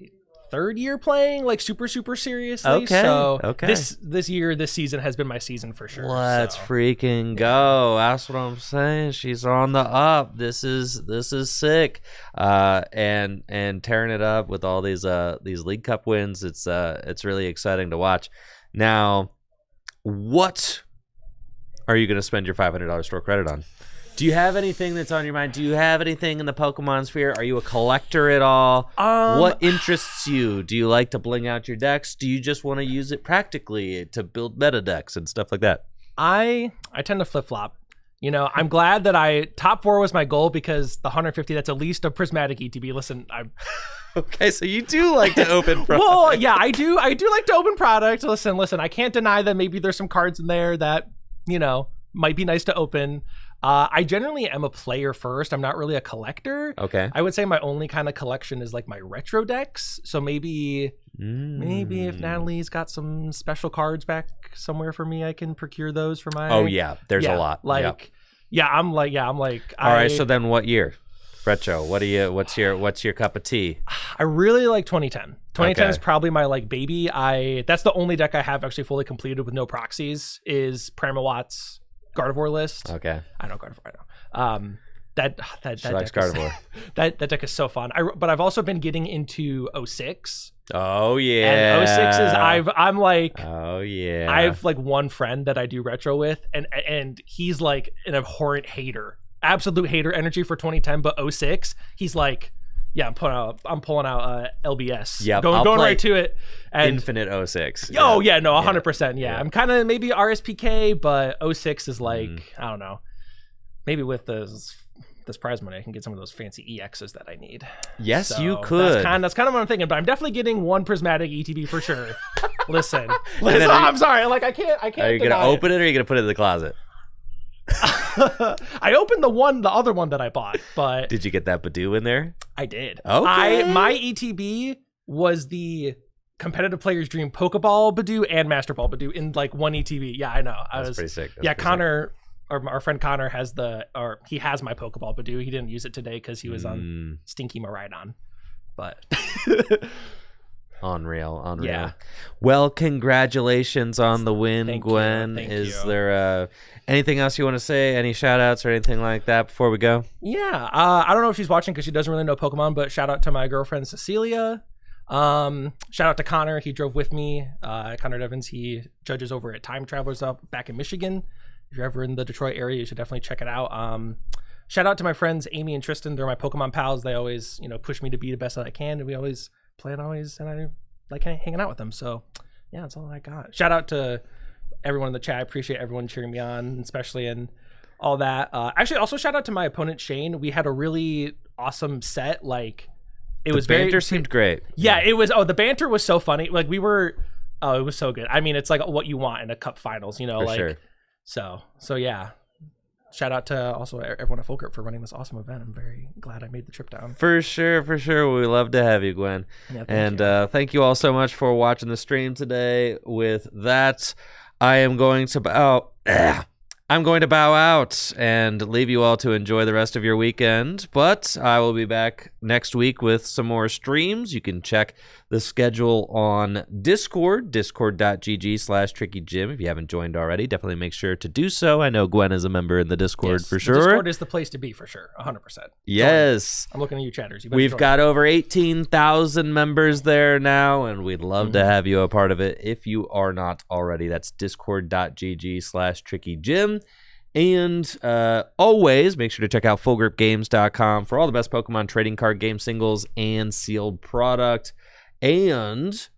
3rd year playing like super seriously. Okay. So okay. this season has been my season for sure. Let's so. freaking go. That's what I'm saying. She's on the up. This is sick. And tearing it up with all these League Cup wins. It's really exciting to watch. Now, what are you going to spend your $500 store credit on? Do you have anything that's on your mind? Do you have anything in the Pokemon sphere? Are you a collector at all? What interests you? Do you like to bling out your decks? Do you just want to use it practically to build meta decks and stuff like that? I tend to flip-flop. I'm glad that top 4 was my goal, because the 150, that's at least a prismatic ETB. Listen, okay, so you do like to open product. Well, yeah, I do like to open product. Listen, I can't deny that maybe there's some cards in there that, might be nice to open. I generally am a player first. I'm not really a collector. Okay. I would say my only kind of collection is like my retro decks. So maybe if Natalie's got some special cards back somewhere for me, I can procure those for my. Oh yeah, there's a lot. Like, I'm like. All right. So then, what year? Retro. What's your cup of tea? I really like 2010. 2010 Okay. is probably my like baby. That's the only deck I have actually fully completed with no proxies. Is Pramawatt's Gardevoir list. Okay. I know Gardevoir. I know. That She likes Gardevoir. That deck is so fun. But I've also been getting into 06. Oh yeah. And 06 is I'm like. Oh yeah. I have like one friend that I do retro with, and he's like an abhorrent hater, absolute hater energy for 2010. But 06, he's like, yeah, I'm pulling out LBS. Yep, going right to it. And Infinite 06. Oh yeah, no, 100%. Yeah, I'm kind of maybe RSPK, but 06 is like I don't know. Maybe with this prize money, I can get some of those fancy EXs that I need. Yes, So you could. That's kind of what I'm thinking. But I'm definitely getting one prismatic ETB for sure. Listen, I'm sorry. Like I can't. Are you gonna open it, or are you gonna put it in the closet? I opened the other one that I bought, but Did you get that Badoo in there? I did. Okay. My ETB was the competitive player's dream Pokeball Badoo and Master Ball Badoo in like one ETB. Yeah, I know. That's pretty sick. Connor, our friend Connor has he has my Pokeball Badoo. He didn't use it today because he was on Stinky Maridon, but. Unreal. Yeah. Well, congratulations on the win, Thank Gwen. you. Is there anything else you want to say? Any shout outs or anything like that before we go? Yeah. I don't know if she's watching because she doesn't really know Pokemon, but shout out to my girlfriend Cecilia. Shout out to Connor. He drove with me. Connor Evans. He judges over at Time Travelers up back in Michigan. If you're ever in the Detroit area, you should definitely check it out. Shout out to my friends Amy and Tristan. They're my Pokemon pals. They always, push me to be the best that I can, and we always play and I like hanging out with them. So yeah, that's all I got. Shout out to everyone in the chat. I appreciate everyone cheering me on, especially in all that. Actually, also shout out to my opponent Shane. We had a really awesome set. Like it was the banter very seemed great. Yeah, it was. Oh, the banter was so funny. Like we were. Oh, it was so good. I mean, it's like what you want in a cup finals. For like sure. So yeah. Shout out to also everyone at Folkert for running this awesome event. I'm very glad I made the trip down. For sure. We love to have you, Gwen. Yeah, thank you all so much for watching the stream today. With that, I am going to bow I'm going to bow out and leave you all to enjoy the rest of your weekend, but I will be back next week with some more streams. You can check the schedule on Discord, discord.gg/trickygym. If you haven't joined already, definitely make sure to do so. I know Gwen is a member in the Discord for sure. Discord is the place to be for sure, 100%. Yes. I'm looking at you, chatters. We've got over 18,000 members there now, and we'd love to have you a part of it if you are not already. That's discord.gg/trickygym. And always make sure to check out fullgripgames.com for all the best Pokemon trading card game singles and sealed product. And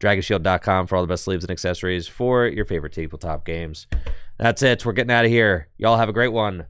dragonshield.com for all the best sleeves and accessories for your favorite tabletop games. That's it. We're getting out of here. Y'all have a great one.